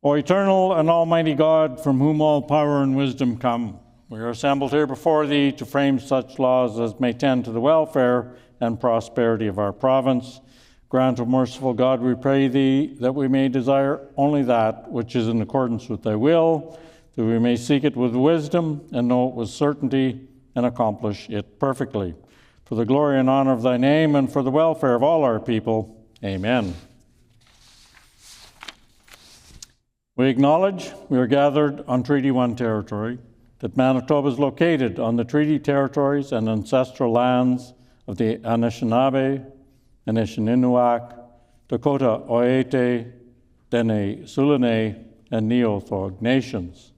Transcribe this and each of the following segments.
O eternal and almighty God, from whom all power and wisdom come, we are assembled here before Thee to frame such laws as may tend to the welfare and prosperity of our province. Grant, O merciful God, we pray Thee, that we may desire only that which is in accordance with Thy will, that we may seek it with wisdom and know it with certainty and accomplish it perfectly. For the glory and honor of Thy name and for the welfare of all our people. Amen. We acknowledge we are gathered on Treaty 1 territory, that Manitoba is located on the treaty territories and ancestral lands of the Anishinaabe, Anishinaabe, Dakota, Oiete, Dene, Sulene, and Neothog nations.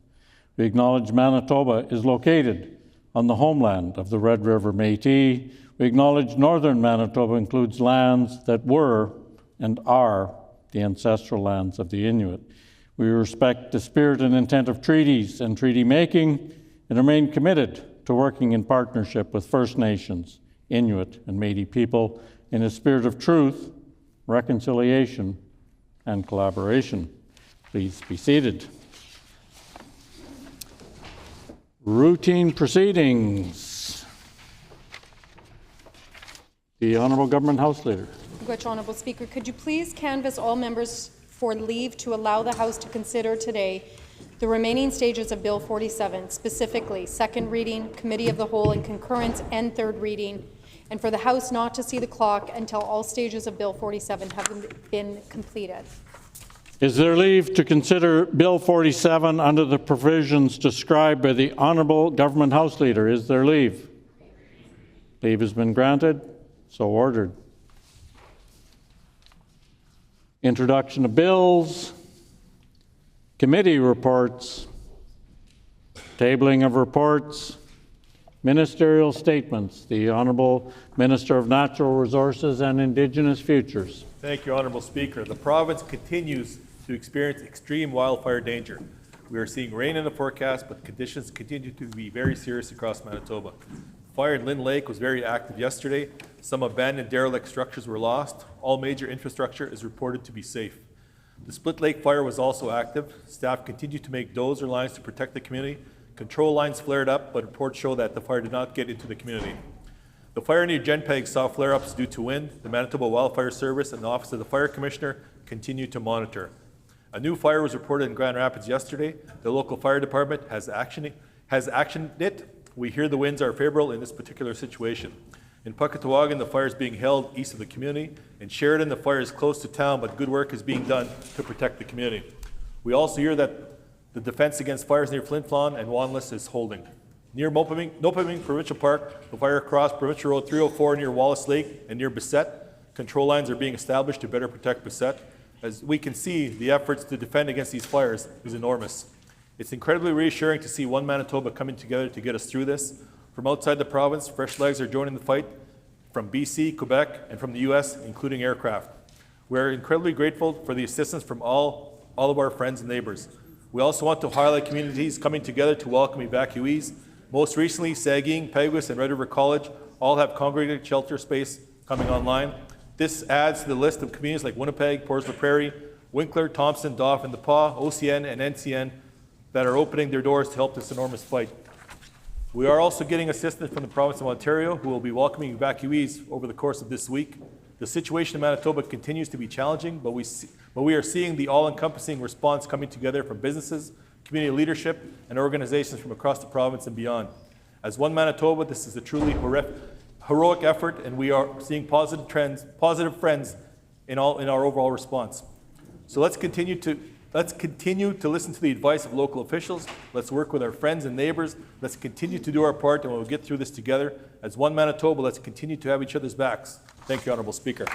We acknowledge Manitoba is located on the homeland of the Red River Métis. We acknowledge northern Manitoba includes lands that were and are the ancestral lands of the Inuit. We respect the spirit and intent of treaties and treaty making and remain committed to working in partnership with First Nations, Inuit, and Métis people in a spirit of truth, reconciliation, and collaboration. Please be seated. Routine proceedings. The Honourable Government House Leader. Which Honourable Speaker, could you please canvass all members for leave to allow the House to consider today the remaining stages of Bill 47, specifically second reading, committee of the whole and concurrence, and third reading, and for the House not to see the clock until all stages of Bill 47 have been completed. Is there leave to consider Bill 47 under the provisions described by the Honourable Government House Leader? Is there leave? Leave has been granted, so ordered. Introduction of bills, committee reports, tabling of reports, ministerial statements. The Honourable Minister of Natural Resources and Indigenous Futures. Thank you, Honourable Speaker. The province continues to experience extreme wildfire danger. We are seeing rain in the forecast, but conditions continue to be very serious across Manitoba. Fire in Lynn Lake was very active yesterday. Some abandoned derelict structures were lost. All major infrastructure is reported to be safe. The Split Lake fire was also active. Staff continued to make dozer lines to protect the community. Control lines flared up, but reports show that the fire did not get into the community. The fire near Genpeg saw flare-ups due to wind. The Manitoba Wildfire Service and the Office of the Fire Commissioner continue to monitor. A new fire was reported in Grand Rapids yesterday. The local fire department has actioned it. We hear the winds are favorable in this particular situation. In Puckatawagan, the fire is being held east of the community. In Sheridan, the fire is close to town, but good work is being done to protect the community. We also hear that the Defense Against Fires near Flin Flon and Wanlis is holding. Near Nopaming Provincial Park, the fire crossed Provincial Road 304 near Wallace Lake and near Bissett. Control lines are being established to better protect Bissett. As we can see, the efforts to defend against these fires is enormous. It's incredibly reassuring to see one Manitoba coming together to get us through this. From outside the province, fresh legs are joining the fight from BC, Quebec, and from the US, including aircraft. We're incredibly grateful for the assistance from all of our friends and neighbors. We also want to highlight communities coming together to welcome evacuees. Most recently, Saugeen, Peguis, and Red River College all have congregated shelter space coming online. This adds to the list of communities like Winnipeg, Portsmouth Prairie, Winkler, Thompson, Dauphin, The Pas, OCN, and NCN that are opening their doors to help this enormous fight. We are also getting assistance from the province of Ontario, who will be welcoming evacuees over the course of this week. The situation in Manitoba continues to be challenging, but we are seeing the all-encompassing response coming together from businesses, community leadership, and organizations from across the province and beyond. As one Manitoba, this is a truly heroic effort, and we are seeing positive trends in our overall response. So let's continue to listen to the advice of local officials. Let's work with our friends and neighbors. Let's continue to do our part, and we'll get through this together. As one Manitoba, let's continue to have each other's backs. Thank you, Honourable Speaker.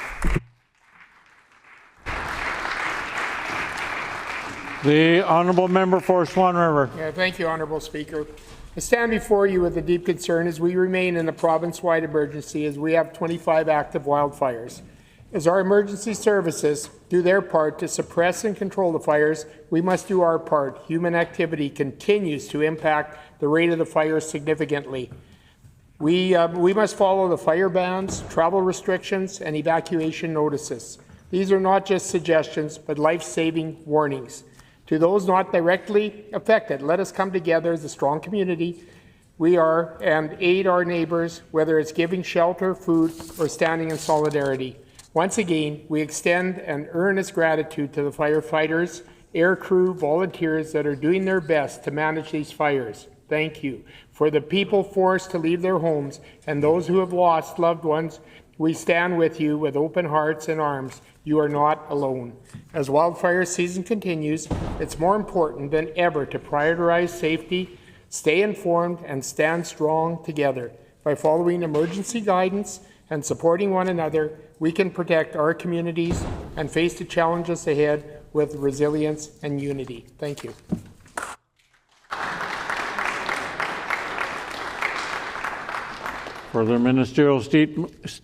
The Honourable Member for Swan River. Yeah, thank you, Honourable Speaker. I stand before you with a deep concern as we remain in a province-wide emergency as we have 25 active wildfires. As our emergency services do their part to suppress and control the fires, we must do our part. Human activity continues to impact the rate of the fires significantly. We must follow the fire bans, travel restrictions, and evacuation notices. These are not just suggestions, but life-saving warnings. To those not directly affected, let us come together as a strong community we are and aid our neighbors, whether it's giving shelter, food, or standing in solidarity. Once again, we extend an earnest gratitude to the firefighters, air crew, volunteers that are doing their best to manage these fires. Thank you. For the people forced to leave their homes and those who have lost loved ones, we stand with you with open hearts and arms. You are not alone. As wildfire season continues, it's more important than ever to prioritize safety, stay informed, and stand strong together. By following emergency guidance and supporting one another, we can protect our communities and face the challenges ahead with resilience and unity. Thank you. Further ministerial statements,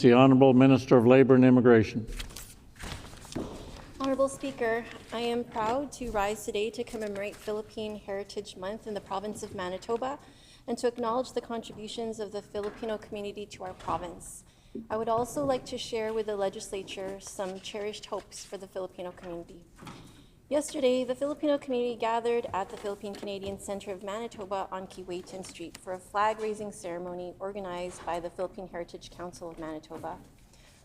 the Honourable Minister of Labour and Immigration. Honourable Speaker, I am proud to rise today to commemorate Philippine Heritage Month in the province of Manitoba and to acknowledge the contributions of the Filipino community to our province. I would also like to share with the Legislature some cherished hopes for the Filipino community. Yesterday, the Filipino community gathered at the Philippine Canadian Centre of Manitoba on Keewatin Street for a flag-raising ceremony organized by the Philippine Heritage Council of Manitoba.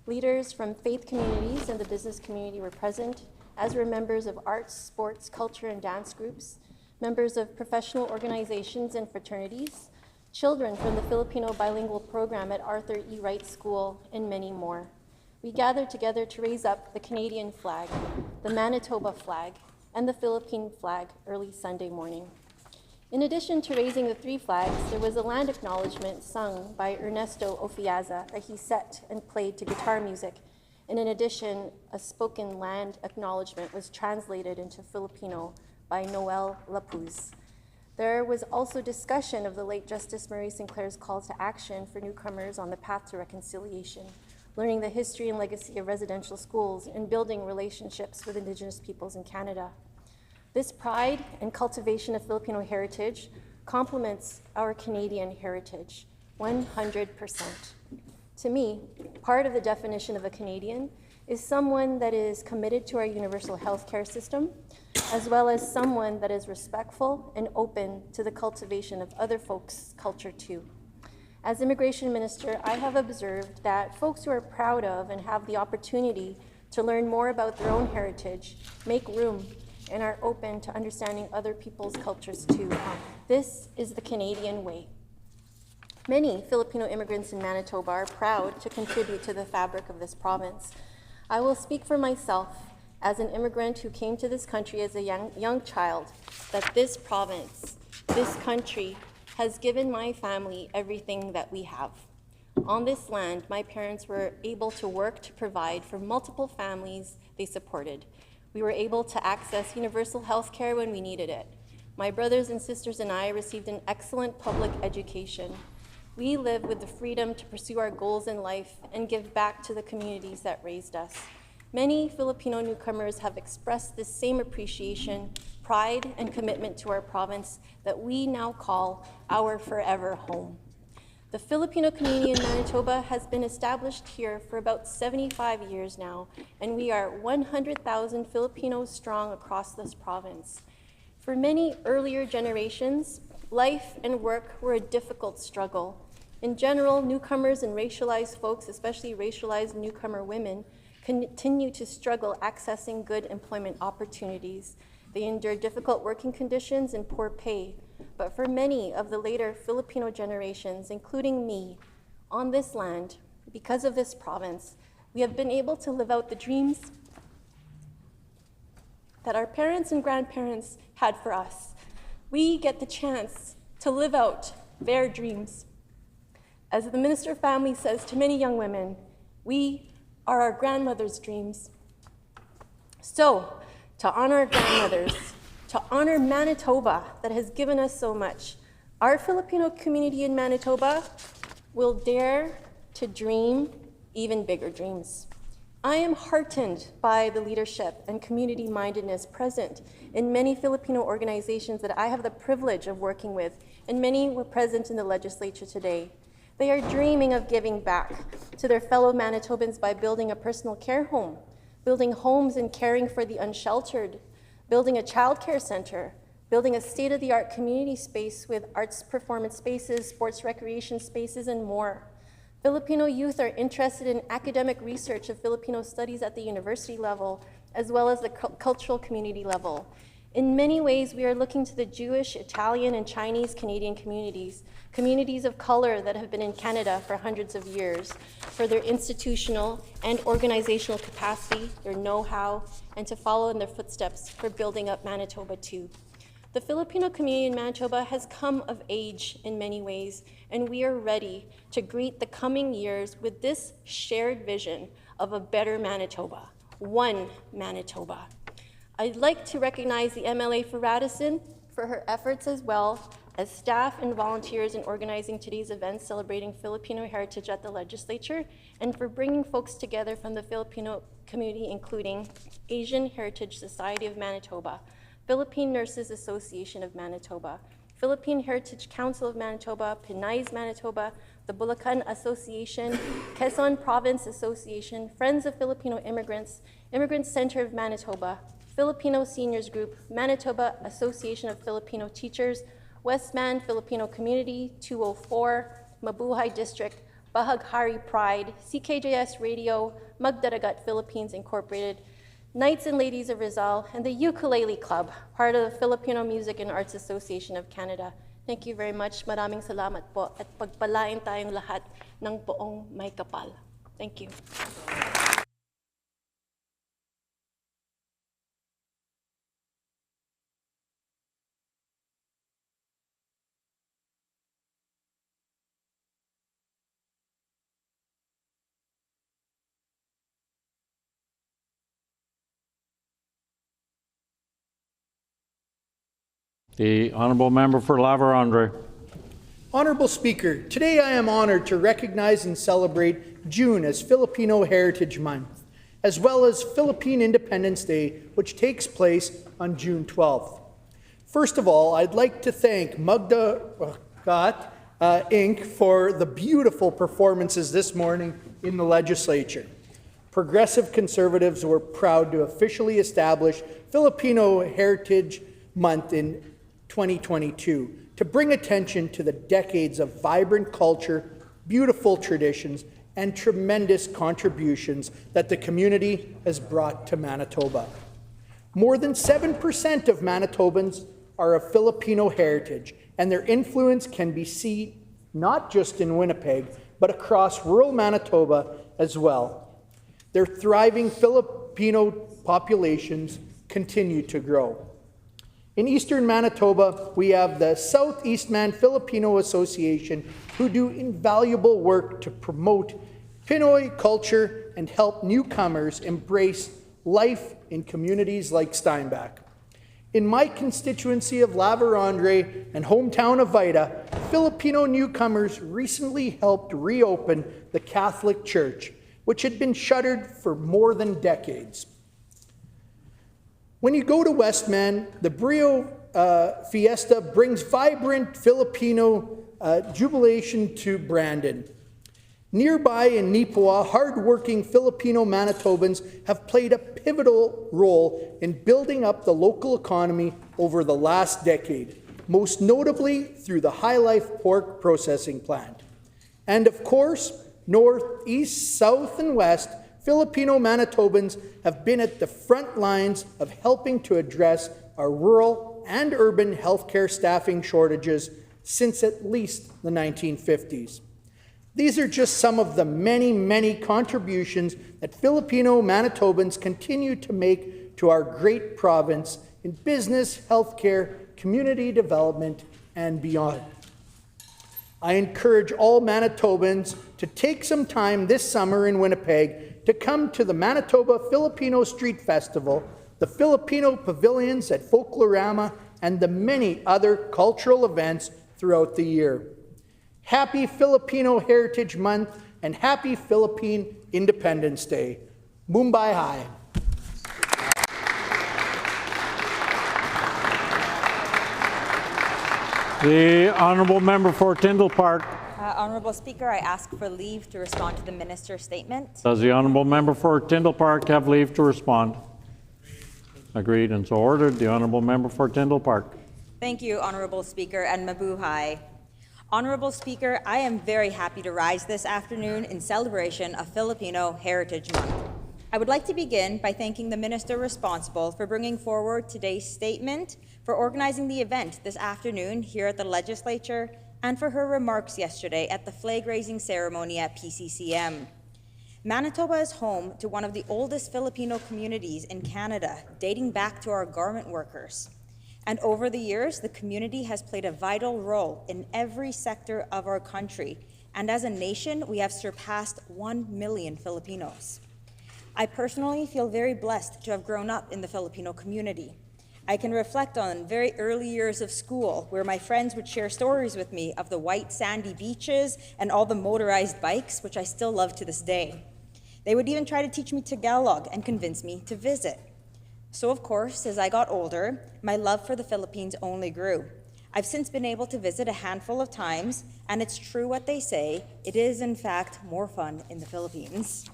Leaders from faith communities and the business community were present, as were members of arts, sports, culture, and dance groups, members of professional organizations and fraternities, children from the Filipino bilingual program at Arthur E. Wright School, and many more. We gathered together to raise up the Canadian flag, the Manitoba flag, and the Philippine flag early Sunday morning. In addition to raising the three flags, there was a land acknowledgement sung by Ernesto Ofiaza that he set and played to guitar music. And in addition, a spoken land acknowledgement was translated into Filipino by Noel Lapuz. There was also discussion of the late Justice Murray Sinclair's call to action for newcomers on the path to reconciliation, learning the history and legacy of residential schools, and building relationships with Indigenous peoples in Canada. This pride and cultivation of Filipino heritage complements our Canadian heritage 100%. To me, part of the definition of a Canadian is someone that is committed to our universal healthcare system, as well as someone that is respectful and open to the cultivation of other folks' culture too. As Immigration Minister, I have observed that folks who are proud of and have the opportunity to learn more about their own heritage make room and are open to understanding other people's cultures too. This is the Canadian way. Many Filipino immigrants in Manitoba are proud to contribute to the fabric of this province. I will speak for myself as an immigrant who came to this country as a young child, that this province, this country, has given my family everything that we have. On this land, my parents were able to work to provide for multiple families they supported. We were able to access universal health care when we needed it. My brothers and sisters and I received an excellent public education. We live with the freedom to pursue our goals in life and give back to the communities that raised us. Many Filipino newcomers have expressed this same appreciation, pride, and commitment to our province that we now call our forever home. The Filipino community in Manitoba has been established here for about 75 years now, and we are 100,000 Filipinos strong across this province. For many earlier generations, life and work were a difficult struggle. In general, newcomers and racialized folks, especially racialized newcomer women, continue to struggle accessing good employment opportunities. They endure difficult working conditions and poor pay. But for many of the later Filipino generations, including me, on this land, because of this province, we have been able to live out the dreams that our parents and grandparents had for us. We get the chance to live out their dreams. As the Minister of Family says to many young women, we are our grandmother's dreams. So, to honor our grandmothers, to honor Manitoba that has given us so much, our Filipino community in Manitoba will dare to dream even bigger dreams. I am heartened by the leadership and community mindedness present in many Filipino organizations that I have the privilege of working with, and many were present in the legislature today. They are dreaming of giving back to their fellow Manitobans by building a personal care home, building homes and caring for the unsheltered, building a childcare center, building a state-of-the-art community space with arts performance spaces, sports recreation spaces, and more. Filipino youth are interested in academic research of Filipino studies at the university level, as well as the cultural community level. In many ways, we are looking to the Jewish, Italian, and Chinese Canadian communities, communities of color that have been in Canada for hundreds of years, for their institutional and organizational capacity, their know-how, and to follow in their footsteps for building up Manitoba too. The Filipino community in Manitoba has come of age in many ways, and we are ready to greet the coming years with this shared vision of a better Manitoba, one Manitoba. I'd like to recognize the MLA for Radisson for her efforts, as well as staff and volunteers in organizing today's event celebrating Filipino heritage at the Legislature, and for bringing folks together from the Filipino community, including Asian Heritage Society of Manitoba, Philippine Nurses Association of Manitoba, Philippine Heritage Council of Manitoba, Pinay's Manitoba, the Bulacan Association, Quezon Province Association, Friends of Filipino Immigrants, Immigrant Center of Manitoba, Filipino Seniors Group, Manitoba Association of Filipino Teachers, Westman Filipino Community 204, Mabuhay District, Bahaghari Pride, CKJS Radio, Magdaragat Philippines Incorporated, Knights and Ladies of Rizal, and the Ukulele Club, part of the Filipino Music and Arts Association of Canada. Thank you very much. Maraming salamat po at pagpalain tayong lahat ng poong may kapal. Thank you. The Honourable Member for La Vérendrye. Honourable Speaker, today I am honoured to recognize and celebrate June as Filipino Heritage Month, as well as Philippine Independence Day, which takes place on June 12th. First of all, I'd like to thank Magdaragat Inc. for the beautiful performances this morning in the Legislature. Progressive Conservatives were proud to officially establish Filipino Heritage Month in 2022 to bring attention to the decades of vibrant culture, beautiful traditions, and tremendous contributions that the community has brought to Manitoba. More than 7% of Manitobans are of Filipino heritage, and their influence can be seen not just in Winnipeg, but across rural Manitoba as well. Their thriving Filipino populations continue to grow. In eastern Manitoba, we have the Southeastman Filipino Association, who do invaluable work to promote Pinoy culture and help newcomers embrace life in communities like Steinbach. In my constituency of La Vérendrye and hometown of Vida, Filipino newcomers recently helped reopen the Catholic Church, which had been shuttered for more than decades. When you go to Westman, the Brio Fiesta brings vibrant Filipino jubilation to Brandon. Nearby in Nipawin, hard-working Filipino Manitobans have played a pivotal role in building up the local economy over the last decade, most notably through the High Life Pork Processing Plant. And of course, north, east, south, and west, Filipino Manitobans have been at the front lines of helping to address our rural and urban healthcare staffing shortages since at least the 1950s. These are just some of the many, many contributions that Filipino Manitobans continue to make to our great province in business, healthcare, community development, and beyond. I encourage all Manitobans to take some time this summer in Winnipeg to come to the Manitoba Filipino Street Festival, the Filipino Pavilions at Folklorama, and the many other cultural events throughout the year. Happy Filipino Heritage Month and happy Philippine Independence Day. Mumbai High. The Honourable Member for Tyndall Park. Honourable Speaker, I ask for leave to respond to the Minister's statement. Does the Honourable Member for Tyndall Park have leave to respond? Agreed and so ordered. The Honourable Member for Tyndall Park. Thank you, Honorable Speaker, and mabuhay. Honorable Speaker, I am very happy to rise this afternoon in celebration of Filipino Heritage Month. I would like to begin by thanking the Minister responsible for bringing forward today's statement, for organizing the event this afternoon here at the Legislature, and for her remarks yesterday at the flag-raising ceremony at PCCM. Manitoba is home to one of the oldest Filipino communities in Canada, dating back to our garment workers. And over the years, the community has played a vital role in every sector of our country. And as a nation, we have surpassed 1 million Filipinos. I personally feel very blessed to have grown up in the Filipino community. I can reflect on very early years of school where my friends would share stories with me of the white sandy beaches and all the motorized bikes, which I still love to this day. They would even try to teach me Tagalog and convince me to visit. So of course, as I got older, my love for the Philippines only grew. I've since been able to visit a handful of times, and it's true what they say, it is in fact more fun in the Philippines.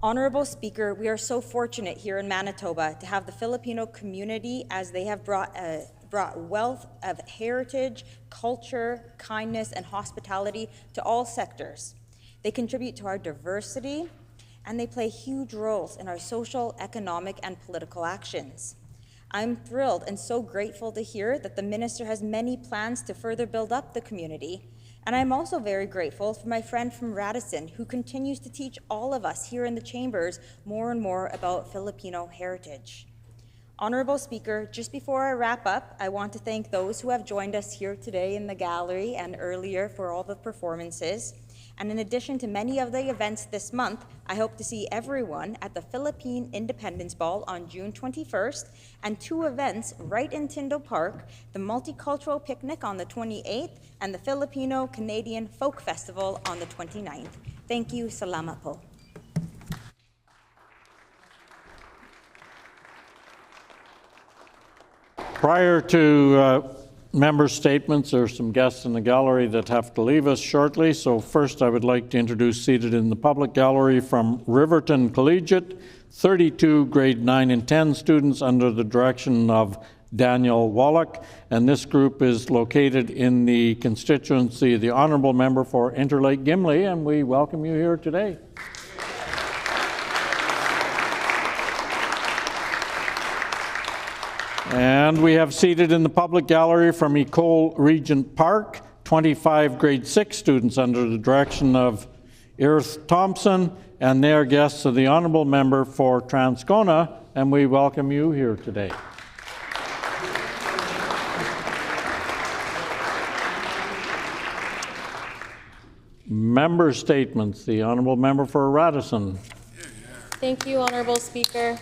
Honorable Speaker, we are so fortunate here in Manitoba to have the Filipino community as they have brought wealth of heritage, culture, kindness, and hospitality to all sectors. They contribute to our diversity, and they play huge roles in our social, economic, and political actions. I'm thrilled and so grateful to hear that the Minister has many plans to further build up the community. And I'm also very grateful for my friend from Radisson, who continues to teach all of us here in the chambers more and more about Filipino heritage. Honorable Speaker, just before I wrap up, I want to thank those who have joined us here today in the gallery and earlier for all the performances. And in addition to many of the events this month, I hope to see everyone at the Philippine Independence Ball on June 21st and 2 events right in Tyndall Park, the Multicultural Picnic on the 28th and the Filipino-Canadian Folk Festival on the 29th. Thank you. Salamat po. Prior to member statements, there are some guests in the gallery that have to leave us shortly. So first I would like to introduce seated in the public gallery from Riverton Collegiate, 32 grade 9 and 10 students under the direction of Daniel Wallach. And this group is located in the constituency of the Honourable Member for Interlake Gimli, and we welcome you here today. And we have seated in the public gallery from Ecole Regent Park, 25 grade 6 students under the direction of Irth Thompson, and they are guests of the Honourable Member for Transcona, and we welcome you here today. Member statements. The Honourable Member for Radisson. Thank you, Honourable Speaker.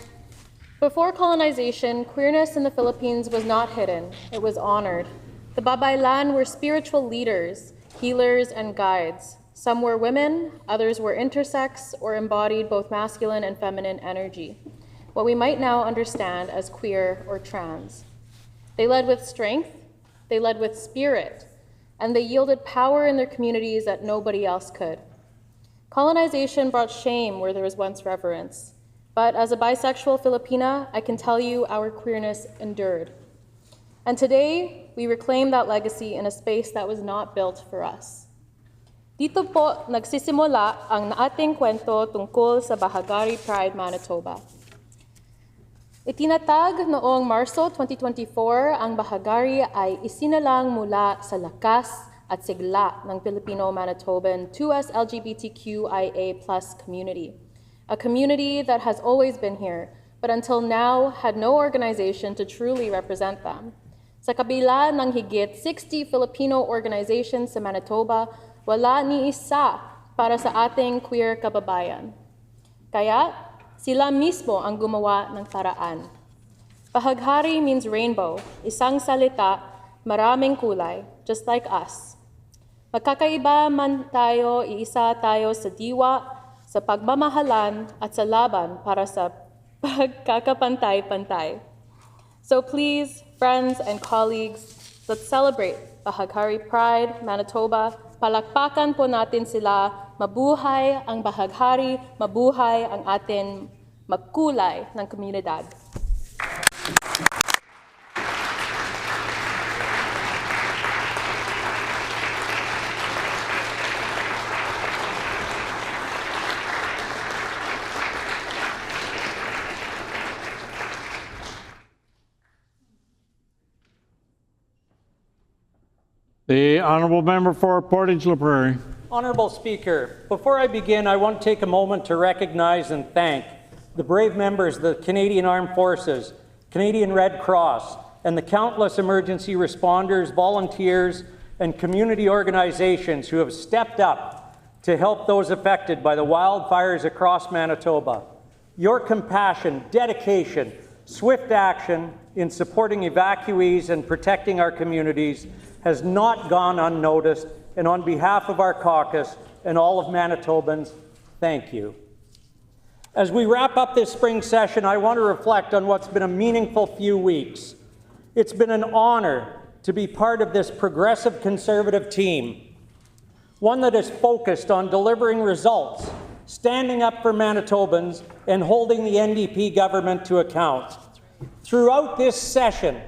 Before colonization, queerness in the Philippines was not hidden, it was honored. The Babaylan were spiritual leaders, healers, and guides. Some were women, others were intersex or embodied both masculine and feminine energy, what we might now understand as queer or trans. They led with strength, they led with spirit, and they yielded power in their communities that nobody else could. Colonization brought shame where there was once reverence. But as a bisexual Filipina, I can tell you our queerness endured. And today, we reclaim that legacy in a space that was not built for us. Dito po nagsisimula ang ating kwento tungkol sa Bahagari Pride, Manitoba. Itinatag noong Marso 2024, ang Bahagari ay isinalang mula sa lakas at sigla ng Filipino-Manitoban 2S LGBTQIA+ community. A community that has always been here, but until now had no organization to truly represent them. Sa kabila ng higit 60 Filipino organizations sa Manitoba, wala ni isa para sa ating queer kababayan. Kaya, sila mismo ang gumawa ng paraan. Bahaghari means rainbow, isang salita, maraming kulay, just like us. Magkakaiba man tayo, iisa tayo sa diwa, sa pagmamahalan at sa laban para sa pagkakapantay-pantay. So please, friends and colleagues, let's celebrate Bahaghari Pride, Manitoba. Palakpakan po natin sila. Mabuhay ang Bahaghari, mabuhay ang ating magkulay ng komunidad. The honourable member for Portage La Prairie. Honourable Speaker, before I begin, I want to take a moment to recognize and thank the brave members of the Canadian Armed Forces, Canadian Red Cross, and the countless emergency responders, volunteers, and community organizations who have stepped up to help those affected by the wildfires across Manitoba. Your compassion, dedication, swift action in supporting evacuees and protecting our communities has not gone unnoticed, and on behalf of our caucus and all of Manitobans, thank you. As we wrap up this spring session, I want to reflect on what's been a meaningful few weeks. It's been an honor to be part of this progressive Conservative team, one that is focused on delivering results, standing up for Manitobans, and holding the NDP government to account. Throughout this session,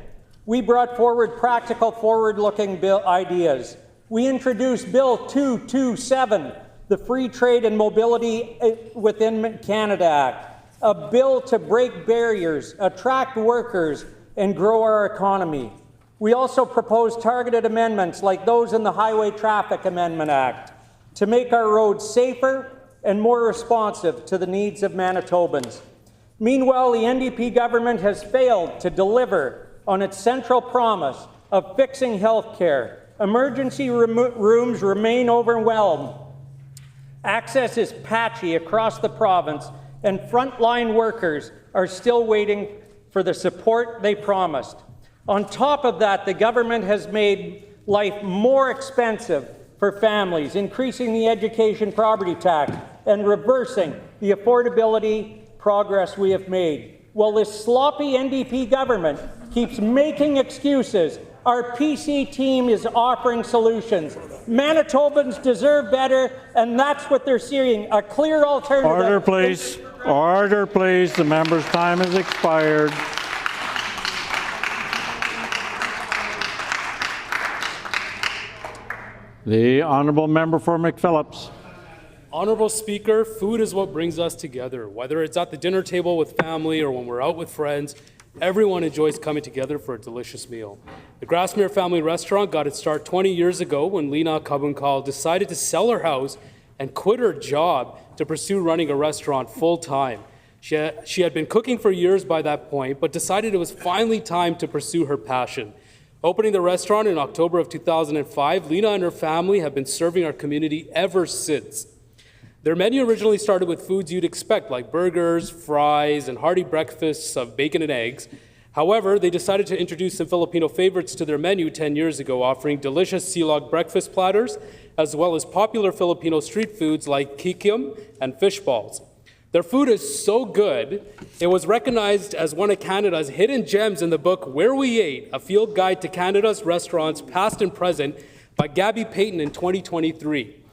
we brought forward practical, forward-looking bill ideas. We introduced Bill 227, the Free Trade and Mobility Within Canada Act, a bill to break barriers, attract workers, and grow our economy. We also proposed targeted amendments like those in the Highway Traffic Amendment Act to make our roads safer and more responsive to the needs of Manitobans. Meanwhile, the NDP government has failed to deliver on its central promise of fixing health care. Emergency rooms remain overwhelmed. Access is patchy across the province, and frontline workers are still waiting for the support they promised. On top of that, the government has made life more expensive for families, increasing the education property tax and reversing the affordability progress we have made. While this sloppy NDP government keeps making excuses, our PC team is offering solutions. Manitobans deserve better, and that's what they're seeing, a clear alternative. Order, please. Order, please. The member's time has expired. The honourable member for McPhillips. Honourable Speaker, food is what brings us together. Whether it's at the dinner table with family or when we're out with friends, everyone enjoys coming together for a delicious meal. The Grassmere Family Restaurant got its start 20 years ago when Lena Kabunkal decided to sell her house and quit her job to pursue running a restaurant full-time. She had been cooking for years by that point, but decided it was finally time to pursue her passion. Opening the restaurant in October of 2005, Lena and her family have been serving our community ever since. Their menu originally started with foods you'd expect, like burgers, fries, and hearty breakfasts of bacon and eggs. However, they decided to introduce some Filipino favorites to their menu 10 years ago, offering delicious silog breakfast platters, as well as popular Filipino street foods like kikiam and fish balls. Their food is so good, it was recognized as one of Canada's hidden gems in the book Where We Ate, a field guide to Canada's restaurants past and present by Gabby Payton in 2023.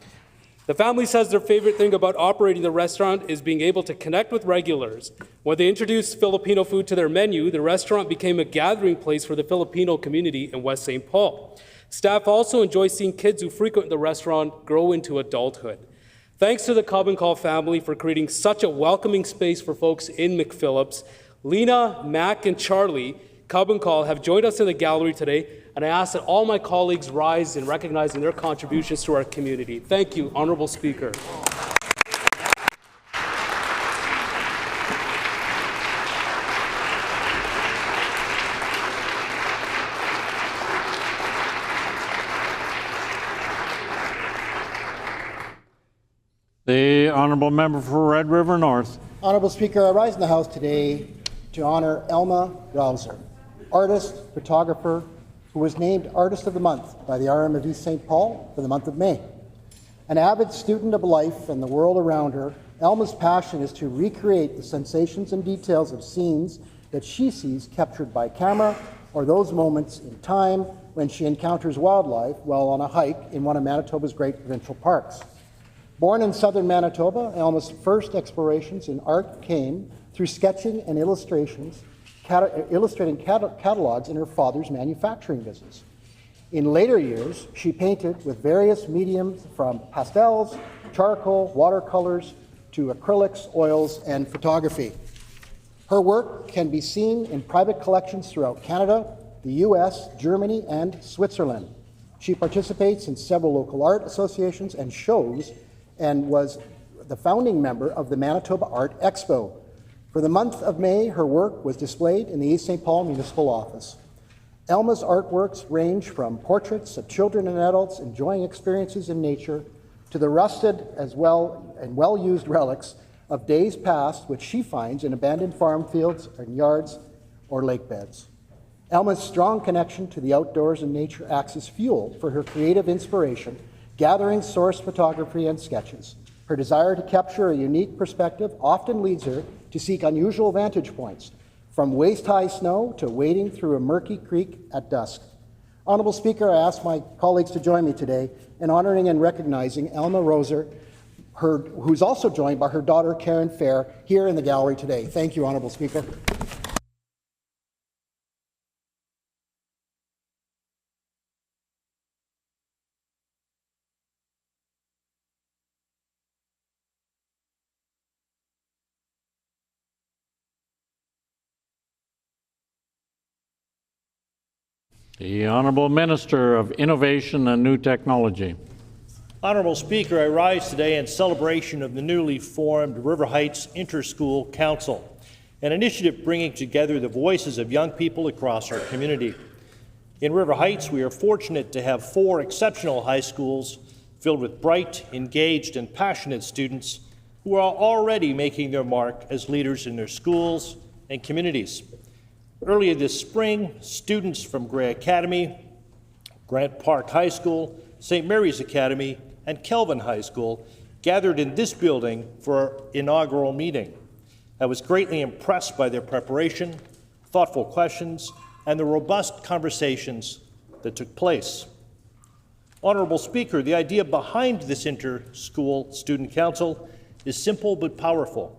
The family says their favorite thing about operating the restaurant is being able to connect with regulars. When they introduced Filipino food to their menu, the restaurant became a gathering place for the Filipino community in West St. Paul. Staff also enjoy seeing kids who frequent the restaurant grow into adulthood. Thanks to the Kabunkal family for creating such a welcoming space for folks in McPhillips. Lena, Mac, and Charlie Kabunkal have joined us in the gallery today, and I ask that all my colleagues rise in recognizing their contributions to our community. Thank you, Honourable Speaker. The honourable member for Red River North. Honourable Speaker, I rise in the House today to honour Elma Rauser, artist, photographer, who was named Artist of the Month by the RM of East St. Paul for the month of May. An avid student of life and the world around her, Elma's passion is to recreate the sensations and details of scenes that she sees captured by camera, or those moments in time when she encounters wildlife while on a hike in one of Manitoba's great provincial parks. Born in southern Manitoba, Elma's first explorations in art came through sketching and illustrating catalogs in her father's manufacturing business. In later years, she painted with various mediums from pastels, charcoal, watercolors, to acrylics, oils, and photography. Her work can be seen in private collections throughout Canada, the US, Germany, and Switzerland. She participates in several local art associations and shows, and was the founding member of the Manitoba Art Expo. For the month of May, her work was displayed in the East St. Paul Municipal Office. Elma's artworks range from portraits of children and adults enjoying experiences in nature to the rusted as well and well-used relics of days past, which she finds in abandoned farm fields and yards or lake beds. Elma's strong connection to the outdoors and nature acts as fuel for her creative inspiration, gathering source photography and sketches. Her desire to capture a unique perspective often leads her to seek unusual vantage points, from waist-high snow to wading through a murky creek at dusk. Honourable Speaker, I ask my colleagues to join me today in honouring and recognizing Elma Roser, who's also joined by her daughter Karen Fair here in the gallery today. Thank you, Honourable Speaker. The Honourable Minister of Innovation and New Technology. Honourable Speaker, I rise today in celebration of the newly formed River Heights Interschool Council, an initiative bringing together the voices of young people across our community. In River Heights, we are fortunate to have 4 exceptional high schools filled with bright, engaged, and passionate students who are already making their mark as leaders in their schools and communities. Earlier this spring, students from Gray Academy, Grant Park High School, St. Mary's Academy, and Kelvin High School gathered in this building for our inaugural meeting. I was greatly impressed by their preparation, thoughtful questions, and the robust conversations that took place. Honourable Speaker, the idea behind this inter-school student council is simple but powerful: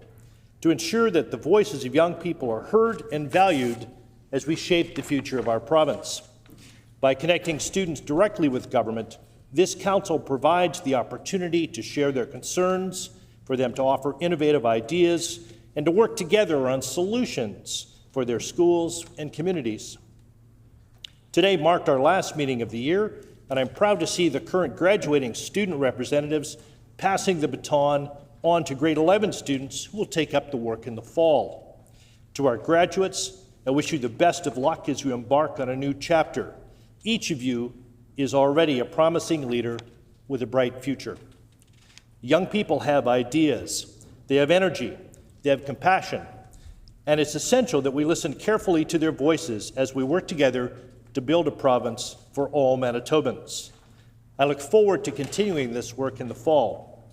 to ensure that the voices of young people are heard and valued as we shape the future of our province. By connecting students directly with government, this council provides the opportunity to share their concerns, for them to offer innovative ideas, and to work together on solutions for their schools and communities. Today marked our last meeting of the year, and I'm proud to see the current graduating student representatives passing the baton on to grade 11 students who will take up the work in the fall. To our graduates, I wish you the best of luck as you embark on a new chapter. Each of you is already a promising leader with a bright future. Young people have ideas, they have energy, they have compassion, and it's essential that we listen carefully to their voices as we work together to build a province for all Manitobans. I look forward to continuing this work in the fall.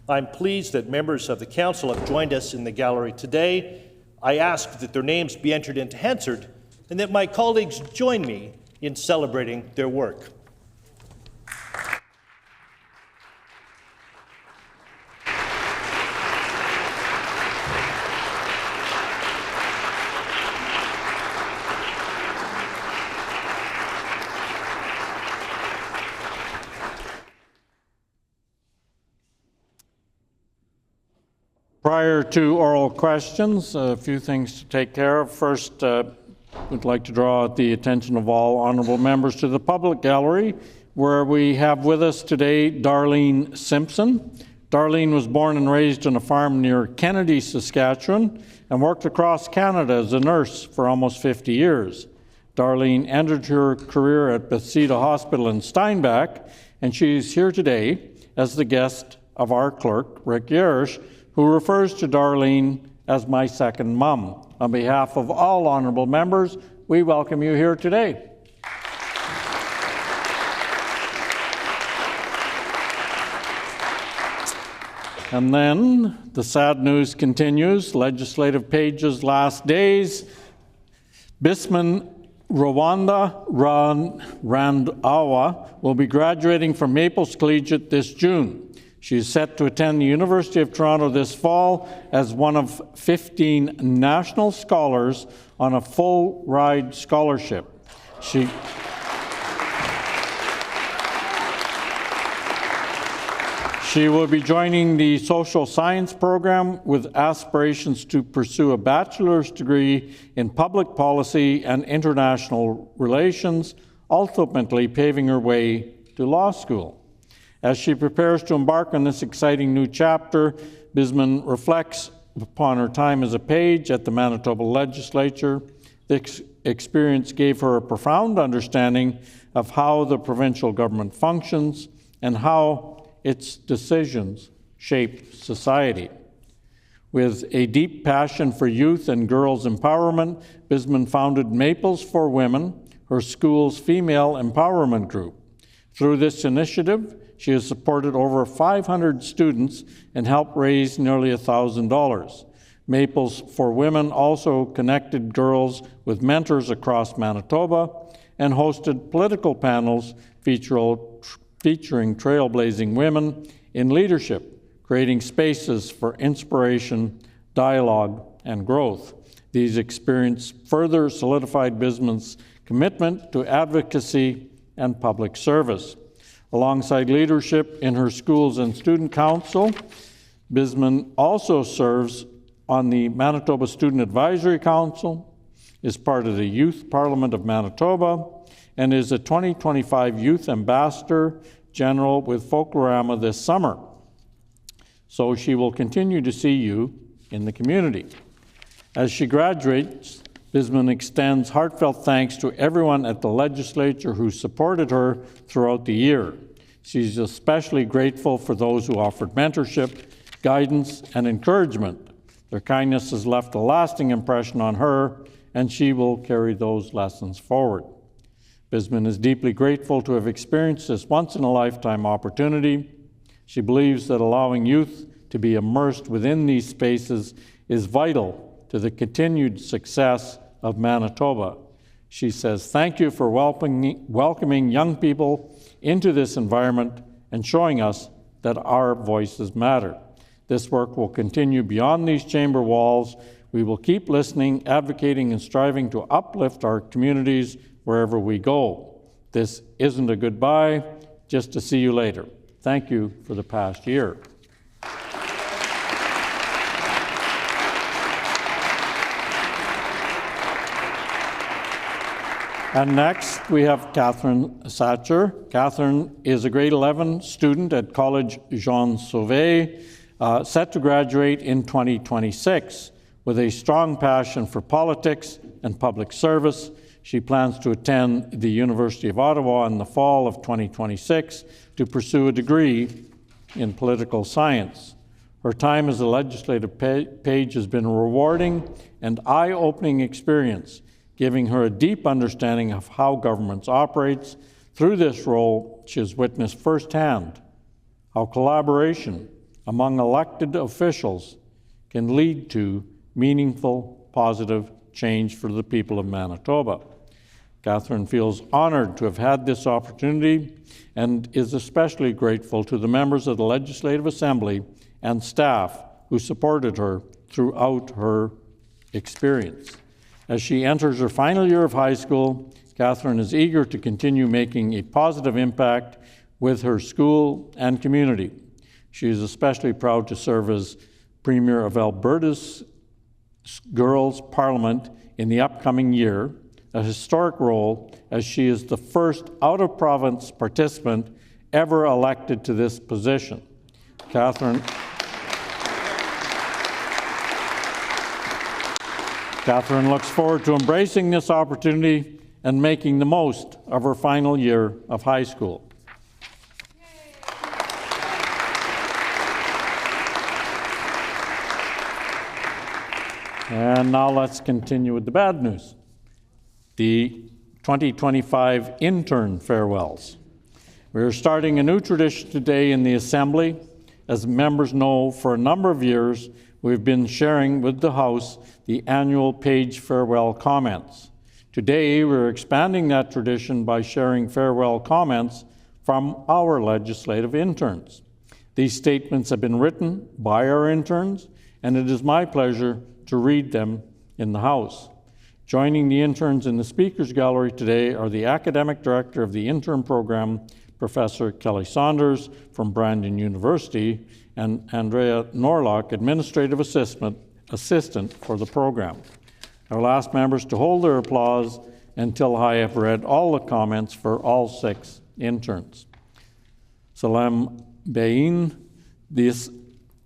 I'm pleased that members of the Council have joined us in the gallery today. I ask that their names be entered into Hansard and that my colleagues join me in celebrating their work. Prior to oral questions, a few things to take care of. First, we'd like to draw the attention of all honourable members to the public gallery, where we have with us today Darlene Simpson. Darlene was born and raised on a farm near Kennedy, Saskatchewan, and worked across Canada as a nurse for almost 50 years. Darlene entered her career at Bethesda Hospital in Steinbach, and she's here today as the guest of our clerk, Rick Yerish, who refers to Darlene as my second mum. On behalf of all honourable members, we welcome you here today. And then the sad news continues. Legislative Page's last days. Bisman Rwanda Randawa will be graduating from Maples Collegiate this June. She is set to attend the University of Toronto this fall as one of 15 national scholars on a full-ride scholarship. She will be joining the social science program with aspirations to pursue a bachelor's degree in public policy and international relations, ultimately paving her way to law school. As she prepares to embark on this exciting new chapter, Bisman reflects upon her time as a page at the Manitoba Legislature. This experience gave her a profound understanding of how the provincial government functions and how its decisions shape society. With a deep passion for youth and girls' empowerment, Bisman founded Maples for Women, her school's female empowerment group. Through this initiative, she has supported over 500 students and helped raise nearly $1,000. Maples for Women also connected girls with mentors across Manitoba and hosted political panels featuring trailblazing women in leadership, creating spaces for inspiration, dialogue, and growth. These experiences further solidified Bisman's commitment to advocacy and public service. Alongside leadership in her schools and student council, Bisman also serves on the Manitoba Student Advisory Council, is part of the Youth Parliament of Manitoba, and is a 2025 Youth Ambassador General with Folklorama this summer. So she will continue to see you in the community. As she graduates, Bisman extends heartfelt thanks to everyone at the Legislature who supported her throughout the year. She's especially grateful for those who offered mentorship, guidance, and encouragement. Their kindness has left a lasting impression on her, and she will carry those lessons forward. Bisman is deeply grateful to have experienced this once-in-a-lifetime opportunity. She believes that allowing youth to be immersed within these spaces is vital to the continued success of Manitoba. She says, "Thank you for welcoming young people into this environment and showing us that our voices matter. This work will continue beyond these chamber walls. We will keep listening, advocating, and striving to uplift our communities wherever we go. This isn't a goodbye, just to see you later. Thank you for the past year." And next, we have Catherine Satcher. Catherine is a grade 11 student at College Jean Sauvé, set to graduate in 2026. With a strong passion for politics and public service, she plans to attend the University of Ottawa in the fall of 2026 to pursue a degree in political science. Her time as a legislative page has been a rewarding and eye-opening experience, giving her a deep understanding of how governments operate. Through this role, she has witnessed firsthand how collaboration among elected officials can lead to meaningful, positive change for the people of Manitoba. Catherine feels honored to have had this opportunity and is especially grateful to the members of the Legislative Assembly and staff who supported her throughout her experience. As she enters her final year of high school, Catherine is eager to continue making a positive impact with her school and community. She is especially proud to serve as Premier of Alberta's Girls' Parliament in the upcoming year, a historic role as she is the first out-of-province participant ever elected to this position. Catherine looks forward to embracing this opportunity and making the most of her final year of high school. And now let's continue with the bad news. The 2025 intern farewells. We are starting a new tradition today in the Assembly. As members know, for a number of years, we've been sharing with the House the annual page farewell comments. Today, we're expanding that tradition by sharing farewell comments from our legislative interns. These statements have been written by our interns, and it is my pleasure to read them in the House. Joining the interns in the Speaker's Gallery today are the Academic Director of the Intern Program, Professor Kelly Saunders from Brandon University, and Andrea Norlock, Administrative Assistant for the program. I will ask members to hold their applause until I have read all the comments for all 6 interns. Salam Bain, this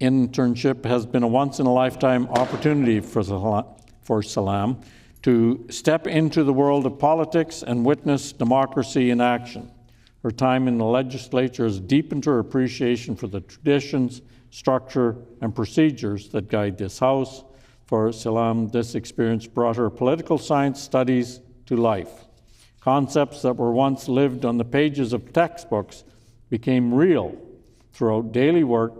internship has been a once-in-a-lifetime opportunity for Salam to step into the world of politics and witness democracy in action. Her time in the legislature has deepened her appreciation for the traditions, structure, and procedures that guide this House. For Salam, this experience brought her political science studies to life. Concepts that were once lived on the pages of textbooks became real throughout daily work,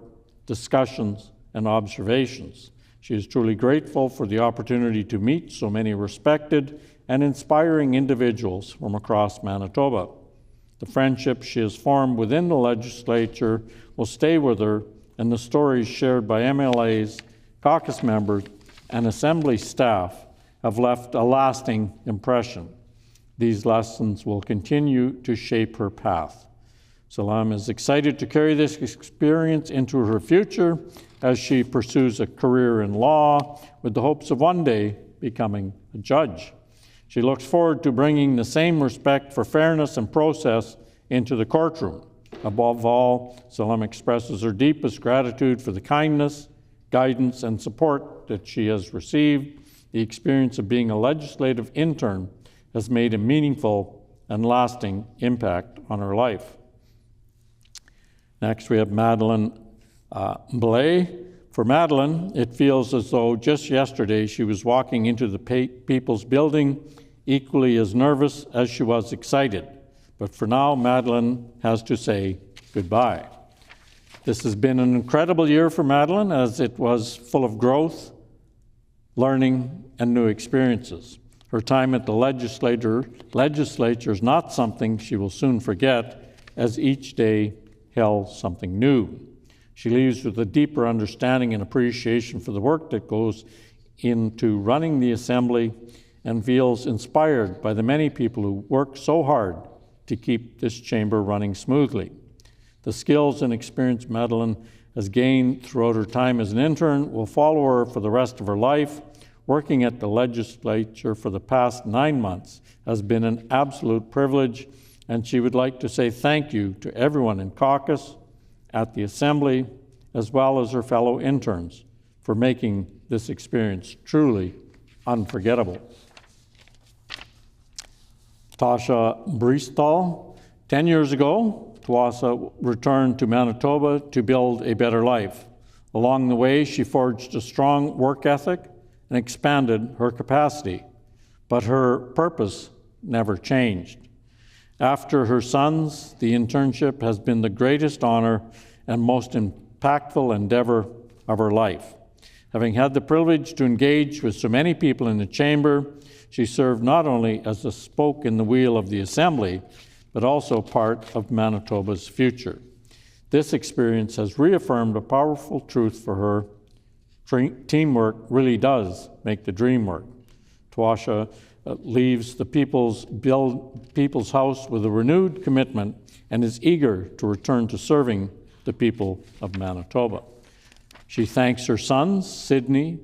discussions, and observations. She is truly grateful for the opportunity to meet so many respected and inspiring individuals from across Manitoba. The friendship she has formed within the legislature will stay with her, and the stories shared by MLAs, caucus members, and assembly staff have left a lasting impression. These lessons will continue to shape her path. Salam is excited to carry this experience into her future as she pursues a career in law with the hopes of one day becoming a judge. She looks forward to bringing the same respect for fairness and process into the courtroom. Above all, Salam expresses her deepest gratitude for the kindness, guidance, and support that she has received. The experience of being a legislative intern has made a meaningful and lasting impact on her life. Next, we have Madeline Blais. For Madeline, it feels as though just yesterday she was walking into the People's Building, equally as nervous as she was excited. But for now, Madeline has to say goodbye. This has been an incredible year for Madeline, as it was full of growth, learning, and new experiences. Her time at the legislature is not something she will soon forget, as each day held something new. She leaves with a deeper understanding and appreciation for the work that goes into running the Assembly, and feels inspired by the many people who work so hard to keep this chamber running smoothly. The skills and experience Madeline has gained throughout her time as an intern will follow her for the rest of her life. Working at the legislature for the past 9 months has been an absolute privilege, and she would like to say thank you to everyone in caucus, at the Assembly, as well as her fellow interns for making this experience truly unforgettable. Tasha Bristol. 10 years ago, Tasha returned to Manitoba to build a better life. Along the way, she forged a strong work ethic and expanded her capacity, but her purpose never changed. After her sons, the internship has been the greatest honor and most impactful endeavor of her life. Having had the privilege to engage with so many people in the chamber, she served not only as a spoke in the wheel of the Assembly, but also part of Manitoba's future. This experience has reaffirmed a powerful truth for her. Teamwork really does make the dream work. Tasha leaves the People's House with a renewed commitment and is eager to return to serving the people of Manitoba. She thanks her sons, Sydney,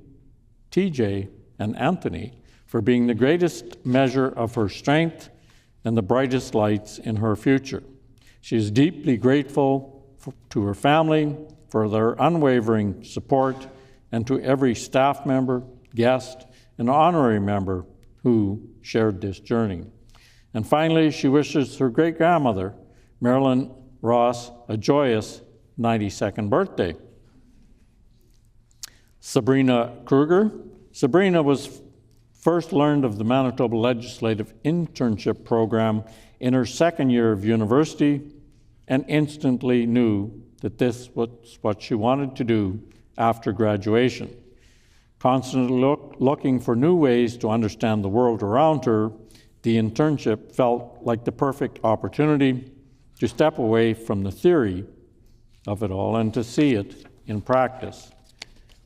TJ, and Anthony, for being the greatest measure of her strength and the brightest lights in her future. She is deeply grateful to her family for their unwavering support, and to every staff member, guest, and honorary member who shared this journey. And finally, she wishes her great-grandmother, Marilyn Ross, a joyous 92nd birthday. Sabrina Kruger. Sabrina was first learned of the Manitoba Legislative Internship Program in her second year of university, and instantly knew that this was what she wanted to do after graduation. Constantly looking for new ways to understand the world around her, the internship felt like the perfect opportunity to step away from the theory of it all and to see it in practice.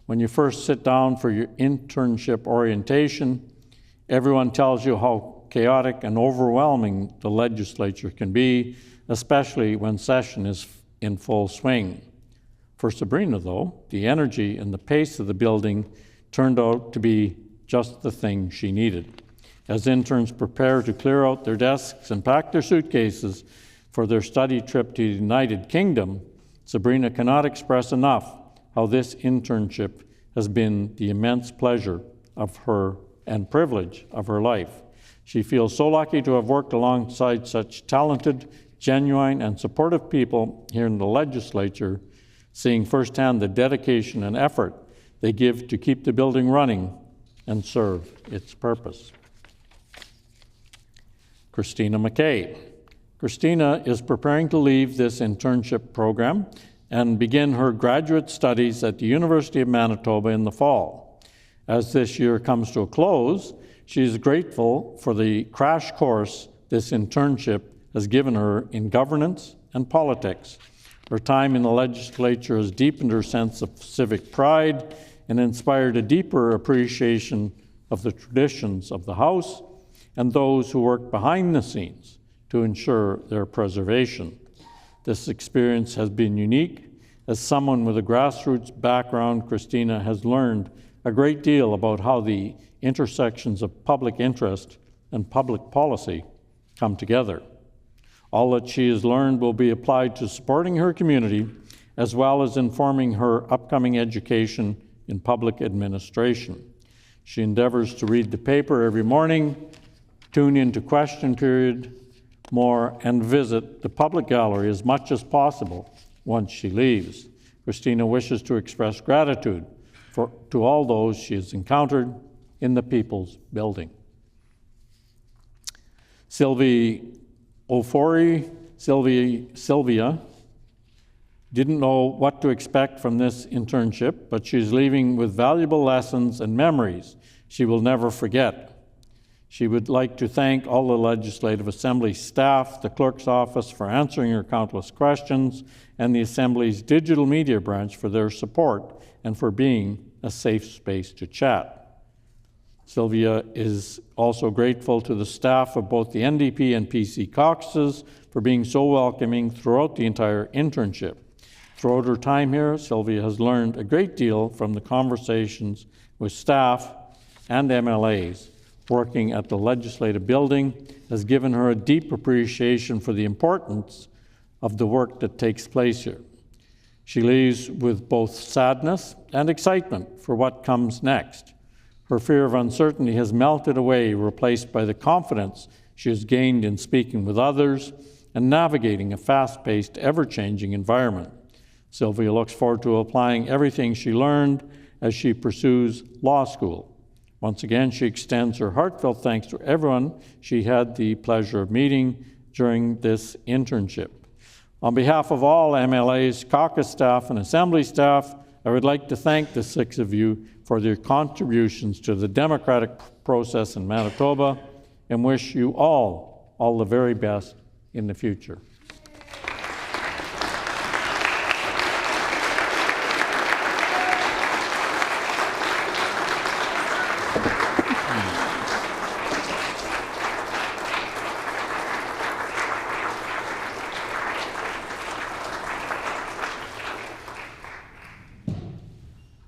When you first sit down for your internship orientation, everyone tells you how chaotic and overwhelming the legislature can be, especially when session is in full swing. For Sabrina, though, the energy and the pace of the building turned out to be just the thing she needed. As interns prepare to clear out their desks and pack their suitcases for their study trip to the United Kingdom, Sabrina cannot express enough how this internship has been the immense pleasure of her and privilege of her life. She feels so lucky to have worked alongside such talented, genuine, and supportive people here in the legislature, seeing firsthand the dedication and effort they give to keep the building running and serve its purpose. Christina McKay. Christina is preparing to leave this internship program and begin her graduate studies at the University of Manitoba in the fall. As this year comes to a close, she is grateful for the crash course this internship has given her in governance and politics. Her time in the legislature has deepened her sense of civic pride and inspired a deeper appreciation of the traditions of the House and those who work behind the scenes to ensure their preservation. This experience has been unique. As someone with a grassroots background, Christina has learned a great deal about how the intersections of public interest and public policy come together. All that she has learned will be applied to supporting her community, as well as informing her upcoming education in public administration. She endeavors to read the paper every morning, tune into question period more, and visit the public gallery as much as possible once she leaves. Christina wishes to express gratitude to all those she has encountered in the People's Building. Sylvia didn't know what to expect from this internship, but she's leaving with valuable lessons and memories she will never forget. She would like to thank all the Legislative Assembly staff, the clerk's office for answering her countless questions, and the Assembly's digital media branch for their support and for being a safe space to chat. Sylvia is also grateful to the staff of both the NDP and PC caucuses for being so welcoming throughout the entire internship. Throughout her time here, Sylvia has learned a great deal from the conversations with staff and MLAs. Working at the Legislative Building has given her a deep appreciation for the importance of the work that takes place here. She leaves with both sadness and excitement for what comes next. Her fear of uncertainty has melted away, replaced by the confidence she has gained in speaking with others and navigating a fast-paced, ever-changing environment. Sylvia looks forward to applying everything she learned as she pursues law school. Once again, she extends her heartfelt thanks to everyone she had the pleasure of meeting during this internship. On behalf of all MLAs, caucus staff, and Assembly staff, I would like to thank the six of you for their contributions to the democratic process in Manitoba and wish you all the very best in the future.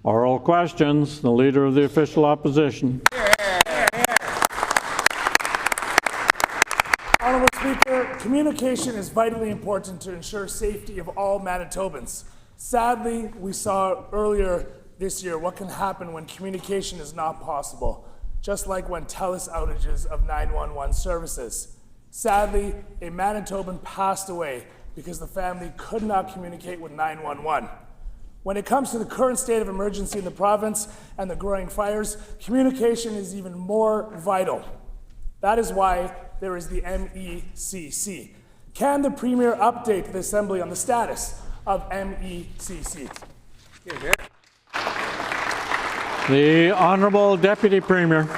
Oral questions. The Leader of the Official Opposition. Honourable Speaker, communication is vitally important to ensure safety of all Manitobans. Sadly, we saw earlier this year what can happen when communication is not possible, just like when TELUS outages of 911 services. Sadly, a Manitoban passed away because the family could not communicate with 911. When it comes to the current state of emergency in the province and the growing fires, communication is even more vital. That is why there is the MECC. Can the Premier update the Assembly on the status of MECC? The Honourable Deputy Premier.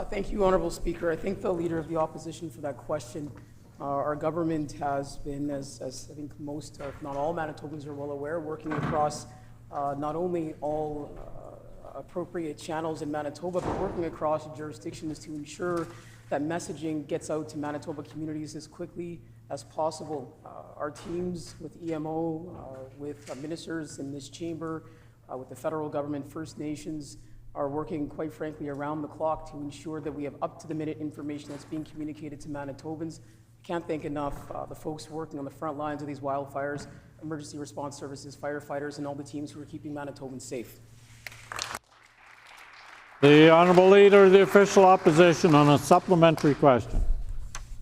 Thank you, Honourable Speaker. I thank the Leader of the Opposition for that question. Our government has been, as I think most, if not all Manitobans are well aware, working across not only all appropriate channels in Manitoba, but working across jurisdictions to ensure that messaging gets out to Manitoba communities as quickly as possible. Our teams with EMO, with ministers in this chamber, with the federal government, First Nations, are working, quite frankly, around the clock to ensure that we have up-to-the-minute information that's being communicated to Manitobans. I can't thank enough the folks working on the front lines of these wildfires, emergency response services, firefighters, and all the teams who are keeping Manitobans safe. The Honourable Leader of the Official Opposition on a supplementary question.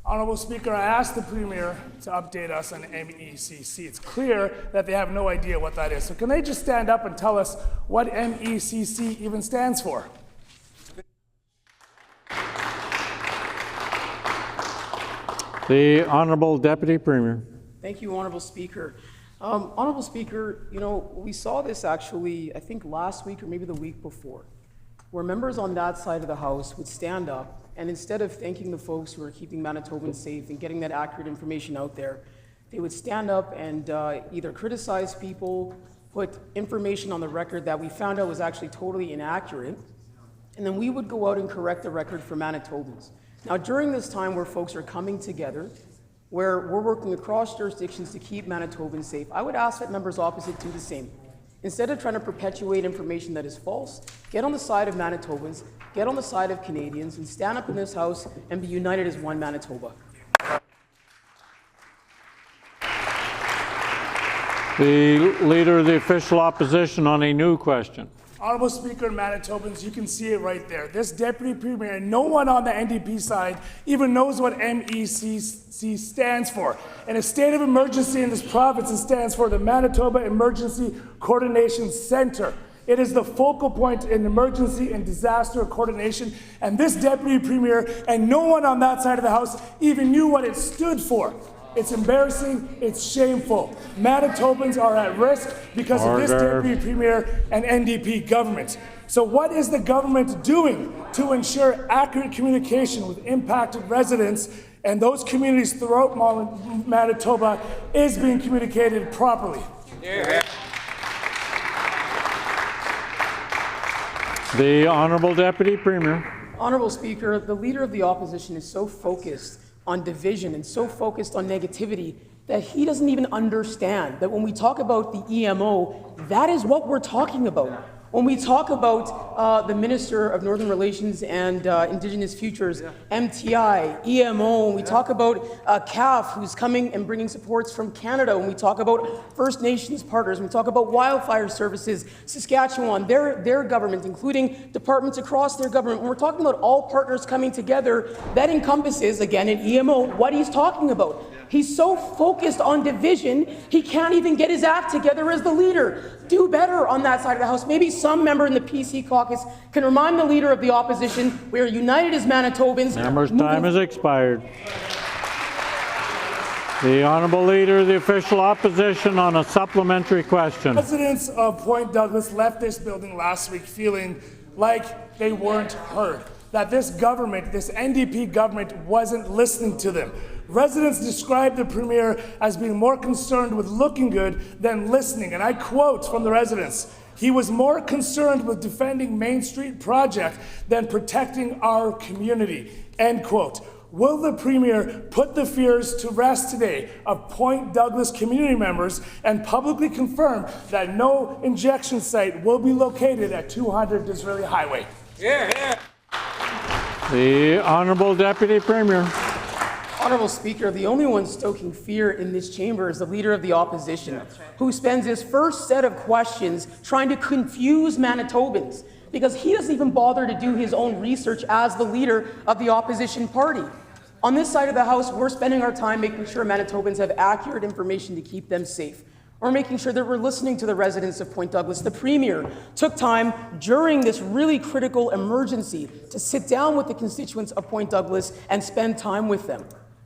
Honourable Speaker, I asked the Premier to update us on MECC. It's clear that they have no idea what that is. So can they just stand up and tell us what MECC even stands for? The Honourable Deputy Premier. Thank you, Honourable Speaker. Honourable Speaker, you know, we saw this actually, I think last week or maybe the week before, where members on that side of the House would stand up and instead of thanking the folks who are keeping Manitobans safe and getting that accurate information out there, they would stand up and either criticize people, put information on the record that we found out was actually totally inaccurate, and then we would go out and correct the record for Manitobans. Now, during this time where folks are coming together, where we're working across jurisdictions to keep Manitobans safe, I would ask that members opposite do the same. Instead of trying to perpetuate information that is false, get on the side of Manitobans, get on the side of Canadians, and stand up in this House and be united as one Manitoba. The Leader of the Official Opposition on a new question. Honourable Speaker, Manitobans, you can see it right there. This Deputy Premier, no one on the NDP side even knows what MECC stands for. And a state of emergency in this province, it stands for the Manitoba Emergency Coordination Centre. It is the focal point in emergency and disaster coordination. And this Deputy Premier and no one on that side of the House even knew what it stood for. It's embarrassing, it's shameful. Manitobans are at risk because of this Deputy Premier and NDP government. So what is the government doing to ensure accurate communication with impacted residents and those communities throughout Manitoba is being communicated properly? The Honourable Deputy Premier. Honourable Speaker, the Leader of the Opposition is so focused on division and so focused on negativity that he doesn't even understand that when we talk about the EMO, that is what we're talking about. When we talk about the Minister of Northern Relations and Indigenous Futures, MTI, EMO, when we talk about CAF, who's coming and bringing supports from Canada, when we talk about First Nations partners, when we talk about wildfire services, Saskatchewan, their government, including departments across their government, when we're talking about all partners coming together, that encompasses, again, in EMO, what he's talking about. He's so focused on division, he can't even get his act together as the leader. Do better on that side of the House. Maybe some member in the PC caucus can remind the Leader of the Opposition we are united as Manitobans. Member's time has expired. The Honourable Leader of the Official Opposition on a supplementary question. Residents of Point Douglas left this building last week feeling like they weren't heard, that this government, this NDP government, wasn't listening to them. Residents described the Premier as being more concerned with looking good than listening, and I quote from the residents, "He was more concerned with defending Main Street project than protecting our community," end quote. Will the Premier put the fears to rest today of Point Douglas community members and publicly confirm that no injection site will be located at 200 Disraeli Highway? The Honourable Deputy Premier. Honourable Speaker, the only one stoking fear in this chamber is the Leader of the Opposition, who spends his first set of questions trying to confuse Manitobans, because he doesn't even bother to do his own research as the Leader of the Opposition party. On this side of the House, we're spending our time making sure Manitobans have accurate information to keep them safe. We're making sure that we're listening to the residents of Point Douglas. The Premier took time during this really critical emergency to sit down with the constituents of Point Douglas and spend time with them.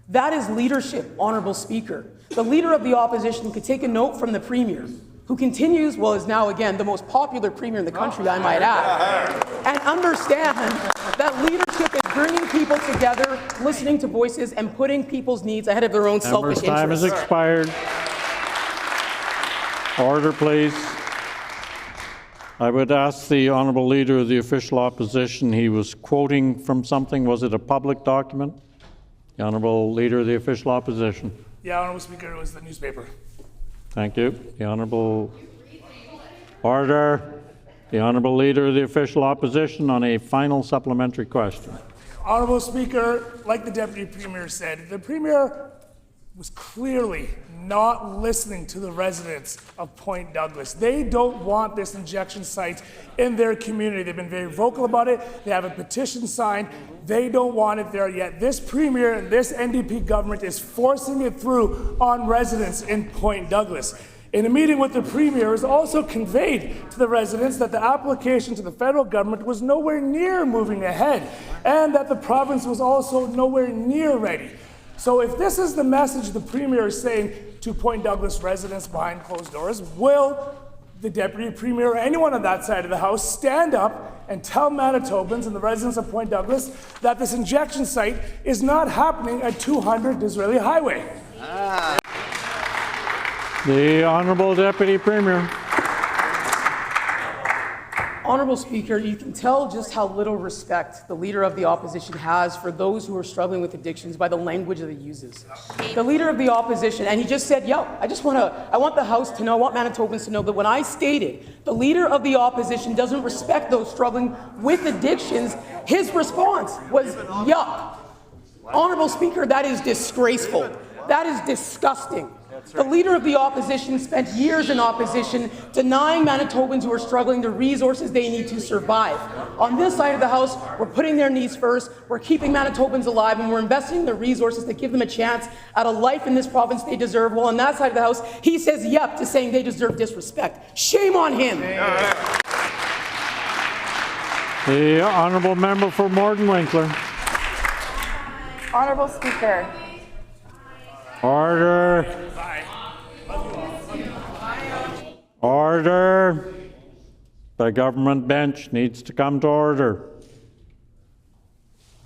That is leadership, Honourable Speaker. The Leader of the Opposition could take a note from the Premier, who continues, well, is now again the most popular Premier in the country, I might add, and understand that leadership is bringing people together, listening to voices, and putting people's needs ahead of their own selfish interests. Time has expired. Order, please. I would ask the Honourable Leader of the Official Opposition, he was quoting from something, was it a public document? The Honourable Leader of the Official Opposition. Yeah, Honourable Speaker, it was the newspaper. Thank you. The Honourable Order. The Honourable Leader of the Official Opposition on a final supplementary question. Honourable Speaker, like the Deputy Premier said, the Premier was clearly not listening to the residents of Point Douglas. They don't want this injection site in their community. They've been very vocal about it. They have a petition signed. They don't want it there yet. This Premier and this NDP government is forcing it through on residents in Point Douglas. In a meeting with the Premier, it was also conveyed to the residents that the application to the federal government was nowhere near moving ahead, and that the province was also nowhere near ready. So if this is the message the Premier is saying to Point Douglas residents behind closed doors, will the Deputy Premier or anyone on that side of the House stand up and tell Manitobans and the residents of Point Douglas that this injection site is not happening at 200 Disraeli Highway? The Honourable Deputy Premier. Honourable Speaker, you can tell just how little respect the Leader of the Opposition has for those who are struggling with addictions by the language that he uses. The Leader of the Opposition, and he just said, I want the House to know, I want Manitobans to know that when I stated the Leader of the Opposition doesn't respect those struggling with addictions, his response was, yuck. Honourable Speaker, that is disgraceful. That is disgusting. The Leader of the Opposition spent years in opposition, denying Manitobans who are struggling the resources they need to survive. On this side of the House, we're putting their needs first, we're keeping Manitobans alive, and we're investing in the resources that give them a chance at a life in this province they deserve. While on that side of the House, he says yep to saying they deserve disrespect. Shame on him. The Honourable Member for Morden Winkler. Honourable Speaker. Order. Order. The government bench needs to come to order.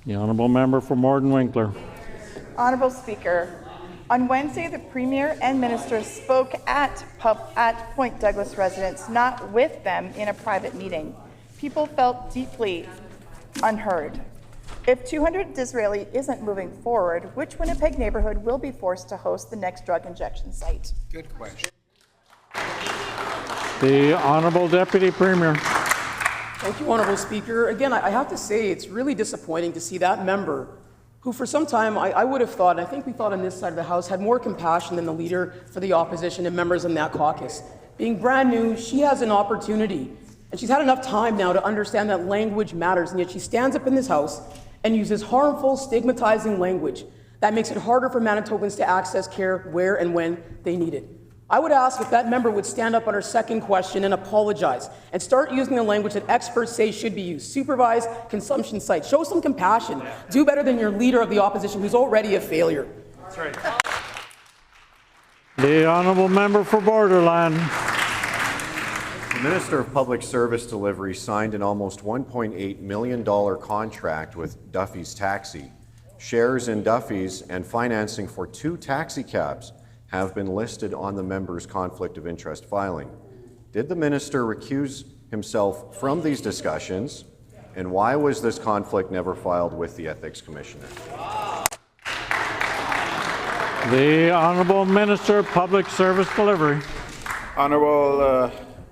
The Honourable Member for Morden Winkler. Honourable Speaker, on Wednesday, the Premier and Minister spoke at Point Douglas residents, not with them in a private meeting. People felt deeply unheard. If 200 Disraeli isn't moving forward, which Winnipeg neighbourhood will be forced to host the next drug injection site? Good question. The Honourable Deputy Premier. Thank you, Honourable Speaker. Again, I have to say it's really disappointing to see that member who for some time I would have thought, and I think we thought on this side of the House, had more compassion than the Leader for the Opposition and members in that caucus. Being brand new, she has an opportunity, and she's had enough time now to understand that language matters, and yet she stands up in this House and uses harmful, stigmatizing language that makes it harder for Manitobans to access care where and when they need it. I would ask if that member would stand up on her second question and apologize and start using the language that experts say should be used. Supervised consumption sites. Show some compassion. Do better than your Leader of the Opposition, who's already a failure. That's right. The Honourable Member for Borderland. The Minister of Public Service Delivery signed an almost $1.8 million contract with Duffy's Taxi. Shares in Duffy's and financing for 2 taxi cabs have been listed on the member's conflict of interest filing. Did the minister recuse himself from these discussions, and why was this conflict never filed with the Ethics Commissioner? The Honourable Minister of Public Service Delivery. Honourable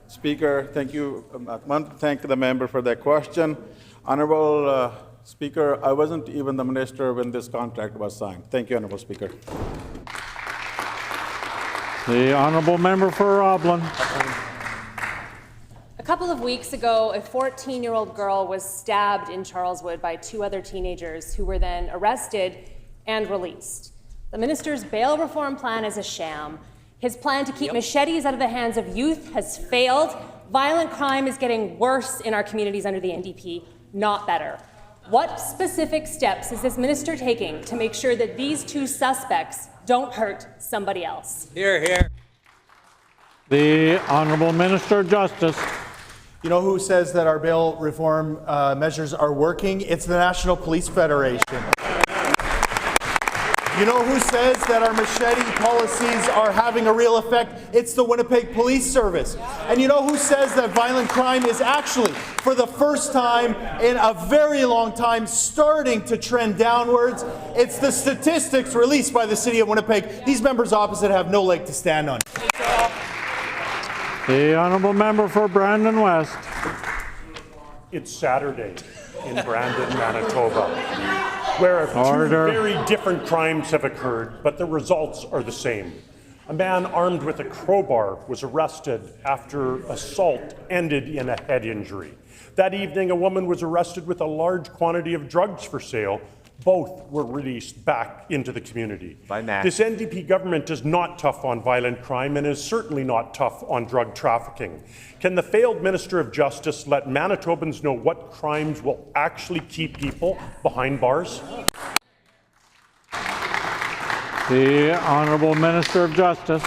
Speaker, thank you. I want to thank the member for that question. Honourable Speaker, I wasn't even the minister when this contract was signed. Thank you, Honourable Speaker. The Honourable Member for Roblin. A couple of weeks ago, a 14-year-old girl was stabbed in Charleswood by 2 other teenagers who were then arrested and released. The minister's bail reform plan is a sham. His plan to keep machetes out of the hands of youth has failed. Violent crime is getting worse in our communities under the NDP, not better. What specific steps is this minister taking to make sure that these 2 suspects don't hurt somebody else? Hear, hear. The Honourable Minister of Justice. You know who says that our bail reform measures are working? It's the National Police Federation. You know who says that our machete policies are having a real effect? It's the Winnipeg Police Service. And you know who says that violent crime is actually, for the first time in a very long time, starting to trend downwards? It's the statistics released by the City of Winnipeg. These members opposite have no leg to stand on. The Honourable Member for Brandon West. It's Saturday in Brandon, Manitoba, where two very different crimes have occurred, but the results are the same. A man armed with a crowbar was arrested after assault ended in a head injury. That evening, a woman was arrested with a large quantity of drugs for sale. Both were released back into the community. This NDP government is not tough on violent crime and is certainly not tough on drug trafficking. Can the failed Minister of Justice let Manitobans know what crimes will actually keep people behind bars? The Honourable Minister of Justice.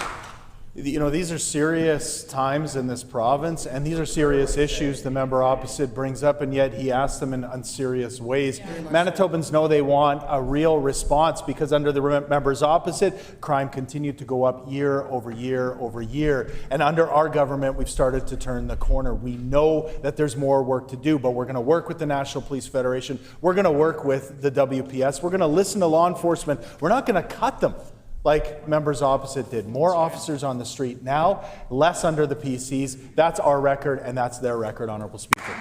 You know, these are serious times in this province, and these are serious issues the member opposite brings up, and yet he asks them in unserious ways. Manitobans know they want a real response because under the members opposite, crime continued to go up year over year over year. And under our government, we've started to turn the corner. We know that there's more work to do, but we're going to work with the National Police Federation. We're going to work with the WPS. We're going to listen to law enforcement. We're not going to cut them like members opposite did. More officers on the street now, less under the PCs. That's our record, and that's their record, Honourable Speaker.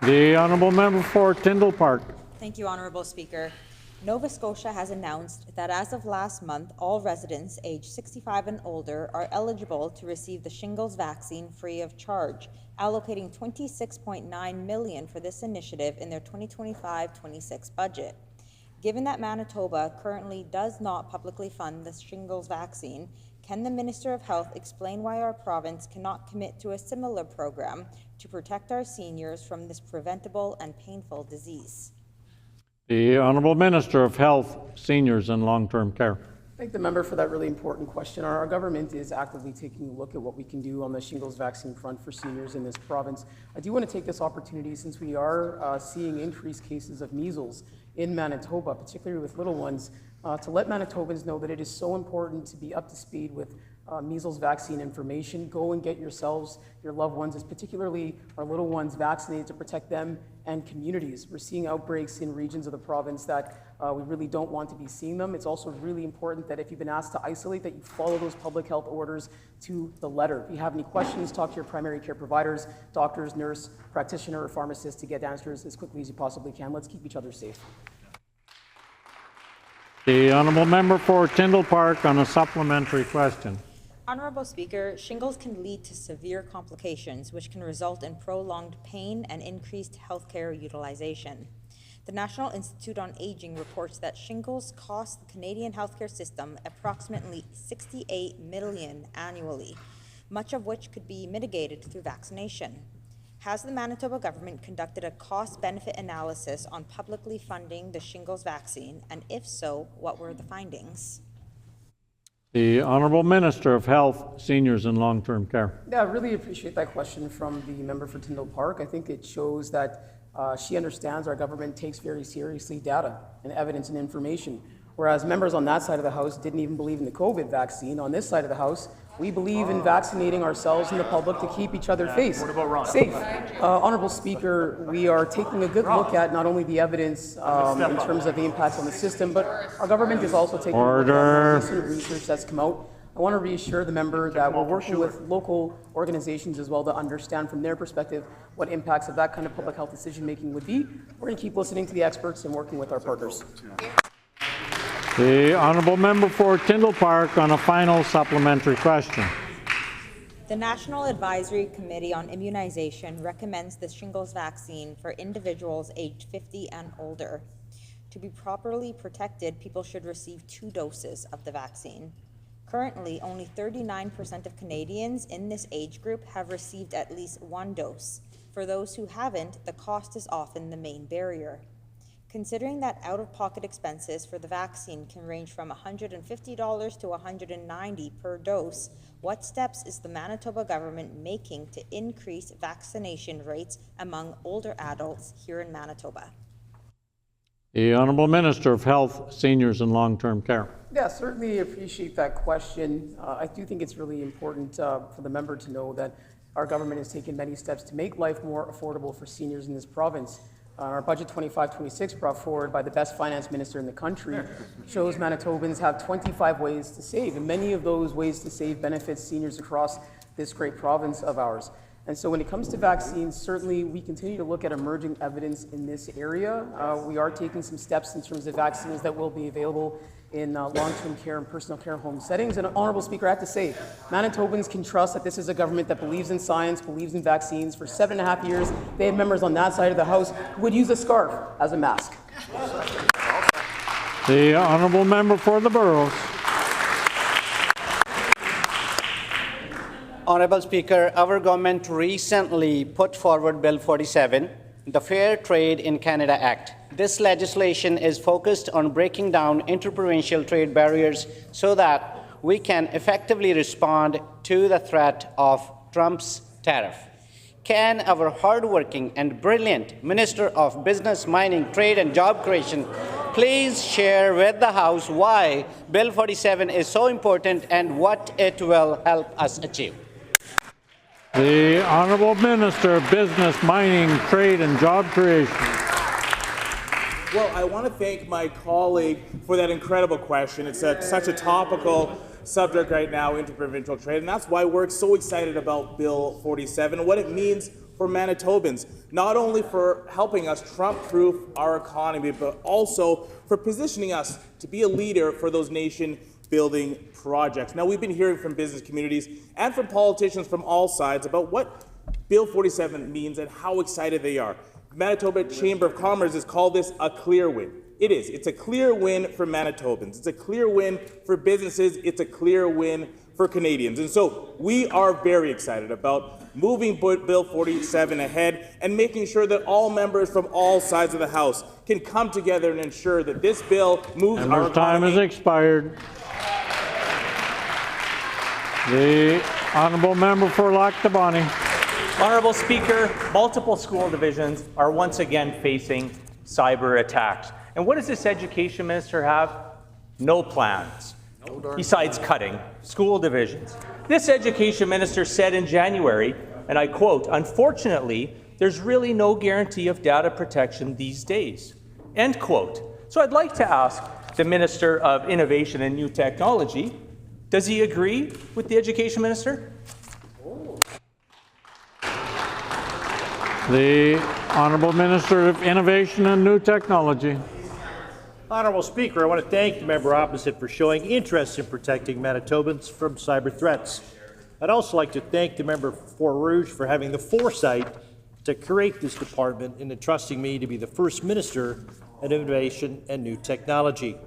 The Honourable Member for Tyndall Park. Thank you, Honourable Speaker. Nova Scotia has announced that as of last month, all residents aged 65 and older are eligible to receive the shingles vaccine free of charge, allocating $26.9 million for this initiative in their 2025-26 budget. Given that Manitoba currently does not publicly fund the shingles vaccine, can the Minister of Health explain why our province cannot commit to a similar program to protect our seniors from this preventable and painful disease? The Honourable Minister of Health, Seniors and Long-Term Care. Thank the member for that really important question. Our government is actively taking a look at what we can do on the shingles vaccine front for seniors in this province. I do want to take this opportunity, since we are seeing increased cases of measles in Manitoba, particularly with little ones, to let Manitobans know that it is so important to be up to speed with measles vaccine information. Go and get yourselves, your loved ones, particularly our little ones, vaccinated to protect them and communities. We're seeing outbreaks in regions of the province that we really don't want to be seeing them. It's also really important that if you've been asked to isolate, that you follow those public health orders to the letter. If you have any questions, talk to your primary care providers, doctors, nurse, practitioner, or pharmacist to get answers as quickly as you possibly can. Let's keep each other safe. The Honourable Member for Tyndall Park on a supplementary question. Honourable Speaker, shingles can lead to severe complications, which can result in prolonged pain and increased healthcare utilization. The National Institute on Aging reports that shingles cost the Canadian healthcare system approximately $68 million annually, much of which could be mitigated through vaccination. Has the Manitoba government conducted a cost-benefit analysis on publicly funding the shingles vaccine, and if so, what were the findings? The Honourable Minister of Health, Seniors and Long-Term Care. Yeah, I really appreciate that question from the member for Tyndall Park. I think it shows that she understands our government takes very seriously data and evidence and information. Whereas members on that side of the House didn't even believe in the COVID vaccine, on this side of the House, we believe in vaccinating ourselves and the public to keep each other safe. Honourable Speaker, we are taking a good look at not only the evidence in terms of the impacts on the system, but our government is also taking a look at recent research that's come out. I want to reassure the member that we're working with local organizations as well to understand from their perspective what impacts of that kind of public health decision making would be. We're going to keep listening to the experts and working with our partners. The Honourable Member for Tyndall Park on a final supplementary question. The National Advisory Committee on Immunization recommends the shingles vaccine for individuals aged 50 and older. To be properly protected, people should receive 2 doses of the vaccine. Currently, only 39% of Canadians in this age group have received at least 1 dose. For those who haven't, the cost is often the main barrier. Considering that out-of-pocket expenses for the vaccine can range from $150 to $190 per dose, what steps is the Manitoba government making to increase vaccination rates among older adults here in Manitoba? The Honourable Minister of Health, Seniors and Long-Term Care. Yeah, certainly appreciate that question. I do think it's really important for the member to know that our government has taken many steps to make life more affordable for seniors in this province. Our budget 25-26 brought forward by the best finance minister in the country shows Manitobans have 25 ways to save, and many of those ways to save benefits seniors across this great province of ours. And so when it comes to vaccines, certainly we continue to look at emerging evidence in this area. We are taking some steps in terms of vaccines that will be available in long-term care and personal care home settings. And Honourable Speaker, I have to say, Manitobans can trust that this is a government that believes in science, believes in vaccines. For 7.5 years, they have members on that side of the House who would use a scarf as a mask. The honourable member for the Boroughs. Honourable Speaker, our government recently put forward Bill 47, the Fair Trade in Canada Act. This legislation is focused on breaking down interprovincial trade barriers so that we can effectively respond to the threat of Trump's tariff. Can our hardworking and brilliant Minister of Business, Mining, Trade and Job Creation please share with the House why Bill 47 is so important and what it will help us achieve? The Honourable Minister of Business, Mining, Trade and Job Creation. Well, I want to thank my colleague for that incredible question. It's such a topical subject right now, interprovincial trade, and that's why we're so excited about Bill 47 and what it means for Manitobans, not only for helping us Trump-proof our economy, but also for positioning us to be a leader for those nation-building projects. Now, we've been hearing from business communities and from politicians from all sides about what Bill 47 means and how excited they are. Manitoba Chamber of Commerce has called this a clear win. It is. It's a clear win for Manitobans. It's a clear win for businesses. It's a clear win for Canadians. And so we are very excited about moving Bill 47 ahead and making sure that all members from all sides of the House can come together and ensure that this bill moves our economy. Time has expired. The honourable member for Lac du Bonny. Honourable Speaker, multiple school divisions are once again facing cyber attacks. And what does this education minister have? No plans, besides cutting school divisions. This education minister said in January, and I quote, "Unfortunately, there's really no guarantee of data protection these days," end quote. So I'd like to ask the Minister of Innovation and New Technology, does he agree with the education minister? The Honourable Minister of Innovation and New Technology. Honourable Speaker, I want to thank the member opposite for showing interest in protecting Manitobans from cyber threats. I'd also like to thank the member for Rouge for having the foresight to create this department and entrusting me to be the first Minister of Innovation and New Technology.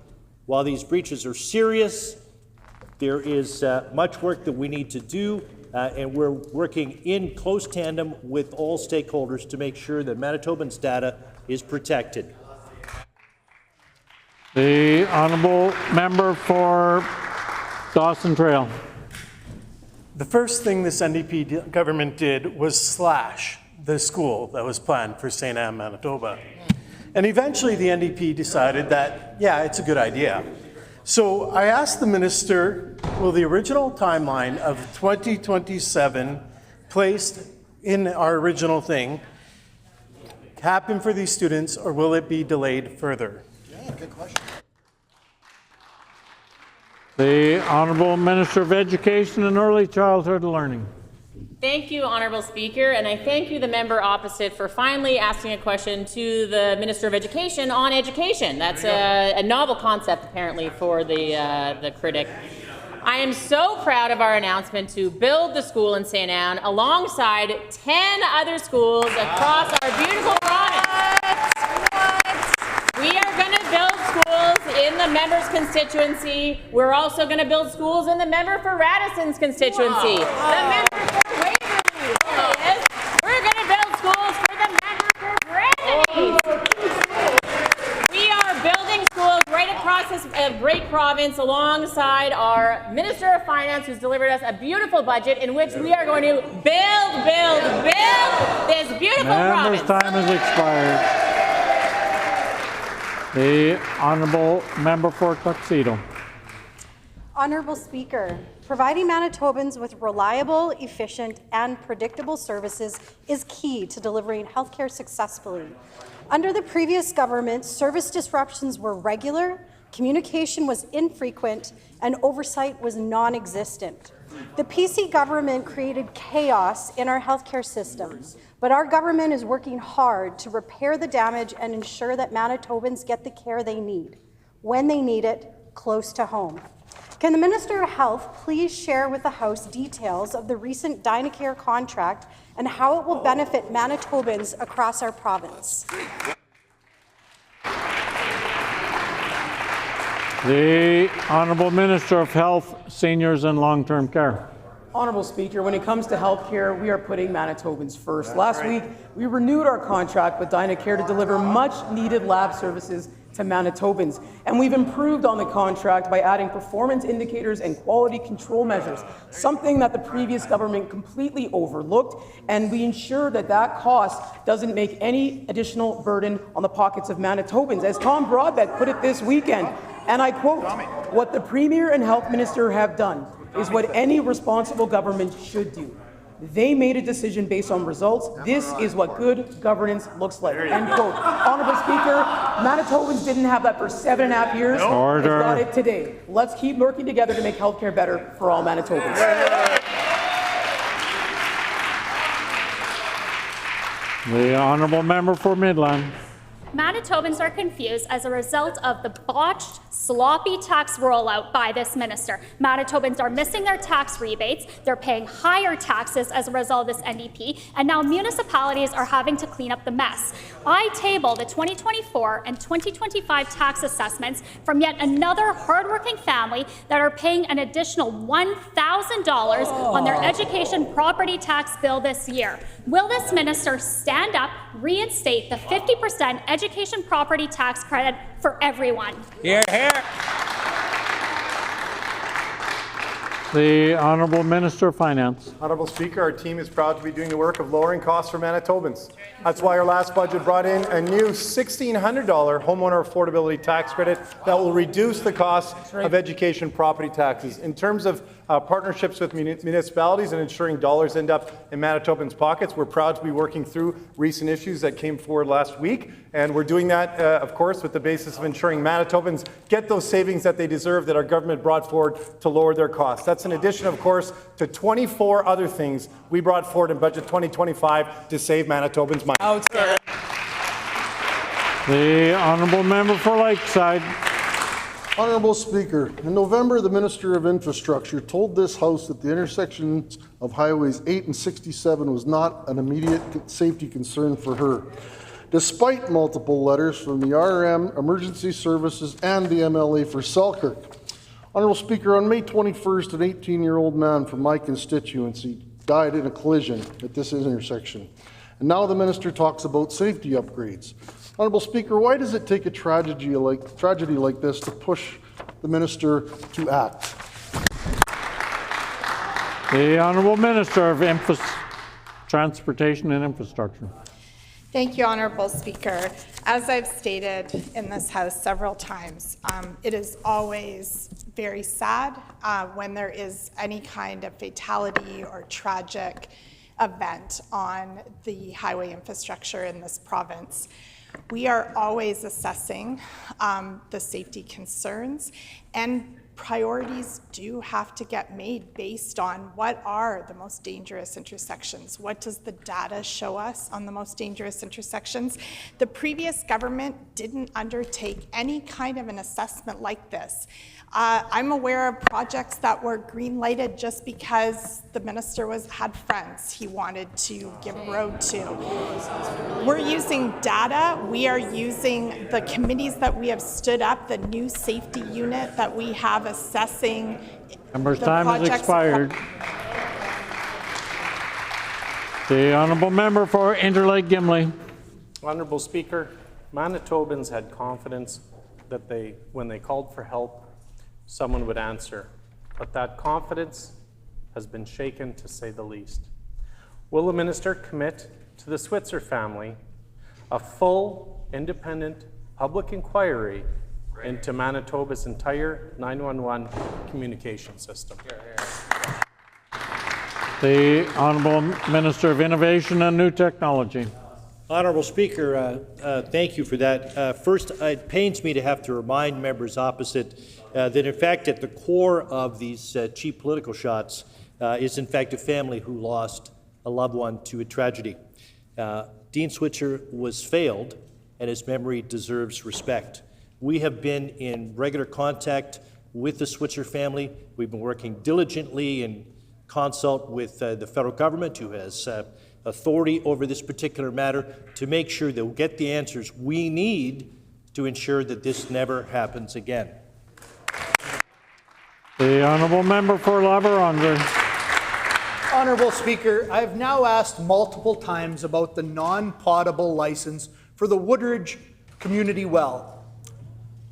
While these breaches are serious, there is much work that we need to do, and we're working in close tandem with all stakeholders to make sure that Manitobans' data is protected. The honourable member for Dawson Trail. The first thing this NDP government did was slash the school that was planned for St. Anne, Manitoba. And eventually the NDP decided that, yeah, it's a good idea. So I asked the minister, will the original timeline of 2027 placed in our original thing happen for these students, or will it be delayed further? Yeah, good question. The Honourable Minister of Education and Early Childhood Learning. Thank you, Honourable Speaker, and I thank you, the member opposite, for finally asking a question to the Minister of Education on education. That's a novel concept, apparently, for the critic. I am so proud of our announcement to build the school in St. Anne alongside 10 other schools across our beautiful province. We are going to build schools in the member's constituency. We're also going to build schools in the member for Radisson's constituency. The member for Waverley. We're going to build schools for the member for Brandon. We are building schools right across this great province alongside our Minister of Finance, who's delivered us a beautiful budget in which we are going to build this beautiful province. Member's time has expired. The honourable member for Tuxedo. Honourable Speaker, providing Manitobans with reliable, efficient and predictable services is key to delivering healthcare successfully. Under the previous government, service disruptions were regular, communication was infrequent, and oversight was non-existent. The PC government created chaos in our healthcare system, but our government is working hard to repair the damage and ensure that Manitobans get the care they need, when they need it, close to home. Can the Minister of Health please share with the House details of the recent Dynacare contract and how it will benefit Manitobans across our province? The Honourable Minister of Health, Seniors and Long-Term Care. Honourable Speaker, when it comes to healthcare, we are putting Manitobans first. Last week, we renewed our contract with Dynacare to deliver much-needed lab services to Manitobans, and we've improved on the contract by adding performance indicators and quality control measures, something that the previous government completely overlooked, and we ensure that that cost doesn't make any additional burden on the pockets of Manitobans. As Tom Broadbeck put it this weekend, and I quote, "What the Premier and Health Minister have done is what any responsible government should do. They made a decision based on results. This is what good governance looks like." End quote. Honourable Speaker, Manitobans didn't have that for 7.5 years. Order. They've got it today. Let's keep working together to make healthcare better for all Manitobans. The Honourable Member for Midland. Manitobans are confused as a result of the botched, sloppy tax rollout by this minister. Manitobans are missing their tax rebates, they're paying higher taxes as a result of this NDP, and now municipalities are having to clean up the mess. I table the 2024 and 2025 tax assessments from yet another hardworking family that are paying an additional $1,000 on their education property tax bill this year. Will this minister stand up, reinstate the 50% education property tax credit for everyone? Hear, hear. The Honourable Minister of Finance. Honourable Speaker, our team is proud to be doing the work of lowering costs for Manitobans. That's why our last budget brought in a new $1,600 homeowner affordability tax credit that will reduce the cost of education property taxes. In terms of partnerships with municipalities and ensuring dollars end up in Manitobans' pockets, we're proud to be working through recent issues that came forward last week. And we're doing that, of course, with the basis of ensuring Manitobans get those savings that they deserve that our government brought forward to lower their costs. That's in addition, of course, to 24 other things we brought forward in Budget 2025 to save Manitobans money. The Honourable Member for Lakeside. Honourable Speaker, in November, the Minister of Infrastructure told this House that the intersections of Highways 8 and 67 was not an immediate safety concern for her, despite multiple letters from the RM, Emergency Services, and the MLA for Selkirk. Honourable Speaker, on May 21st, an 18-year-old man from my constituency died in a collision at this intersection. And now the Minister talks about safety upgrades. Honourable Speaker, why does it take a tragedy like this to push the Minister to act? The Honourable Minister of Transportation and Infrastructure. Thank you, Honourable Speaker. As I've stated in this House several times, it is always very sad when there is any kind of fatality or tragic event on the highway infrastructure in this province. We are always assessing the safety concerns, and priorities do have to get made based on what are the most dangerous intersections. What does the data show us on the most dangerous intersections? The previous government didn't undertake any kind of an assessment like this. I'm aware of projects that were green-lighted just because the minister had friends he wanted to give a road to. We're using data. We are using the committees that we have stood up, the new safety unit that we have assessing. Member's time has expired. The Honourable Member for Interlake Gimli. Honourable Speaker, Manitobans had confidence that when they called for help, someone would answer, but that confidence has been shaken, to say the least. Will the minister commit to the Switzer family a full, independent public inquiry into Manitoba's entire 911 communication system? The Honourable Minister of Innovation and New Technology. Honourable Speaker, thank you for that. First, it pains me to have to remind members opposite that in fact at the core of these cheap political shots is in fact a family who lost a loved one to a tragedy. Dean Switzer was failed, and his memory deserves respect. We have been in regular contact with the Switzer family. We've been working diligently in consult with the federal government, who has authority over this particular matter, to make sure that we'll get the answers we need to ensure that this never happens again. The honourable member for La Vérendrye. Honourable Speaker, I have now asked multiple times about the non-potable license for the Woodridge Community Well.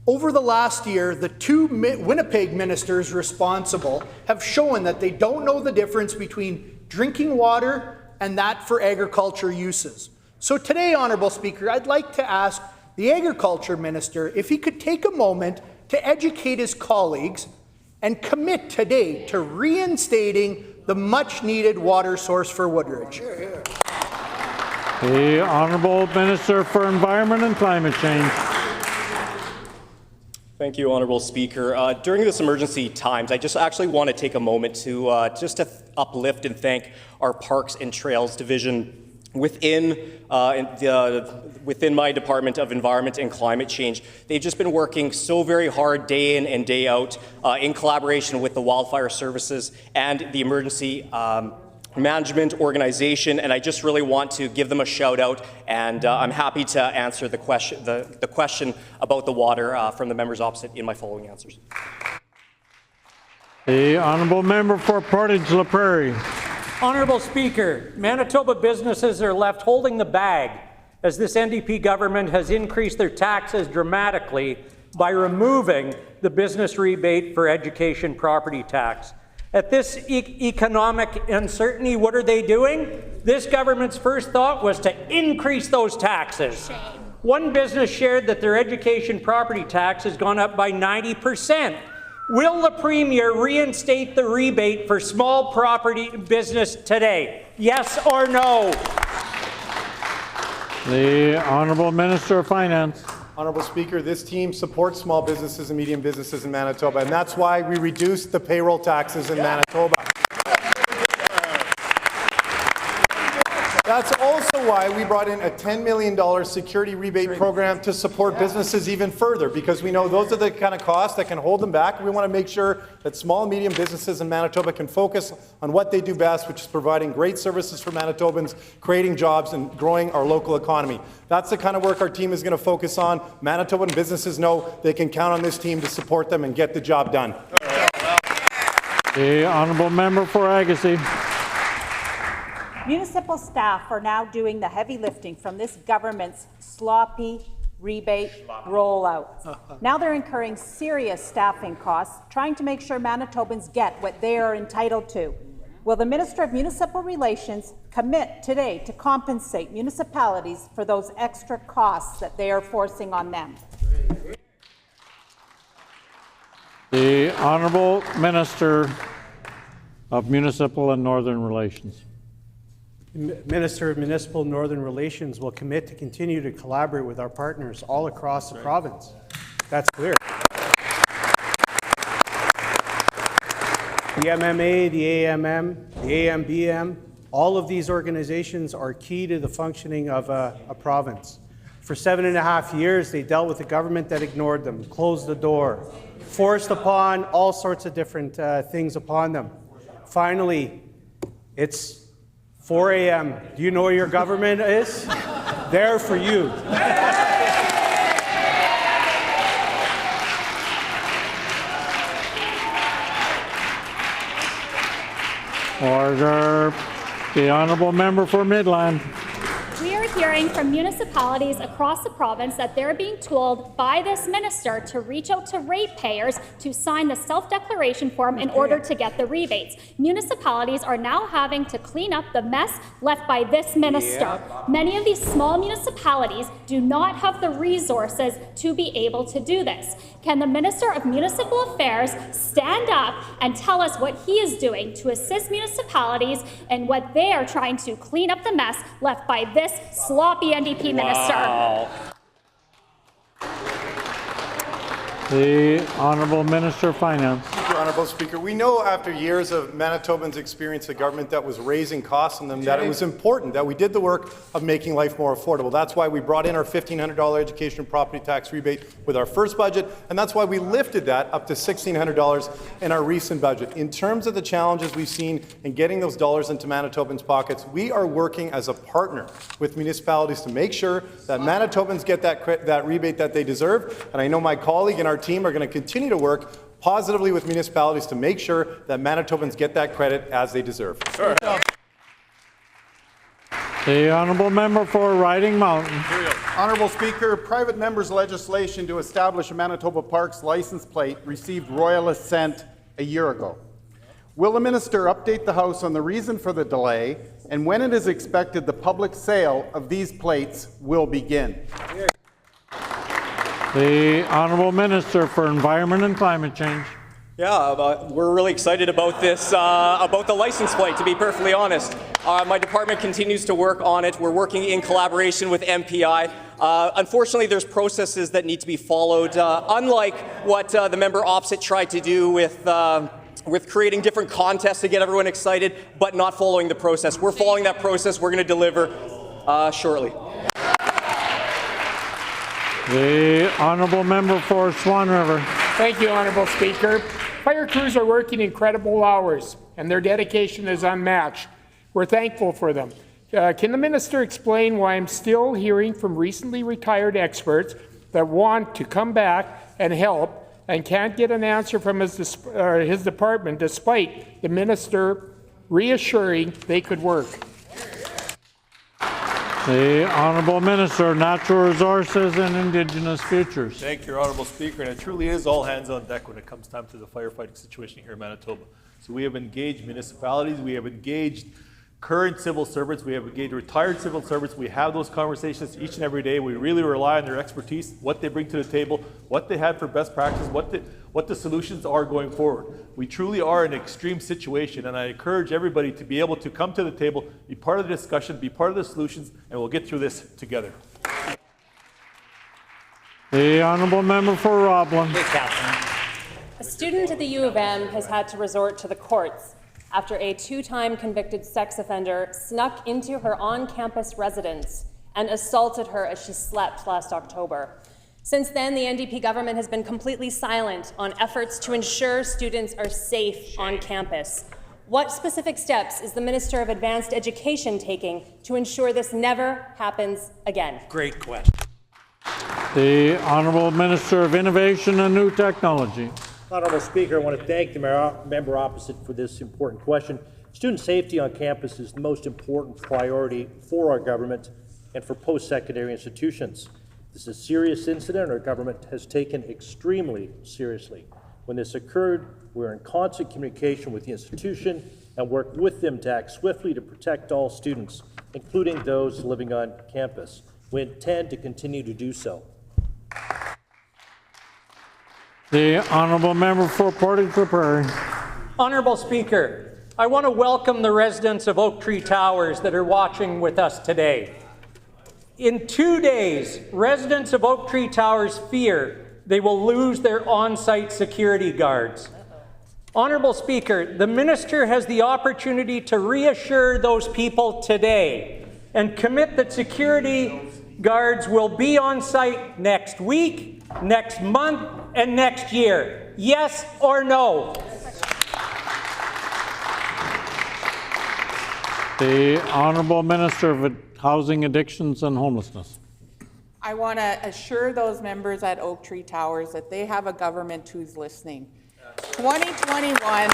Over the last year, the two Winnipeg ministers responsible have shown that they don't know the difference between drinking water and that for agriculture uses. So today, Honourable Speaker, I'd like to ask the Agriculture Minister if he could take a moment to educate his colleagues and commit today to reinstating the much-needed water source for Woodridge. The Honourable Minister for Environment and Climate Change. Thank you, Honourable Speaker. During this emergency times, I just actually want to take a moment to just to uplift and thank our Parks and Trails Division within my Department of Environment and Climate Change. They've just been working so very hard day in and day out in collaboration with the Wildfire Services and the Emergency Management Organization, and I just really want to give them a shout out, and I'm happy to answer the question about the water from the members opposite in my following answers. The honourable member for Portage-La Prairie. Honourable Speaker, Manitoba businesses are left holding the bag as this NDP government has increased their taxes dramatically by removing the business rebate for education property tax. At this economic uncertainty, what are they doing? This government's first thought was to increase those taxes. Shame. One business shared that their education property tax has gone up by 90%. Will the Premier reinstate the rebate for small property business today? Yes or no? The Honourable Minister of Finance. Honourable Speaker, this team supports small businesses and medium businesses in Manitoba, and that's why we reduced the payroll taxes in Manitoba. That's also why we brought in a $10 million security rebate program to support businesses even further, because we know those are the kind of costs that can hold them back. We want to make sure that small and medium businesses in Manitoba can focus on what they do best, which is providing great services for Manitobans, creating jobs, and growing our local economy. That's the kind of work our team is going to focus on. Manitoban businesses know they can count on this team to support them and get the job done. The honourable member for Agassiz. Municipal staff are now doing the heavy lifting from this government's sloppy rebate rollout. Now they're incurring serious staffing costs, trying to make sure Manitobans get what they are entitled to. Will the Minister of Municipal Relations commit today to compensate municipalities for those extra costs that they are forcing on them? The Honourable Minister of Municipal and Northern Relations. The Minister of Municipal Northern Relations will commit to continue to collaborate with our partners all across the province. That's clear. The MMA, the AMM, the AMBM, all of these organizations are key to the functioning of a province. For 7.5 years, they dealt with a government that ignored them, closed the door, forced upon all sorts of different things upon them. Finally, it's 4 a.m. Do you know where your government is? There for you. Order. The honourable member for Midland. We are hearing from municipalities across the province that they're being told by this minister to reach out to ratepayers to sign the self-declaration form in order to get the rebates. Municipalities are now having to clean up the mess left by this minister. Many of these small municipalities do not have the resources to be able to do this. Can the Minister of Municipal Affairs stand up and tell us what he is doing to assist municipalities and what they are trying to clean up the mess left by this sloppy NDP minister? The Honourable Minister of Finance. Thank you, Honourable Speaker. We know after years of Manitobans experience a government that was raising costs on them that it was important that we did the work of making life more affordable. That's why we brought in our $1,500 education and property tax rebate with our first budget, and that's why we lifted that up to $1,600 in our recent budget. In terms of the challenges we've seen in getting those dollars into Manitobans' pockets, we are working as a partner with municipalities to make sure that Manitobans get that rebate that they deserve, and I know my colleague and our team are going to continue to work positively with municipalities to make sure that Manitobans get that credit as they deserve. Sure. The honourable member for Riding Mountain. Honourable Speaker, private members' legislation to establish a Manitoba Parks license plate received royal assent a year ago. Will the minister update the House on the reason for the delay and when it is expected the public sale of these plates will begin? The Honourable Minister for Environment and Climate Change. Yeah, we're really excited about this, about the license plate, to be perfectly honest. My department continues to work on it. We're working in collaboration with MPI. Unfortunately, there's processes that need to be followed, unlike what the member opposite tried to do with creating different contests to get everyone excited, but not following the process. We're following that process. We're going to deliver shortly. The Honourable Member for Swan River. Thank you, Honourable Speaker. Fire crews are working incredible hours, and their dedication is unmatched. We're thankful for them. Can the minister explain why I'm still hearing from recently retired experts that want to come back and help and can't get an answer from his department despite the minister reassuring they could work? The Honourable Minister, Natural Resources and Indigenous Futures. Thank you, Honourable Speaker, and it truly is all hands on deck when it comes time to the firefighting situation here in Manitoba. So we have engaged municipalities, we have engaged current civil servants, we have engaged retired civil servants. We have those conversations each and every day. We really rely on their expertise, what they bring to the table, what they have for best practice, what the solutions are going forward. We truly are in an extreme situation, and I encourage everybody to be able to come to the table, be part of the discussion, be part of the solutions, and we'll get through this together. The Honourable Member for Roblin. A student at the U of M has had to resort to the courts after a two-time convicted sex offender snuck into her on-campus residence and assaulted her as she slept last October. Since then, the NDP government has been completely silent on efforts to ensure students are safe on campus. What specific steps is the Minister of Advanced Education taking to ensure this never happens again? Great question. The Honourable Minister of Innovation and New Technology. Honourable Speaker, I want to thank the member opposite for this important question. Student safety on campus is the most important priority for our government and for post-secondary institutions. This is a serious incident our government has taken extremely seriously. When this occurred, we were in constant communication with the institution and worked with them to act swiftly to protect all students, including those living on campus. We intend to continue to do so. The Honourable Member for Portage la Prairie. Honourable Speaker, I want to welcome the residents of Oak Tree Towers that are watching with us today. In 2 days, residents of Oak Tree Towers fear they will lose their on-site security guards. Honourable Speaker, the Minister has the opportunity to reassure those people today and commit that security guards will be on site next week, next month, and next year. Yes or no? The Honourable Minister of Housing, Addictions and Homelessness. I want to assure those members at Oak Tree Towers that they have a government who's listening. 2021,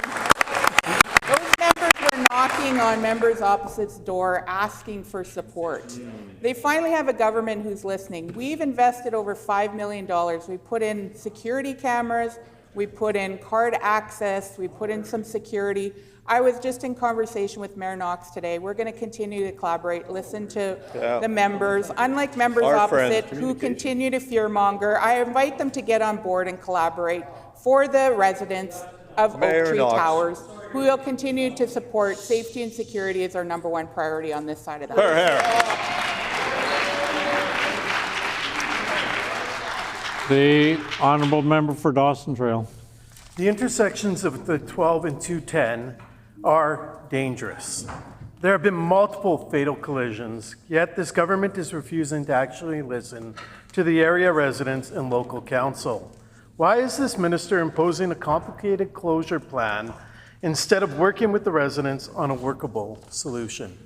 those members were knocking on members opposite's door asking for support. They finally have a government who's listening. We've invested over $5 million. We put in security cameras, we put in card access, we put in some security. I was just in conversation with Mayor Knox today. We're going to continue to collaborate, listen to the members. Unlike members opposite who continue to fearmonger, I invite them to get on board and collaborate for the residents of Oak Tree Towers, who will continue to support safety and security as our #1 priority on this side of the house. The Honourable Member for Dawson Trail. The intersections of the 12 and 210 are dangerous. There have been multiple fatal collisions, yet this government is refusing to actually listen to the area residents and local council. Why is this minister imposing a complicated closure plan instead of working with the residents on a workable solution?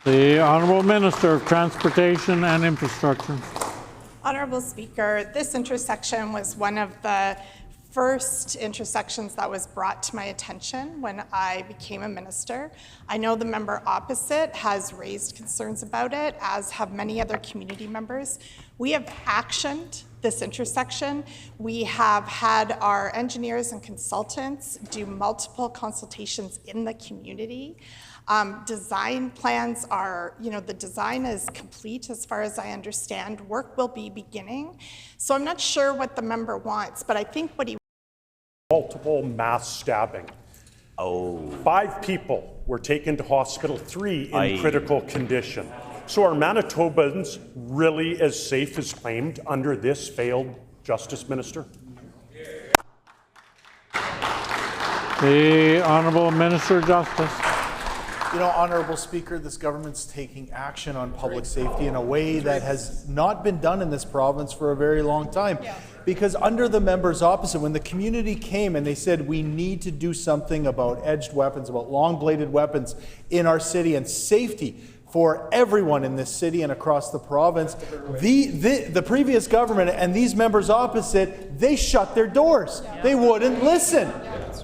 The Honourable Minister of Transportation and Infrastructure. Honourable Speaker, this intersection was one of the first intersections that was brought to my attention when I became a minister. I know the member opposite has raised concerns about it, as have many other community members. We have actioned this intersection. We have had our engineers and consultants do multiple consultations in the community. Design plans are, the design is complete as far as I understand. Work will be beginning. So I'm not sure what the member wants, but I think what he multiple mass stabbing. 5 people were taken to hospital, 3 in critical condition. So are Manitobans really as safe as claimed under this failed Justice Minister? The Honourable Minister of Justice. Honourable Speaker, this government's taking action on public safety in a way that has not been done in this province for a very long time. Because under the members opposite, when the community came and they said we need to do something about edged weapons, about long-bladed weapons in our city and safety for everyone in this city and across the province, the previous government and these members opposite, they shut their doors. They wouldn't listen.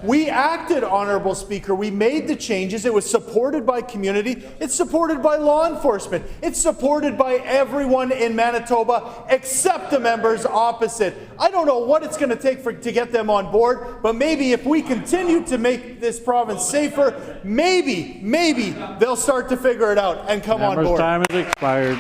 We acted, Honourable Speaker. We made the changes. It was supported by community. It's supported by law enforcement. It's supported by everyone in Manitoba except the members opposite. I don't know what it's going to take to get them on board, but maybe if we continue to make this province safer, maybe they'll start to figure it out and come on board. Time has expired.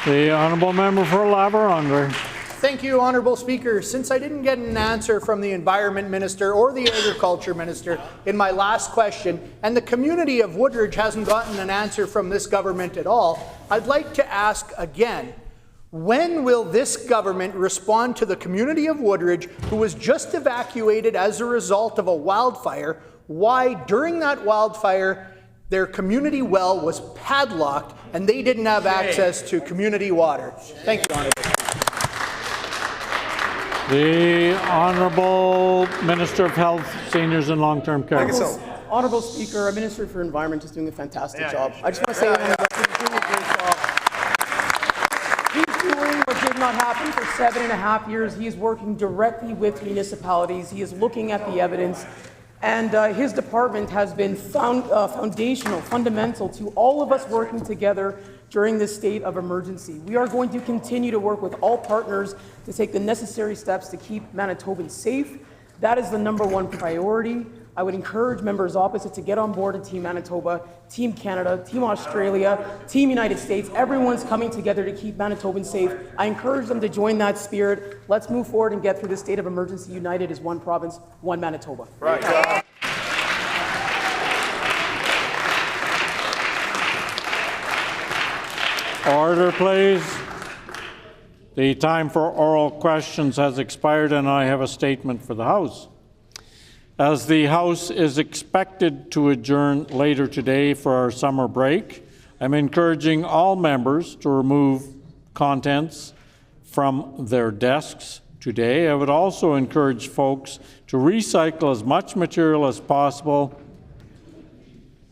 The Honourable Member for La-Vérendrye. Thank you, Honourable Speaker. Since I didn't get an answer from the Environment Minister or the Agriculture Minister in my last question, and the community of Woodridge hasn't gotten an answer from this government at all, I'd like to ask again, when will this government respond to the community of Woodridge, who was just evacuated as a result of a wildfire, why during that wildfire their community well was padlocked and they didn't have access to community water? Thank you, Honourable Speaker. The Honourable Minister of Health, Seniors and Long-Term Care. Honourable Speaker, our Minister for Environment is doing a fantastic job. I just want to say on the record, he's doing a great job. He's doing what did not happen for 7.5 years. He is working directly with municipalities. He is looking at the evidence. And his department has been fundamental to all of us working together during this state of emergency. We are going to continue to work with all partners to take the necessary steps to keep Manitobans safe. That is the #1 priority. I would encourage members opposite to get on board in Team Manitoba, Team Canada, Team Australia, Team United States. Everyone's coming together to keep Manitobans safe. I encourage them to join that spirit. Let's move forward and get through this state of emergency united as one province, one Manitoba. Right. Order, please. The time for oral questions has expired, and I have a statement for the House. As the House is expected to adjourn later today for our summer break, I'm encouraging all members to remove contents from their desks today. I would also encourage folks to recycle as much material as possible.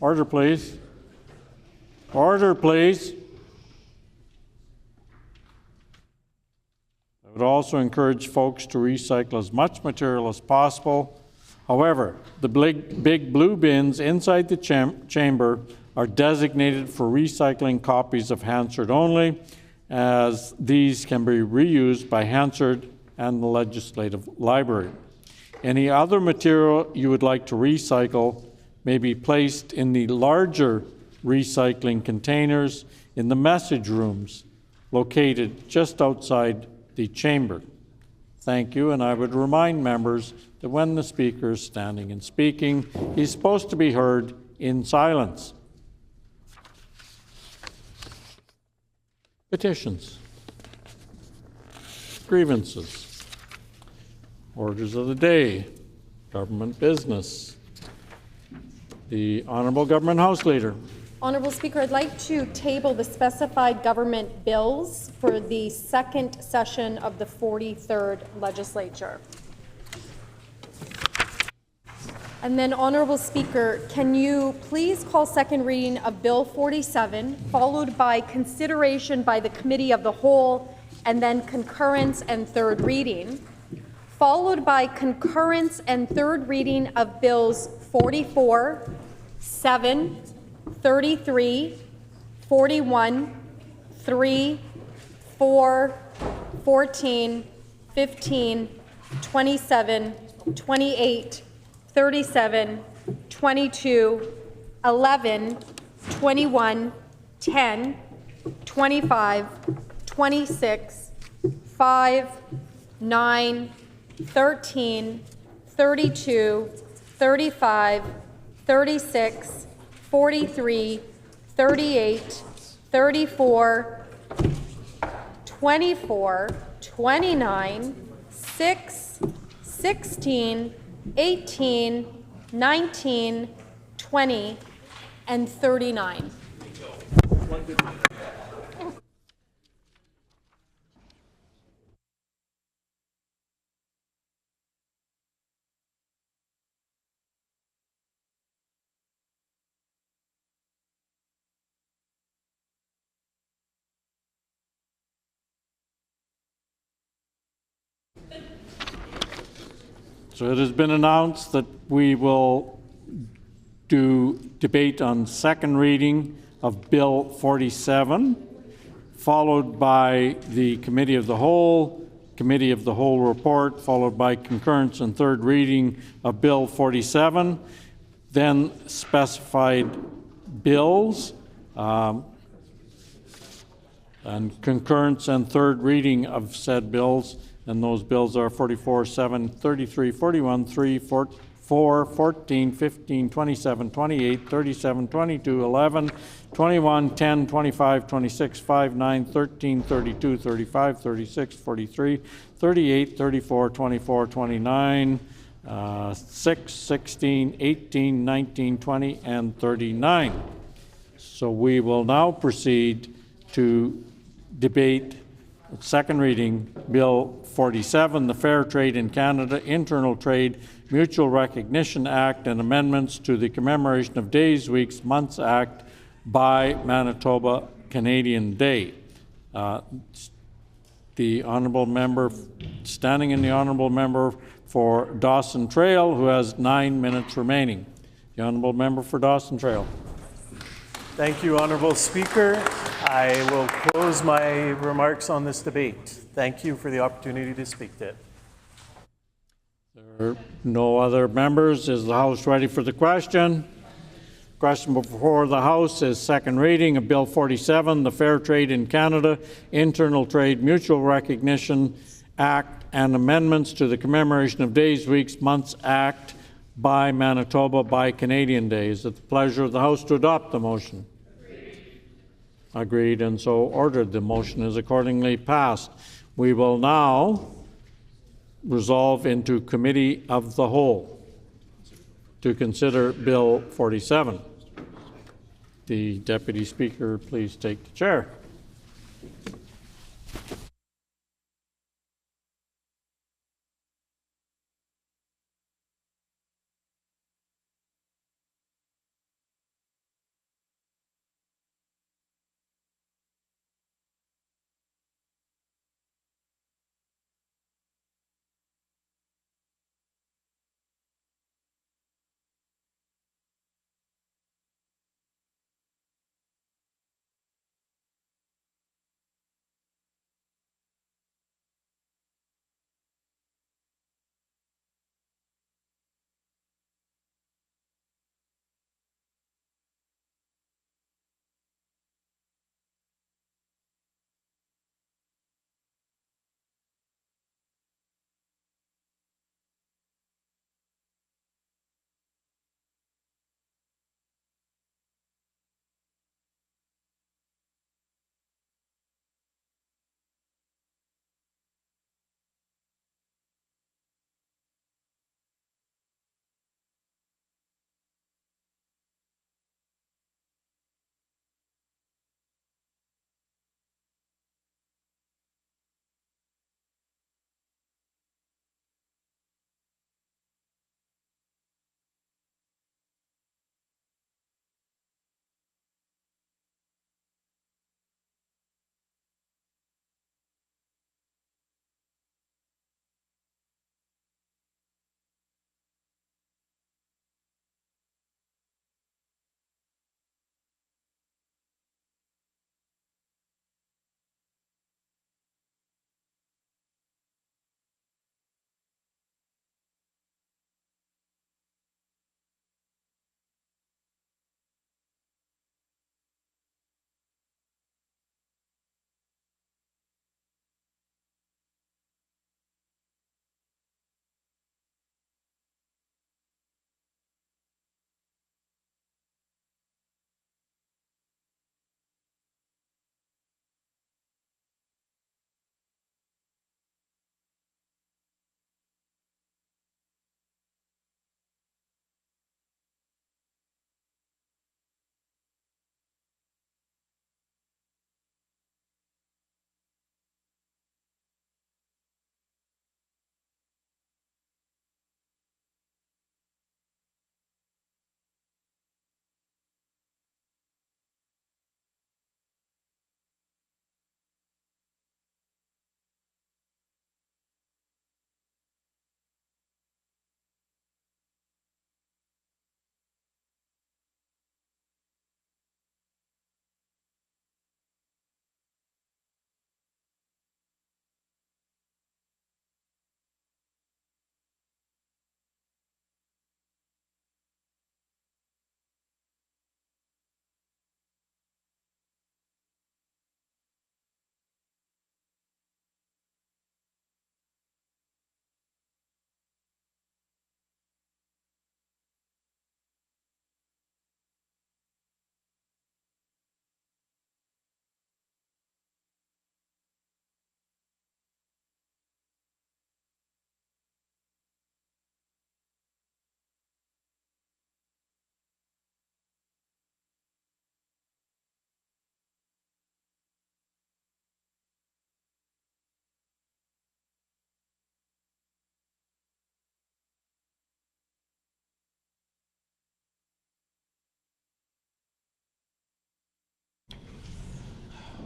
Order, please. Order, please. I would also encourage folks to recycle as much material as possible. However, the big blue bins inside the chamber are designated for recycling copies of Hansard only, as these can be reused by Hansard and the Legislative Library. Any other material you would like to recycle may be placed in the larger recycling containers in the message rooms located just outside the chamber. Thank you, and I would remind members that when the Speaker is standing and speaking, he's supposed to be heard in silence. Petitions, grievances, Orders of the day. Government business. The Honourable Government House Leader. Honourable Speaker, I'd like to table the specified government bills for the second session of the 43rd Legislature. And then, Honourable Speaker, can you please call second reading of Bill 47, followed by consideration by the Committee of the Whole, and then concurrence and third reading, followed by concurrence and third reading of Bills 44, 7, 33, 41, 3, 4, 14, 15, 27, 28, 37, 22, 11, 21, 10, 25, 26, 5, 9, 13, 32, 35, 36, 43, 38, 34, 24, 29, 6, 16, 18, 19, 20, and 39. So it has been announced that we will do debate on second reading of Bill 47, followed by the Committee of the Whole report, followed by concurrence and third reading of Bill 47, then specified bills, and concurrence and third reading of said bills. And those bills are 44, 7, 33, 41, 3, 4, 14, 15, 27, 28, 37, 22, 11, 21, 10, 25, 26, 5, 9, 13, 32, 35, 36, 43, 38, 34, 24, 29, 6, 16, 18, 19, 20, and 39. So we will now proceed to debate second reading Bill 47, the Fair Trade in Canada Internal Trade Mutual Recognition Act and amendments to the Commemoration of Days, Weeks, Months Act by Manitoba Canadian Day. The honourable member, standing in the honourable member for Dawson Trail, who has 9 minutes remaining. The honourable member for Dawson Trail. Thank you, Honourable Speaker. I will close my remarks on this debate. Thank you for the opportunity to speak to it. There are no other members. Is the House ready for the question? Question before the House is second reading of Bill 47, the Fair Trade in Canada Internal Trade Mutual Recognition Act and amendments to the Commemoration of Days, Weeks, Months Act by Manitoba by Canadian Day. Is it the pleasure of the House to adopt the motion? Agreed, and so ordered. The motion is accordingly passed. We will now resolve into Committee of the Whole to consider Bill 47. The Deputy Speaker, please take the chair.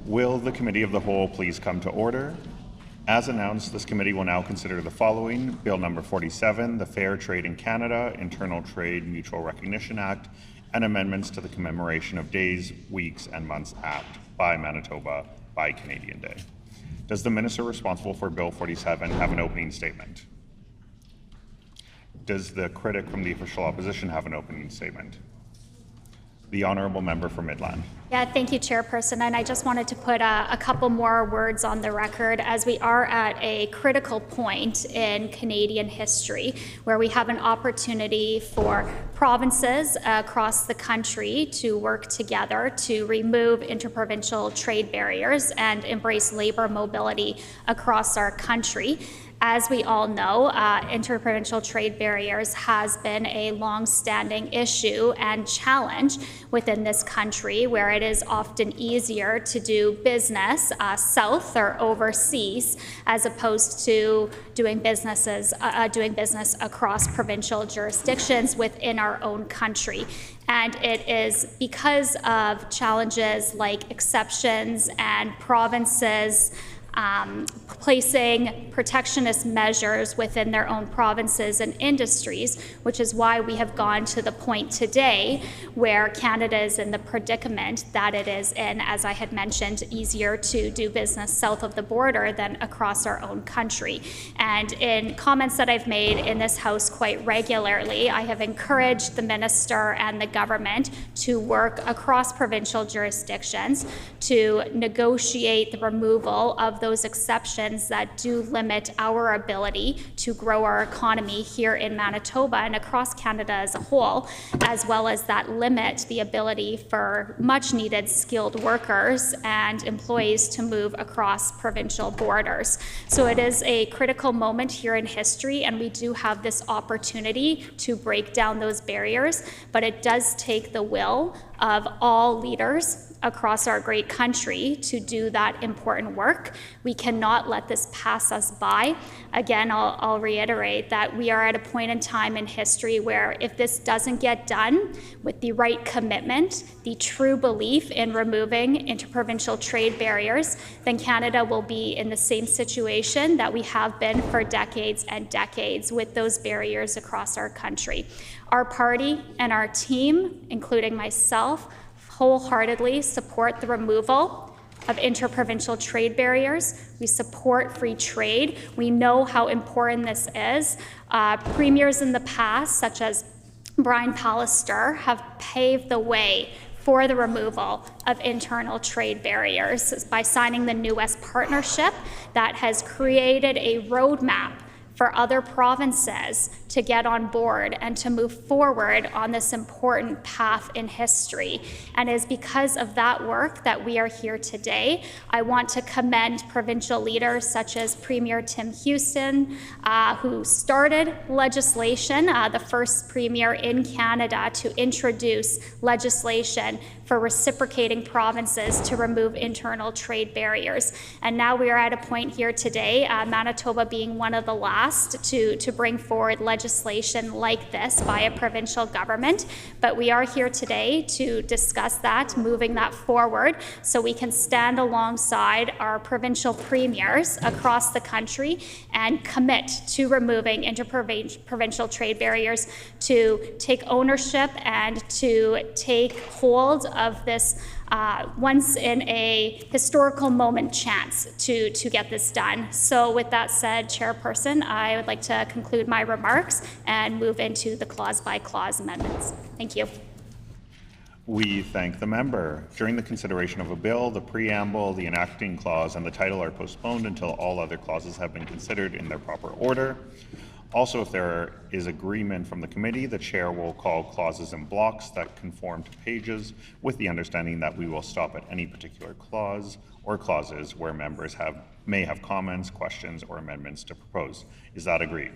Will the Committee of the Whole please come to order? As announced, this committee will now consider the following: Bill number 47, the Fair Trade in Canada Internal Trade Mutual Recognition Act, and amendments to the Commemoration of Days, Weeks, and Months Act by Manitoba by Canadian Day. Does the minister responsible for Bill 47 have an opening statement? Does the critic from the official opposition have an opening statement? The honourable member for Midland. Yeah, thank you, Chairperson. And I just wanted to put a couple more words on the record, as we are at a critical point in Canadian history where we have an opportunity for provinces across the country to work together to remove interprovincial trade barriers and embrace labor mobility across our country. As we all know, interprovincial trade barriers has been a long-standing issue and challenge within this country, where it is often easier to do business south or overseas as opposed to doing business across provincial jurisdictions within our own country. And it is because of challenges like exceptions and provinces placing protectionist measures within their own provinces and industries, which is why we have gone to the point today where Canada is in the predicament that it is in, as I had mentioned, easier to do business south of the border than across our own country. And in comments that I've made in this House quite regularly, I have encouraged the minister and the government to work across provincial jurisdictions to negotiate the removal of those exceptions that do limit our ability to grow our economy here in Manitoba and across Canada as a whole, as well as that limit the ability for much needed skilled workers and employees to move across provincial borders. So it is a critical moment here in history, and we do have this opportunity to break down those barriers, but it does take the will of all leaders across our great country to do that important work. We cannot let this pass us by. Again, I'll reiterate that we are at a point in time in history where if this doesn't get done with the right commitment, the true belief in removing interprovincial trade barriers, then Canada will be in the same situation that we have been for decades and decades with those barriers across our country. Our party and our team, including myself, wholeheartedly support the removal of interprovincial trade barriers. We support free trade. We know how important this is. Premiers in the past, such as Brian Pallister, have paved the way for the removal of internal trade barriers by signing the New West Partnership that has created a roadmap for other provinces to get on board and to move forward on this important path in history. And it is because of that work that we are here today. I want to commend provincial leaders such as Premier Tim Houston, who started legislation, the first premier in Canada to introduce legislation for reciprocating provinces to remove internal trade barriers. And now we are at a point here today, Manitoba being one of the last to bring forward legislation like this by a provincial government. But we are here today to discuss that, moving that forward so we can stand alongside our provincial premiers across the country and commit to removing interprovincial trade barriers, to take ownership and to take hold of this once in a historical moment chance to get this done. So with that said, Chairperson, I would like to conclude my remarks and move into the clause-by-clause amendments. Thank you. We thank the member. During the consideration of a bill, the preamble, the enacting clause, and the title are postponed until all other clauses have been considered in their proper order. Also, if there is agreement from the committee, the chair will call clauses in blocks that conform to pages, with the understanding that we will stop at any particular clause or clauses where members may have comments, questions, or amendments to propose. Is that agreed?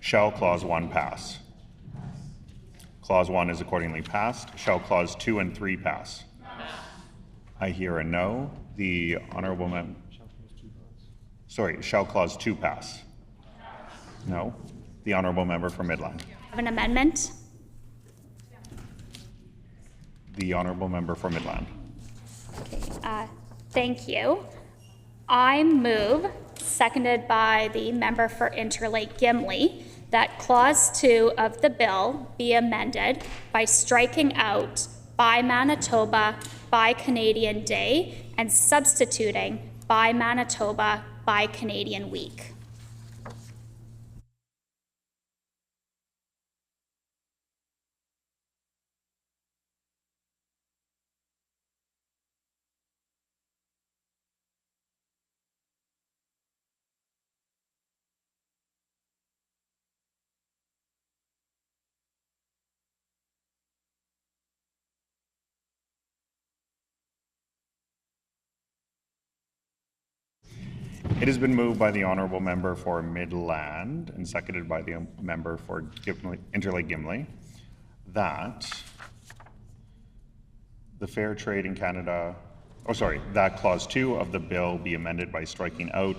Shall clause 1 pass? Clause 1 is accordingly passed. Shall clause 2 and 3 pass? I hear a no. The honourable member. Sorry, shall clause 2 pass? No. The honourable member for Midland. Have an amendment? The honourable member for Midland. Thank you. I move, seconded by the member for Interlake Gimli, that Clause 2 of the bill be amended by striking out by Manitoba by Canadian Day and substituting by Manitoba by Canadian Week. It has been moved by the honourable member for Midland and seconded by the member for Interlake Gimli that the Fair Trade in Canada, that Clause 2 of the bill be amended by striking out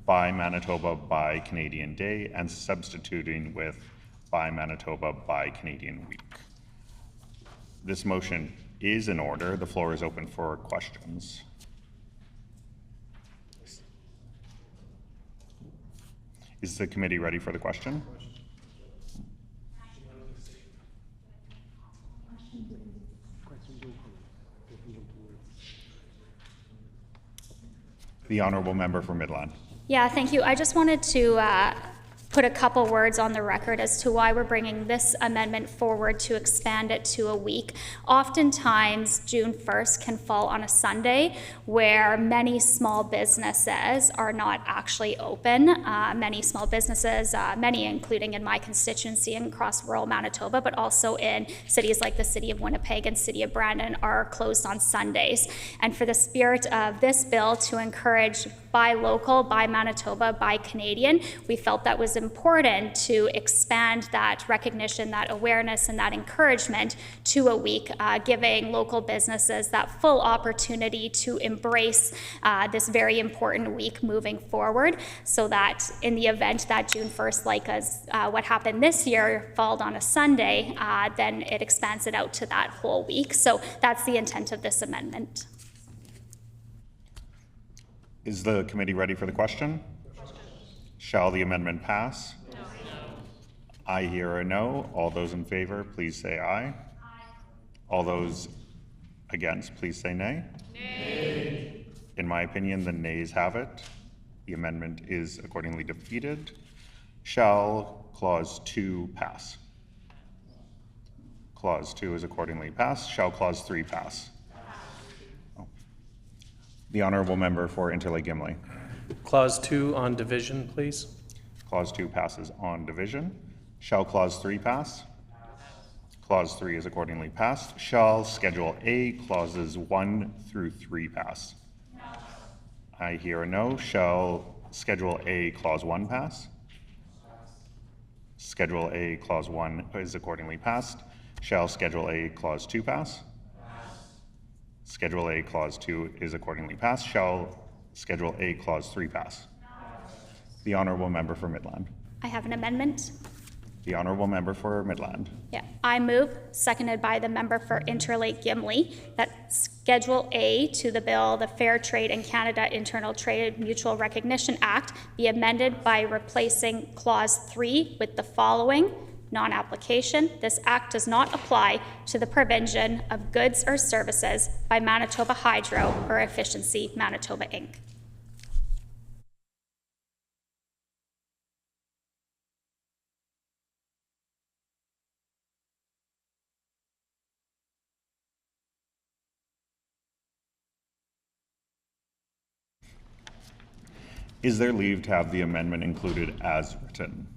by Manitoba by Canadian Day and substituting with by Manitoba by Canadian Week. This motion is in order. The floor is open for questions. Is the committee ready for the question? The honourable member for Midland. Yeah, thank you. I just wanted to put a couple words on the record as to why we're bringing this amendment forward to expand it to a week. Oftentimes, June 1st can fall on a Sunday where many small businesses are not actually open. Many small businesses, many including in my constituency and across rural Manitoba, but also in cities like the City of Winnipeg and City of Brandon are closed on Sundays. And for the spirit of this bill to encourage buy local, buy Manitoba, buy Canadian, we felt that was important to expand that recognition, that awareness, and that encouragement to a week, giving local businesses that full opportunity to embrace this very important week moving forward, so that in the event that June 1st, like what happened this year, fell on a Sunday, then it expands it out to that whole week. So that's the intent of this amendment. Is the committee ready for the question? Shall the amendment pass? No. I hear a no. All those in favor, please say aye. Aye. All those against, please say nay. Nay. In my opinion, the nays have it. The amendment is accordingly defeated. Shall Clause 2 pass? Clause 2 is accordingly passed. Shall Clause 3 pass? The honourable member for Interlake Gimli. Clause 2 on division, please. Clause 2 passes on division. Shall Clause 3 pass? Clause 3 is accordingly passed. Shall Schedule A, Clauses 1 through 3 pass? No. I hear a no. Shall Schedule A, Clause 1 pass? Schedule A, Clause 1 is accordingly passed. Shall Schedule A, Clause 2 pass? Schedule A, Clause 2 is accordingly passed. Shall Schedule A, Clause 3 pass? The honourable member for Midland. I have an amendment. The honourable member for Midland. Yeah, I move, seconded by the member for Interlake Gimli, that Schedule A to the bill, the Fair Trade in Canada Internal Trade Mutual Recognition Act, be amended by replacing Clause 3 with the following. Non-application. This act does not apply to the provision of goods or services by Manitoba Hydro or Efficiency Manitoba Inc. Is there leave to have the amendment included as written?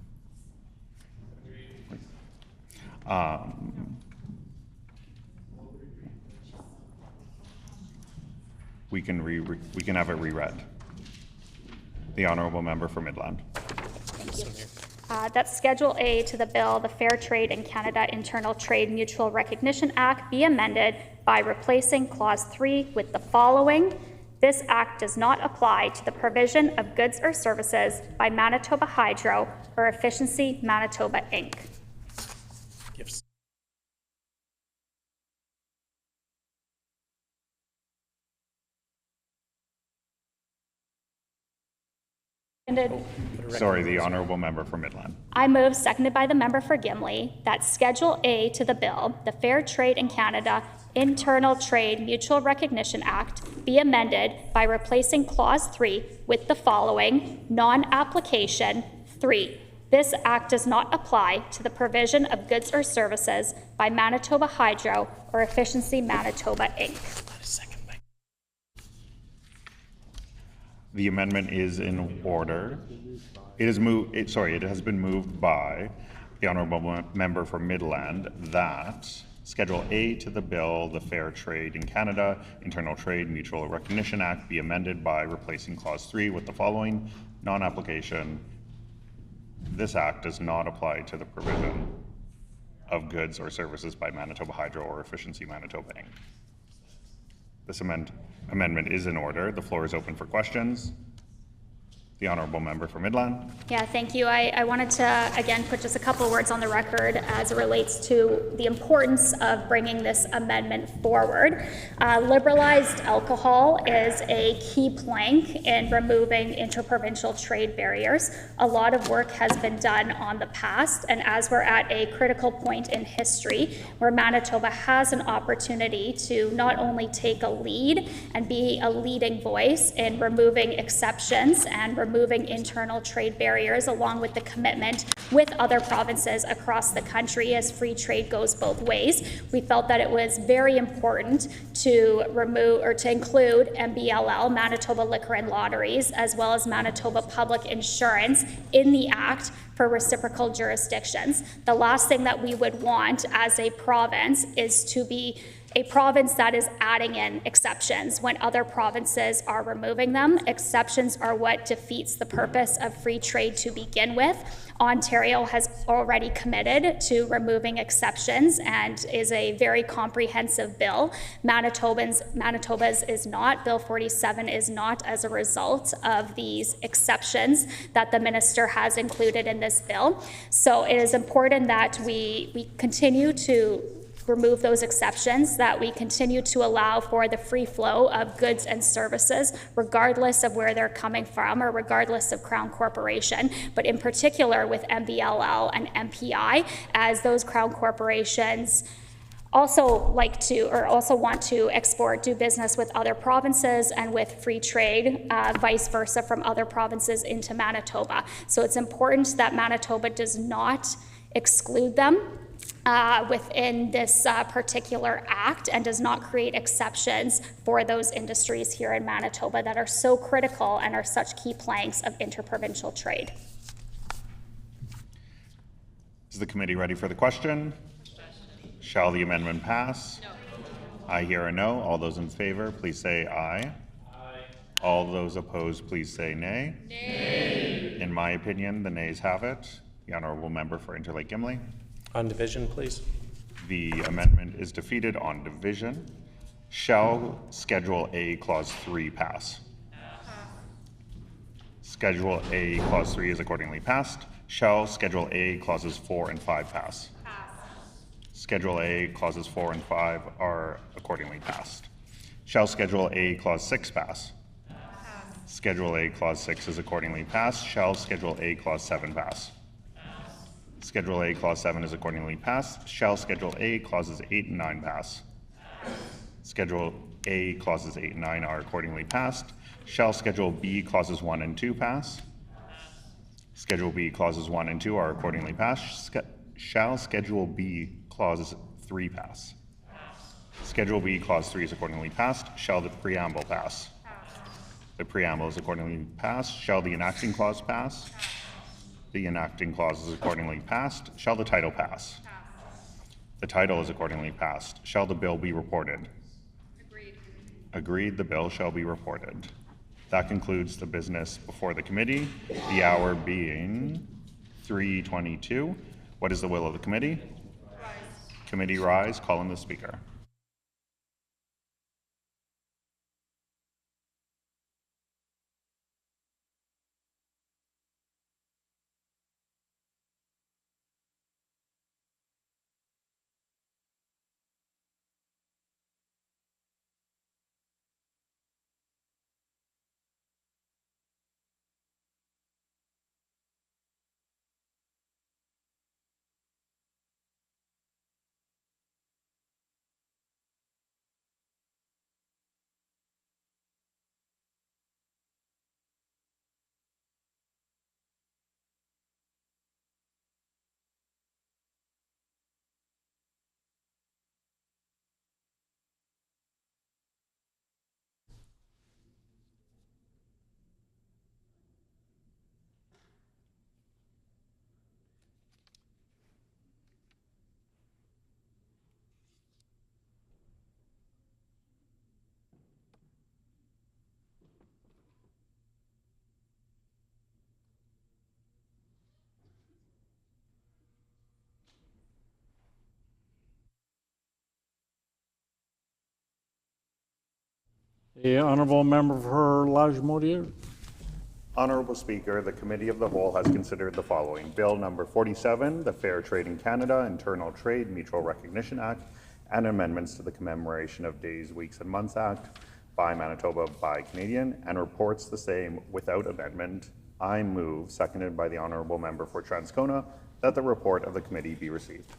We can have it reread. The honourable member for Midland. Thank you. That Schedule A to the bill, the Fair Trade in Canada Internal Trade Mutual Recognition Act, be amended by replacing Clause 3 with the following. This act does not apply to the provision of goods or services by Manitoba Hydro or Efficiency Manitoba Inc. Sorry, the honourable member for Midland. I move, seconded by the member for Gimli, that Schedule A to the bill, the Fair Trade in Canada Internal Trade Mutual Recognition Act, be amended by replacing Clause 3 with the following non-application 3. This act does not apply to the provision of goods or services by Manitoba Hydro or Efficiency Manitoba, Inc. The amendment is in order. It has been moved by the honourable member for Midland that Schedule A to the bill, the Fair Trade in Canada Internal Trade Mutual Recognition Act, be amended by replacing Clause 3 with the following non-application. This act does not apply to the provision of goods or services by Manitoba Hydro or Efficiency Manitoba, Inc. This amendment is in order. The floor is open for questions. The honourable member for Midland. Yeah, thank you. I wanted to, again, put just a couple of words on the record as it relates to the importance of bringing this amendment forward. Liberalized alcohol is a key plank in removing interprovincial trade barriers. A lot of work has been done on the past, and as we're at a critical point in history where Manitoba has an opportunity to not only take a lead and be a leading voice in removing exceptions and removing internal trade barriers, along with the commitment with other provinces across the country as free trade goes both ways. We felt that it was very important to remove or to include MBLL, Manitoba Liquor and Lotteries, as well as Manitoba Public Insurance in the Act for reciprocal jurisdictions. The last thing that we would want as a province is to be a province that is adding in exceptions when other provinces are removing them. Exceptions are what defeats the purpose of free trade to begin with. Ontario has already committed to removing exceptions and is a very comprehensive bill. Manitoba's is not. Bill 47 is not, as a result of these exceptions that the minister has included in this bill. So it is important that we continue to remove those exceptions, that we continue to allow for the free flow of goods and services, regardless of where they're coming from or regardless of Crown Corporation, but in particular with MBLL and MPI, as those Crown corporations also want to export, do business with other provinces and with free trade, vice versa from other provinces into Manitoba. So it's important that Manitoba does not exclude them within this particular act and does not create exceptions for those industries here in Manitoba that are so critical and are such key planks of interprovincial trade. Is the committee ready for the question? Shall the amendment pass? No. I hear a no. All those in favor, please say aye. Aye. All those opposed, please say nay. Nay. In my opinion, the nays have it. The honourable member for Interlake Gimli. On division, please. The amendment is defeated on division. Shall Schedule A Clause 3 pass? Schedule A Clause 3 is accordingly passed. Shall Schedule A Clauses 4 and 5 pass? Schedule A Clauses 4 and 5 are accordingly passed. Shall Schedule A Clause 6 pass? Schedule A Clause 6 is accordingly passed. Shall Schedule A Clause 7 pass? Schedule A Clause 7 is accordingly passed. Shall Schedule A Clauses 8 and 9 pass? Schedule A Clauses 8 and 9 are accordingly passed. Shall Schedule B Clauses 1 and 2 pass? Schedule B Clauses 1 and 2 are accordingly passed. Shall Schedule B Clause 3 pass? Schedule B Clause 3 is accordingly passed. Shall the preamble pass? The preamble is accordingly passed. Shall the enacting clause pass? The enacting clause is accordingly passed. Shall the title pass? The title is accordingly passed. Shall the bill be reported? Agreed. Agreed, the bill shall be reported. That concludes the business before the committee, the hour being 3:22. What is the will of the committee? Rise. Committee rise. Call in the speaker. The honourable member for Lagimodiere. Honourable Speaker, the Committee of the Whole has considered the following. Bill number 47, the Fair Trade in Canada Internal Trade Mutual Recognition Act, and amendments to the Commemoration of Days, Weeks and Months Act by Manitoba by Canadian, and reports the same without amendment. I move, seconded by the honourable member for Transcona, that the report of the committee be received.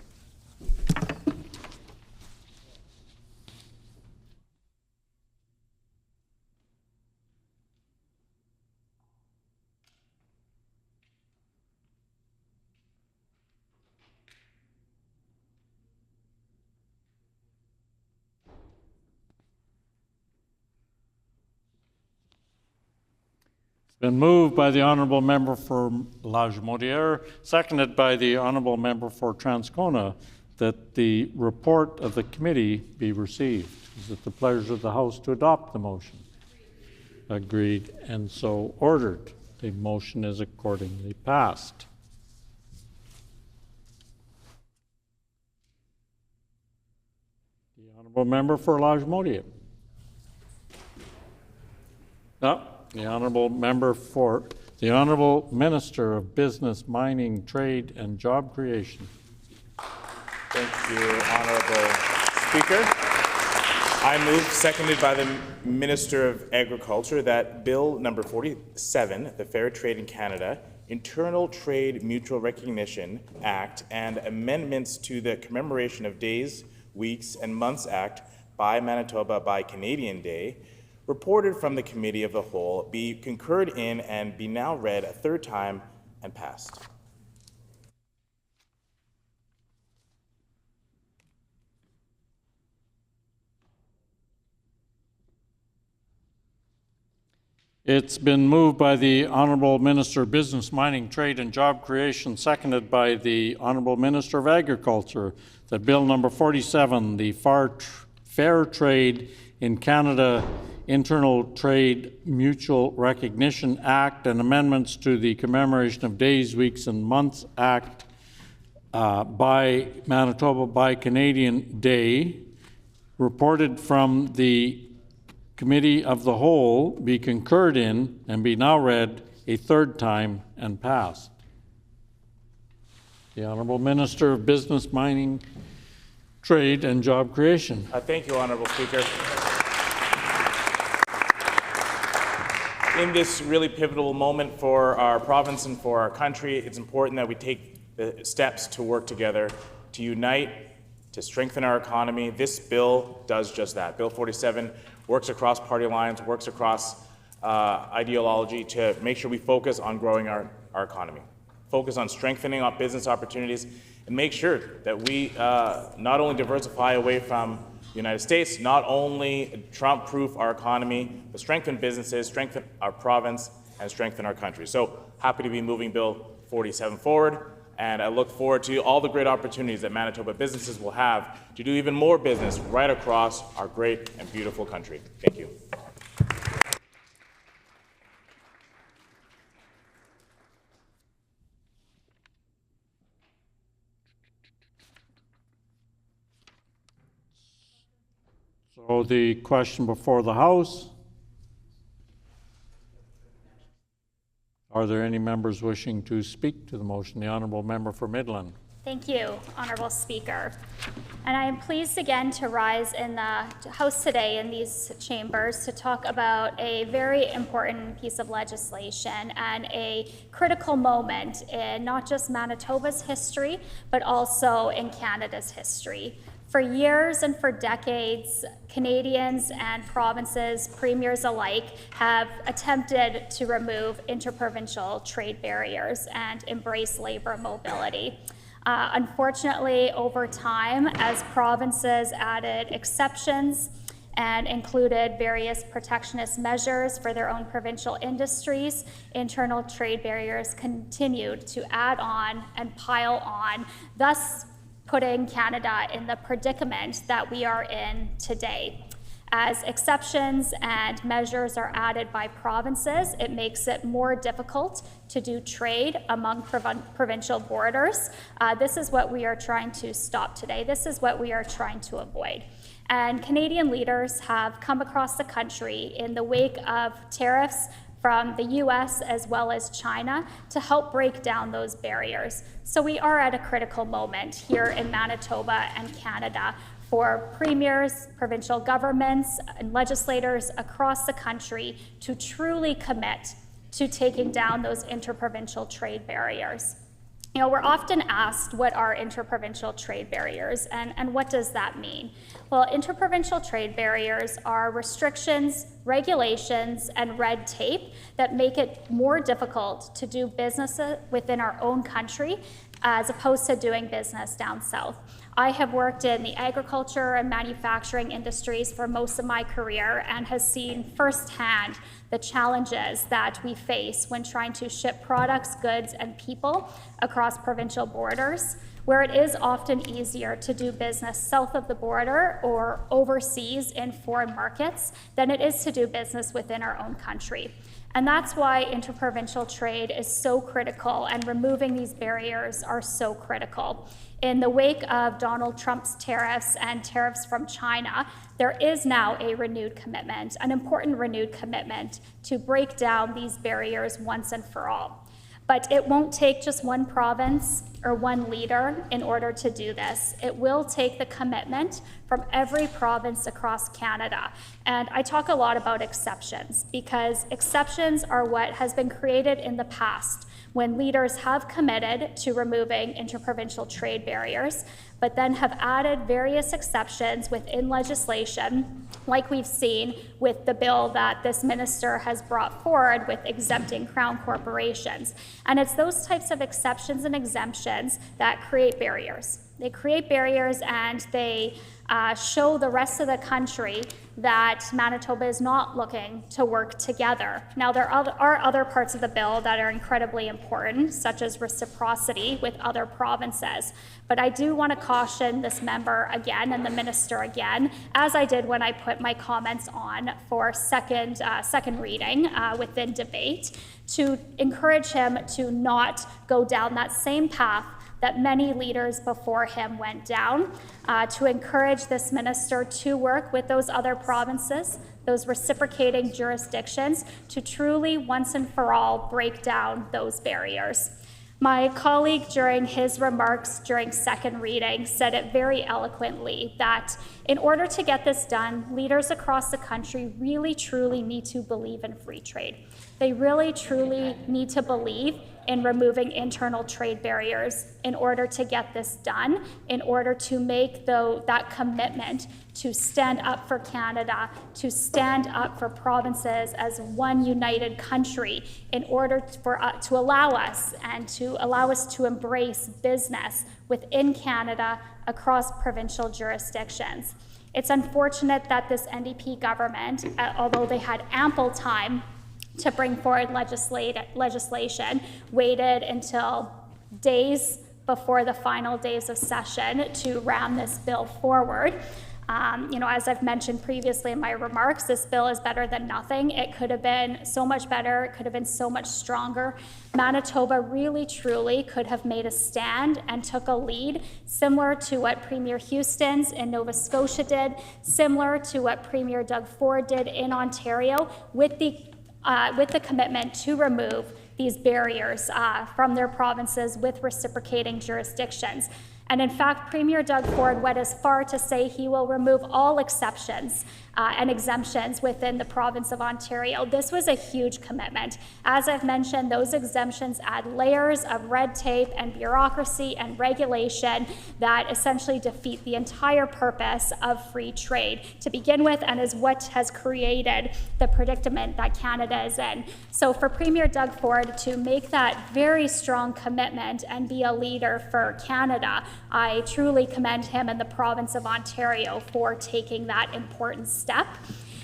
Been moved by the honourable member for Lagimodiere, seconded by the honourable member for Transcona, that the report of the committee be received. Is it the pleasure of the House to adopt the motion? Agreed, and so ordered. The motion is accordingly passed. The honourable member for Lagimodiere. No. The honourable member for the Honourable Minister of Business, Mining, Trade and Job Creation. Thank you, Honourable Speaker. I move, seconded by the Minister of Agriculture, that Bill number 47, the Fair Trade in Canada Internal Trade Mutual Recognition Act and amendments to the Commemoration of Days, Weeks and Months Act by Manitoba by Canadian Day, reported from the Committee of the Whole, be concurred in and be now read a third time and passed. It's been moved by the Honourable Minister of Business, Mining, Trade and Job Creation, seconded by the Honourable Minister of Agriculture, that Bill number 47, the Fair Trade in Canada Internal Trade Mutual Recognition Act and amendments to the Commemoration of Days, Weeks and Months Act by Manitoba by Canadian Day, reported from the Committee of the Whole, be concurred in and be now read a third time and passed. The Honourable Minister of Business, Mining, Trade and Job Creation. Thank you, Honourable Speaker. In this really pivotal moment for our province and for our country, it's important that we take the steps to work together, to unite, to strengthen our economy. This bill does just that. Bill 47 works across party lines, works across ideology to make sure we focus on growing our economy, focus on strengthening our business opportunities, and make sure that we not only diversify away from the United States, not only Trump-proof our economy, but strengthen businesses, strengthen our province, and strengthen our country. So happy to be moving Bill 47 forward, and I look forward to all the great opportunities that Manitoba businesses will have to do even more business right across our great and beautiful country. Thank you. So the question before the House. Are there any members wishing to speak to the motion? The Honourable Member for Midland. Thank you, Honourable Speaker. And I am pleased again to rise in the House today in these chambers to talk about a very important piece of legislation and a critical moment in not just Manitoba's history, but also in Canada's history. For years and for decades, Canadians and provinces, premiers alike, have attempted to remove interprovincial trade barriers and embrace labor mobility. Unfortunately, over time, as provinces added exceptions and included various protectionist measures for their own provincial industries, internal trade barriers continued to add on and pile on, thus putting Canada in the predicament that we are in today. As exceptions and measures are added by provinces, it makes it more difficult to do trade among provincial borders. This is what we are trying to stop today. This is what we are trying to avoid. And Canadian leaders have come across the country in the wake of tariffs from the US as well as China to help break down those barriers. So we are at a critical moment here in Manitoba and Canada for premiers, provincial governments, and legislators across the country to truly commit to taking down those interprovincial trade barriers. You know, we're often asked what are interprovincial trade barriers and what does that mean? Well, interprovincial trade barriers are restrictions, regulations, and red tape that make it more difficult to do business within our own country as opposed to doing business down south. I have worked in the agriculture and manufacturing industries for most of my career and has seen firsthand the challenges that we face when trying to ship products, goods, and people across provincial borders, where it is often easier to do business south of the border or overseas in foreign markets than it is to do business within our own country. And that's why interprovincial trade is so critical and removing these barriers are so critical. In the wake of Donald Trump's tariffs and tariffs from China, there is now a renewed commitment, an important renewed commitment to break down these barriers once and for all. But it won't take just one province or one leader in order to do this. It will take the commitment from every province across Canada. And I talk a lot about exceptions because exceptions are what has been created in the past when leaders have committed to removing interprovincial trade barriers, but then have added various exceptions within legislation, like we've seen with the bill that this minister has brought forward with exempting crown corporations. And it's those types of exceptions and exemptions that create barriers. They create barriers and they show the rest of the country that Manitoba is not looking to work together. Now, there are other parts of the bill that are incredibly important, such as reciprocity with other provinces. But I do want to caution this member again and the minister again, as I did when I put my comments on for second reading within debate, to encourage him to not go down that same path that many leaders before him went down, to encourage this minister to work with those other provinces, those reciprocating jurisdictions, to truly once and for all break down those barriers. My colleague, during his remarks during second reading, said it very eloquently that in order to get this done, leaders across the country really truly need to believe in free trade. They really truly need to believe in removing internal trade barriers in order to get this done, in order to make that commitment to stand up for Canada, to stand up for provinces as one united country, in order to allow us to embrace business within Canada across provincial jurisdictions. It's unfortunate that this NDP government, although they had ample time to bring forward legislation, waited until days before the final days of session to ram this bill forward. As I've mentioned previously in my remarks, this bill is better than nothing. It could have been so much better. It could have been so much stronger. Manitoba really, truly could have made a stand and took a lead, similar to what Premier Houston's in Nova Scotia did, similar to what Premier Doug Ford did in Ontario, with the commitment to remove these barriers from their provinces with reciprocating jurisdictions. And in fact, Premier Doug Ford went as far to say he will remove all exceptions and exemptions within the province of Ontario. This was a huge commitment. As I've mentioned, those exemptions add layers of red tape and bureaucracy and regulation that essentially defeat the entire purpose of free trade to begin with, and is what has created the predicament that Canada is in. So for Premier Doug Ford to make that very strong commitment and be a leader for Canada, I truly commend him and the province of Ontario for taking that important step.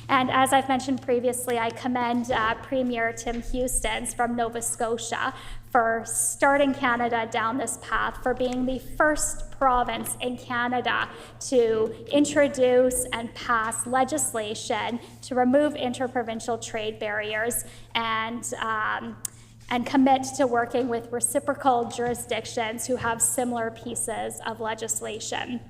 And as I've mentioned previously, I commend Premier Tim Houstons from Nova Scotia for starting Canada down this path, for being the first province in Canada to introduce and pass legislation to remove interprovincial trade barriers and commit to working with reciprocal jurisdictions who have similar pieces of legislation.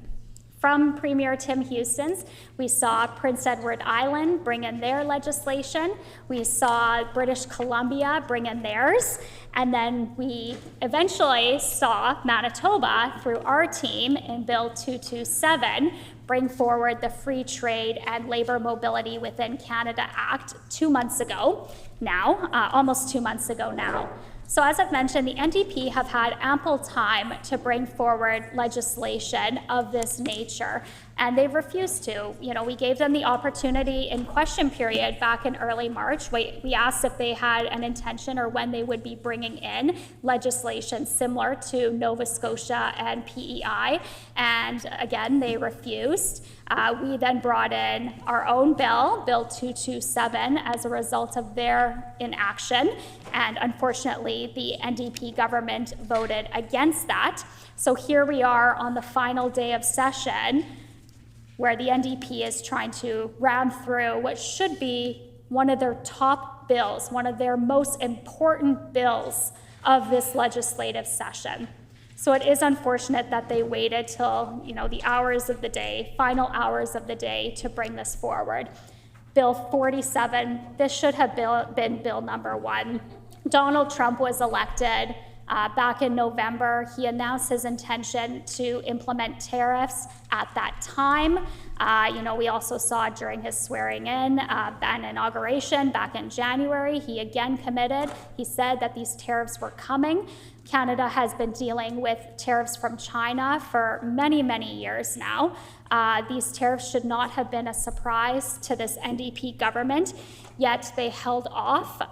From Premier Tim Houstons, we saw Prince Edward Island bring in their legislation. We saw British Columbia bring in theirs. And then we eventually saw Manitoba, through our team in Bill 227, bring forward the Free Trade and Labor Mobility Within Canada Act 2 months ago now, almost 2 months ago now. So as I've mentioned, the NDP have had ample time to bring forward legislation of this nature, and they've refused to. You know, we gave them the opportunity in question period back in early March. We asked if they had an intention or when they would be bringing in legislation similar to Nova Scotia and PEI, and again, they refused. We then brought in our own bill, Bill 227, as a result of their inaction, and unfortunately, the NDP government voted against that. So here we are on the final day of session, where the NDP is trying to ram through what should be one of their top bills, one of their most important bills of this legislative session. So it is unfortunate that they waited till, the hours of the day, final hours of the day, to bring this forward. Bill 47, this should have been bill number 1. Donald Trump was elected back in November. He announced his intention to implement tariffs at that time. We also saw during his swearing in and inauguration back in January, he again committed. He said that these tariffs were coming. Canada has been dealing with tariffs from China for many, many years now. These tariffs should not have been a surprise to this NDP government, yet they held off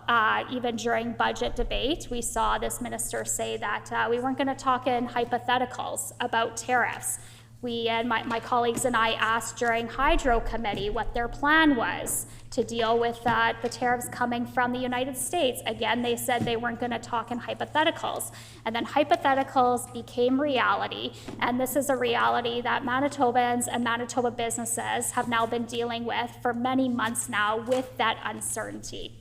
even during budget debate. We saw this minister say that we weren't going to talk in hypotheticals about tariffs. We and my colleagues and I asked during Hydro Committee what their plan was to deal with the tariffs coming from the United States. Again, they said they weren't going to talk in hypotheticals. And then hypotheticals became reality. And this is a reality that Manitobans and Manitoba businesses have now been dealing with for many months now with that uncertainty.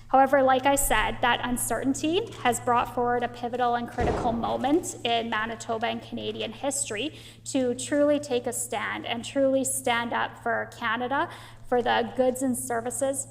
However, like I said, that uncertainty has brought forward a pivotal and critical moment in Manitoba and Canadian history to truly take a stand and truly stand up for Canada, for the goods and services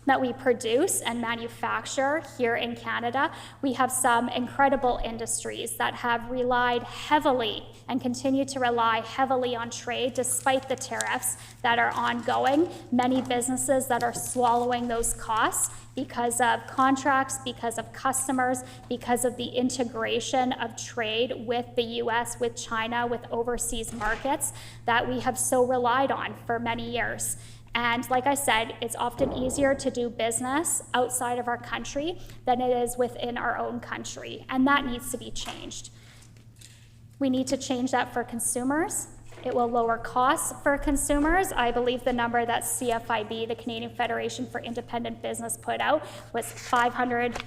that we produce and manufacture here in Canada. We have some incredible industries that have relied heavily and continue to rely heavily on trade despite the tariffs that are ongoing. Many businesses that are swallowing those costs because of contracts, because of customers, because of the integration of trade with the US, with China, with overseas markets that we have so relied on for many years. And like I said, it's often easier to do business outside of our country than it is within our own country, and that needs to be changed. We need to change that for consumers. It will lower costs for consumers. I believe the number that CFIB, the Canadian Federation for Independent Business, put out was $500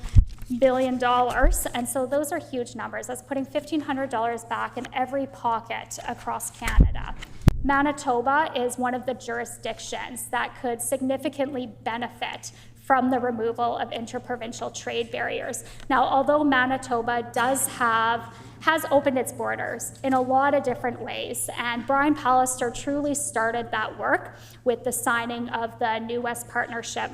billion, and so those are huge numbers. That's putting $1,500 back in every pocket across Canada. Manitoba is one of the jurisdictions that could significantly benefit from the removal of interprovincial trade barriers. Now, although Manitoba has opened its borders in a lot of different ways, and Brian Pallister truly started that work with the signing of the New West Partnership.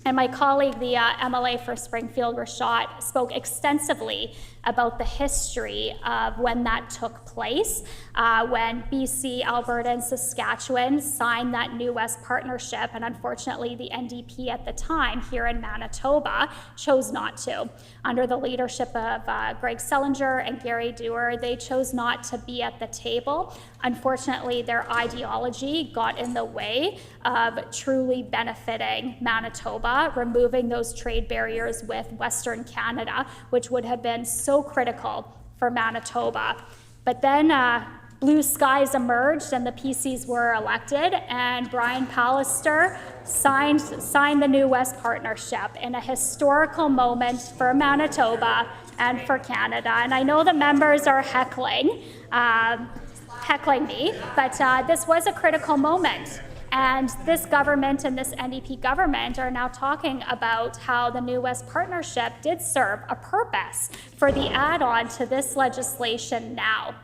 And my colleague, the MLA for Springfield, Rashad, spoke extensively about the history of when that took place, when BC, Alberta, and Saskatchewan signed that New West Partnership, and unfortunately the NDP at the time here in Manitoba chose not to. Under the leadership of Greg Selinger and Gary Dewar, they chose not to be at the table. Unfortunately, their ideology got in the way of truly benefiting Manitoba, removing those trade barriers with Western Canada, which would have been so critical for Manitoba. But then blue skies emerged and the PCs were elected, and Brian Pallister signed the New West Partnership in a historical moment for Manitoba and for Canada. And I know the members are heckling me, but this was a critical moment. And this government and this NDP government are now talking about how the New West Partnership did serve a purpose for the add-on to this legislation now.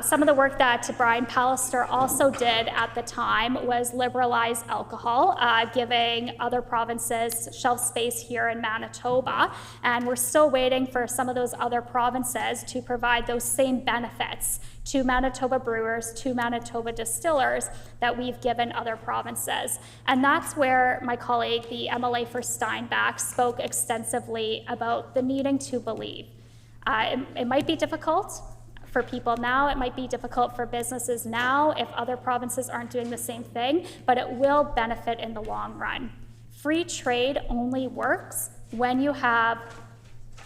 Some of the work that Brian Pallister also did at the time was liberalize alcohol, giving other provinces shelf space here in Manitoba. And we're still waiting for some of those other provinces to provide those same benefits to Manitoba brewers, to Manitoba distillers that we've given other provinces. And that's where my colleague, the MLA for Steinbach, spoke extensively about the needing to believe. It might be difficult for people now, it might be difficult for businesses now if other provinces aren't doing the same thing, but it will benefit in the long run. Free trade only works when you have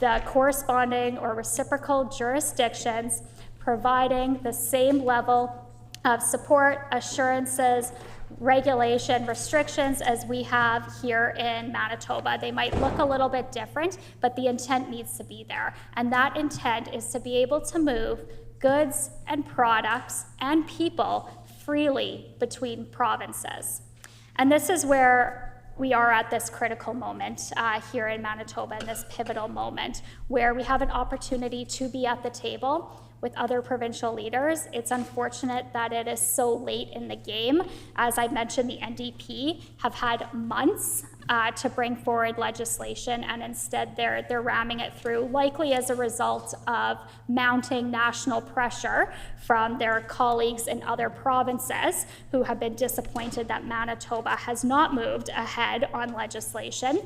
the corresponding or reciprocal jurisdictions providing the same level of support, assurances, regulation, restrictions as we have here in Manitoba. They might look a little bit different, but the intent needs to be there. And that intent is to be able to move goods and products and people freely between provinces. And this is where we are at this critical moment here in Manitoba, in this pivotal moment, where we have an opportunity to be at the table with other provincial leaders. It's unfortunate that it is so late in the game. As I mentioned, the NDP have had months to bring forward legislation, and instead they're ramming it through, likely as a result of mounting national pressure from their colleagues in other provinces who have been disappointed that Manitoba has not moved ahead on legislation.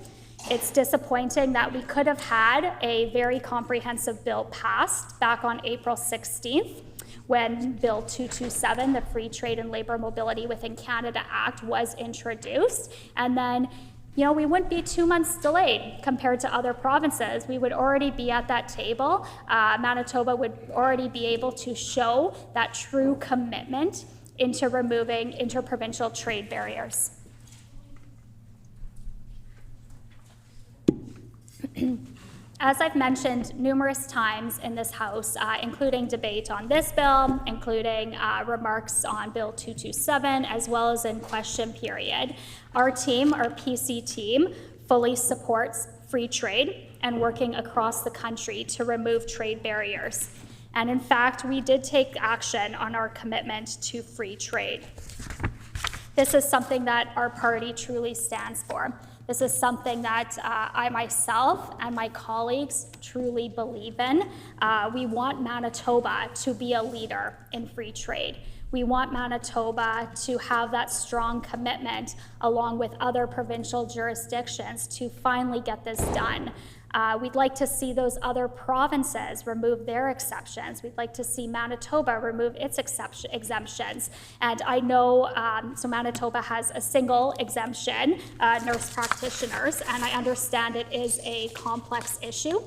It's disappointing that we could have had a very comprehensive bill passed back on April 16th when Bill 227, the Free Trade and Labour Mobility Within Canada Act, was introduced. And then, we wouldn't be 2 months delayed compared to other provinces. We would already be at that table. Manitoba would already be able to show that true commitment into removing interprovincial trade barriers. As I've mentioned numerous times in this House, including debate on this bill, including remarks on Bill 227, as well as in question period, our team, our PC team, fully supports free trade and working across the country to remove trade barriers. And in fact, we did take action on our commitment to free trade. This is something that our party truly stands for. This is something that I myself and my colleagues truly believe in. We want Manitoba to be a leader in free trade. We want Manitoba to have that strong commitment along with other provincial jurisdictions to finally get this done. We'd like to see those other provinces remove their exceptions. We'd like to see Manitoba remove its exemptions. And I know, so Manitoba has a single exemption, nurse practitioners, and I understand it is a complex issue.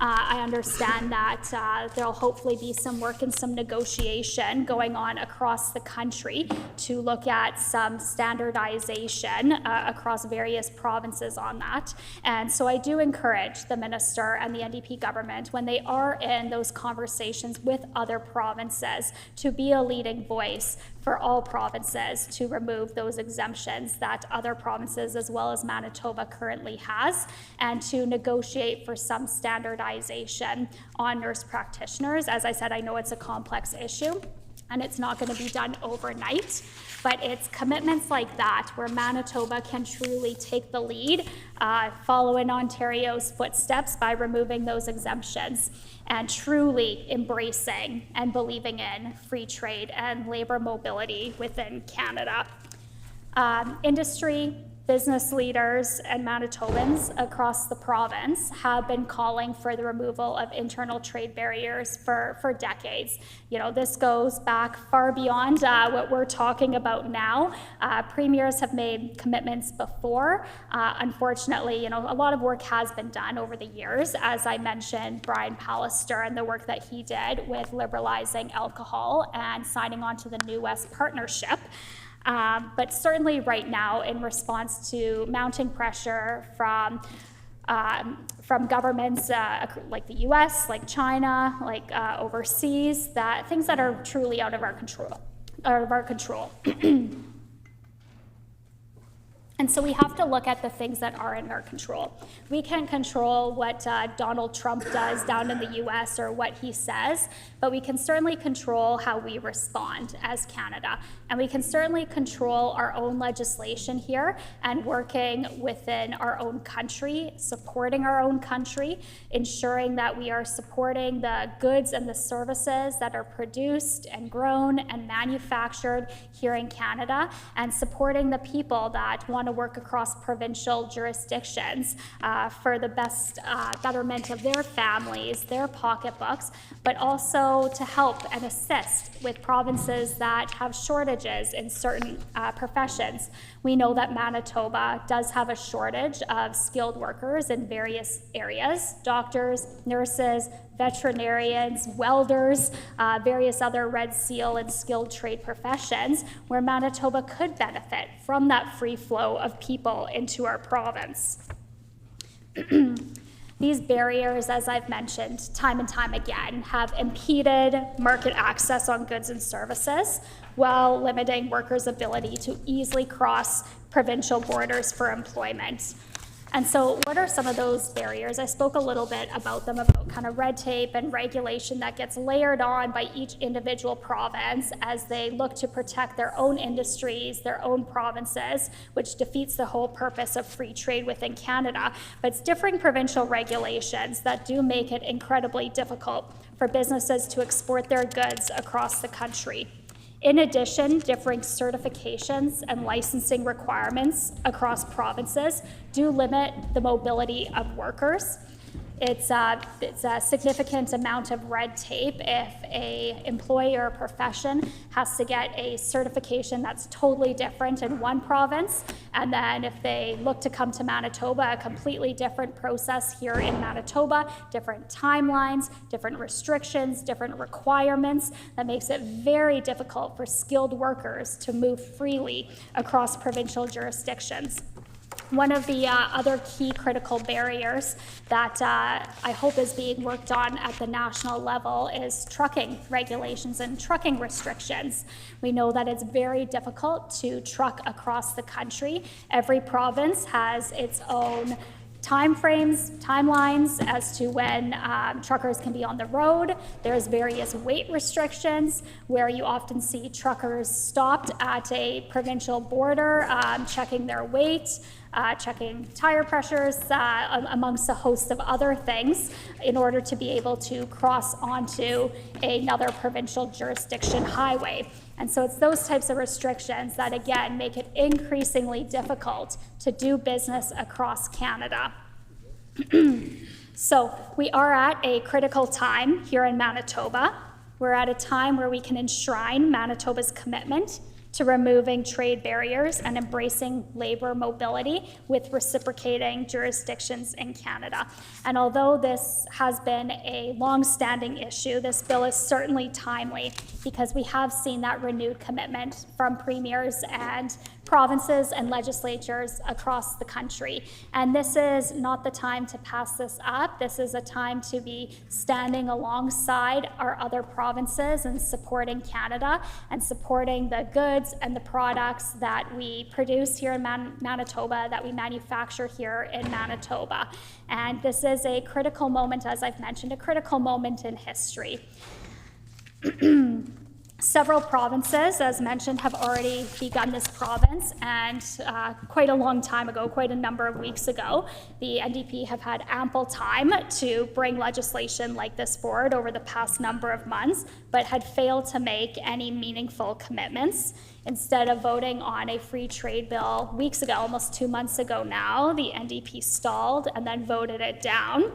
I understand that there'll hopefully be some work and some negotiation going on across the country to look at some standardization across various provinces on that. And so I do encourage the minister and the NDP government, when they are in those conversations with other provinces, to be a leading voice for all provinces to remove those exemptions that other provinces as well as Manitoba currently has, and to negotiate for some standardization on nurse practitioners. As I said, I know it's a complex issue and it's not going to be done overnight, but it's commitments like that where Manitoba can truly take the lead, follow in Ontario's footsteps by removing those exemptions and truly embracing and believing in free trade and labour mobility within Canada. Industry business leaders and Manitobans across the province have been calling for the removal of internal trade barriers for decades. You know, this goes back far beyond what we're talking about now. Premiers have made commitments before. Unfortunately, you know, a lot of work has been done over the years. As I mentioned, Brian Pallister and the work that he did with liberalizing alcohol and signing on to the New West Partnership. But certainly right now, in response to mounting pressure from governments like the US, like China, like overseas, that things that are truly out of our control. And so we have to look at the things that are in our control. We can't control what Donald Trump does down in the US or what he says, but we can certainly control how we respond as Canada. And we can certainly control our own legislation here and working within our own country, supporting our own country, ensuring that we are supporting the goods and the services that are produced and grown and manufactured here in Canada, and supporting the people that want to work across provincial jurisdictions for the best betterment of their families, their pocketbooks, but also to help and assist with provinces that have shortages in certain professions. We know that Manitoba does have a shortage of skilled workers in various areas: doctors, nurses, veterinarians, welders, various other Red Seal and skilled trade professions, where Manitoba could benefit from that free flow of people into our province. These barriers, as I've mentioned time and time again, have impeded market access on goods and services while limiting workers' ability to easily cross provincial borders for employment. And so what are some of those barriers? I spoke a little bit about them, about kind of red tape and regulation that gets layered on by each individual province as they look to protect their own industries, their own provinces, which defeats the whole purpose of free trade within Canada. But it's differing provincial regulations that do make it incredibly difficult for businesses to export their goods across the country. In addition, differing certifications and licensing requirements across provinces do limit the mobility of workers. It's a significant amount of red tape if an employee or a profession has to get a certification that's totally different in one province, and then if they look to come to Manitoba, a completely different process here in Manitoba, different timelines, different restrictions, different requirements. That makes it very difficult for skilled workers to move freely across provincial jurisdictions. One of the other key critical barriers that I hope is being worked on at the national level is trucking regulations and trucking restrictions. We know that it's very difficult to truck across the country. Every province has its own timelines as to when truckers can be on the road. There's various weight restrictions where you often see truckers stopped at a provincial border checking their weight, checking tire pressures, amongst a host of other things in order to be able to cross onto another provincial jurisdiction highway. And so it's those types of restrictions that, again, make it increasingly difficult to do business across Canada. So we are at a critical time here in Manitoba. We're at a time where we can enshrine Manitoba's commitment to removing trade barriers and embracing labor mobility with reciprocating jurisdictions in Canada. And although this has been a long-standing issue, this bill is certainly timely because we have seen that renewed commitment from premiers and provinces and legislatures across the country. And this is not the time to pass this up. This is a time to be standing alongside our other provinces and supporting Canada and supporting the goods and the products that we produce here in Manitoba, that we manufacture here in Manitoba. And this is a critical moment, as I've mentioned, a critical moment in history. Several provinces, as mentioned, have already begun this province, and quite a long time ago, quite a number of weeks ago, the NDP have had ample time to bring legislation like this forward over the past number of months, but had failed to make any meaningful commitments. Instead of voting on a free trade bill weeks ago, almost 2 months ago now, the NDP stalled and then voted it down.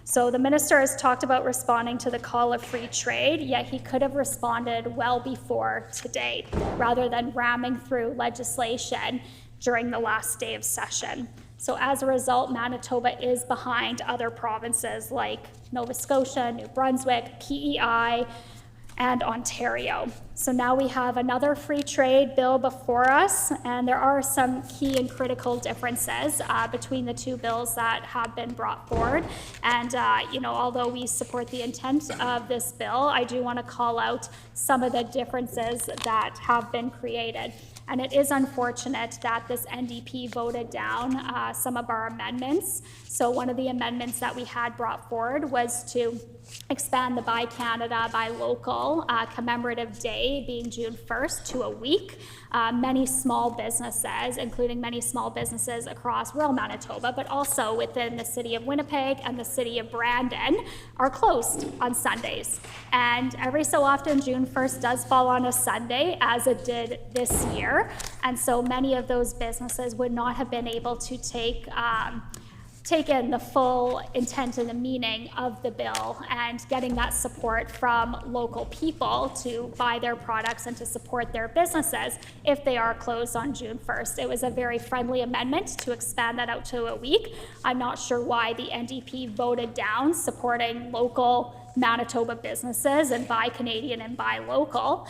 So the minister has talked about responding to the call of free trade, yet he could have responded well before today, rather than ramming through legislation during the last day of session. So as a result, Manitoba is behind other provinces like Nova Scotia, New Brunswick, PEI, and Ontario. So now we have another free trade bill before us, and there are some key and critical differences between the two bills that have been brought forward. And although we support the intent of this bill, I do want to call out some of the differences that have been created. And it is unfortunate that this NDP voted down some of our amendments. So one of the amendments that we had brought forward was to expand the Buy Canada, Buy Local commemorative day being June 1st to a week. Many small businesses, including many small businesses across rural Manitoba, but also within the city of Winnipeg and the city of Brandon, are closed on Sundays. And every so often, June 1st does fall on a Sunday, as it did this year. And so many of those businesses would not have been able to take in the full intent and the meaning of the bill, and getting that support from local people to buy their products and to support their businesses if they are closed on June 1st. It was a very friendly amendment to expand that out to a week. I'm not sure why the NDP voted down supporting local Manitoba businesses and Buy Canadian and Buy Local,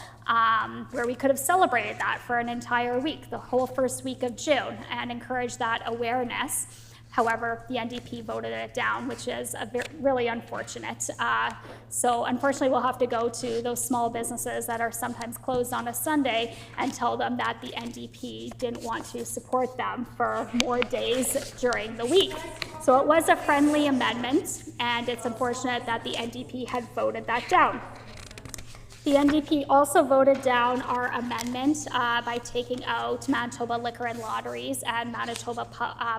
where we could have celebrated that for an entire week, the whole first week of June, and encouraged that awareness. However, the NDP voted it down, which is really unfortunate. So unfortunately, we'll have to go to those small businesses that are sometimes closed on a Sunday and tell them that the NDP didn't want to support them for more days during the week. So it was a friendly amendment, and it's unfortunate that the NDP had voted that down. The NDP also voted down our amendment by taking out Manitoba Liquor and Lotteries and Manitoba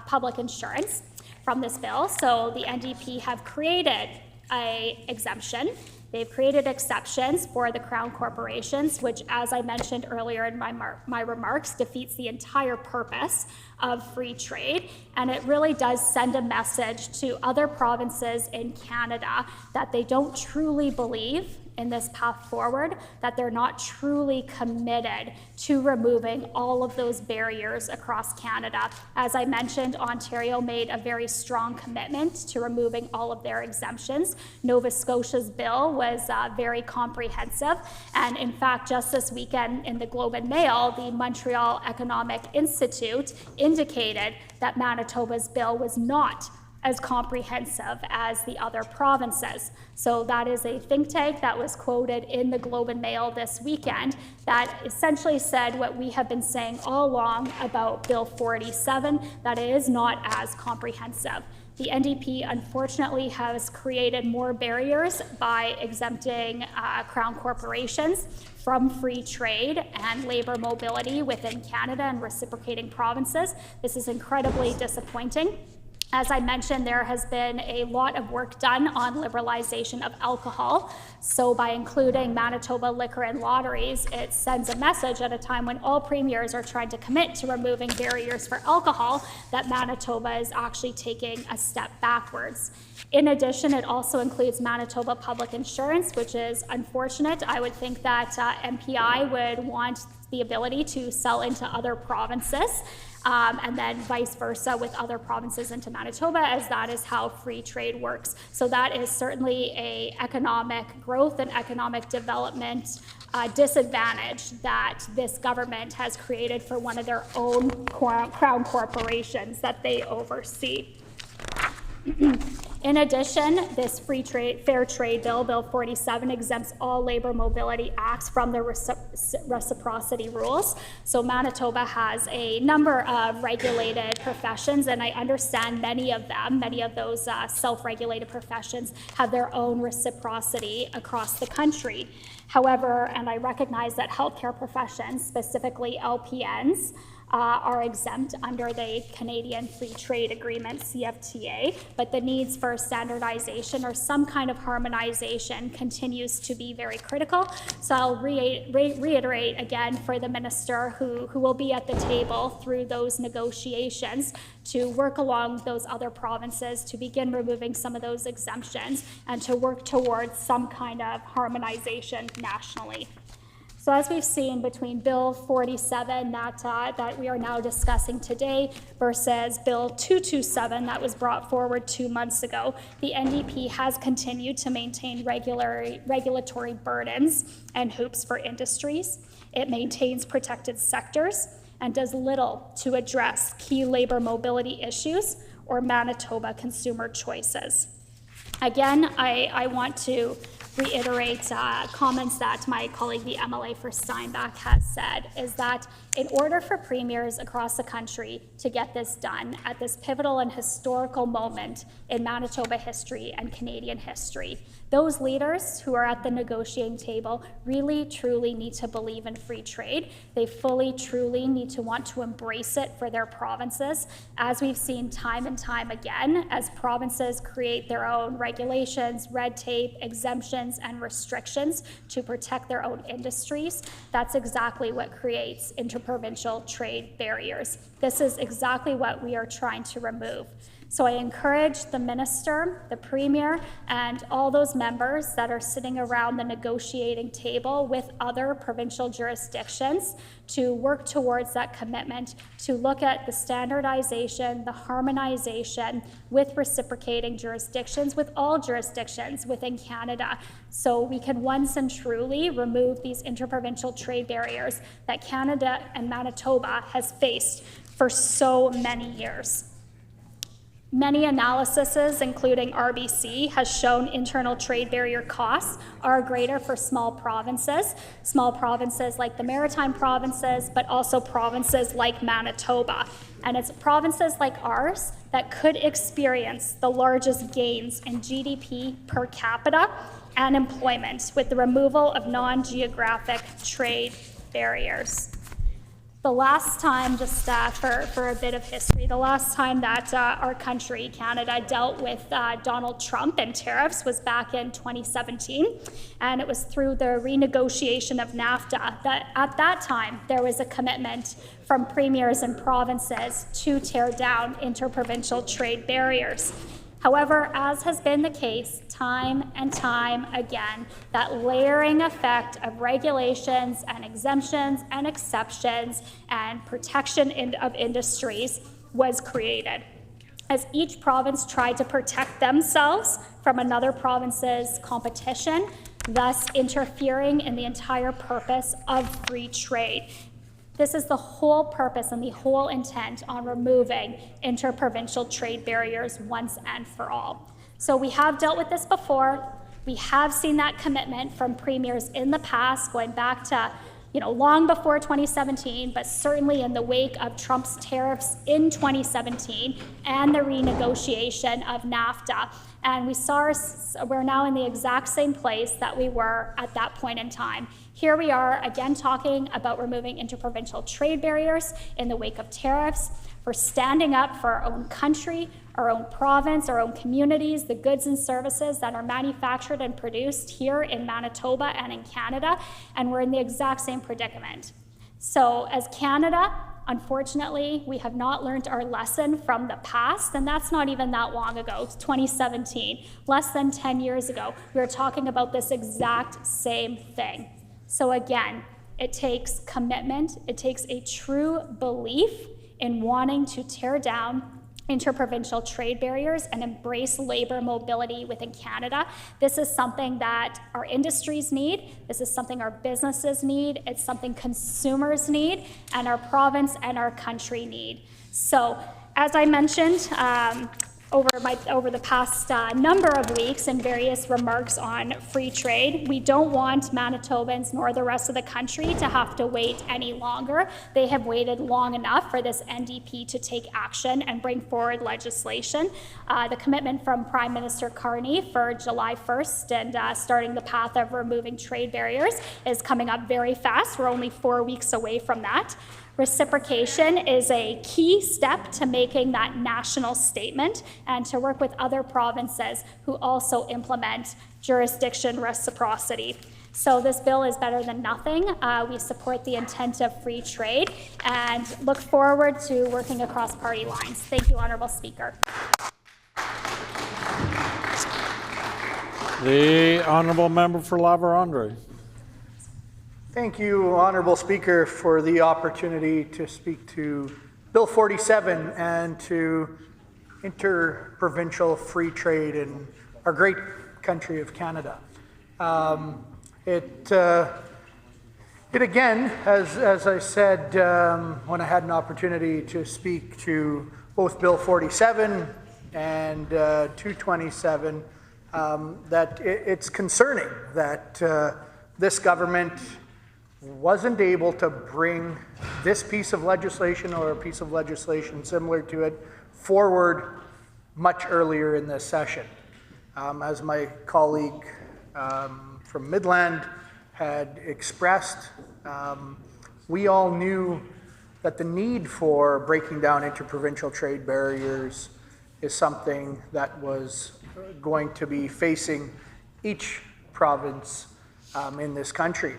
Public Insurance from this bill. So the NDP have created an exemption. They've created exceptions for the Crown corporations, which, as I mentioned earlier in my remarks, defeats the entire purpose of free trade. And it really does send a message to other provinces in Canada that they don't truly believe in this path forward, that they're not truly committed to removing all of those barriers across Canada. As I mentioned, Ontario made a very strong commitment to removing all of their exemptions. Nova Scotia's bill was very comprehensive. And in fact, just this weekend in the Globe and Mail, the Montreal Economic Institute indicated that Manitoba's bill was not as comprehensive as the other provinces. So that is a think tank that was quoted in the Globe and Mail this weekend that essentially said what we have been saying all along about Bill 487, that it is not as comprehensive. The NDP, unfortunately, has created more barriers by exempting Crown corporations from free trade and labor mobility within Canada and reciprocating provinces. This is incredibly disappointing. As I mentioned, there has been a lot of work done on liberalization of alcohol. So by including Manitoba Liquor and Lotteries, it sends a message at a time when all premiers are trying to commit to removing barriers for alcohol that Manitoba is actually taking a step backwards. In addition, it also includes Manitoba Public Insurance, which is unfortunate. I would think that MPI would want the ability to sell into other provinces. And then vice versa with other provinces into Manitoba, as that is how free trade works. So that is certainly an economic growth and economic development disadvantage that this government has created for one of their own Crown corporations that they oversee. In addition, this fair trade bill, Bill 47, exempts all labor mobility acts from the reciprocity rules. So Manitoba has a number of regulated professions, and I understand many of those self-regulated professions have their own reciprocity across the country. However, and I recognize that healthcare professions, specifically LPNs, are exempt under the Canadian Free Trade Agreement, CFTA, but the needs for standardization or some kind of harmonization continues to be very critical. So I'll reiterate again for the minister who will be at the table through those negotiations to work along those other provinces to begin removing some of those exemptions and to work towards some kind of harmonization nationally. So as we've seen between Bill 47 that we are now discussing today versus Bill 227 that was brought forward 2 months ago, the NDP has continued to maintain regulatory burdens and hoops for industries. It maintains protected sectors and does little to address key labor mobility issues or Manitoba consumer choices. Again, I want to reiterate comments that my colleague, the MLA for Steinbach, has said, is that in order for premiers across the country to get this done at this pivotal and historical moment in Manitoba history and Canadian history, those leaders who are at the negotiating table really, truly need to believe in free trade. They fully, truly need to want to embrace it for their provinces, as we've seen time and time again, as provinces create their own regulations, red tape, exemptions, and restrictions to protect their own industries. That's exactly what creates interprovincial trade barriers. This is exactly what we are trying to remove. So I encourage the minister, the premier, and all those members that are sitting around the negotiating table with other provincial jurisdictions to work towards that commitment, to look at the standardization, the harmonization with reciprocating jurisdictions, with all jurisdictions within Canada, so we can once and truly remove these interprovincial trade barriers that Canada and Manitoba has faced for so many years. Many analyses, including RBC, has shown internal trade barrier costs are greater for small provinces like the Maritime provinces, but also provinces like Manitoba. And it's provinces like ours that could experience the largest gains in GDP per capita and employment with the removal of non-geographic trade barriers. The last time, just for a bit of history, the last time that our country, Canada, dealt with Donald Trump and tariffs was back in 2017, and it was through the renegotiation of NAFTA that at that time there was a commitment from premiers and provinces to tear down interprovincial trade barriers. However, as has been the case time and time again, that layering effect of regulations and exemptions and exceptions and protection of industries was created. As each province tried to protect themselves from another province's competition, thus interfering in the entire purpose of free trade. This is the whole purpose and the whole intent on removing interprovincial trade barriers once and for all. So we have dealt with this before. We have seen that commitment from premiers in the past, going back to long before 2017, but certainly in the wake of Trump's tariffs in 2017 and the renegotiation of NAFTA. And we're now in the exact same place that we were at that point in time. Here we are again talking about removing interprovincial trade barriers in the wake of tariffs. We're standing up for our own country, our own province, our own communities, the goods and services that are manufactured and produced here in Manitoba and in Canada, and we're in the exact same predicament. So as Canada, unfortunately, we have not learned our lesson from the past, and that's not even that long ago, 2017, less than 10 years ago. We were talking about this exact same thing. So again, it takes commitment, it takes a true belief in wanting to tear down interprovincial trade barriers and embrace labor mobility within Canada. This is something that our industries need, this is something our businesses need, it's something consumers need, and our province and our country need. So, as I mentioned, over the past number of weeks in various remarks on free trade. We don't want Manitobans nor the rest of the country to have to wait any longer. They have waited long enough for this NDP to take action and bring forward legislation. The commitment from Prime Minister Carney for July 1st and starting the path of removing trade barriers is coming up very fast. We're only 4 weeks away from that. Reciprocation is a key step to making that national statement and to work with other provinces who also implement jurisdiction reciprocity. So this bill is better than nothing. We support the intent of free trade and look forward to working across party lines. Thank you, Honourable Speaker. The Honourable Member for La Vérendrye. Thank you, Honourable Speaker, for the opportunity to speak to Bill 47 and to interprovincial free trade in our great country of Canada. It again, as I said when I had an opportunity to speak to both Bill 47 and 227, that it's concerning that this government wasn't able to bring this piece of legislation or a piece of legislation similar to it forward much earlier in this session. As my colleague from Midland had expressed, we all knew that the need for breaking down interprovincial trade barriers is something that was going to be facing each province in this country.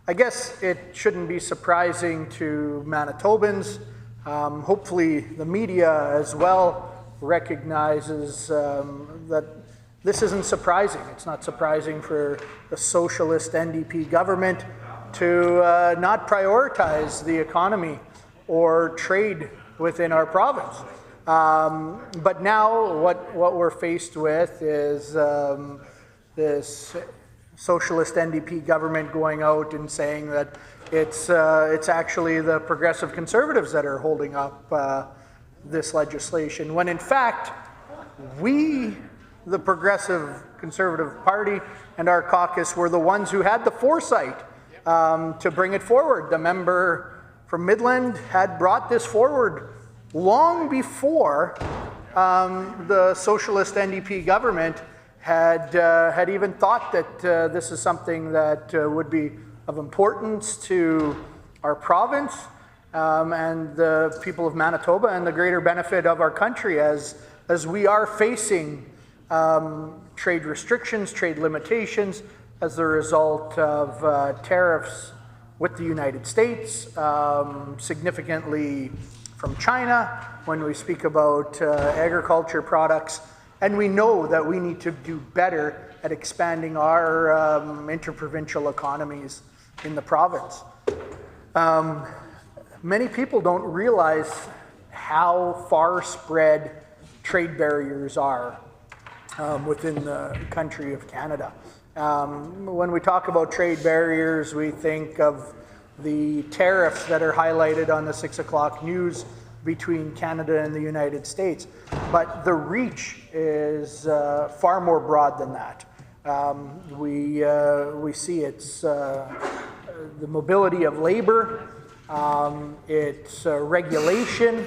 I guess it shouldn't be surprising to Manitobans. Hopefully the media as well recognizes that this isn't surprising. It's not surprising for the socialist NDP government to not prioritize the economy or trade within our province. But now what we're faced with is this socialist NDP government going out and saying that it's actually the progressive conservatives that are holding up this legislation, when in fact we, the Progressive Conservative Party and our caucus, were the ones who had the foresight to bring it forward. The member from Midland had brought this forward long before the socialist NDP government had even thought that this is something that would be of importance to our province and the people of Manitoba and the greater benefit of our country as we are facing trade restrictions, trade limitations as a result of tariffs with the United States, significantly from China when we speak about agriculture products. And we know that we need to do better at expanding our interprovincial economies in the province. Many people don't realize how far spread trade barriers are within the country of Canada. When we talk about trade barriers, we think of the tariffs that are highlighted on the 6 o'clock news between Canada and the United States. But the reach is far more broad than that. We see it's the mobility of labor, it's regulation,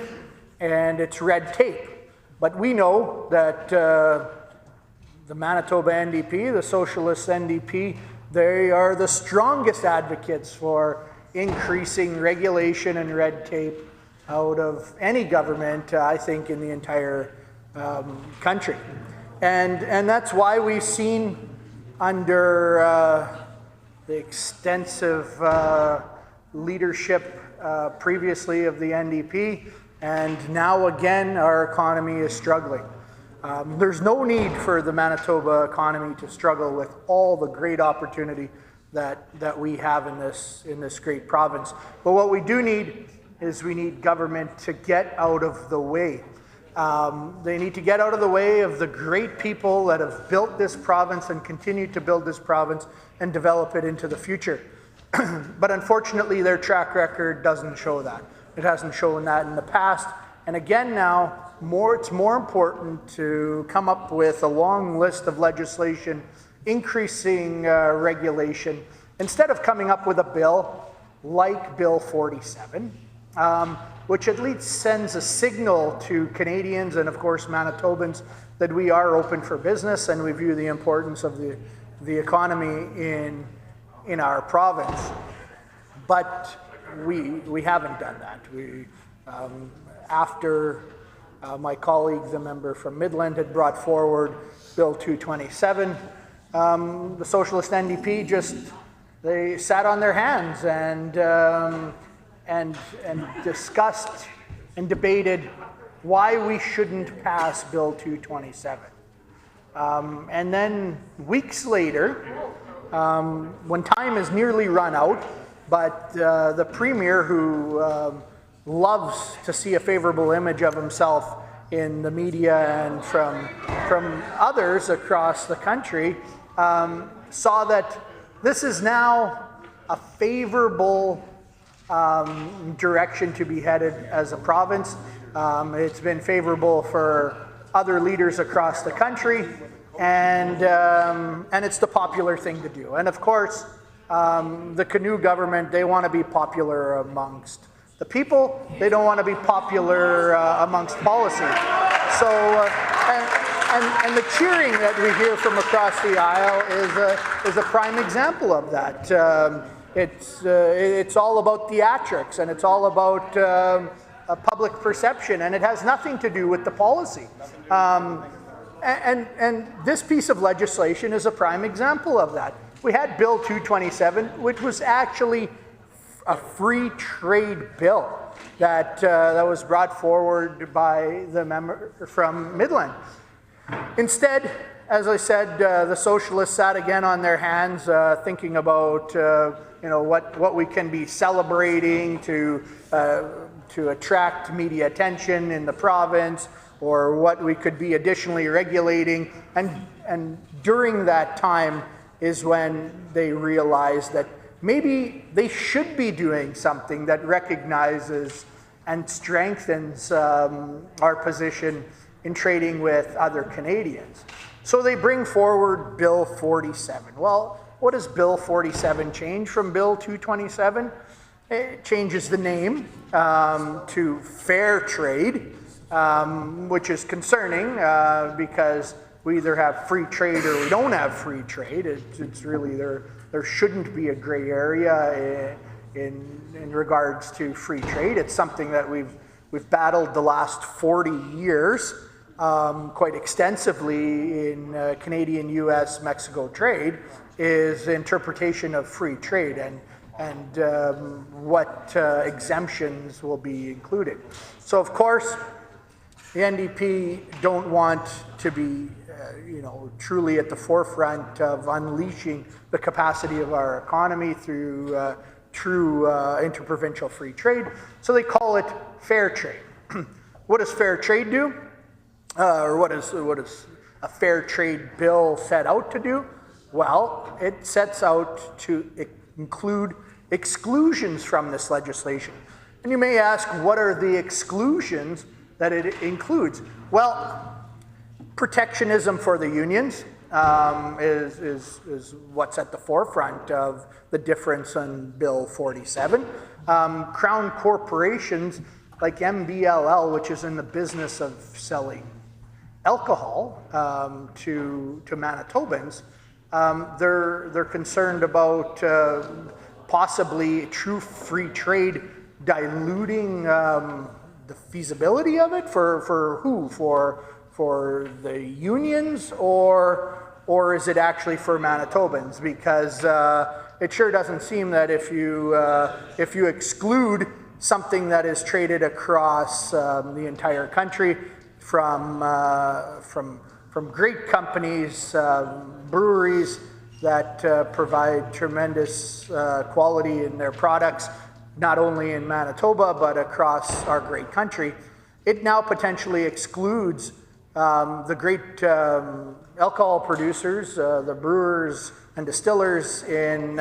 and it's red tape. But we know that the Manitoba NDP, the Socialist NDP, they are the strongest advocates for increasing regulation and red tape out of any government, I think, in the entire country. And that's why we've seen under the extensive leadership previously of the NDP, and now again our economy is struggling. There's no need for the Manitoba economy to struggle with all the great opportunity that we have in this great province. But what we do need is we need government to get out of the way. They need to get out of the way of the great people that have built this province and continue to build this province and develop it into the future. But unfortunately, their track record doesn't show that. It hasn't shown that in the past. And again now, it's more important to come up with a long list of legislation increasing regulation instead of coming up with a bill like Bill 47, which at least sends a signal to Canadians and of course Manitobans that we are open for business and we view the importance of the economy in our province. But we haven't done that. After my colleague, the member from Midland, had brought forward Bill 227, the Socialist NDP they sat on their hands and discussed and debated why we shouldn't pass Bill 227. And then weeks later, when time is nearly run out, but the Premier, who loves to see a favorable image of himself in the media and from others across the country, saw that this is now a favorable direction to be headed as a province. It's been favorable for other leaders across the country, and it's the popular thing to do. And of course, the Canoe government, they want to be popular amongst the people. They don't want to be popular amongst policy. So, and the cheering that we hear from across the aisle is a prime example of that. It's all about theatrics, and it's all about public perception, and it has nothing to do with the policy. And this piece of legislation is a prime example of that. We had Bill 227, which was actually a free trade bill that was brought forward by the member from Midland. Instead, as I said, the Socialists sat again on their hands, thinking about what we can be celebrating to attract media attention in the province, or what we could be additionally regulating. And during that time is when they realized that maybe they should be doing something that recognizes and strengthens our position in trading with other Canadians. So they bring forward Bill 47. Well, what does Bill 47 change from Bill 227? It changes the name to Fair Trade, which is concerning because we either have free trade or we don't have free trade. It's really there shouldn't be a gray area in regards to free trade. It's something that we've battled the last 40 years quite extensively in Canadian, U.S., Mexico trade, is interpretation of free trade and what exemptions will be included. So of course, the NDP don't want to be truly at the forefront of unleashing the capacity of our economy through true interprovincial free trade, so they call it fair trade. What does fair trade do? Or what is a fair trade bill set out to do? Well, it sets out to include exclusions from this legislation. And you may ask, what are the exclusions that it includes? Well, protectionism for the unions is what's at the forefront of the difference in Bill 47. Crown corporations like MBLL, which is in the business of selling alcohol to Manitobans, they're concerned about possibly true free trade diluting the feasibility of it for who? For the unions, or is it actually for Manitobans? Because it sure doesn't seem that if you exclude something that is traded across the entire country from great companies, breweries that provide tremendous quality in their products, not only in Manitoba but across our great country, it now potentially excludes the great alcohol producers, the brewers and distillers in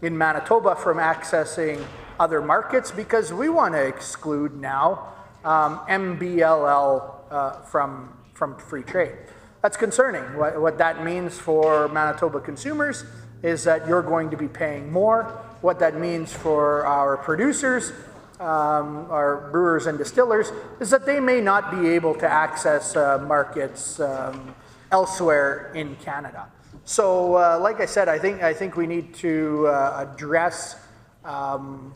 Manitoba from accessing other markets, because we want to exclude now MBLL from free trade. That's concerning. What that means for Manitoba consumers is that you're going to be paying more. What that means for our producers, our brewers and distillers, is that they may not be able to access markets elsewhere in Canada. So, like I said, I think we need to address all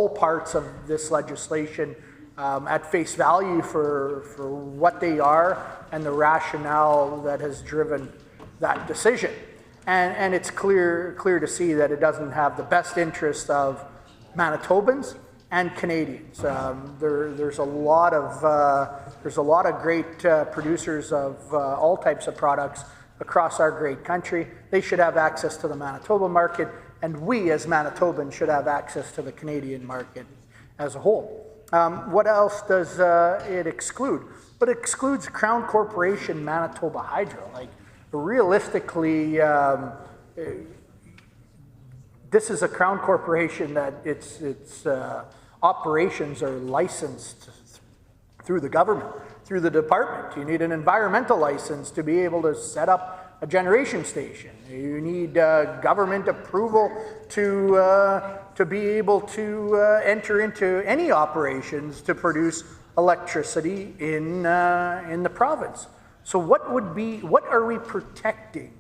parts of this legislation at face value for what they are and the rationale that has driven that decision. And it's clear to see that it doesn't have the best interest of Manitobans and Canadians. There's a lot of great producers of all types of products across our great country. They should have access to the Manitoba market, and we as Manitobans should have access to the Canadian market as a whole. What else does it exclude? But it excludes Crown Corporation Manitoba Hydro. Like, realistically, this is a Crown Corporation that its operations are licensed through the government, through the department. You need an environmental license to be able to set up a generation station. You need government approval to be able to enter into any operations to produce electricity in the province. So what are we protecting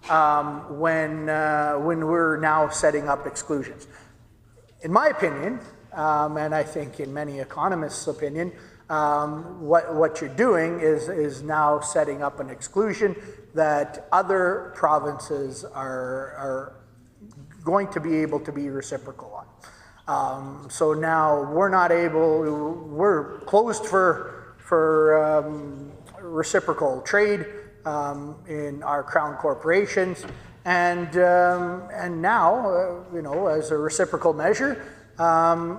when we're now setting up exclusions? In my opinion, and I think in many economists' opinion, what you're doing is now setting up an exclusion that other provinces are going to be able to be reciprocal on. So now we're closed for reciprocal trade in our Crown corporations, and now, as a reciprocal measure,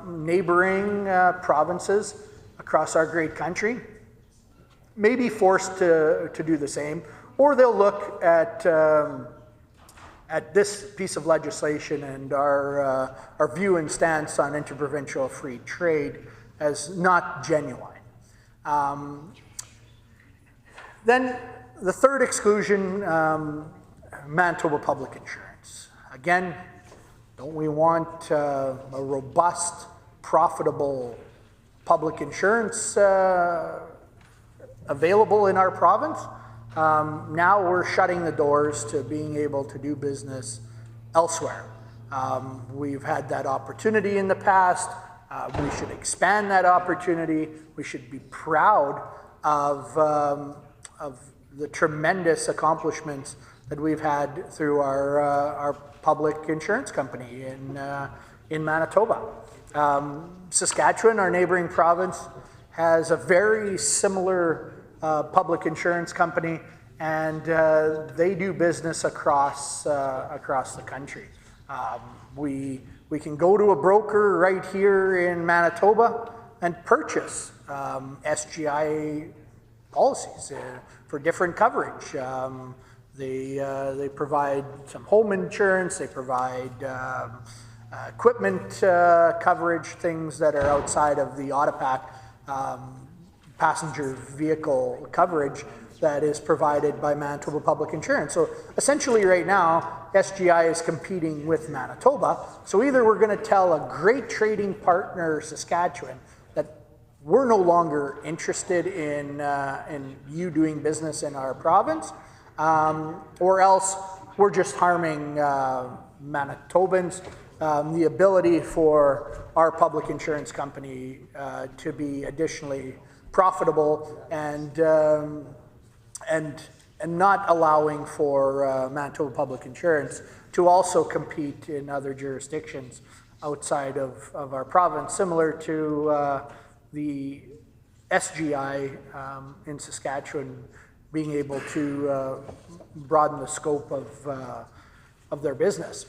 neighboring provinces across our great country may be forced to do the same, or they'll look at this piece of legislation and our view and stance on interprovincial free trade as not genuine. Then the third exclusion, Manitoba public insurance. Again, don't we want a robust, profitable public insurance available in our province? Now we're shutting the doors to being able to do business elsewhere. We've had that opportunity in the past. We should expand that opportunity. We should be proud of the tremendous accomplishments that we've had through our public insurance company in Manitoba. Saskatchewan, our neighboring province, has a very similar public insurance company, and they do business across the country. We can go to a broker right here in Manitoba and purchase SGI policies for different coverage. They provide some home insurance, they provide equipment coverage, things that are outside of the Autopac passenger vehicle coverage that is provided by Manitoba Public Insurance. So essentially right now, SGI is competing with Manitoba. So either we're going to tell a great trading partner, Saskatchewan, that we're no longer interested in you doing business in our province, or else we're just harming Manitobans. The ability for our public insurance company to be additionally profitable and not allowing for Manitoba Public Insurance to also compete in other jurisdictions outside of our province, similar to the SGI in Saskatchewan being able to broaden the scope of their business.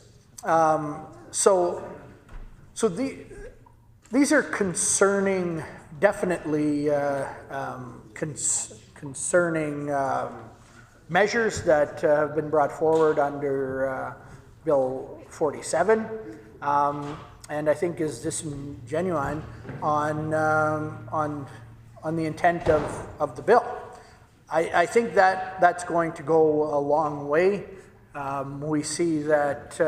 These are concerning, definitely concerning measures that have been brought forward under Bill 47. and I think is disingenuine on the intent of the bill. I think that that's going to go a long way. We see that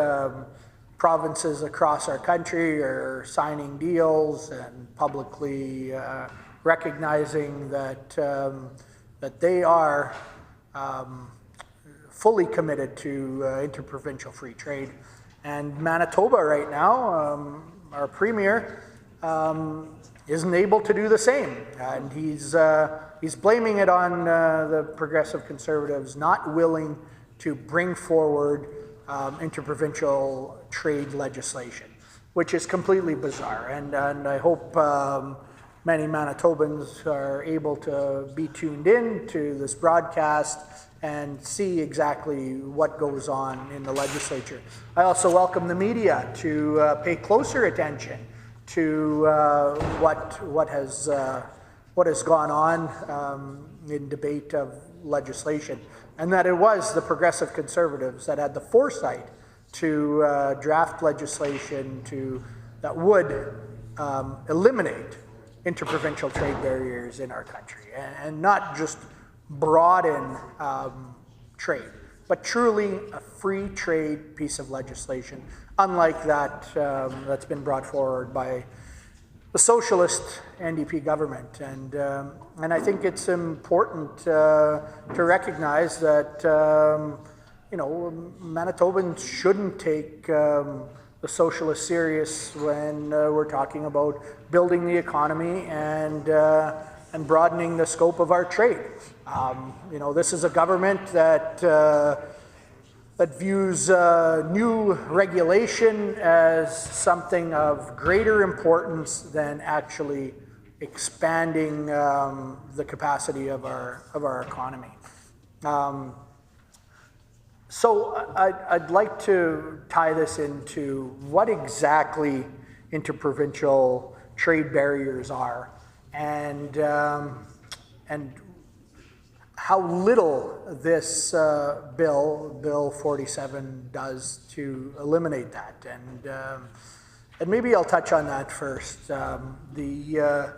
provinces across our country are signing deals and publicly recognizing that that they are fully committed to interprovincial free trade. And Manitoba right now, our premier, isn't able to do the same, and he's blaming it on the Progressive Conservatives not willing to bring forward interprovincial trade legislation, which is completely bizarre. And I hope many Manitobans are able to be tuned in to this broadcast and see exactly what goes on in the legislature. I also welcome the media to pay closer attention to what has gone on in debate of legislation, and that it was the Progressive Conservatives that had the foresight to draft legislation that would eliminate interprovincial trade barriers in our country, and not just broaden trade, but truly a free trade piece of legislation, unlike that that's been brought forward by the socialist NDP government. And I think it's important to recognize that Manitobans shouldn't take the socialists serious when we're talking about building the economy and broadening the scope of our trade. This is a government that views new regulation as something of greater importance than actually expanding the capacity of our economy. So I'd like to tie this into what exactly interprovincial trade barriers are, and how little this Bill 47 does to eliminate that. And maybe I'll touch on that first. The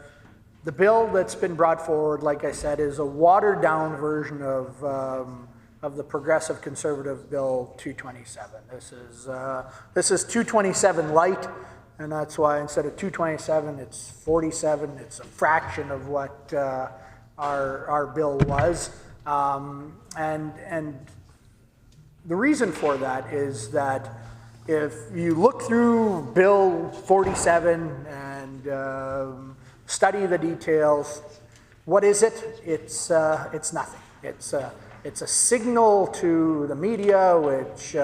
bill that's been brought forward, like I said, is a watered-down version of the Progressive Conservative Bill 227. This is 227 light, and that's why instead of 227, it's 47. It's a fraction of what our bill was, and the reason for that is that if you look through Bill 47 and study the details, what is it? It's nothing. It's a signal to the media, which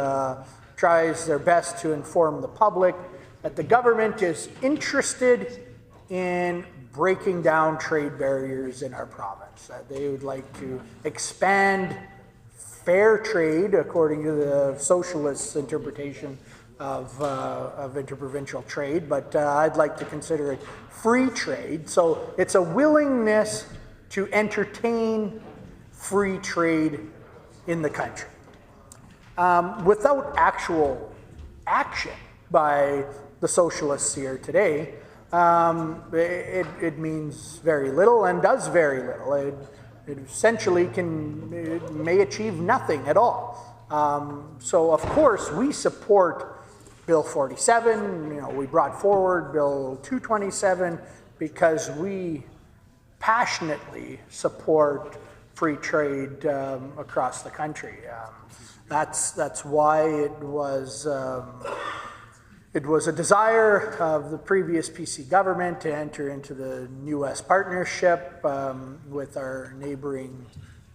tries their best to inform the public that the government is interested in breaking down trade barriers in our province. That they would like to expand fair trade, according to the socialists' interpretation of interprovincial trade, but I'd like to consider it free trade. So it's a willingness to entertain free trade in the country without actual action by the socialists here today. It means very little and does very little. It essentially may achieve nothing at all. So of course we support Bill 47. We brought forward Bill 227 because we passionately support free trade across the country. That's why it was a desire of the previous PC government to enter into the U.S. partnership with our neighboring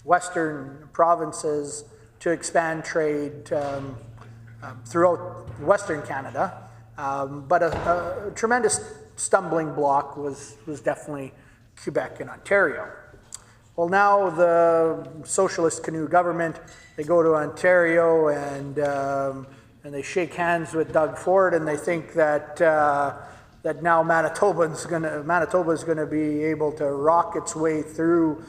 western provinces to expand trade throughout Western Canada. But a tremendous stumbling block was definitely Quebec and Ontario. Well, now the socialist canoe government, they go to Ontario and they shake hands with Doug Ford, and they think that that now Manitoba is going to be able to rock its way through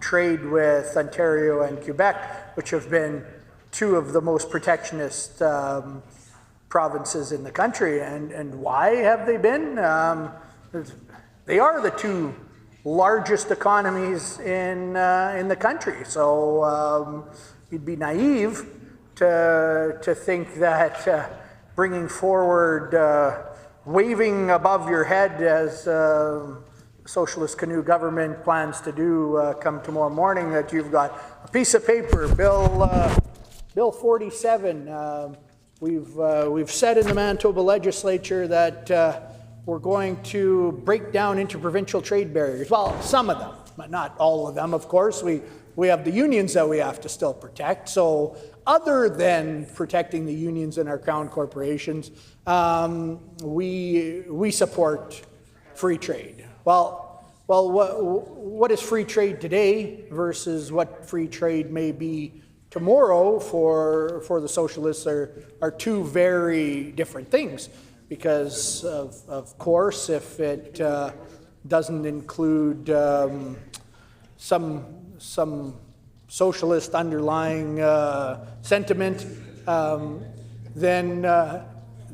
trade with Ontario and Quebec, which have been two of the most protectionist provinces in the country. And why have they been? They are the two largest economies in the country. So you'd be naive to think that bringing forward, waving above your head as Socialist Canoe government plans to do come tomorrow morning, that you've got a piece of paper, Bill 47. We've said in the Manitoba Legislature that we're going to break down interprovincial trade barriers. Well, some of them, but not all of them, of course. We have the unions that we have to still protect. So other than protecting the unions and our crown corporations, we support free trade. Well, what is free trade today versus what free trade may be tomorrow for the socialists are two very different things. Because of course, if it doesn't include some socialist underlying sentiment, then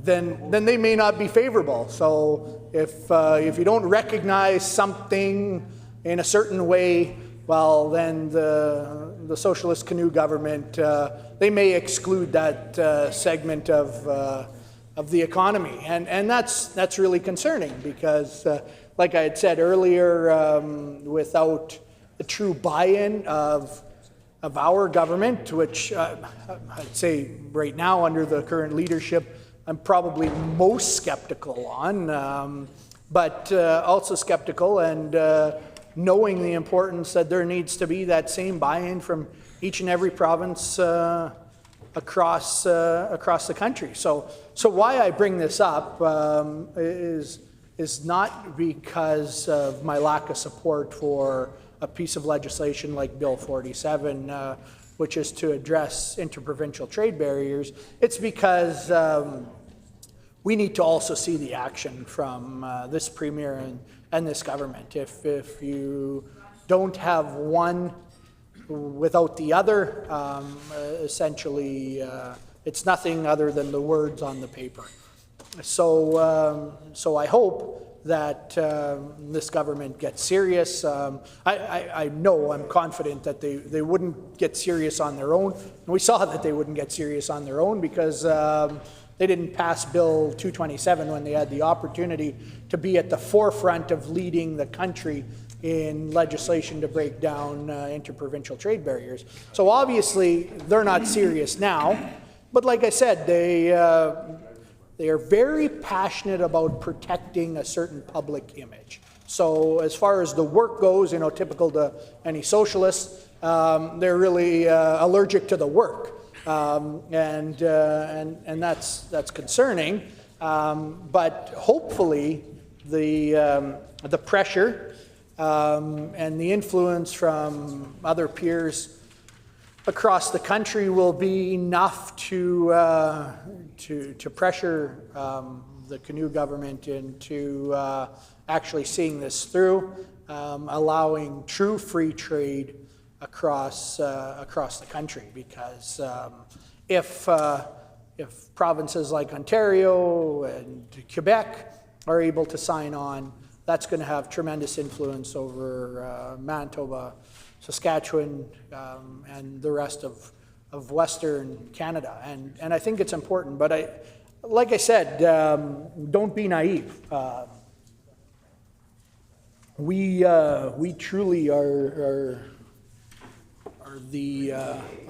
they may not be favorable. So if you don't recognize something in a certain way, well, then the Socialist Canoe government, they may exclude that segment of the economy, and that's really concerning because, like I had said earlier, without the true buy-in of our government, which I'd say right now under the current leadership, I'm probably most skeptical on, but also skeptical and knowing the importance that there needs to be that same buy-in from each and every province across the country. So why I bring this up is not because of my lack of support for a piece of legislation like Bill 47, which is to address interprovincial trade barriers. It's because we need to also see the action from this Premier and this government. If you don't have one without the other, essentially it's nothing other than the words on the paper. So I hope that this government gets serious. I know, I'm confident that they wouldn't get serious on their own. And we saw that they wouldn't get serious on their own because they didn't pass Bill 227 when they had the opportunity to be at the forefront of leading the country in legislation to break down interprovincial trade barriers. So obviously they're not serious now, but like I said, they are very passionate about protecting a certain public image. So as far as the work goes, typical to any socialist, they're really allergic to the work, and that's concerning. But hopefully the pressure and the influence from other peers across the country will be enough to pressure the Canoe government into actually seeing this through, allowing true free trade across the country. Because if provinces like Ontario and Quebec are able to sign on, that's going to have tremendous influence over Manitoba, Saskatchewan, and the rest of Western Canada. And I think it's important, but like I said, don't be naive. We truly are the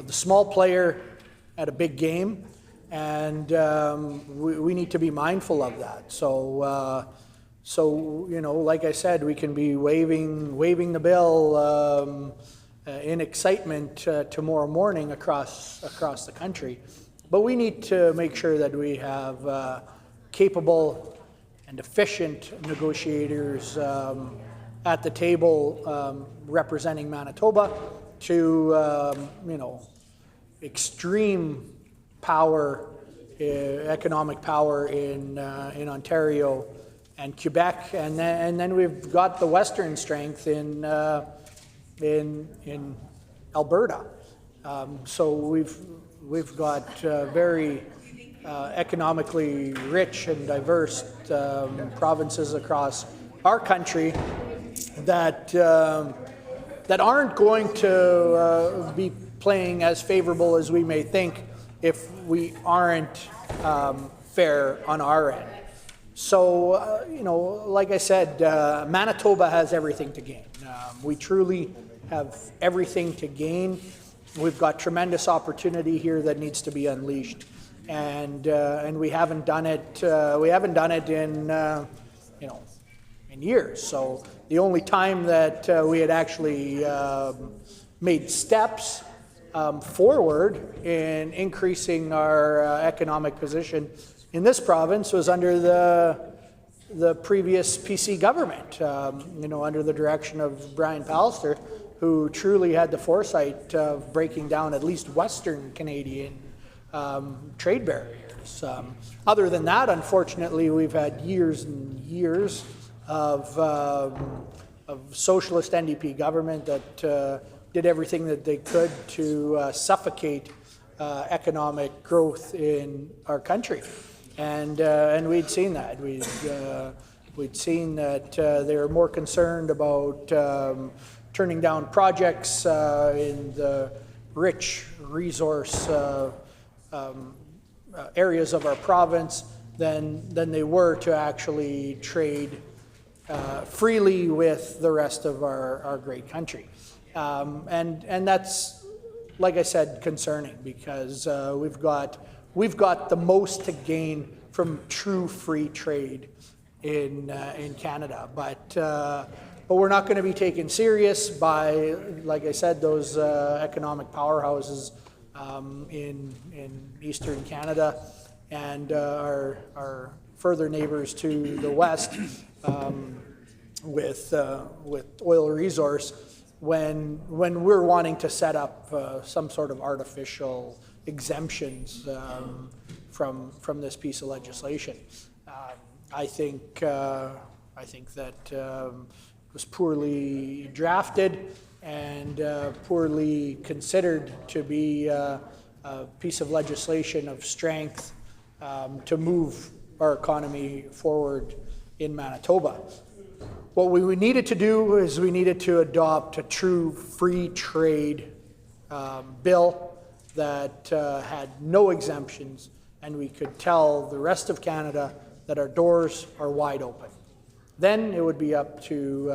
small player at a big game, and we need to be mindful of that. So like I said, we can be waving the bill in excitement tomorrow morning across the country, but we need to make sure that we have capable and efficient negotiators at the table representing Manitoba to extreme power, economic power in Ontario and Quebec, and then we've got the Western strength in Alberta. So we've got very economically rich and diverse provinces across our country that that aren't going to be playing as favorable as we may think if we aren't fair on our end. So, you know, like I said, Manitoba has everything to gain. We truly have everything to gain. We've got tremendous opportunity here that needs to be unleashed, and we haven't done it. We haven't done it in in years. So the only time that we had actually made steps forward in increasing our economic position in this province was under the previous PC government, under the direction of Brian Pallister, who truly had the foresight of breaking down at least Western Canadian trade barriers. Other than that, unfortunately, we've had years and years of socialist NDP government that did everything that they could to suffocate economic growth in our country, and we'd seen that. We'd seen that they were more concerned about turning down projects in the rich resource areas of our province than they were to actually trade freely with the rest of our great country. And that's, like I said, concerning, because we've got the most to gain from true free trade in Canada, but we're not going to be taken serious by, like I said, those economic powerhouses in Eastern Canada and our further neighbors to the west with oil resource, when we're wanting to set up some sort of artificial exemptions from this piece of legislation. I think that it was poorly drafted and poorly considered to be a piece of legislation of strength to move our economy forward in Manitoba. What we needed to do is we needed to adopt a true free trade bill that had no exemptions, and we could tell the rest of Canada that our doors are wide open. Then it would be up to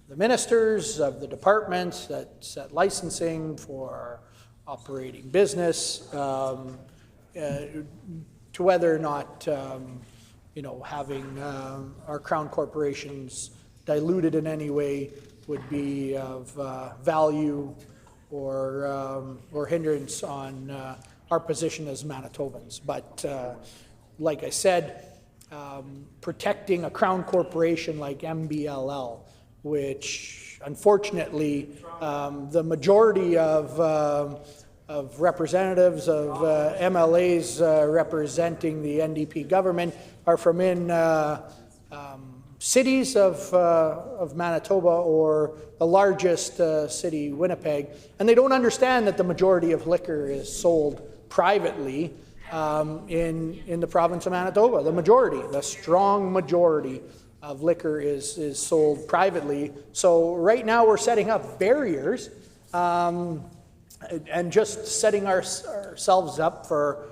the ministers of the departments that set licensing for operating business to whether or not having our crown corporations diluted in any way would be of value or hindrance on our position as Manitobans. But like I said, protecting a crown corporation like MBLL, which unfortunately the majority of representatives of MLAs representing the NDP government are from in cities of Manitoba or the largest city, Winnipeg, and they don't understand that the majority of liquor is sold privately in the province of Manitoba. The strong majority of liquor is sold privately. So right now we're setting up barriers and just setting ourselves up for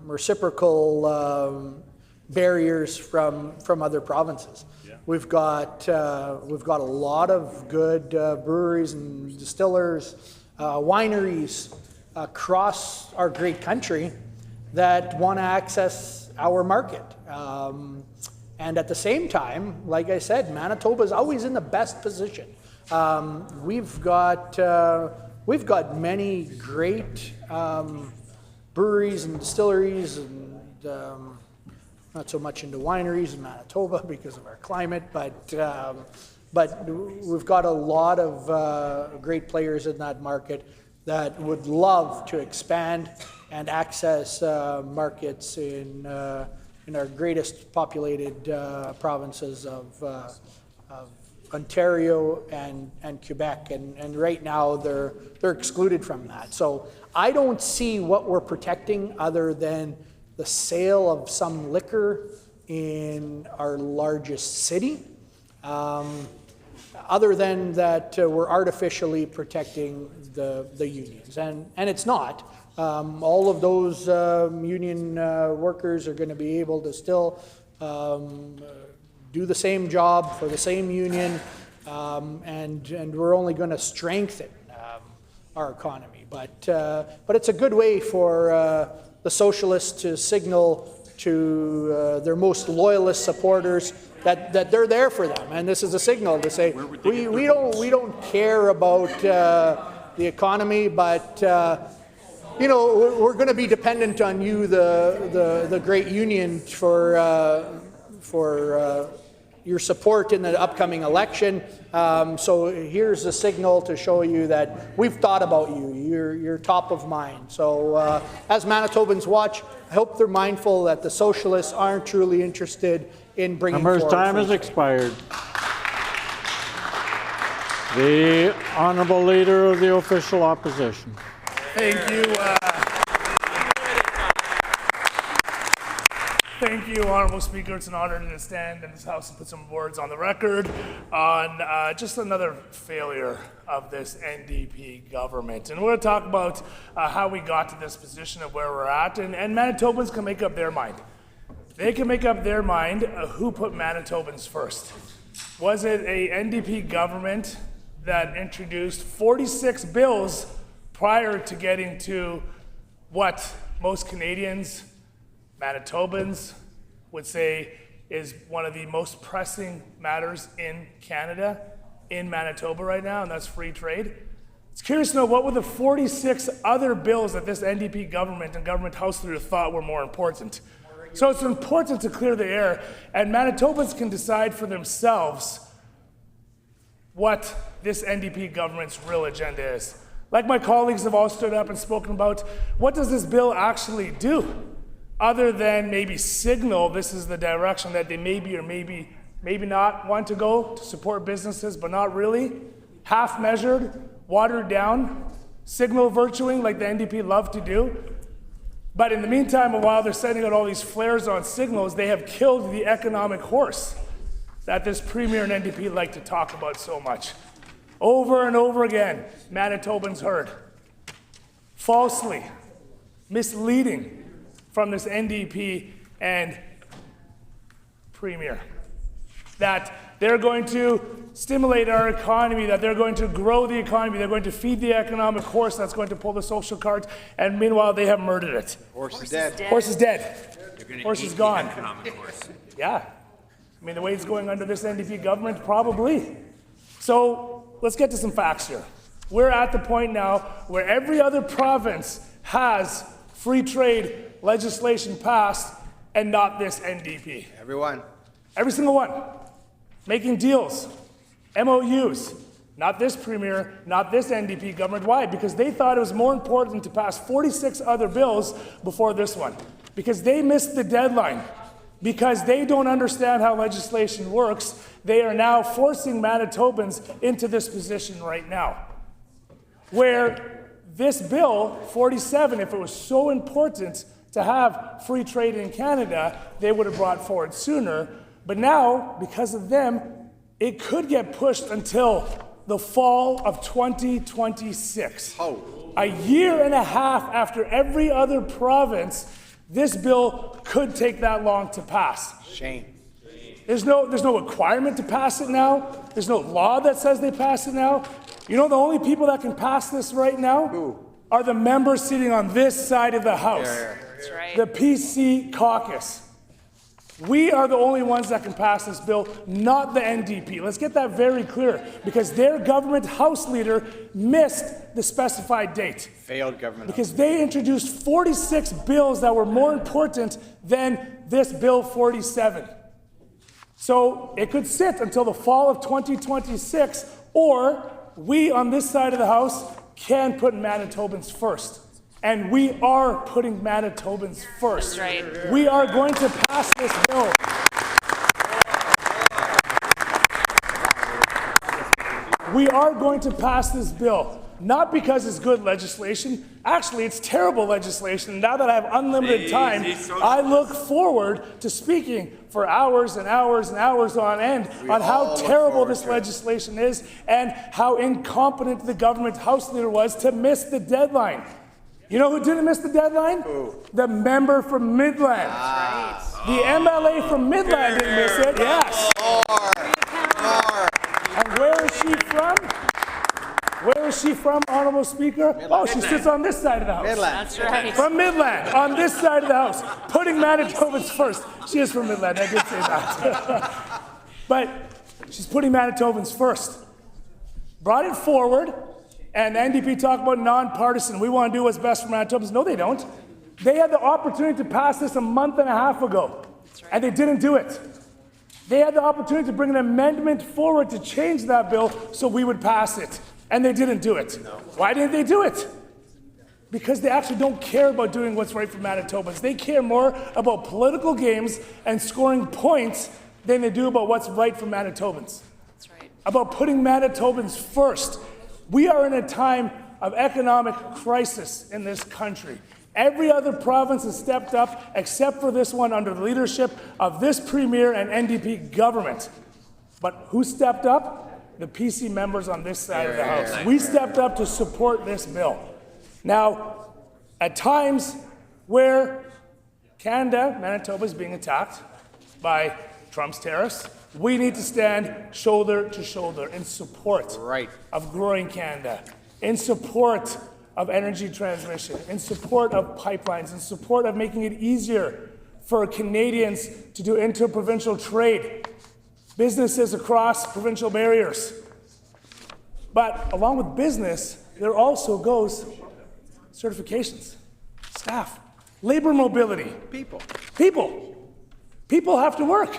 reciprocal barriers from other provinces. Yeah. We've got a lot of good breweries and distillers, wineries across our great country that want to access our market. And at the same time, like I said, Manitoba is always in the best position. We've got many great breweries and distilleries, and not so much into wineries in Manitoba because of our climate, but we've got a lot of great players in that market that would love to expand and access markets in our greatest populated provinces of Ontario and Quebec, and right now they're excluded from that. So I don't see what we're protecting other than the sale of some liquor in our largest city. Other than that, we're artificially protecting the unions, and it's not. All of those union workers are going to be able to still do the same job for the same union, and we're only going to strengthen our economy. But it's a good way for the Socialists to signal to their most loyalist supporters that they're there for them, and this is a signal to say we don't care about the economy, but you know, we're going to be dependent on you, the great union, for your support in the upcoming election. So here's a signal to show you that we've thought about you. You're top of mind. So as Manitobans watch, I hope they're mindful that the Socialists aren't truly interested in bringing Member's forward time free has trade. expired. The Honourable Leader of the Official Opposition. Thank you. Thank you, Honourable Speaker. It's an honor to stand in this House and put some words on the record on just another failure of this NDP government. And we're going to talk about how we got to this position of where we're at, and Manitobans can make up their mind. They can make up their mind who put Manitobans first. Was it a NDP government that introduced 46 bills prior to getting to what most Canadians, Manitobans, would say is one of the most pressing matters in Canada, in Manitoba right now, and that's free trade? It's curious to know what were the 46 other bills that this NDP government and government House leader thought were more important. So it's important to clear the air, and Manitobans can decide for themselves what this NDP government's real agenda is. Like my colleagues have all stood up and spoken about, what does this bill actually do? Other than maybe signal this is the direction that they maybe or maybe not want to go to support businesses, but not really. Half-measured, watered down, signal virtuing like the NDP love to do. But in the meantime, while they're sending out all these flares on signals, they have killed the economic horse that this Premier and NDP like to talk about so much. Over and over again, Manitobans heard falsely, misleading from this NDP and Premier that they're going to stimulate our economy, that they're going to grow the economy, they're going to feed the economic horse that's going to pull the social cart, and meanwhile they have murdered it. Horse is dead. Horse is dead. Horse is gone. Horse. Yeah. I mean, the way it's going under this NDP government, probably. So let's get to some facts here. We're at the point now where every other province has free trade legislation passed and not this NDP. Everyone. Every single one. Making deals, MOUs. Not this Premier, not this NDP government. Why? Because they thought it was more important to pass 46 other bills before this one. Because they missed the deadline. Because they don't understand how legislation works, they are now forcing Manitobans into this position right now. Where this bill, 47, if it was so important to have free trade in Canada, they would have brought forward sooner. But now, because of them, it could get pushed until the fall of 2026. A year and a half after every other province, this bill could take that long to pass. Shame. There's no requirement to pass it now. There's no law that says they pass it now. You know the only people that can pass this right now are the members sitting on this side of the House. That's right. The PC caucus. We are the only ones that can pass this bill, not the NDP. Let's get that very clear, because their government House leader missed the specified date. Failed government. Because they introduced 46 bills that were more important than this Bill 47. So it could sit until the fall of 2026, or we on this side of the House can put Manitobans first. And we are putting Manitobans first. That's right. We are going to pass this bill. We are going to pass this bill. not because it's good legislation. Actually, it's terrible legislation. Now that I have unlimited time, I look forward to speaking for hours and hours and hours on end on how terrible this legislation is and how incompetent the government House Leader was to miss the deadline. You know who didn't miss the deadline? Who? The member from Midland. The MLA from Midland didn't miss it. Yes. And where is she from? Where is she from, Honorable Speaker? Oh, she sits on this side of the House. Midland. That's right. From Midland, on this side of the House, putting Manitobans first. She is from Midland, I did say that. But she's putting Manitobans first. Brought it forward, and the NDP talk about nonpartisan. We want to do what's best for Manitobans. No, they don't. They had the opportunity to pass this a month and a half ago, and they didn't do it. They had the opportunity to bring an amendment forward to change that bill so we would pass it. And they didn't do it. No. Why didn't they do it? Because they actually don't care about doing what's right for Manitobans. They care more about political games and scoring points than they do about what's right for Manitobans. That's right. About putting Manitobans first. We are in a time of economic crisis in this country. Every other province has stepped up except for this one under the leadership of this Premier and NDP government. But who stepped up? The PC members on this side of the House. We stepped up to support this bill. Now, at times where Canada, Manitoba, is being attacked by Trump's tariffs, we need to stand shoulder to shoulder in support of growing Canada, in support of energy transmission, in support of pipelines, in support of making it easier for Canadians to do interprovincial trade, businesses across provincial barriers. But along with business, there also goes certifications, staff, labor mobility. People have to work.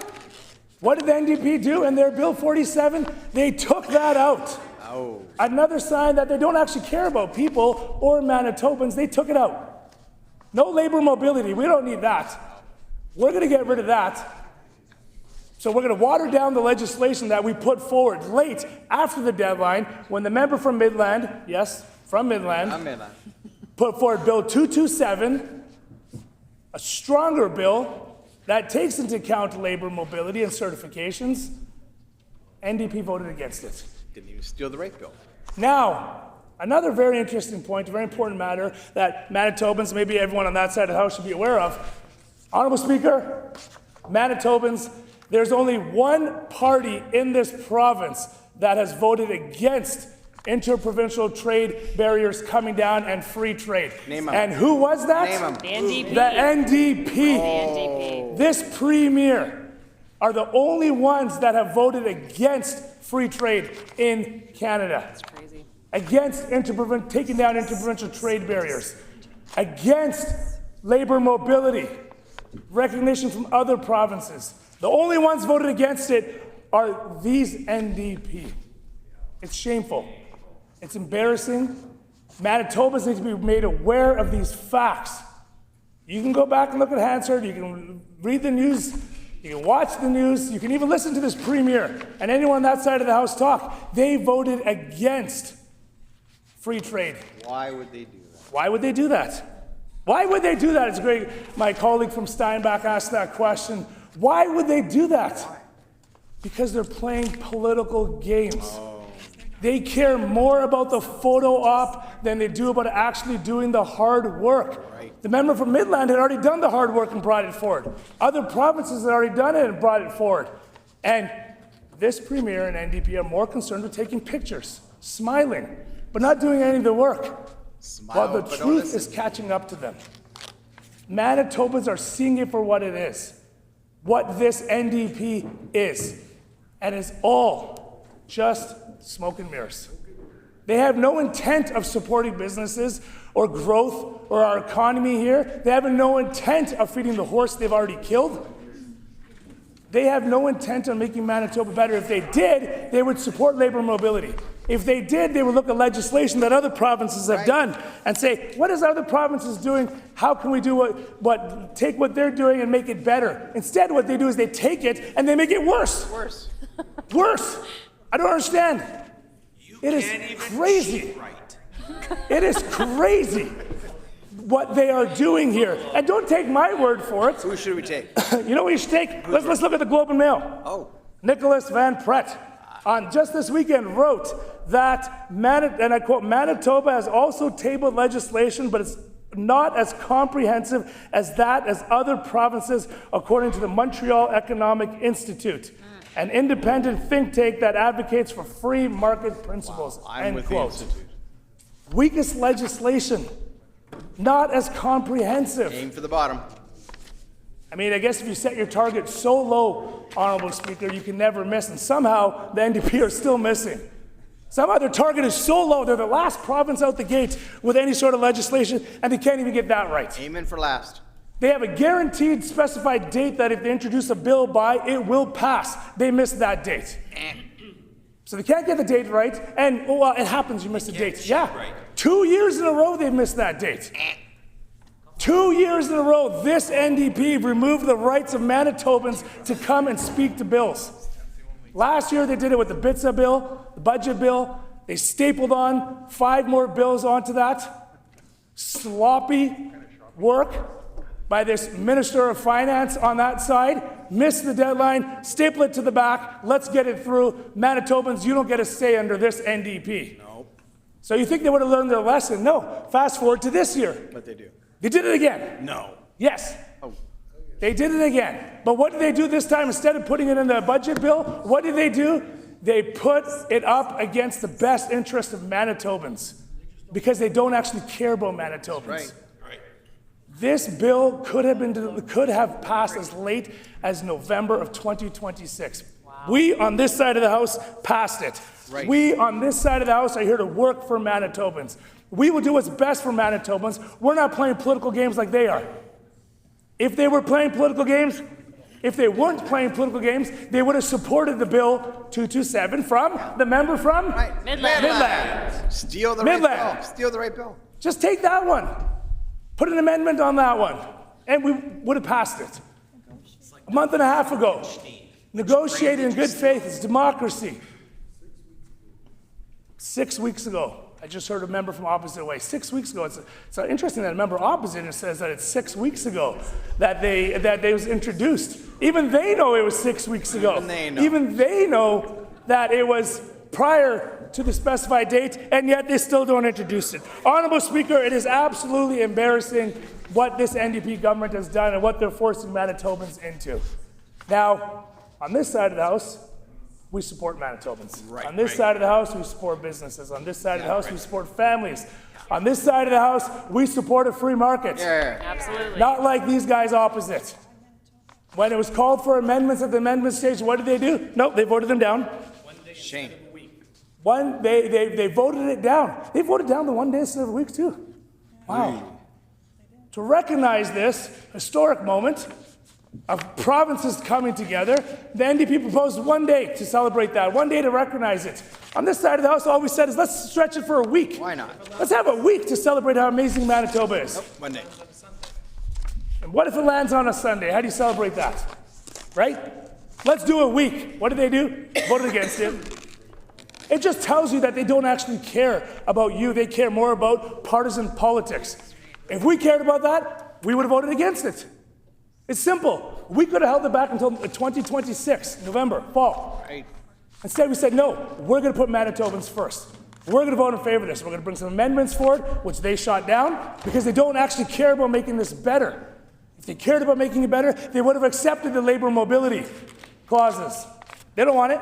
What did the NDP do in their Bill 47? They took that out. Oh. Another sign that they don't actually care about people or Manitobans, they took it out. No labor mobility, we don't need that. We're going to get rid of that. So we're going to water down the legislation that we put forward late after the deadline when the member from Midland, yes, from Midland, put forward Bill 227, a stronger bill that takes into account labor mobility and certifications. NDP voted against it. Didn't even steal the rate bill. Now, another very interesting point, a very important matter that Manitobans, maybe everyone on that side of the House should be aware of. Honorable Speaker, Manitobans, there's only one party in this province that has voted against interprovincial trade barriers coming down and free trade. Name 'em. And who was that? Name 'em. The NDP. The NDP. The NDP. This Premier are the only ones that have voted against free trade in Canada. That's crazy. Against taking down interprovincial trade barriers. Against labor mobility. Recognition from other provinces. The only ones voted against it are these NDP. It's shameful. It's embarrassing. Manitobans need to be made aware of these facts. You can go back and look at Hansard, you can read the news, you can watch the news, you can even listen to this Premier and anyone on that side of the House talk. They voted against free trade. Why would they do that? Why would they do that? Why would they do that? It's great. My colleague from Steinbach asked that question. Why would they do that? Because they're playing political games. They care more about the photo op than they do about actually doing the hard work. The member from Midland had already done the hard work and brought it forward. Other provinces had already done it and brought it forward. And this Premier and NDP are more concerned with taking pictures, smiling, but not doing any of the work. While the truth is catching up to them. Manitobans are seeing it for what it is. What this NDP is. And it's all just smoke and mirrors. They have no intent of supporting businesses or growth or our economy here. They have no intent of feeding the horse they've already killed. They have no intent on making Manitoba better. If they did, they would support labor mobility. If they did, they would look at legislation that other provinces have done and say, what is other provinces doing? How can we do take what they're doing and make it better? Instead, what they do is they take it and they make it worse. Worse. I don't understand. It is crazy. It is crazy what they are doing here. And don't take my word for it. Who should we take? You know what you should take? Let's look at the Globe and Mail. Oh. Nicholas Van Pret on just this weekend wrote that, and I quote, Manitoba has also tabled legislation, but it's not as comprehensive as that as other provinces, according to the Montreal Economic Institute, an independent think tank that advocates for free market principles. Wow, I'm end with quote. the Institute. Weakest legislation, not as comprehensive. Aim for the bottom. I mean, I guess if you set your target so low, Honorable Speaker, you can never miss, and somehow the NDP are still missing. Somehow their target is so low, they're the last province out the gate with any sort of legislation, and they can't even get that right. Aiming for last. They have a guaranteed specified date that if they introduce a bill by, it will pass. They missed that date. So they can't get the date right, and well, it happens, you miss the date. Yeah, right. 2 years in a row they've missed that date. 2 years in a row, this NDP removed the rights of Manitobans to come and speak to bills. Last year they did it with the BITSA bill, the budget bill. They stapled on 5 more bills onto that. Sloppy work by this Minister of Finance on that side. Missed the deadline, staple it to the back, let's get it through. Manitobans, you don't get a say under this NDP. No. So you think they would have learned their lesson? No. Fast forward to this year. But they do. They did it again. No. Yes. Oh. They did it again. But what did they do this time? Instead of putting it in the budget bill, what did they do? They put it up against the best interest of Manitobans because they don't actually care about Manitobans. Right. This bill could have passed as late as November of 2026. Wow. We on this side of the House passed it. Right. We on this side of the House are here to work for Manitobans. We will do what's best for Manitobans. We're not playing political games like they are. If they were playing political games, if they weren't playing political games, they would have supported the bill 227 from the member from Midland. Steal the right bill. Steal the right bill. Just take that one. Put an amendment on that one, and we would have passed it. A month and a half ago, negotiated in good faith. It's democracy. 6 weeks ago, I just heard a member from opposite way. 6 weeks ago, it's interesting that a member opposite says that it's 6 weeks ago that they was introduced. Even they know it was 6 weeks ago. Even they know that it was prior to the specified date, and yet they still don't introduce it. Honorable Speaker, it is absolutely embarrassing what this NDP government has done and what they're forcing Manitobans into. Now, on this side of the House, we support Manitobans. Right, on this side of the House, we support businesses. On this side of the House, we support families. On this side of the House, we support a free market. Absolutely. Not like these guys opposite. When it was called for amendments at the amendment stage, what did they do? Nope, they voted them down. Shame. They voted it down. They voted down the 1 day instead of a week too. Wow. To recognize this historic moment of provinces coming together, the NDP proposed 1 day to celebrate that, 1 day to recognize it. On this side of the House, all we said is let's stretch it for a week. Why not? Let's have a week to celebrate how amazing Manitoba is. Nope, 1 day. And what if it lands on a Sunday? How do you celebrate that? Right? Let's do a week. What did they do? Voted against it. It just tells you that they don't actually care about you. They care more about partisan politics. If we cared about that, we would have voted against it. It's simple. We could have held it back until 2026, November, fall. Right. Instead, we said, no, we're going to put Manitobans first. We're going to vote in favor of this. We're going to bring some amendments forward, which they shot down, because they don't actually care about making this better. If they cared about making it better, they would have accepted the labor mobility clauses. They don't want it.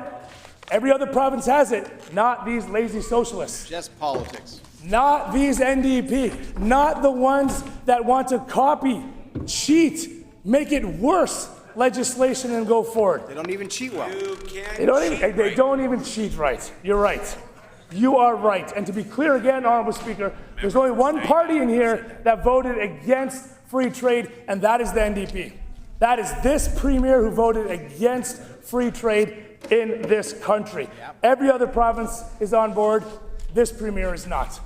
Every other province has it, not these lazy socialists. Just politics. Not these NDP, not the ones that want to copy, cheat, make it worse legislation and go forward. They don't even cheat well. They don't even cheat right. You're right. You are right. And to be clear again, Honorable Speaker, there's only one party in here that voted against free trade, and that is the NDP. That is this premier who voted against free trade in this country. Every other province is on board. This premier is not.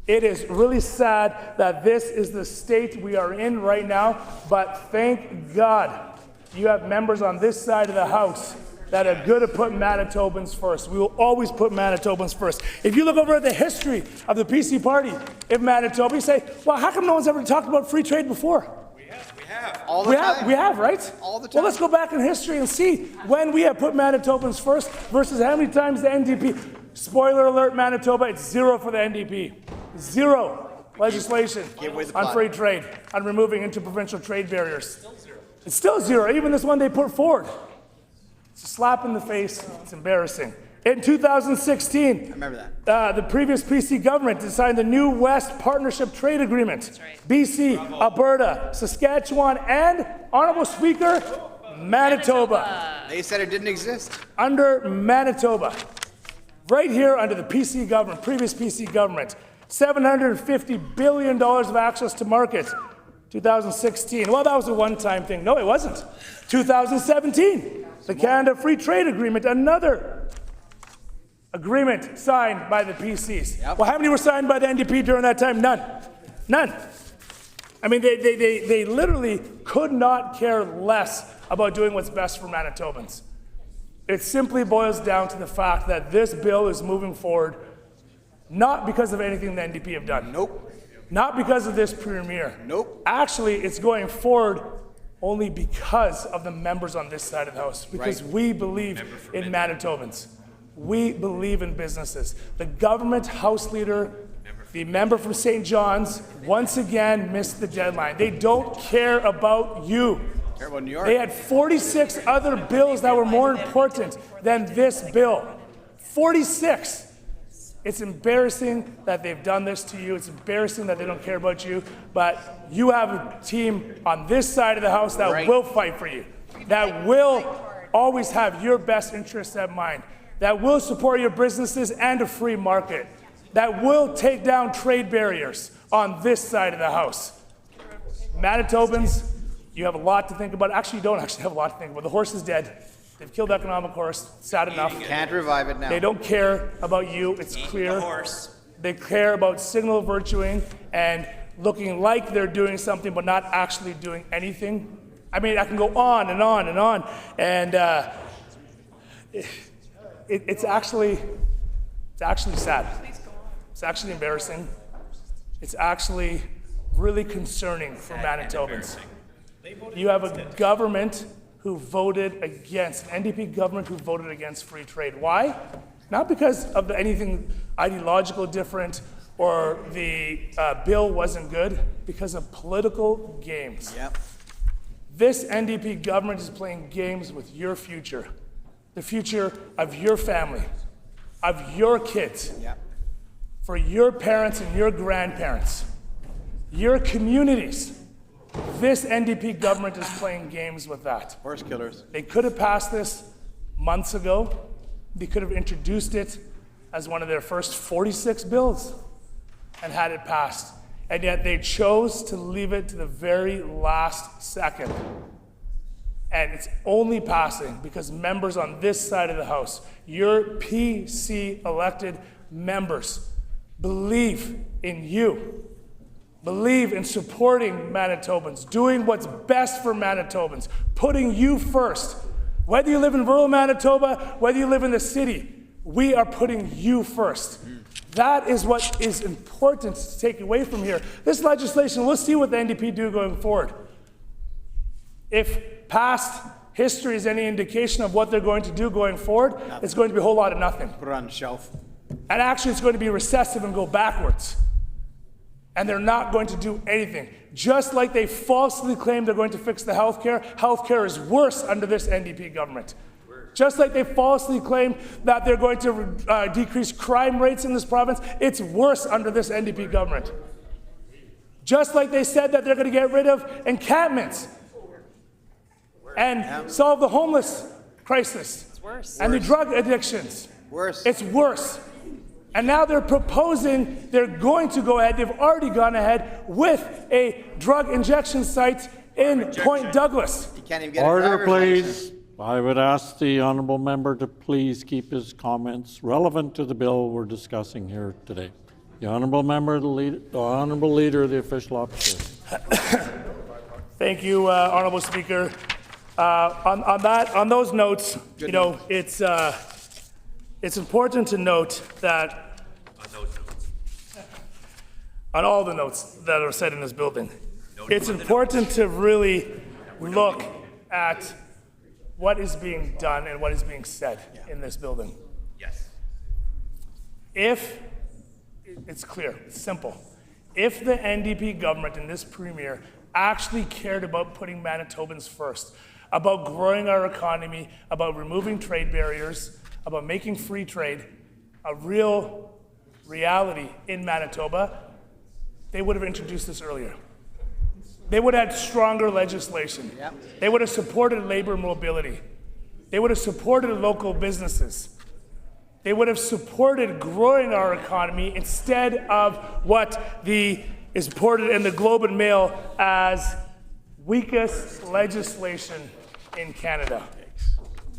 It is really sad that this is the state we are in right now, but thank God you have members on this side of the House that are good at putting Manitobans first. We will always put Manitobans first. If you look over at the history of the PC Party in Manitoba, you say, well, how come no one's ever talked about free trade before? All the time. We have, right? All the time. Well, let's go back in history and see when we have put Manitobans first versus how many times the NDP. Spoiler alert, Manitoba, it's 0 for the NDP. 0 legislation on free trade, on removing interprovincial trade barriers. It's still 0, even this one they put forward. It's a slap in the face. It's embarrassing. In 2016, I remember that. The previous PC government signed the New West Partnership Trade Agreement. BC, Alberta, Saskatchewan, and, Honourable Speaker, Manitoba. They said it didn't exist. Under Manitoba, right here under the PC government, previous PC government, $750 billion of access to market. 2016, well, that was a one-time thing. No, it wasn't. 2017, the Canada Free Trade Agreement, another agreement signed by the PCs. Well, how many were signed by the NDP during that time? None. None. I mean, they literally could not care less about doing what's best for Manitobans. It simply boils down to the fact that this bill is moving forward not because of anything the NDP have done. Nope. Not because of this premier. Nope. Actually, it's going forward only because of the members on this side of the House, because we believe in Manitobans. We believe in businesses. The government House Leader, the member from St. John's, once again missed the deadline. They don't care about you. Care about New York. They had 46 other bills that were more important than this bill. 46. It's embarrassing that they've done this to you. It's embarrassing that they don't care about you. But you have a team on this side of the House that will fight for you, that will always have your best interests at mind, that will support your businesses and a free market, that will take down trade barriers on this side of the House. Manitobans, you have a lot to think about. Actually, you don't actually have a lot to think about. The horse is dead. They've killed economic horse. Sad enough. Can't revive it now. They don't care about you. It's clear. They care about signal virtuing and looking like they're doing something but not actually doing anything. I mean, I can go on and on and on. And it's actually sad. It's actually embarrassing. It's actually really concerning for Manitobans. You have a government who voted against, an NDP government who voted against free trade. Why? Not because of anything ideological different or the bill wasn't good, because of political games. Yep. This NDP government is playing games with your future, the future of your family, of your kids, for your parents and your grandparents, your communities. This NDP government is playing games with that. Horse killers. They could have passed this months ago. They could have introduced it as one of their first 46 bills and had it passed. And yet they chose to leave it to the very last second. And it's only passing because members on this side of the House, your PC elected members, believe in you. Believe in supporting Manitobans, doing what's best for Manitobans, putting you first. Whether you live in rural Manitoba, whether you live in the city, we are putting you first. That is what is important to take away from here. This legislation, we'll see what the NDP do going forward. If past history is any indication of what they're going to do going forward, it's going to be a whole lot of nothing. Put it on the shelf. And actually, it's going to be recessive and go backwards. And they're not going to do anything. Just like they falsely claim they're going to fix the healthcare is worse under this NDP government. Just like they falsely claim that they're going to decrease crime rates in this province, it's worse under this NDP government. Just like they said that they're going to get rid of encampments and solve the homeless crisis and the drug addictions. It's worse. And now they're proposing, they're going to go ahead, they've already gone ahead with a drug injection site in Point Douglas. You can't even get Order, please. I would ask the honourable member to please keep his comments relevant to the bill we're discussing here today. The honourable member, the honourable leader of the official opposition. Thank you, Honourable Speaker. On those notes, you know, it's important to note that on all the notes that are said in this building, it's important to really look at what is being done and what is being said in this building. Yes. If, it's clear, it's simple, if the NDP government and this premier actually cared about putting Manitobans first, about growing our economy, about removing trade barriers, about making free trade a real reality in Manitoba, they would have introduced this earlier. They would have had stronger legislation. Yep. They would have supported labor mobility. They would have supported local businesses. They would have supported growing our economy instead of what is reported in the Globe and Mail as weakest legislation in Canada.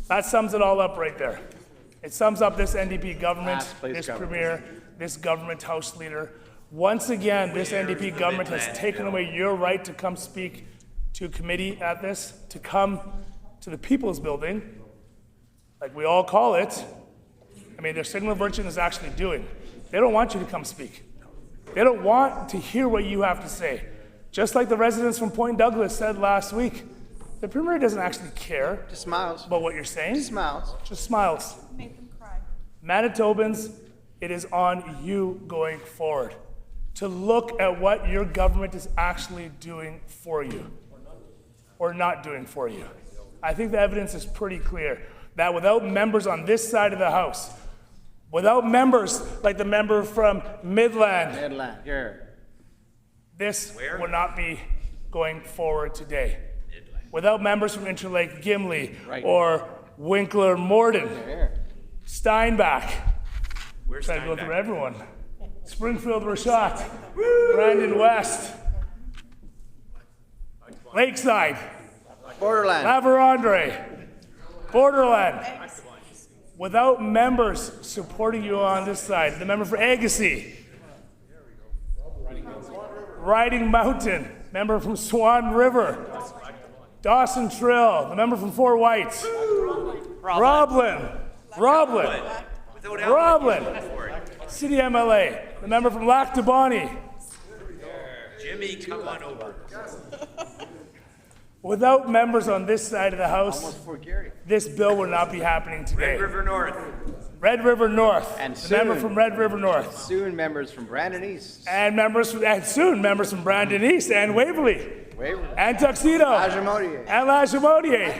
That sums it all up right there. It sums up this NDP government, this premier, this government House leader. Once again, this NDP government has taken away your right to come speak to a committee at this, to come to the People's Building, like we all call it. I mean, their signal of virtue is actually doing. They don't want you to come speak. They don't want to hear what you have to say. Just like the residents from Point Douglas said last week, the premier doesn't actually care. Just smiles. About what you're saying. Just smiles. Just smiles. Make them cry. Manitobans, it is on you going forward to look at what your government is actually doing for you or not doing for you. I think the evidence is pretty clear that without members on this side of the House, without members like the member from Midland, here. This would not be going forward today. Without members from Interlake Gimli or Winkler Morden, Steinbach, trying to go through everyone. Springfield Rashad, Brandon West, Lakeside, Borderland, Laverandre, Borderland. Without members supporting you on this side, the member for Agassiz, Riding Mountain, member from Swan River, Dawson Trill, the member from Fort White, Roblin, City MLA, the member from Lac du Bonnet. Jimmy, come on over. Without members on this side of the House, this bill would not be happening today. Red River North. Red River North. And the soon, member from Red River North. Soon members from Brandon East. And soon members from Brandon East and Waverly. And Tuxedo. And Lagimodiere.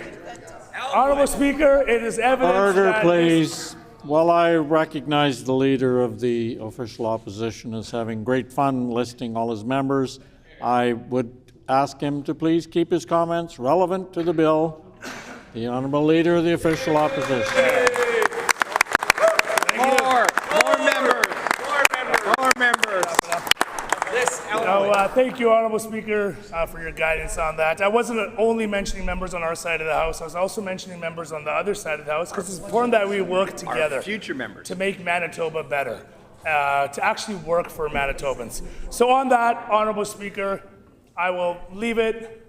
Honorable Speaker, it is evident Order, please. While I recognize the leader of the official opposition as having great fun listing all his members, I would ask him to please keep his comments relevant to the bill. The Honourable Leader of the official opposition. More members. Thank you, Honourable Speaker, for your guidance on that. I wasn't only mentioning members on our side of the House, I was also mentioning members on the other side of the House, because it's important that we work together Our future members. To make Manitoba better, to actually work for Manitobans. So on that, Honourable Speaker, I will leave it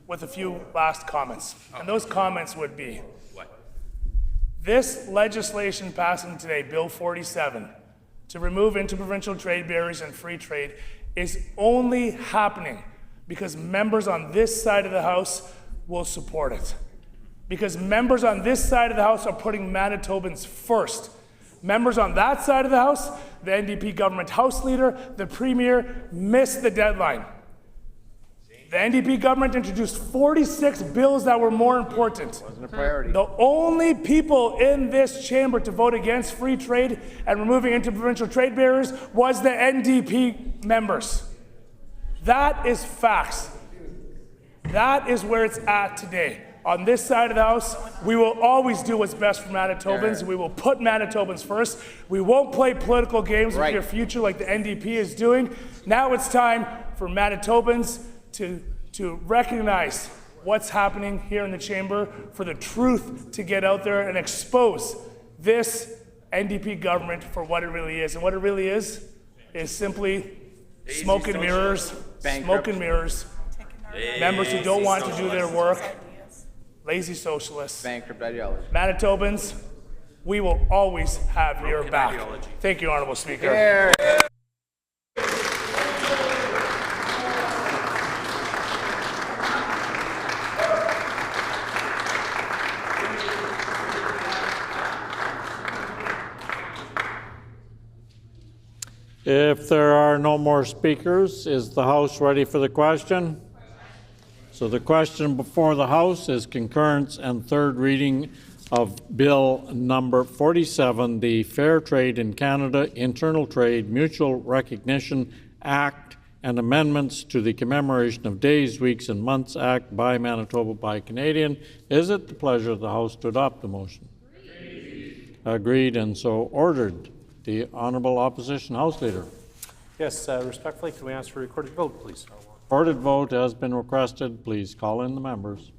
with a few last comments. And those comments would be, this legislation passing today, Bill 47, to remove interprovincial trade barriers and free trade, is only happening because members on this side of the House will support it. Because members on this side of the House are putting Manitobans first. Members on that side of the House, the NDP government House leader, the Premier, missed the deadline. The NDP government introduced 46 bills that were more important. Wasn't a priority. The only people in this chamber to vote against free trade and removing interprovincial trade barriers was the NDP members. That is facts. That is where it's at today. On this side of the House, we will always do what's best for Manitobans. We will put Manitobans first. We won't play political games with your future like the NDP is doing. Now it's time for Manitobans to recognize what's happening here in the chamber, for the truth to get out there and expose this NDP government for what it really is. And what it really is simply smoke and mirrors, members who don't want to do their work, lazy socialists, Bankrupt ideology. Manitobans, we will always have your back. Thank you, Honourable Speaker. Here. If there are no more speakers, is the House ready for the question? So the question before the House is concurrence and third reading of Bill number 47, the Fair Trade in Canada Internal Trade Mutual Recognition Act and amendments to the Commemoration of Days, Weeks and Months Act by Manitoba by Canadian. Is it the pleasure of the House to adopt the motion? Agreed and so ordered. The Honourable Opposition House Leader. Yes, respectfully, can we ask for a recorded vote, please? Recorded vote has been requested. Please call in the members.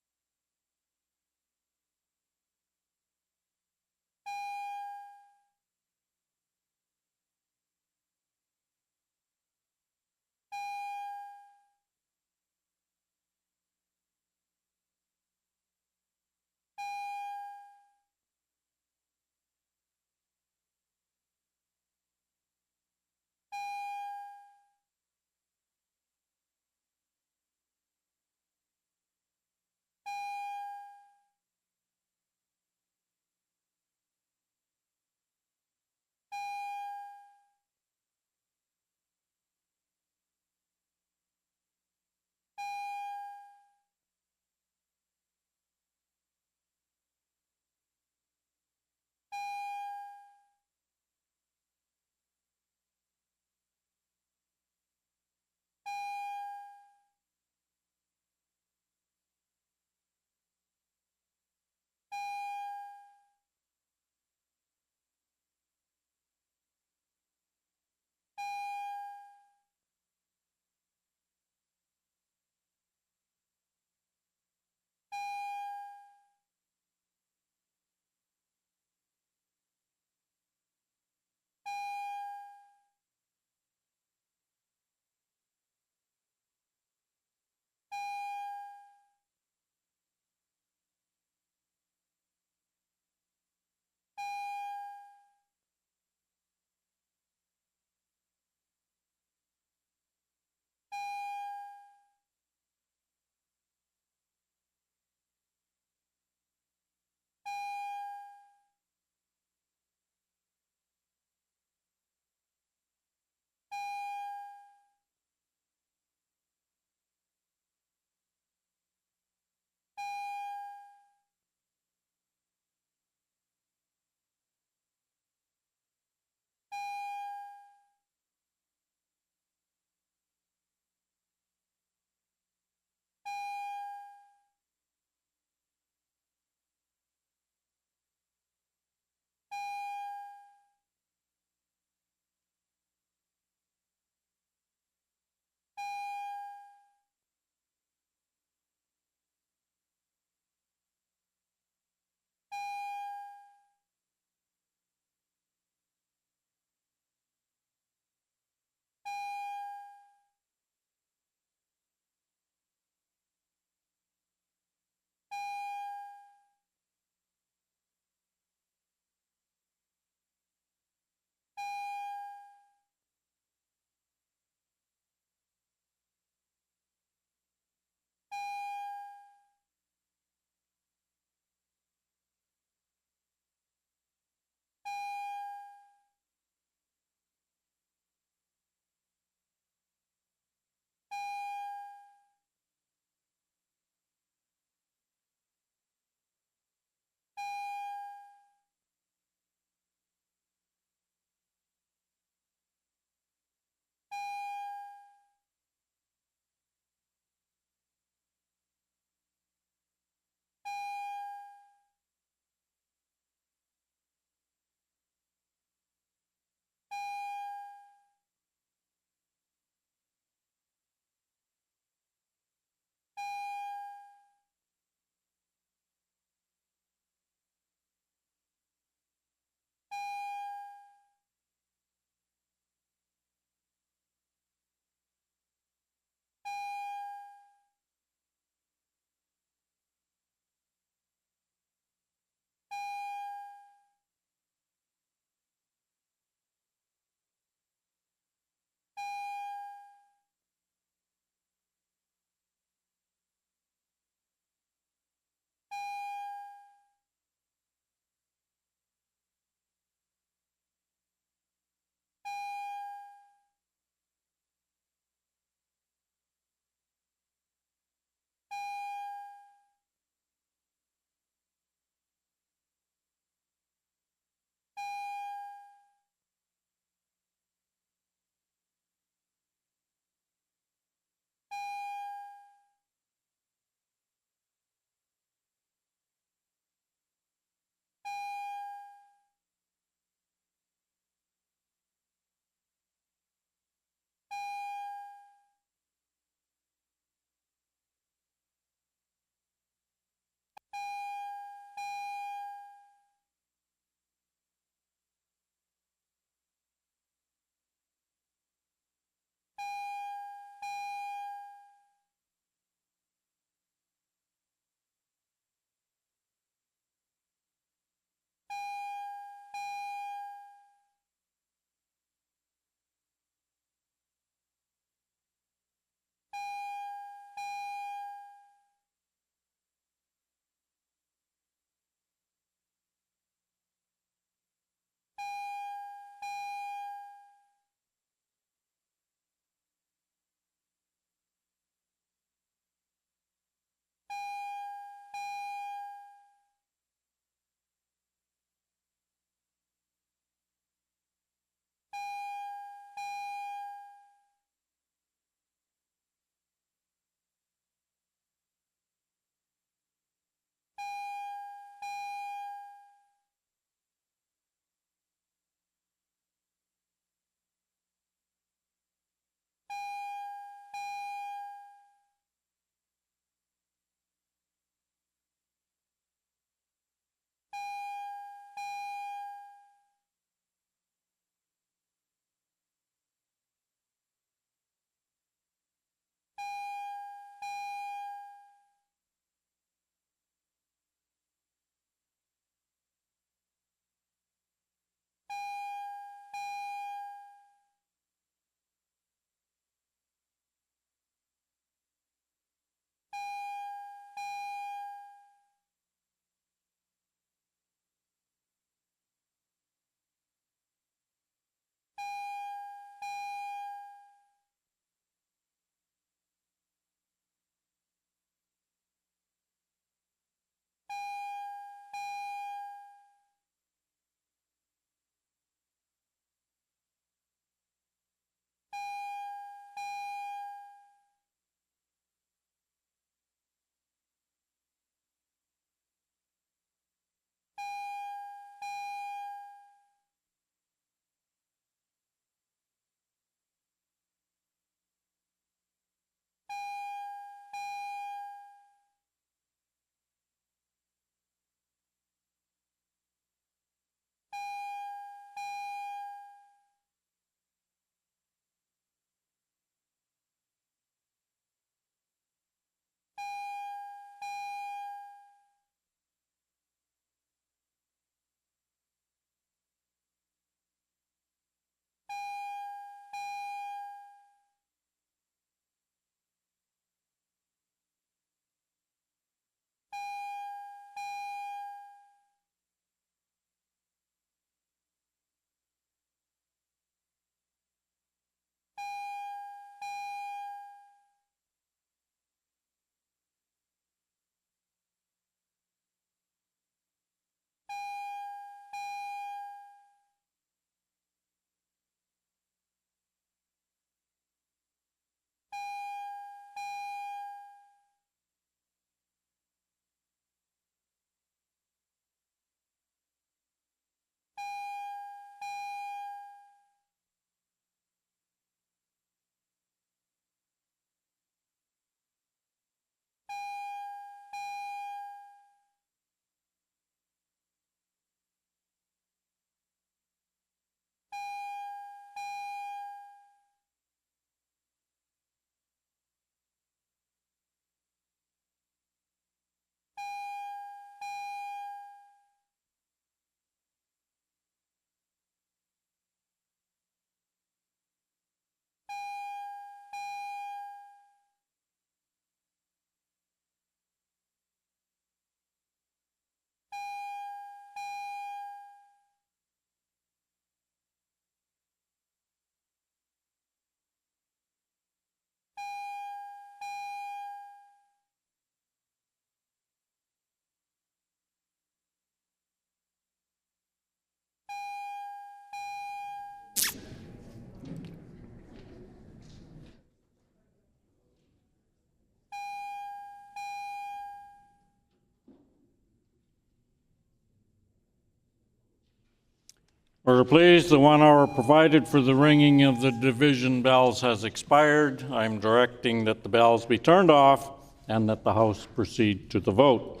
Order please, the 1 hour provided for the ringing of the division bells has expired. I'm directing that the bells be turned off and that the House proceed to the vote.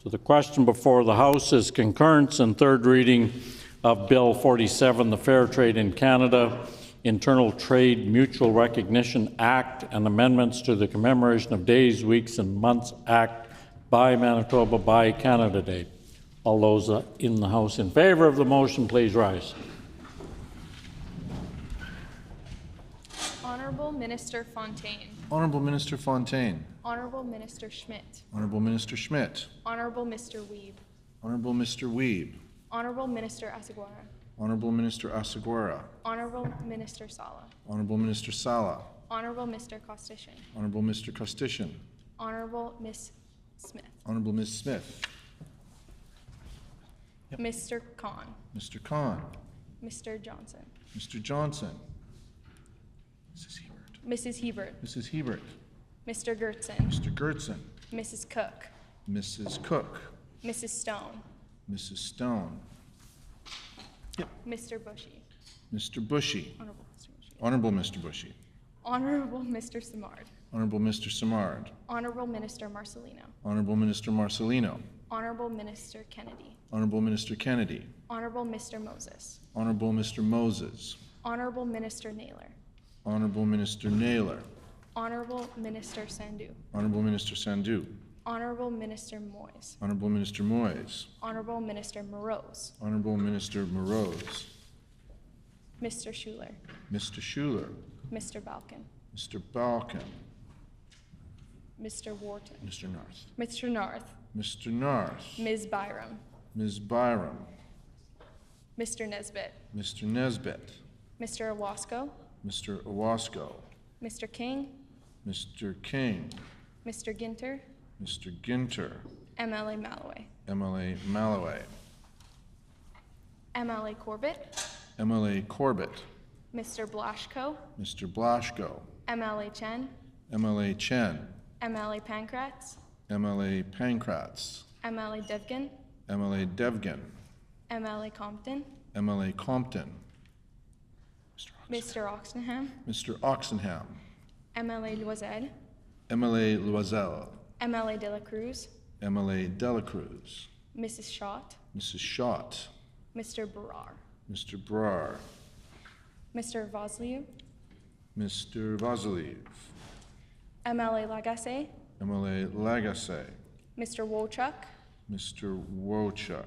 So the question before the House is concurrence and third reading of Bill 47, the Fair Trade in Canada Internal Trade Mutual Recognition Act and amendments to the Commemoration of Days, Weeks and Months Act by Manitoba by Canada Day. All those in the House in favor of the motion, please rise. Honourable Minister Fontaine. Honourable Minister Fontaine. Honourable Minister Schmidt. Honourable Minister Schmidt. Honourable Mr. Weeb. Honourable Mr. Weeb. Honourable Minister Asiguara. Honourable Minister Asiguara. Honourable Minister Sala. Honourable Minister Sala. Honourable Mr. Costician. Honourable Mr. Costician. Honourable Ms. Smith. Honourable Ms. Smith. Mr. Khan. Mr. Khan. Mr. Johnson. Mr. Johnson. Mrs. Hebert. Mrs. Hebert. Mr. Gertzen. Mr. Gertzen. Mrs. Cook. Mrs. Cook. Mrs. Stone. Mrs. Stone. Mr. Bushy. Mr. Bushy. Honourable Mr. Bushy. Honourable Mr. Bushy. Honourable Mr. Simard. Honourable Mr. Simard. Honourable Minister Marcelino. Honourable Minister Marcelino. Honourable Minister Kennedy. Honourable Minister Kennedy. Honourable Mr. Moses. Honourable Mr. Moses. Honourable Minister Naylor. Honourable Minister Naylor. Honourable Minister Sandhu. Honourable Minister Sandhu. Honourable Minister Moyes. Honourable Minister Moyes. Honourable Minister Morose. Honourable Minister Morose. Mr. Schuler. Mr. Schuler. Mr. Balkin. Mr. Balkin. Mr. Wharton. Mr. Narth. Mr. Narth. Mr. Narth. Ms. Byram. Ms. Byram. Mr. Nesbitt. Mr. Nesbitt. Mr. Owasco. Mr. Owasco. Mr. King. Mr. King. Mr. Ginter. Mr. Ginter. MLA Malloway. MLA Malloway. MLA Corbett. MLA Corbett. Mr. Blashko. Mr. Blashko. MLA Chen. MLA Chen. MLA Pankratz. MLA Pankratz. MLA Devgan. MLA Devgan. MLA Compton. MLA Compton. Mr. Oxenham. Mr. Oxenham. MLA Loisel. MLA Loisel. MLA De La Cruz. MLA Dela Cruz. Mrs. Schott. Mrs. Schott. Mr. Brar. Mr. Brar. Mr. Vosliev. Mr. Vasiliev. MLA Lagasse. MLA Lagasse. Mr. Wochuk. Mr. Wochuk.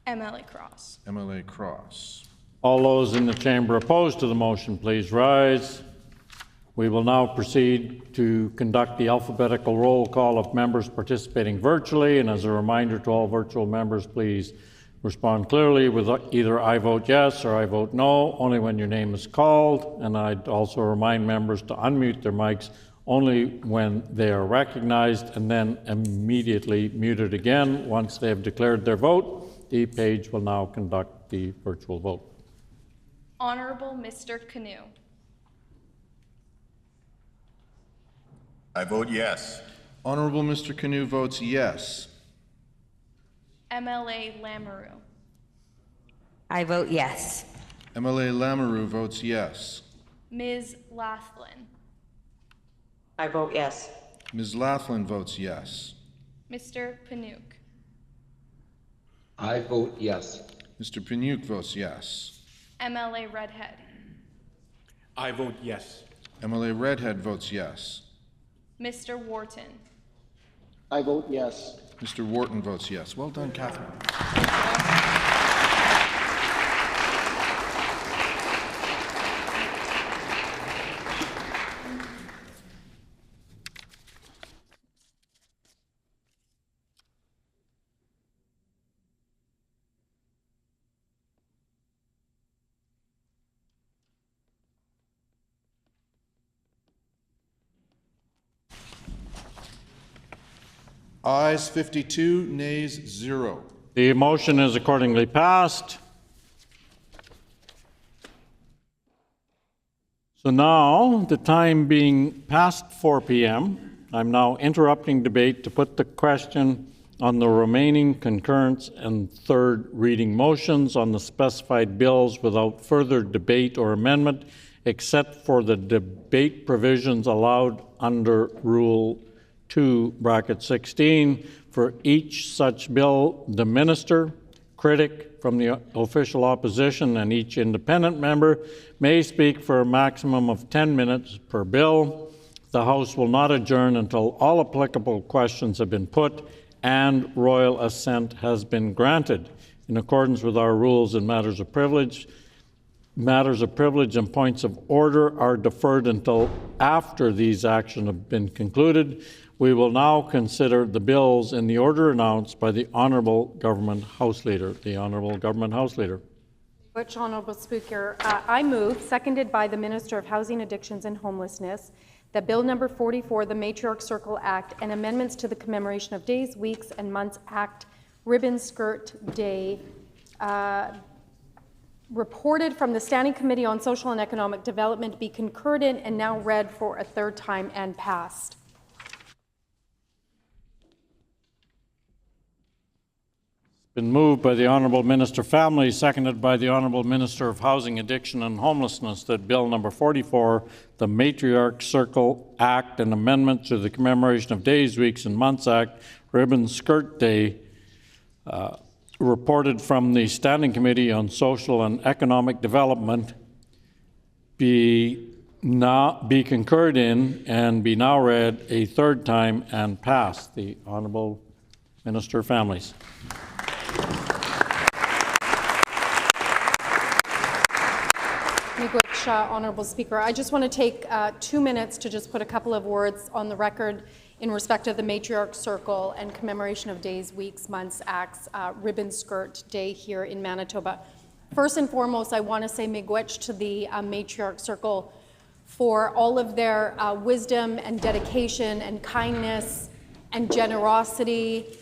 MLA Cross. MLA Cross. All those in the chamber opposed to the motion, please rise. We will now proceed to conduct the alphabetical roll call of members participating virtually. And as a reminder to all virtual members, please respond clearly with either I vote yes or I vote no, only when your name is called. And I'd also remind members to unmute their mics only when they are recognized and then immediately mute it again once they have declared their vote. The page will now conduct the virtual vote. Honourable Mr. Canoe. I vote yes. Honourable Mr. Canoe votes yes. MLA Lamoureux. I vote yes. MLA Lamoureux votes yes. Ms. Laughlin. I vote yes. Ms. Laughlin votes yes. Mr. Panook. I vote yes. Mr. Panyuk votes yes. MLA Redhead. I vote yes. MLA Redhead votes yes. Mr. Wharton. I vote yes. Mr. Wharton votes yes. Well done, Catherine. Ayes 52, nays 0. The motion is accordingly passed. So now, the time being past 4 p.m., I'm now interrupting debate to put the question on the remaining concurrence and third reading motions on the specified bills without further debate or amendment, except for the debate provisions allowed under Rule 2(16). For each such bill, the minister, critic from the official opposition, and each independent member may speak for a maximum of 10 minutes per bill. The House will not adjourn until all applicable questions have been put and royal assent has been granted. In accordance with our rules in matters of privilege and points of order are deferred until after these actions have been concluded. We will now consider the bills in the order announced by the Honourable Government House Leader. The Honourable Government House Leader. Which, Honourable Speaker, I move, seconded by the Minister of Housing, Addictions and Homelessness, that Bill number 44, the Matriarch Circle Act, and amendments to the Commemoration of Days, Weeks and Months Act, Ribbon Skirt Day, reported from the Standing Committee on Social and Economic Development, be concurred in and now read for a third time and passed. Been moved by the Honourable Minister Family, seconded by the Honourable Minister of Housing, Addiction and Homelessness, that Bill number 44, the Matriarch Circle Act and amendment to the Commemoration of Days, Weeks and Months Act, Ribbon Skirt Day, reported from the Standing Committee on Social and Economic Development, be concurred in and be now read a third time and passed. The Honourable Minister of Families. Honourable Speaker, I just want to take 2 minutes to just put a couple of words on the record in respect of the Matriarch Circle and Commemoration of Days, Weeks, Months Acts, Ribbon Skirt Day here in Manitoba. First and foremost, I want to say miigwech to the Matriarch Circle for all of their wisdom and dedication and kindness and generosity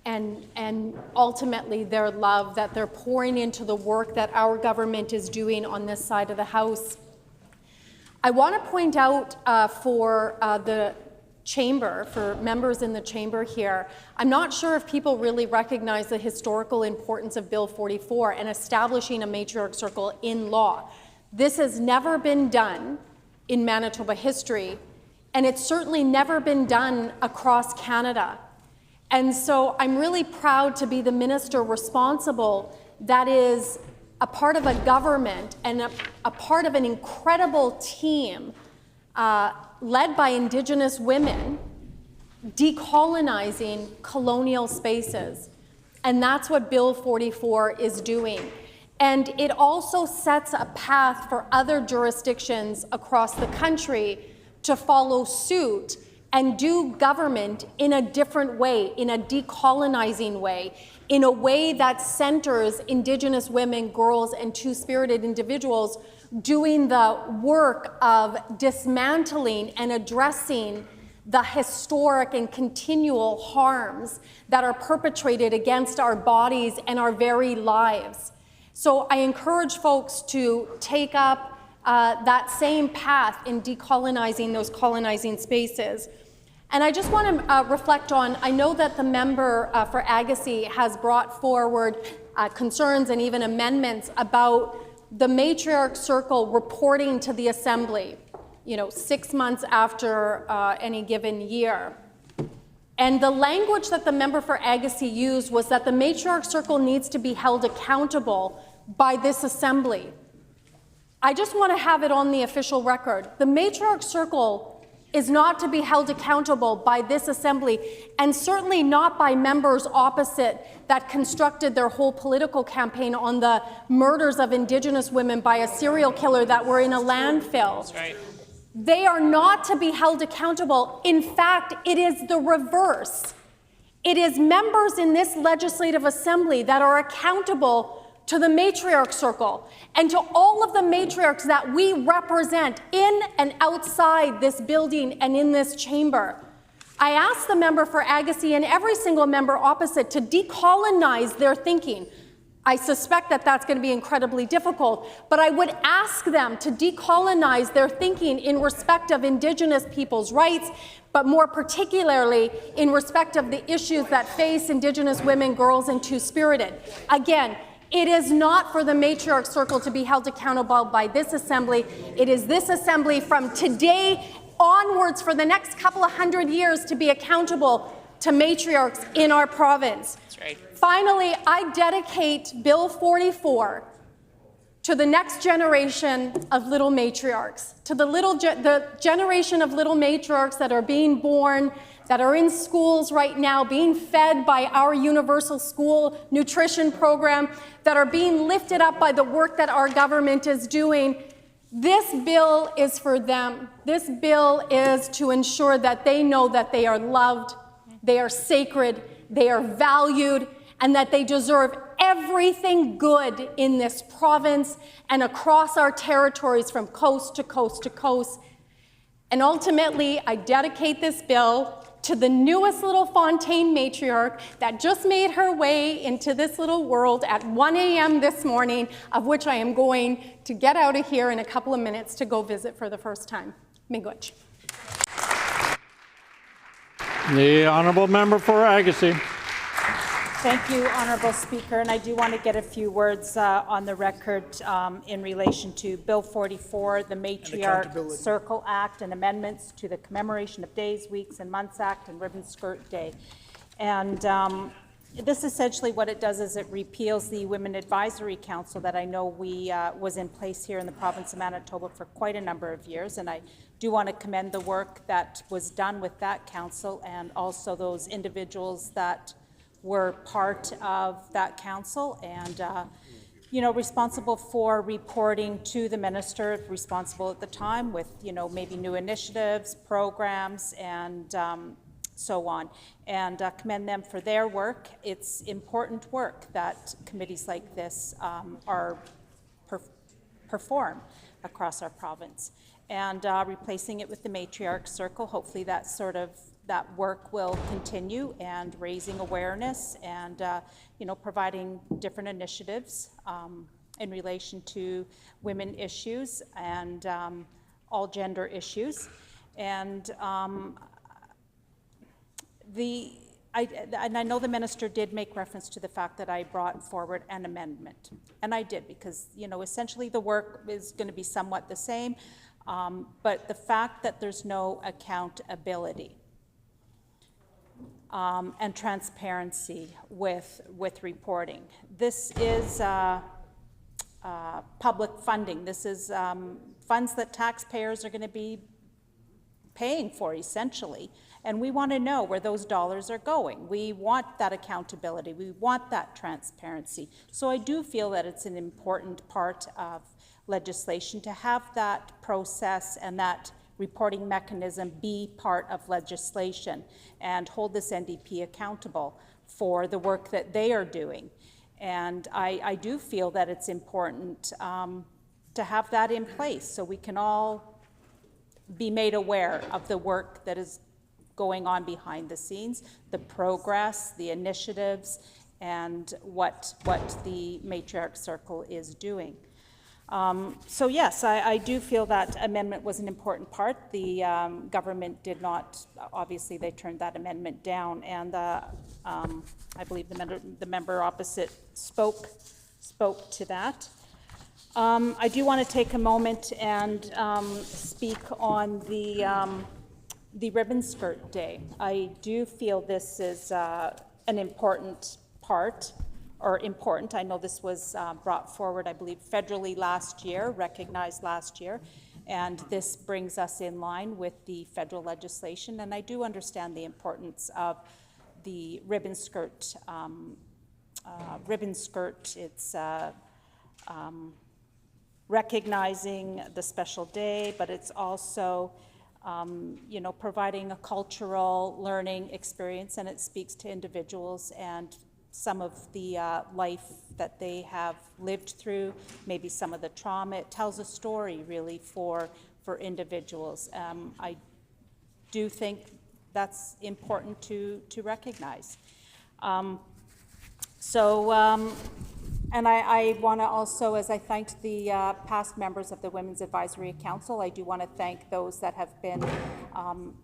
and ultimately their love that they're pouring into the work that our government is doing on this side of the House. I want to point out for the chamber, for members in the chamber here, I'm not sure if people really recognize the historical importance of Bill 44 and establishing a matriarch circle in law. This has never been done in Manitoba history, and it's certainly never been done across Canada. And so I'm really proud to be the minister responsible that is a part of a government and a part of an incredible team led by Indigenous women decolonizing colonial spaces. And that's what Bill 44 is doing. And it also sets a path for other jurisdictions across the country to follow suit and do government in a different way, in a decolonizing way, in a way that centers Indigenous women, girls, and two-spirited individuals doing the work of dismantling and addressing the historic and continual harms that are perpetrated against our bodies and our very lives. So I encourage folks to take up that same path in decolonizing those colonizing spaces. And I just want to reflect on, I know that the member for Agassiz has brought forward concerns and even amendments about the matriarch circle reporting to the Assembly, 6 months after any given year. And the language that the member for Agassiz used was that the matriarch circle needs to be held accountable by this Assembly. I just want to have it on the official record. The matriarch circle is not to be held accountable by this Assembly, and certainly not by members opposite that constructed their whole political campaign on the murders of Indigenous women by a serial killer that were in a landfill. That's right. They are not to be held accountable. In fact, it is the reverse. It is members in this Legislative Assembly that are accountable to the matriarch circle and to all of the matriarchs that we represent in and outside this building and in this chamber. I asked the member for Agassiz and every single member opposite to decolonize their thinking, I suspect that that's going to be incredibly difficult, but I would ask them to decolonize their thinking in respect of Indigenous people's rights, but more particularly in respect of the issues that face Indigenous women, girls, and Two-Spirited. Again, it is not for the matriarch circle to be held accountable by this assembly. It is this assembly from today onwards for the next couple of 100 years to be accountable to matriarchs in our province. That's right. Finally, I dedicate Bill 44 to the next generation of little matriarchs, to the generation of little matriarchs that are being born, that are in schools right now, being fed by our universal school nutrition program, that are being lifted up by the work that our government is doing. This bill is for them. This bill is to ensure that they know that they are loved, they are sacred, they are valued, and that they deserve everything good in this province and across our territories from coast to coast to coast. And ultimately, I dedicate this bill to the newest little Fontaine matriarch that just made her way into this little world at 1 a.m. this morning, of which I am going to get out of here in a couple of minutes to go visit for the first time. Miigwech. The honourable member for Agassiz. Thank you, Honourable Speaker, and I do want to get a few words on the record in relation to Bill 44, the Matriarch Circle Act, and amendments to the Commemoration of Days, Weeks, and Months Act and Ribbon Skirt Day. And this essentially what it does is it repeals the Women Advisory Council that I know was in place here in the province of Manitoba for quite a number of years, and I do want to commend the work that was done with that council and also those individuals that were part of that council and, responsible for reporting to the minister, responsible at the time with, maybe new initiatives, programs, and so on. And commend them for their work. It's important work that committees like this perform across our province. And replacing it with the Matriarch Circle, hopefully that work will continue and raising awareness and providing different initiatives in relation to women issues and all gender issues. And I know the minister did make reference to the fact that I brought forward an amendment, and I did because essentially the work is going to be somewhat the same, but the fact that there's no accountability and transparency with reporting. This is public funding. This is funds that taxpayers are going to be paying for, essentially. And we want to know where those dollars are going. We want that accountability. We want that transparency. So I do feel that it's an important part of legislation to have that process and that reporting mechanism be part of legislation and hold this NDP accountable for the work that they are doing. And I do feel that it's important to have that in place so we can all be made aware of the work that is going on behind the scenes, the progress, the initiatives, and what the Matriarch Circle is doing. So yes, I do feel that amendment was an important part. The government did not, obviously they turned that amendment down, and I believe the member opposite spoke to that. I do want to take a moment and speak on the Ribbon Skirt Day. I do feel this is an important part, I know this was brought forward, I believe, federally last year, recognized last year, and this brings us in line with the federal legislation, and I do understand the importance of the ribbon skirt. It's recognizing the special day, but it's also providing a cultural learning experience, and it speaks to individuals and some of the life that they have lived through, maybe some of the trauma. It tells a story, really, for individuals. I do think that's important to recognize. And I want to also, as I thanked the past members of the Women's Advisory Council, I do want to thank those that have been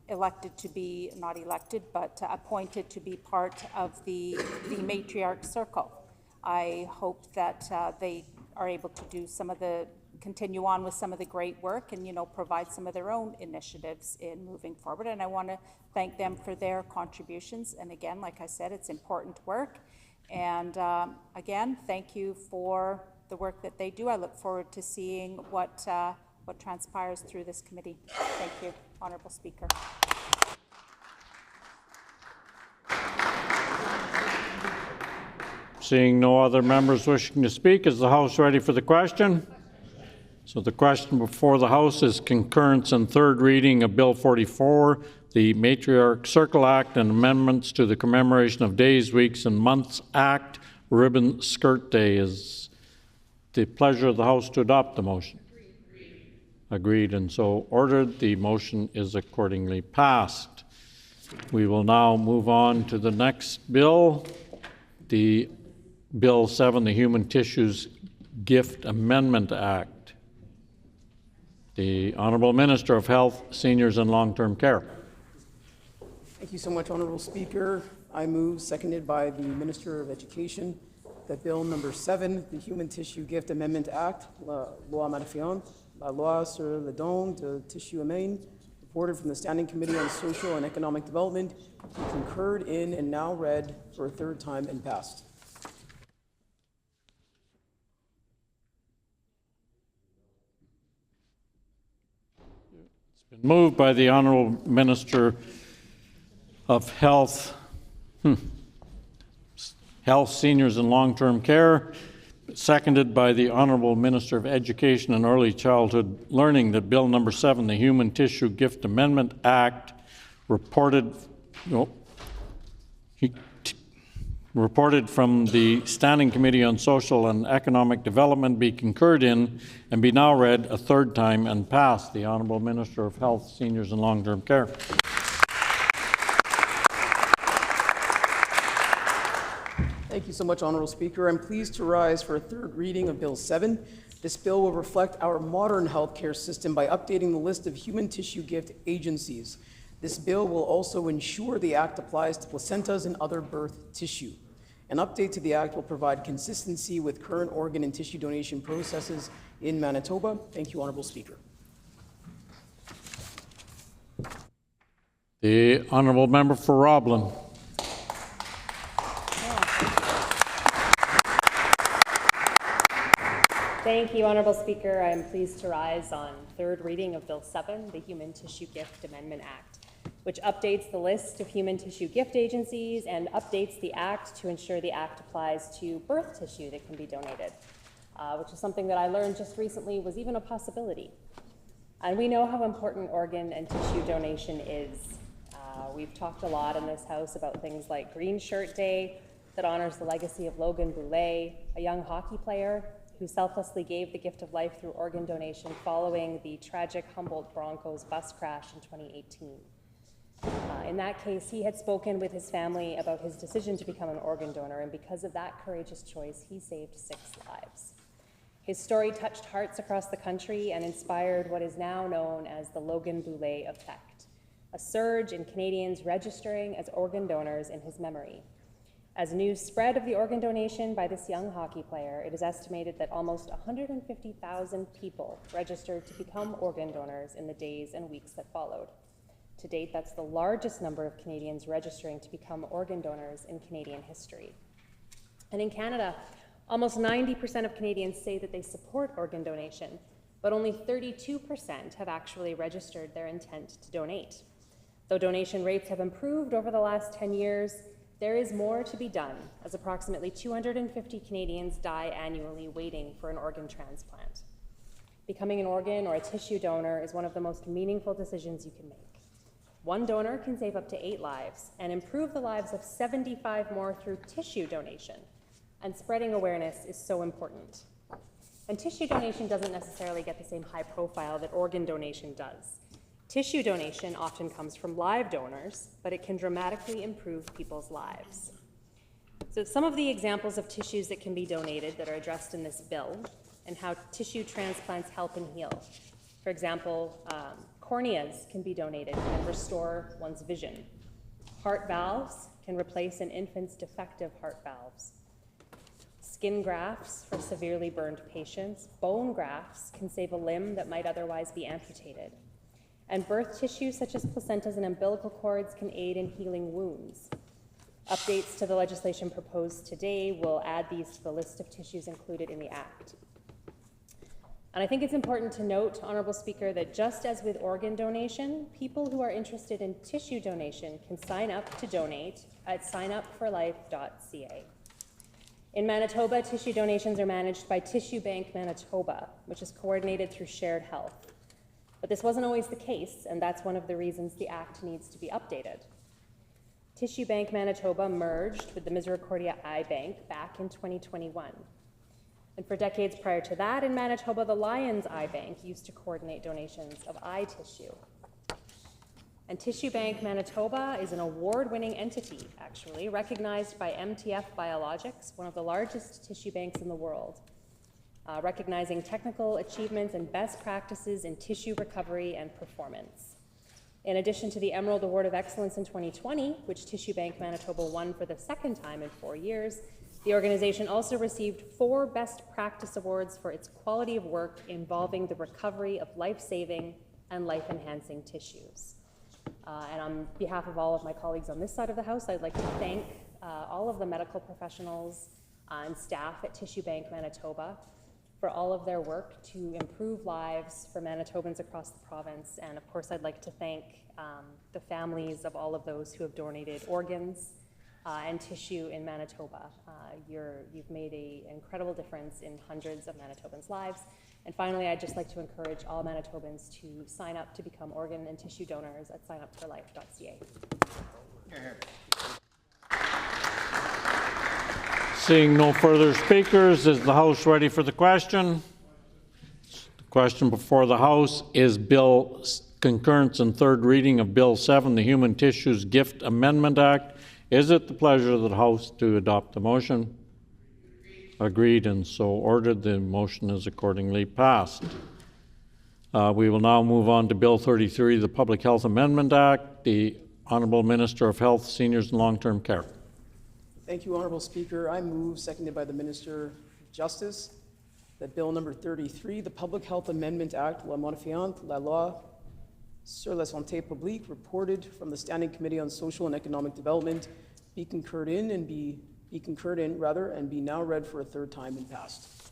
elected to be, not elected, but appointed to be part of the matriarch circle. I hope that they are able to do continue on with some of the great work and, provide some of their own initiatives in moving forward. And I want to thank them for their contributions. And again, like I said, it's important work. And again, thank you for the work that they do. I look forward to seeing what transpires through this committee. Thank you, Honourable Speaker. Seeing no other members wishing to speak, is the House ready for the question? So the question before the House is concurrence and third reading of Bill 44, the Matriarch Circle Act and amendments to the Commemoration of Days, Weeks and Months Act, Ribbon Skirt Day. Is the pleasure of the House to adopt the motion? Agreed, and so ordered. The motion is accordingly passed. We will now move on to the next bill, the Bill 7, the Human Tissues Gift Amendment Act. The Honourable Minister of Health, Seniors and Long-Term Care. Thank you so much, Honourable Speaker. I move, seconded by the Minister of Education, that Bill number 7, the Human Tissue Gift Amendment Act, la loi modifiant, la loi sur le don de tissus humains, reported from the Standing Committee on Social and Economic Development, be concurred in and now read for a third time and passed. It's been moved by the Honourable Minister of Health, Seniors and Long-Term Care, seconded by the Honourable Minister of Education and Early Childhood Learning, that Bill number 7, the Human Tissue Gift Amendment Act, reported from the Standing Committee on Social and Economic Development, be concurred in and be now read a third time and passed. The Honourable Minister of Health, Seniors and Long-Term Care. Thank you so much, Honourable Speaker. I'm pleased to rise for a third reading of Bill 7. This bill will reflect our modern healthcare system by updating the list of human tissue gift agencies. This bill will also ensure the Act applies to placentas and other birth tissue. An update to the Act will provide consistency with current organ and tissue donation processes in Manitoba. Thank you, Honourable Speaker. The Honourable Member for Roblin. Thank you, Honourable Speaker. I am pleased to rise on third reading of Bill 7, the Human Tissue Gift Amendment Act, which updates the list of human tissue gift agencies and updates the Act to ensure the Act applies to birth tissue that can be donated, which is something that I learned just recently was even a possibility. And we know how important organ and tissue donation is. We've talked a lot in this House about things like Green Shirt Day, that honors the legacy of Logan Boulet, a young hockey player who selflessly gave the gift of life through organ donation following the tragic Humboldt Broncos bus crash in 2018. In that case, he had spoken with his family about his decision to become an organ donor, and because of that courageous choice, he saved 6 lives. His story touched hearts across the country and inspired what is now known as the Logan Boulet effect, a surge in Canadians registering as organ donors in his memory. As news spread of the organ donation by this young hockey player, it is estimated that almost 150,000 people registered to become organ donors in the days and weeks that followed. To date, that's the largest number of Canadians registering to become organ donors in Canadian history. And in Canada, almost 90% of Canadians say that they support organ donation, but only 32% have actually registered their intent to donate. Though donation rates have improved over the last 10 years, there is more to be done, as approximately 250 Canadians die annually waiting for an organ transplant. Becoming an organ or a tissue donor is one of the most meaningful decisions you can make. One donor can save up to 8 lives and improve the lives of 75 more through tissue donation. And spreading awareness is so important. And tissue donation doesn't necessarily get the same high profile that organ donation does. Tissue donation often comes from live donors, but it can dramatically improve people's lives. So some of the examples of tissues that can be donated that are addressed in this bill and how tissue transplants help and heal. For example, corneas can be donated and restore one's vision. Heart valves can replace an infant's defective heart valves. Skin grafts for severely burned patients. Bone grafts can save a limb that might otherwise be amputated. And birth tissue, such as placentas and umbilical cords, can aid in healing wounds. Updates to the legislation proposed today will add these to the list of tissues included in the Act. And I think it's important to note, Honourable Speaker, that just as with organ donation, people who are interested in tissue donation can sign up to donate at signupforlife.ca. In Manitoba, tissue donations are managed by Tissue Bank Manitoba, which is coordinated through Shared Health. But this wasn't always the case, and that's one of the reasons the Act needs to be updated. Tissue Bank Manitoba merged with the Misericordia Eye Bank back in 2021. And for decades prior to that, in Manitoba, the Lions Eye Bank used to coordinate donations of eye tissue. And Tissue Bank Manitoba is an award-winning entity, actually, recognized by MTF Biologics, one of the largest tissue banks in the world, recognizing technical achievements and best practices in tissue recovery and performance. In addition to the Emerald Award of Excellence in 2020, which Tissue Bank Manitoba won for the second time in 4 years, the organization also received 4 Best Practice Awards for its quality of work involving the recovery of life-saving and life-enhancing tissues. And on behalf of all of my colleagues on this side of the House, I'd like to thank all of the medical professionals and staff at Tissue Bank Manitoba for all of their work to improve lives for Manitobans across the province. And of course, I'd like to thank the families of all of those who have donated organs and tissue in Manitoba. You've made an incredible difference in hundreds of Manitobans' lives. And finally, I'd just like to encourage all Manitobans to sign up to become organ and tissue donors at signupforlife.ca. Seeing no further speakers, is the House ready for the question? The question before the House is Bill concurrence and third reading of Bill 7, the Human Tissues Gift Amendment Act. Is it the pleasure of the House to adopt the motion? Agreed, and so ordered. The motion is accordingly passed. We will now move on to Bill 33, the Public Health Amendment Act. The Honourable Minister of Health, Seniors and Long-Term Care. Thank you, Honourable Speaker. I move, seconded by the Minister of Justice, that Bill number 33, the Public Health Amendment Act, la modifiant la loi sur la santé publique, reported from the Standing Committee on Social and Economic Development, be concurred in and be now read for a third time and passed.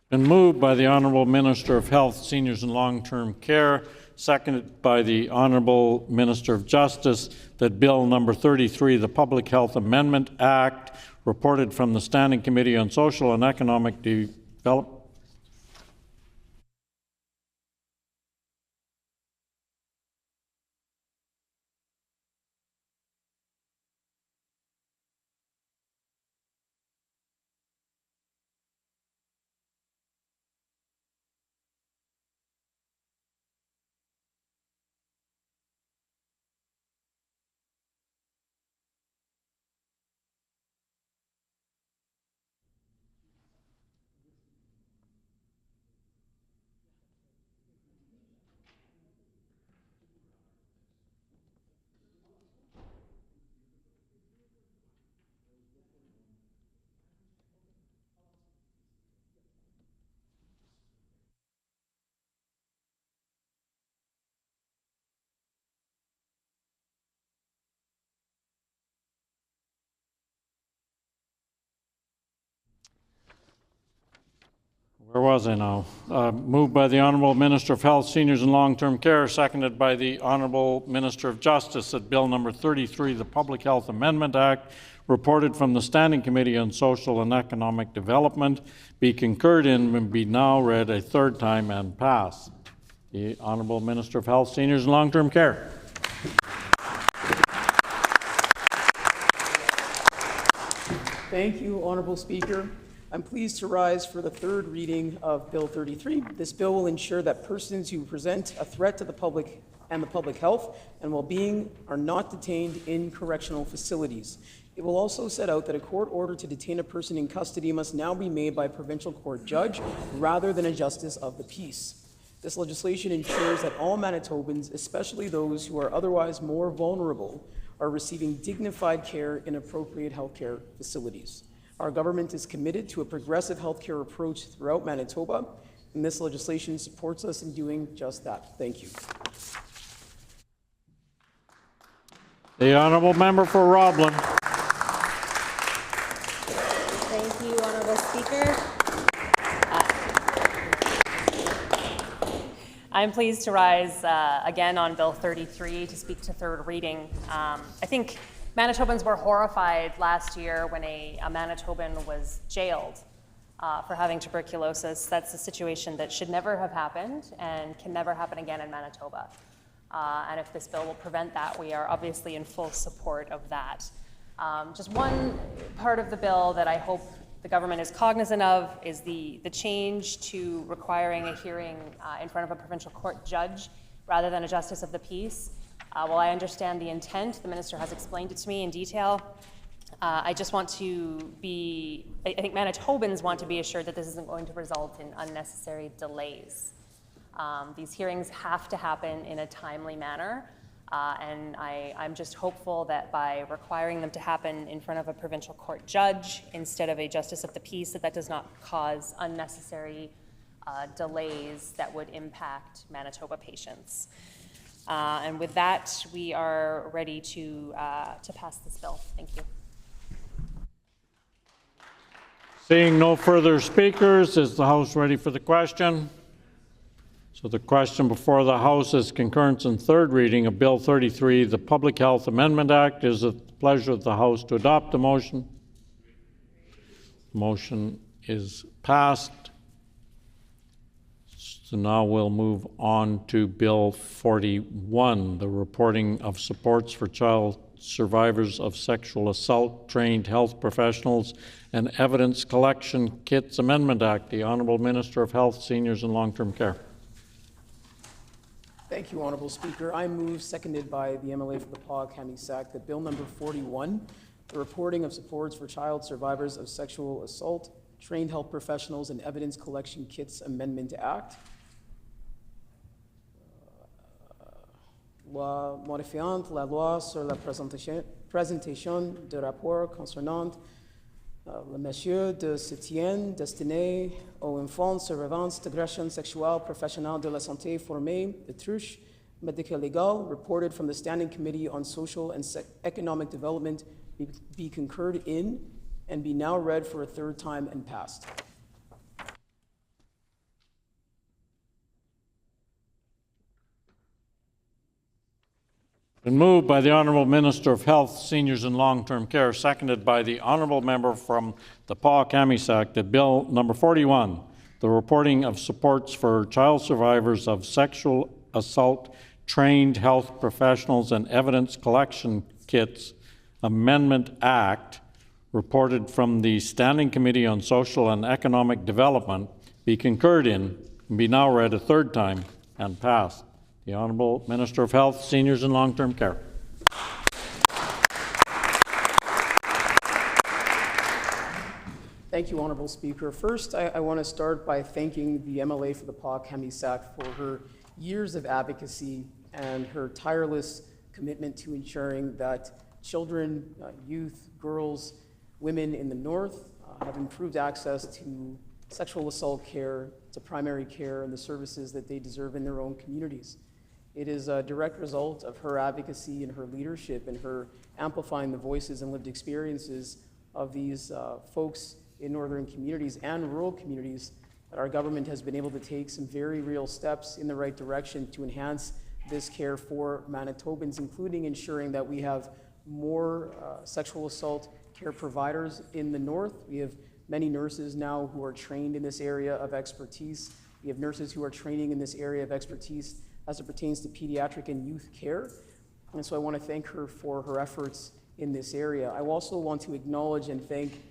Been moved by the Honourable Minister of Health, Seniors and Long-Term Care, seconded by the Honourable Minister of Justice, that Bill number 33, the Public Health Amendment Act, reported from the Standing Committee on Social and Economic Development. Where was I now? Moved by the Honourable Minister of Health, Seniors and Long-Term Care, seconded by the Honourable Minister of Justice, that Bill number 33, the Public Health Amendment Act, reported from the Standing Committee on Social and Economic Development, be concurred in and be now read a third time and passed. The Honourable Minister of Health, Seniors and Long-Term Care. Thank you, Honourable Speaker. I'm pleased to rise for the third reading of Bill 33. This bill will ensure that persons who present a threat to the public and the public health and well-being are not detained in correctional facilities. It will also set out that a court order to detain a person in custody must now be made by a provincial court judge rather than a justice of the peace. This legislation ensures that all Manitobans, especially those who are otherwise more vulnerable, are receiving dignified care in appropriate healthcare facilities. Our government is committed to a progressive healthcare approach throughout Manitoba, and this legislation supports us in doing just that. Thank you. The honourable member for Roblin. Thank you, Honourable Speaker. I'm pleased to rise again on Bill 33 to speak to third reading. I think Manitobans were horrified last year when a Manitoban was jailed for having tuberculosis. That's a situation that should never have happened and can never happen again in Manitoba. And if this bill will prevent that, we are obviously in full support of that. Just one part of the bill that I hope the government is cognizant of is the change to requiring a hearing in front of a provincial court judge rather than a justice of the peace. While I understand the intent, the minister has explained it to me in detail. I just want to be, I think Manitobans want to be assured that this isn't going to result in unnecessary delays. These hearings have to happen in a timely manner, and I'm just hopeful that by requiring them to happen in front of a provincial court judge instead of a justice of the peace, that does not cause unnecessary delays that would impact Manitoba patients. And with that, we are ready to pass this bill. Thank you. Seeing no further speakers, is the House ready for the question? So the question before the House is concurrence in third reading of Bill 33, the Public Health Amendment Act. Is it the pleasure of the House to adopt the motion? The motion is passed. So now we'll move on to Bill 41, the Reporting of Supports for Child Survivors of Sexual Assault, Trained Health Professionals, and Evidence Collection Kits Amendment Act. The Honourable Minister of Health, Seniors and Long-Term Care. Thank you, Honourable Speaker. I move, seconded by the MLA for the Pas-Camissac, that Bill number 41, the Reporting of Supports for Child Survivors of Sexual Assault, Trained Health Professionals, and Evidence Collection Kits Amendment Act, loi modifiant la loi sur la présentation de rapports concernant les mesures de soutien destinées aux enfants survivants d'agressions sexuelles professionnelles de la santé formés de truches médico-légales reported from the Standing Committee on Social and Economic Development be concurred in and be now read for a third time and passed. Been moved by the Honourable Minister of Health, Seniors and Long-Term Care, seconded by the Honourable Member from the Pas-Camissac, that Bill number 41, the Reporting of Supports for Child Survivors of Sexual Assault, Trained Health Professionals and Evidence Collection Kits Amendment Act, reported from the Standing Committee on Social and Economic Development, be concurred in and be now read a third time and passed. The Honourable Minister of Health, Seniors and Long-Term Care. Thank you, Honourable Speaker. First, I want to start by thanking the MLA for the Pas-Camissac for her years of advocacy and her tireless commitment to ensuring that children, youth, girls, women in the North have improved access to sexual assault care, to primary care, and the services that they deserve in their own communities. It is a direct result of her advocacy and her leadership and her amplifying the voices and lived experiences of these folks in northern communities and rural communities that our government has been able to take some very real steps in the right direction to enhance this care for Manitobans, including ensuring that we have more sexual assault care providers in the north. We have many nurses now who are trained in this area of expertise. We have nurses who are training in this area of expertise as it pertains to pediatric and youth care. And so I want to thank her for her efforts in this area. I also want to acknowledge and thank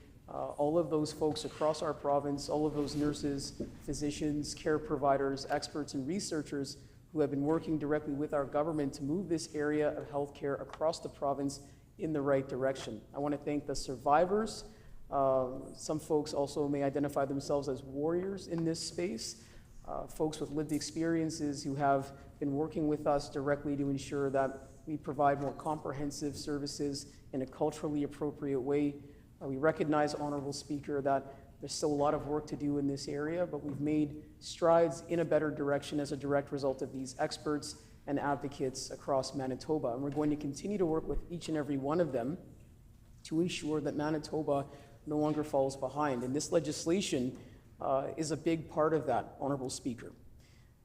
all of those folks across our province, all of those nurses, physicians, care providers, experts, and researchers who have been working directly with our government to move this area of healthcare across the province in the right direction. I want to thank the survivors. Some folks also may identify themselves as warriors in this space, folks with lived experiences who have been working with us directly to ensure that we provide more comprehensive services in a culturally appropriate way. We recognize, Honorable Speaker, that there's still a lot of work to do in this area, but we've made strides in a better direction as a direct result of these experts and advocates across Manitoba. And we're going to continue to work with each and every one of them to ensure that Manitoba no longer falls behind. And this legislation is a big part of that, Honorable Speaker.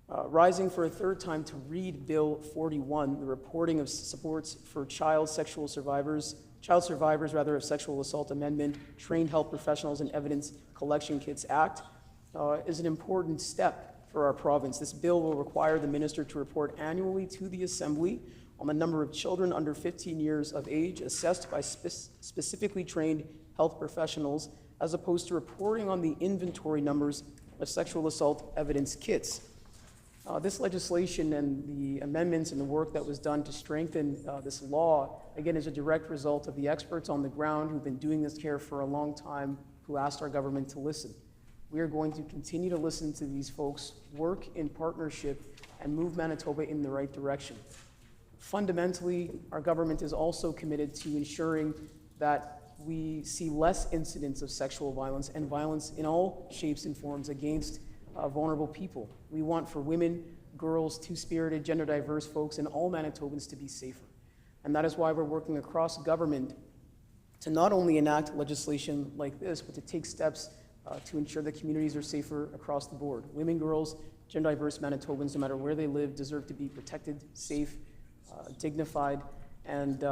Rising for a third time to read Bill 41, the Reporting of Supports for Child Survivors of Sexual Assault Amendment, Trained Health Professionals and Evidence Collection Kits Act, is an important step for our province. This bill will require the minister to report annually to the Assembly on the number of children under 15 years of age assessed by specifically trained health professionals, as opposed to reporting on the inventory numbers of sexual assault evidence kits. This legislation and the amendments and the work that was done to strengthen this law, again, is a direct result of the experts on the ground who've been doing this care for a long time, who asked our government to listen. We are going to continue to listen to these folks, work in partnership, and move Manitoba in the right direction. Fundamentally, our government is also committed to ensuring that we see less incidents of sexual violence and violence in all shapes and forms against vulnerable people. We want for women, girls, two-spirited, gender-diverse folks, and all Manitobans to be safer. And that is why we're working across government to not only enact legislation like this, but to take steps to ensure that communities are safer across the board. Women, girls, gender-diverse Manitobans, no matter where they live, deserve to be protected, safe, dignified, and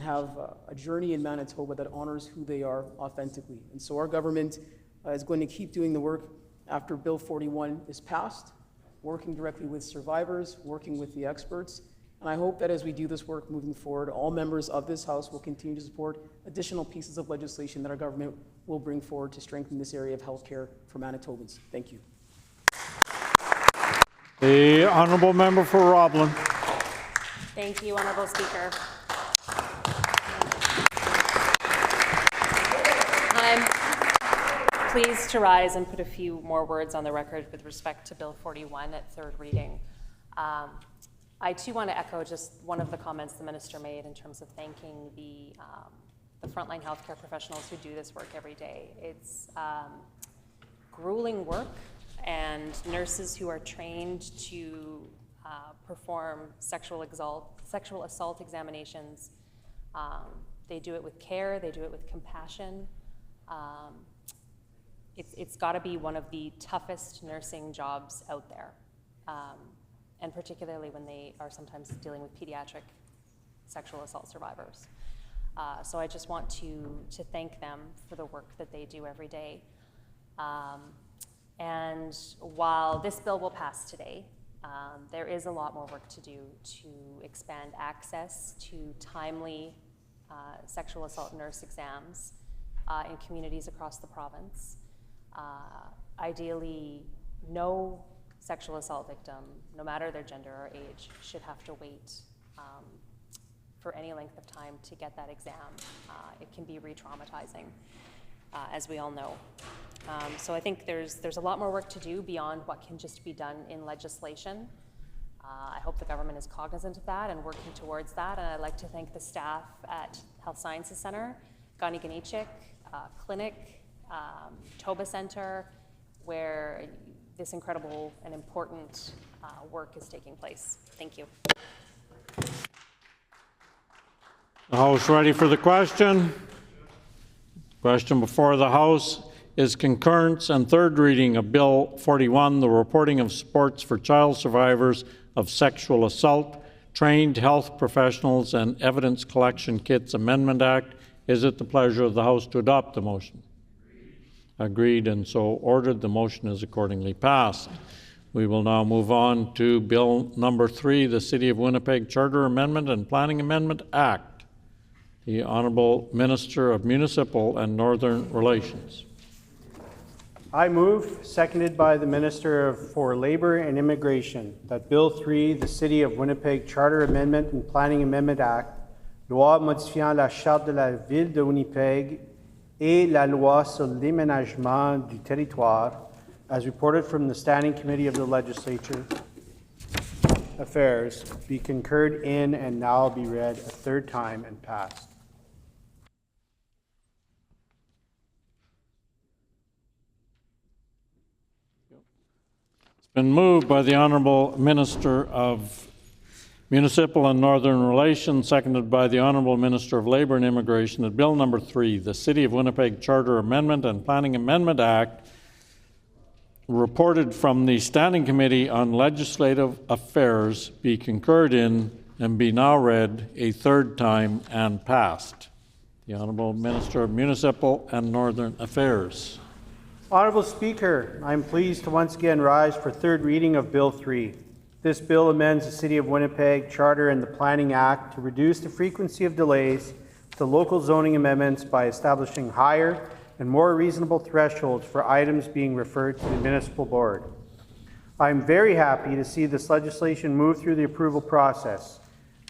have a journey in Manitoba that honors who they are authentically. And so our government is going to keep doing the work after Bill 41 is passed, working directly with survivors, working with the experts. And I hope that as we do this work moving forward, all members of this House will continue to support additional pieces of legislation that our government will bring forward to strengthen this area of healthcare for Manitobans. Thank you. The honourable member for Roblin. Thank you, Honourable Speaker. I'm pleased to rise and put a few more words on the record with respect to Bill 41 at third reading. I too want to echo just one of the comments the minister made in terms of thanking the frontline healthcare professionals who do this work every day. It's grueling work, and nurses who are trained to perform sexual assault examinations. They do it with care, they do it with compassion. It's got to be one of the toughest nursing jobs out there, and particularly when they are sometimes dealing with pediatric sexual assault survivors. So I just want to thank them for the work that they do every day. And while this bill will pass today, there is a lot more work to do to expand access to timely sexual assault nurse exams in communities across the province. Ideally, no sexual assault victim, no matter their gender or age, should have to wait for any length of time to get that exam. It can be re-traumatizing, as we all know. So I think there's a lot more work to do beyond what can just be done in legislation. I hope the government is cognizant of that and working towards that. And I'd like to thank the staff at Health Sciences Centre, Gani Ganichik, Clinic, Toba Centre, where this incredible and important work is taking place. Thank you. The House ready for the question? Question before the House is concurrence and third reading of Bill 41, the Reporting of Supports for Child Survivors of Sexual Assault, Trained Health Professionals and Evidence Collection Kits Amendment Act. Is it the pleasure of the House to adopt the motion? Agreed, and so ordered. The motion is accordingly passed. We will now move on to Bill number 3, the City of Winnipeg Charter Amendment and Planning Amendment Act. the Honourable Minister of Municipal and Northern Relations. I move, seconded by the Minister for Labour and Immigration, that Bill 3, the City of Winnipeg Charter Amendment and Planning Amendment Act, loi modifiant la Charte de la Ville de Winnipeg et la loi sur l'aménagement du territoire, as reported from the Standing Committee of the Legislature Affairs, be concurred in and now be read a third time and passed. It's been moved by the Honourable Minister of Municipal and Northern Relations, seconded by the Honourable Minister of Labour and Immigration, that Bill number 3, the City of Winnipeg Charter Amendment and Planning Amendment Act, reported from the Standing Committee on Legislative Affairs, be concurred in and be now read a third time and passed. The Honourable Minister of Municipal and Northern Affairs. Honourable Speaker, I am pleased to once again rise for third reading of Bill 3. This bill amends the City of Winnipeg Charter and the Planning Act to reduce the frequency of delays to local zoning amendments by establishing higher and more reasonable thresholds for items being referred to the Municipal Board. I am very happy to see this legislation move through the approval process.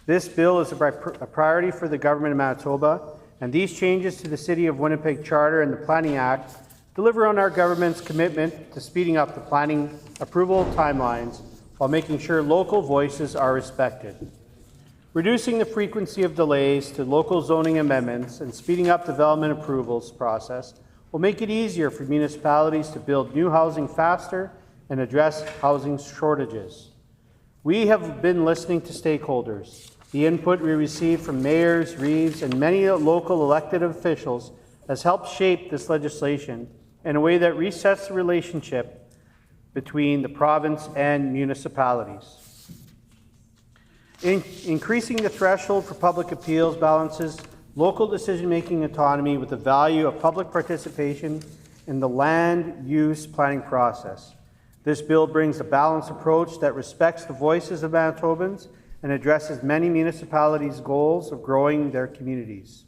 This bill is a priority for the Government of Manitoba, and these changes to the City of Winnipeg Charter and the Planning Act deliver on our government's commitment to speeding up the planning approval timelines while making sure local voices are respected. Reducing the frequency of delays to local zoning amendments and speeding up development approvals process will make it easier for municipalities to build new housing faster and address housing shortages. We have been listening to stakeholders. The input we received from mayors, reeves, and many local elected officials has helped shape this legislation in a way that resets the relationship between the province and municipalities. Increasing the threshold for public appeals balances local decision-making autonomy with the value of public participation in the land use planning process. This bill brings a balanced approach that respects the voices of Manitobans and addresses many municipalities' goals of growing their communities.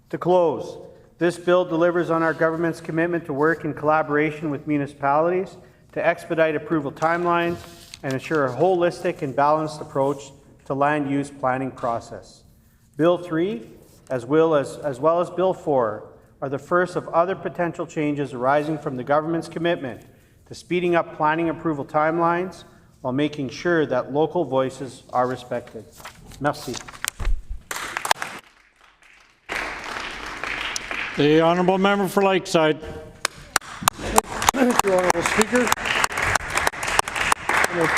To close, this bill delivers on our government's commitment to work in collaboration with municipalities to expedite approval timelines and ensure a holistic and balanced approach to land use planning process. Bill 3, as well as Bill 4, are the first of other potential changes arising from the government's commitment to speeding up planning approval timelines while making sure that local voices are respected. Merci. The Honourable Member for Lakeside. Thank you, Honourable Speaker. It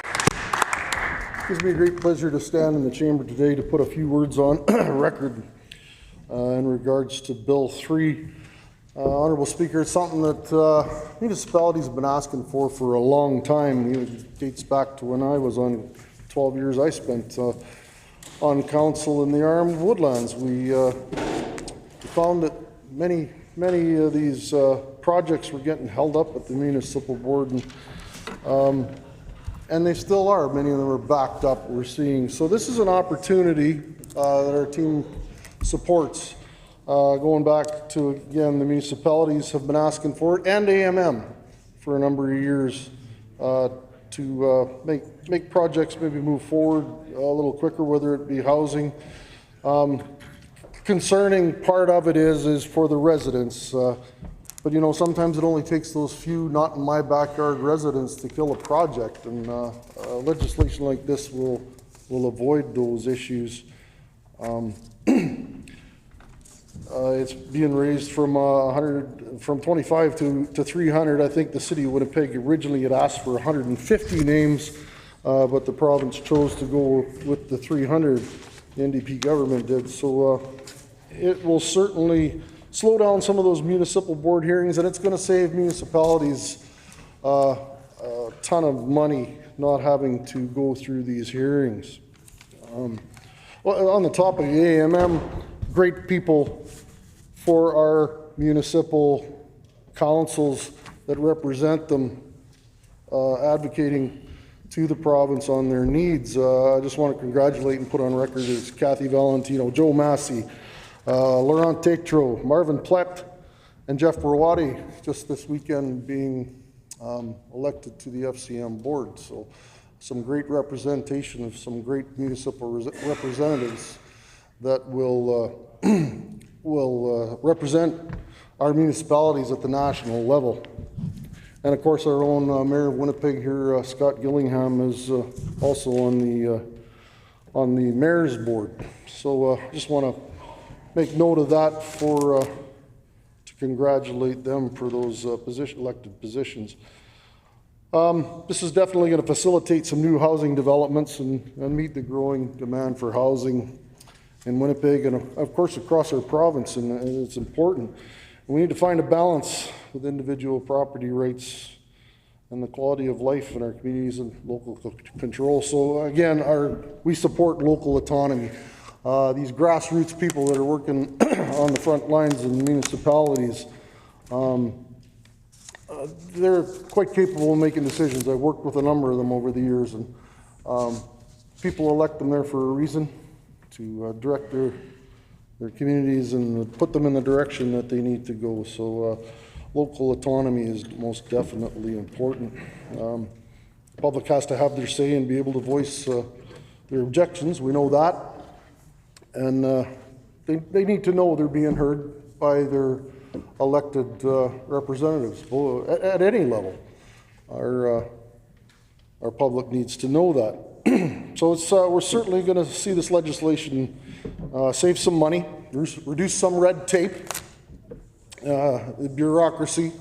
gives me a great pleasure to stand in the chamber today to put a few words on record in regards to Bill 3. Honourable Speaker, it's something that municipalities have been asking for a long time. It dates back to when I was on 12 years I spent on council in the Armed Woodlands. We found that many of these projects were getting held up at the municipal board, and they still are. Many of them are backed up, we're seeing. So this is an opportunity that our team supports. Going back to, again, the municipalities have been asking for it, and AMM for a number of years to make projects maybe move forward a little quicker, whether it be housing. Concerning part of it is for the residents, but you know, sometimes it only takes those few not in my backyard residents to kill a project, and legislation like this will avoid those issues. It's being raised from 25 to 300. I think the City of Winnipeg originally had asked for 150 names, but the province chose to go with the 300. The NDP government did. So it will certainly slow down some of those municipal board hearings, and it's going to save municipalities a ton of money not having to go through these hearings. Well, on the topic of the AMM, great people for our municipal councils that represent them, advocating to the province on their needs. I just want to congratulate and put on record is Kathy Valentino, Joe Massey, Laurent Tétreault, Marvin Plett, and Jeff Brawadi just this weekend being elected to the FCM board. So some great representation of some great municipal representatives that will represent our municipalities at the national level. And of course, our own Mayor of Winnipeg here, Scott Gillingham, is also on the Mayor's board. So just want to make note of that to congratulate them for those elected positions. This is definitely going to facilitate some new housing developments and meet the growing demand for housing in Winnipeg and of course across our province, and it's important. We need to find a balance with individual property rights and the quality of life in our communities and local control. So again, we support local autonomy. These grassroots people that are working on the front lines in municipalities, they're quite capable of making decisions. I've worked with a number of them over the years, and people elect them there for a reason, to direct their communities and put them in the direction that they need to go. So local autonomy is most definitely important. The public has to have their say and be able to voice their objections. We know that. And they need to know they're being heard by their elected representatives at any level. Our public needs to know that. So we're certainly going to see this legislation save some money, reduce some red tape, the bureaucracy,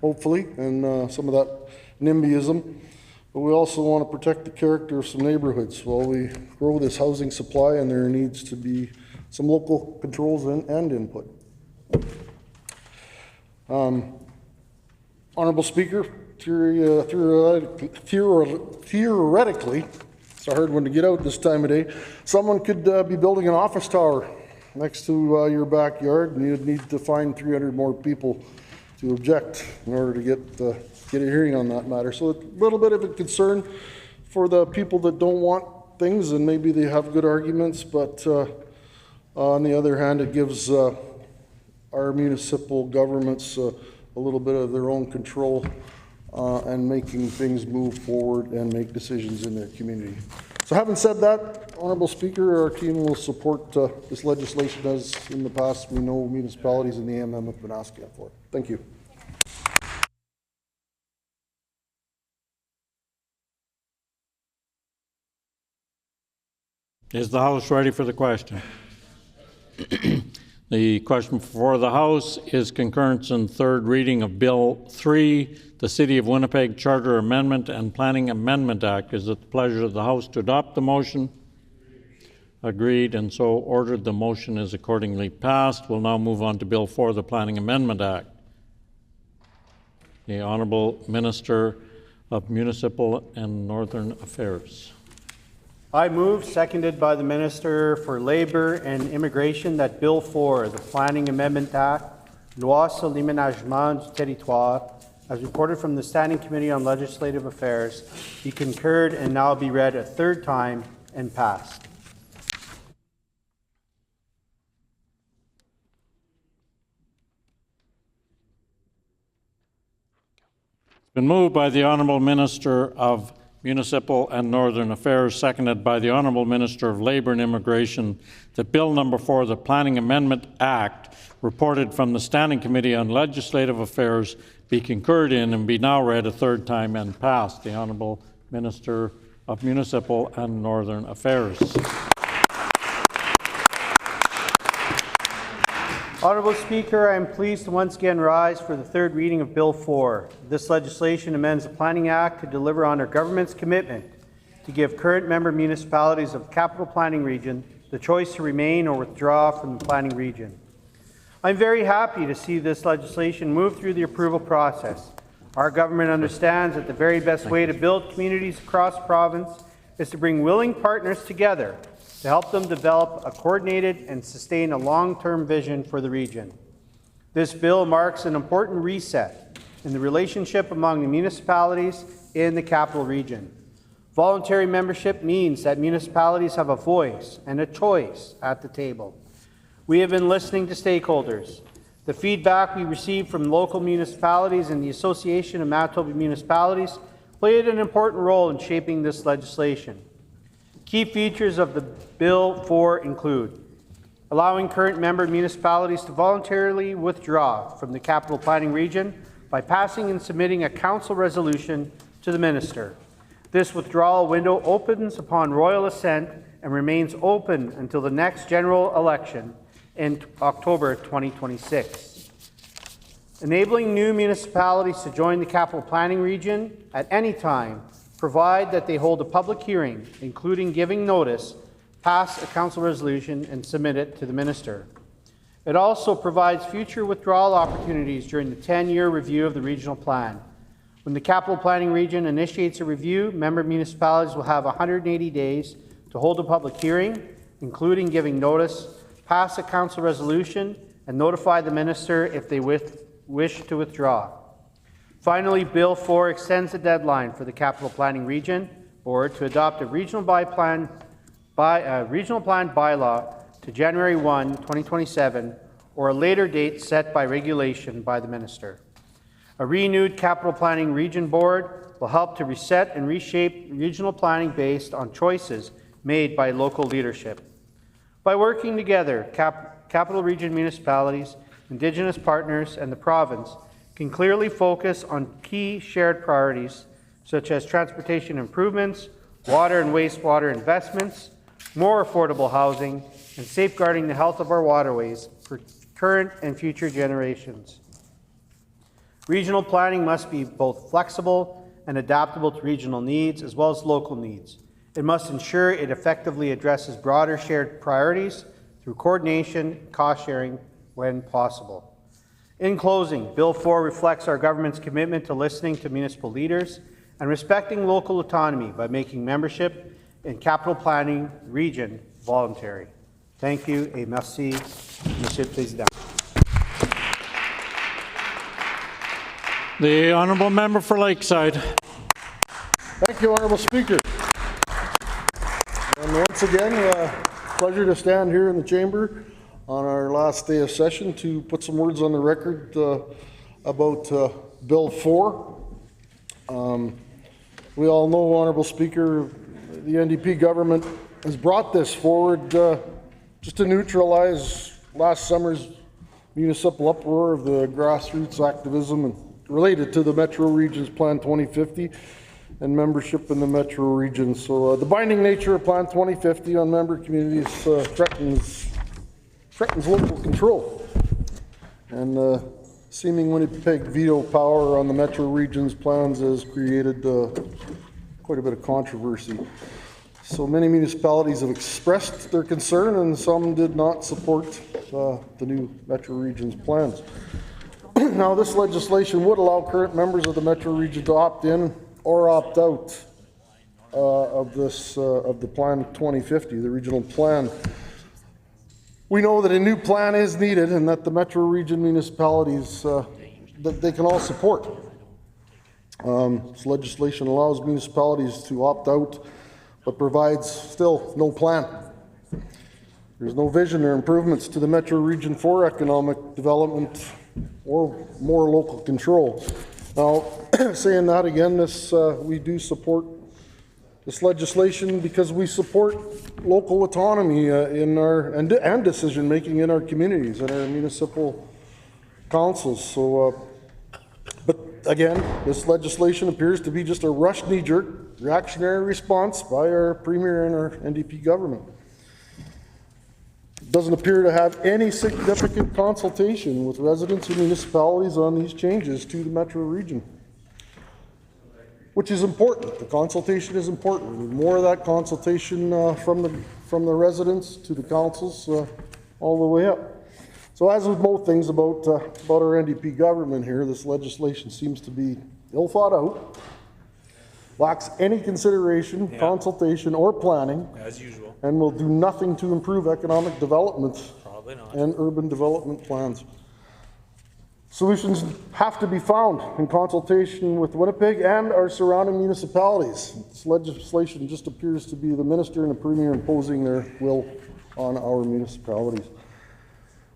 hopefully, and some of that NIMBYism. But we also want to protect the character of some neighborhoods while we grow this housing supply, and there needs to be some local controls and input. Honorable Speaker, theoretically, it's a hard one to get out this time of day, someone could be building an office tower next to your backyard, and you'd need to find 300 more people to object in order to get a hearing on that matter. So a little bit of a concern for the people that don't want things, and maybe they have good arguments, but on the other hand, it gives our municipal governments a little bit of their own control and making things move forward and make decisions in their community. So having said that, Honorable Speaker, our team will support this legislation as in the past we know municipalities in the AMM have been asking for. Thank you. Is the House ready for the question? The question before the House is concurrence in third reading of Bill 3, the City of Winnipeg Charter Amendment and Planning Amendment Act. Is it the pleasure of the House to adopt the motion? Agreed, and so ordered. The motion is accordingly passed. We'll now move on to Bill 4, the Planning Amendment Act. The Honourable Minister of Municipal and Northern Affairs. I move, seconded by the Minister for Labour and Immigration, that Bill 4, the Planning Amendment Act, Loi sur l'aménagement du territoire, as reported from the Standing Committee on Legislative Affairs, be concurred and now be read a third time and passed. It's been moved by the Honourable Minister of Municipal and Northern Affairs, seconded by the Honourable Minister of Labour and Immigration, that Bill number 4, the Planning Amendment Act, reported from the Standing Committee on Legislative Affairs, be concurred in and be now read a third time and passed. The Honourable Minister of Municipal and Northern Affairs. Honourable Speaker, I am pleased to once again rise for the third reading of Bill 4. This legislation amends the Planning Act to deliver on our government's commitment to give current member municipalities of the Capital Planning Region the choice to remain or withdraw from the planning region. I'm very happy to see this legislation move through the approval process. Our government understands that the very best way to build communities across the province is to bring willing partners together to help them develop a coordinated and sustain a long-term vision for the region. This bill marks an important reset in the relationship among the municipalities in the capital region. Voluntary membership means that municipalities have a voice and a choice at the table. We have been listening to stakeholders. The feedback we received from local municipalities and the Association of Manitoba Municipalities played an important role in shaping this legislation. Key features of the Bill 4 include allowing current member municipalities to voluntarily withdraw from the capital planning region by passing and submitting a council resolution to the minister. This withdrawal window opens upon royal assent and remains open until the next general election in October 2026. Enabling new municipalities to join the capital planning region at any time, provide that they hold a public hearing, including giving notice, pass a council resolution, and submit it to the minister. It also provides future withdrawal opportunities during the 10-year review of the regional plan. When the capital planning region initiates a review, member municipalities will have 180 days to hold a public hearing, including giving notice, pass a council resolution, and notify the minister if they wish to withdraw. Finally, Bill 4 extends the deadline for the Capital Planning Region Board to adopt a regional plan bylaw to January 1, 2027, or a later date set by regulation by the minister. A renewed Capital Planning Region Board will help to reset and reshape regional planning based on choices made by local leadership. By working together, Capital Region municipalities, Indigenous partners, and the province can clearly focus on key shared priorities such as transportation improvements, water and wastewater investments, more affordable housing, and safeguarding the health of our waterways for current and future generations. Regional planning must be both flexible and adaptable to regional needs as well as local needs. It must ensure it effectively addresses broader shared priorities through coordination, cost sharing when possible. In closing, Bill 4 reflects our government's commitment to listening to municipal leaders and respecting local autonomy by making membership in capital planning region voluntary. Thank you et merci, Monsieur le Président. The honourable member for Lakeside. Thank you, Honourable Speaker. And once again, pleasure to stand here in the chamber on our last day of session to put some words on the record about Bill 4. We all know, Honourable Speaker, the NDP government has brought this forward just to neutralize last summer's municipal uproar of the grassroots activism and related to the Metro Region's Plan 2050 and membership in the Metro Region. So the binding nature of Plan 2050 on member communities threatens local control. And seeming Winnipeg veto power on the Metro Region's plans has created quite a bit of controversy. So many municipalities have expressed their concern and some did not support the new Metro Region's plans. Now, this legislation would allow current members of the Metro Region to opt in or opt out of the Plan 2050, the regional plan. We know that a new plan is needed and that the Metro Region municipalities, that they can all support. This legislation allows municipalities to opt out, but provides still no plan. There's no vision or improvements to the Metro Region for economic development or more local control. Now, saying that again, we do support this legislation because we support local autonomy and decision making in our communities and our municipal councils. So, but again, this legislation appears to be just a rushed, knee-jerk, reactionary response by our Premier and our NDP government. It doesn't appear to have any significant consultation with residents and municipalities on these changes to the Metro Region, which is important. The consultation is important. We need more of that consultation from the residents to the councils all the way up. So as with most things about our NDP government here, this legislation seems to be ill thought out, lacks any consideration, consultation, or planning, as usual, and will do nothing to improve economic development and urban development plans. Solutions have to be found in consultation with Winnipeg and our surrounding municipalities. This legislation just appears to be the minister and the premier imposing their will on our municipalities.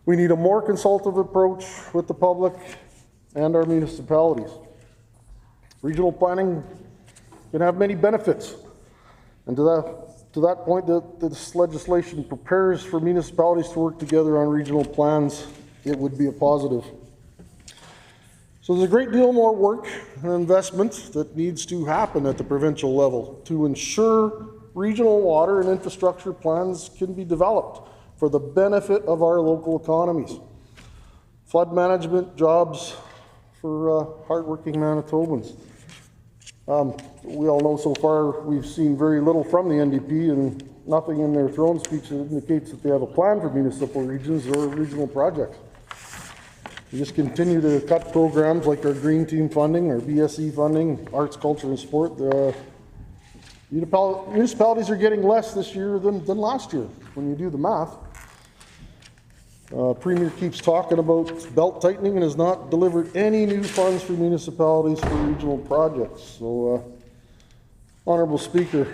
We need a more consultative approach with the public and our municipalities. Regional planning can have many benefits, and to that point, this legislation prepares for municipalities to work together on regional plans. It would be a positive. So there's a great deal more work and investment that needs to happen at the provincial level to ensure regional water and infrastructure plans can be developed for the benefit of our local economies. Flood management, jobs for hardworking Manitobans. We all know so far we've seen very little from the NDP, and nothing in their throne speech that indicates that they have a plan for municipal regions or regional projects. We just continue to cut programs like our Green Team funding, our BSE funding, arts, culture, and sport. Municipalities are getting less this year than last year when you do the math. Premier keeps talking about belt tightening and has not delivered any new funds for municipalities for regional projects. So, Honourable Speaker,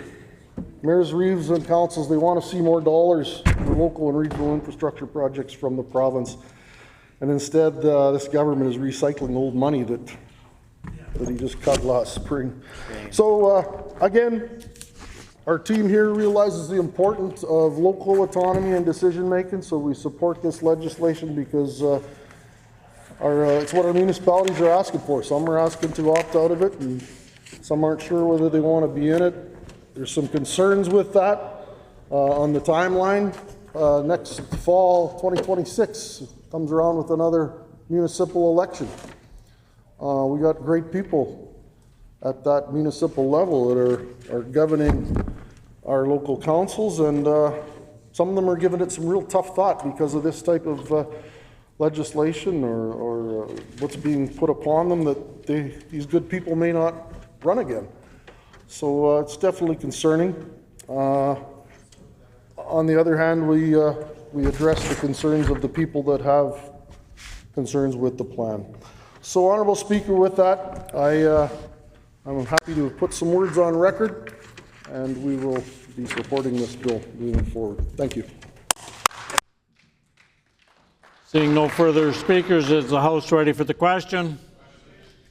mayors, reeves, and councils, they want to see more dollars for local and regional infrastructure projects from the province. And instead, this government is recycling old money that he just cut last spring. So, again, our team here realizes the importance of local autonomy and decision making, so we support this legislation because it's what our municipalities are asking for. Some are asking to opt out of it, and some aren't sure whether they want to be in it. There's some concerns with that on the timeline. Next fall, 2026, comes around with another municipal election. We got great people at that municipal level that are governing our local councils, and some of them are giving it some real tough thought because of this type of legislation or what's being put upon them, that these good people may not run again. So it's definitely concerning. On the other hand, we address the concerns of the people that have concerns with the plan. So, Honourable Speaker, with that, I'm happy to put some words on record, and we will be supporting this bill moving forward. Thank you. Seeing no further speakers, is the House ready for the question?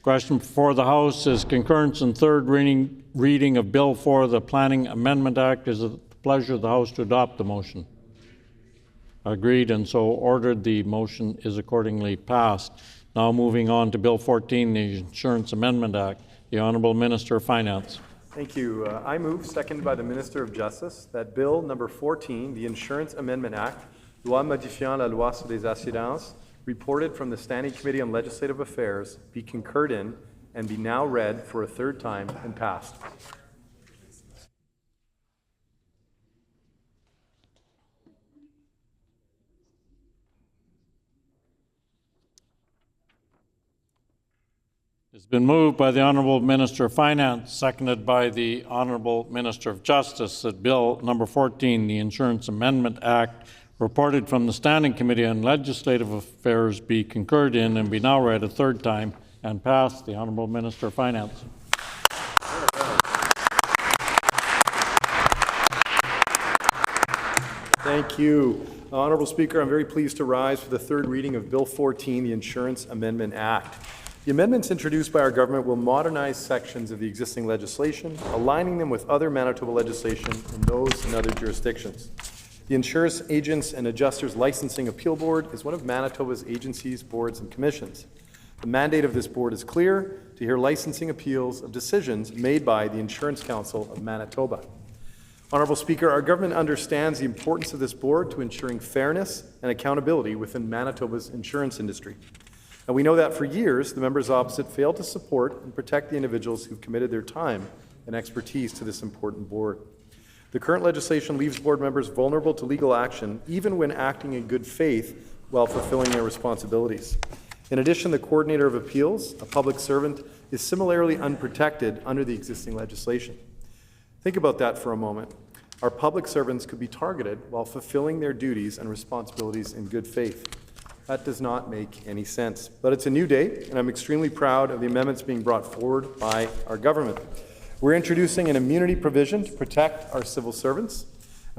Question before the House is concurrence in third reading of Bill 4, the Planning Amendment Act. Is it the pleasure of the House to adopt the motion? Agreed, and so ordered. The motion is accordingly passed. Now moving on to Bill 14, the Insurance Amendment Act. The Honourable Minister of Finance. Thank you. I move, seconded by the Minister of Justice, that Bill number 14, the Insurance Amendment Act, Loi modifiant la loi sur les assurances, reported from the Standing Committee on Legislative Affairs, be concurred in and be now read for a third time and passed. It's been moved by the Honourable Minister of Finance, seconded by the Honourable Minister of Justice, that Bill number 14, the Insurance Amendment Act, reported from the Standing Committee on Legislative Affairs, be concurred in and be now read a third time and passed. The Honourable Minister of Finance. Thank you. Honourable Speaker, I'm very pleased to rise for the third reading of Bill 14, the Insurance Amendment Act. The amendments introduced by our government will modernize sections of the existing legislation, aligning them with other Manitoba legislation and those in other jurisdictions. The Insurance Agents and Adjusters Licensing Appeal Board is one of Manitoba's agencies, boards, and commissions. The mandate of this board is clear: to hear licensing appeals of decisions made by the Insurance Council of Manitoba. Honourable Speaker, our government understands the importance of this board to ensuring fairness and accountability within Manitoba's insurance industry. And we know that for years, the members opposite failed to support and protect the individuals who've committed their time and expertise to this important board. The current legislation leaves board members vulnerable to legal action, even when acting in good faith while fulfilling their responsibilities. In addition, the coordinator of appeals, a public servant, is similarly unprotected under the existing legislation. Think about that for a moment. Our public servants could be targeted while fulfilling their duties and responsibilities in good faith. That does not make any sense. But it's a new day, and I'm extremely proud of the amendments being brought forward by our government. We're introducing an immunity provision to protect our civil servants,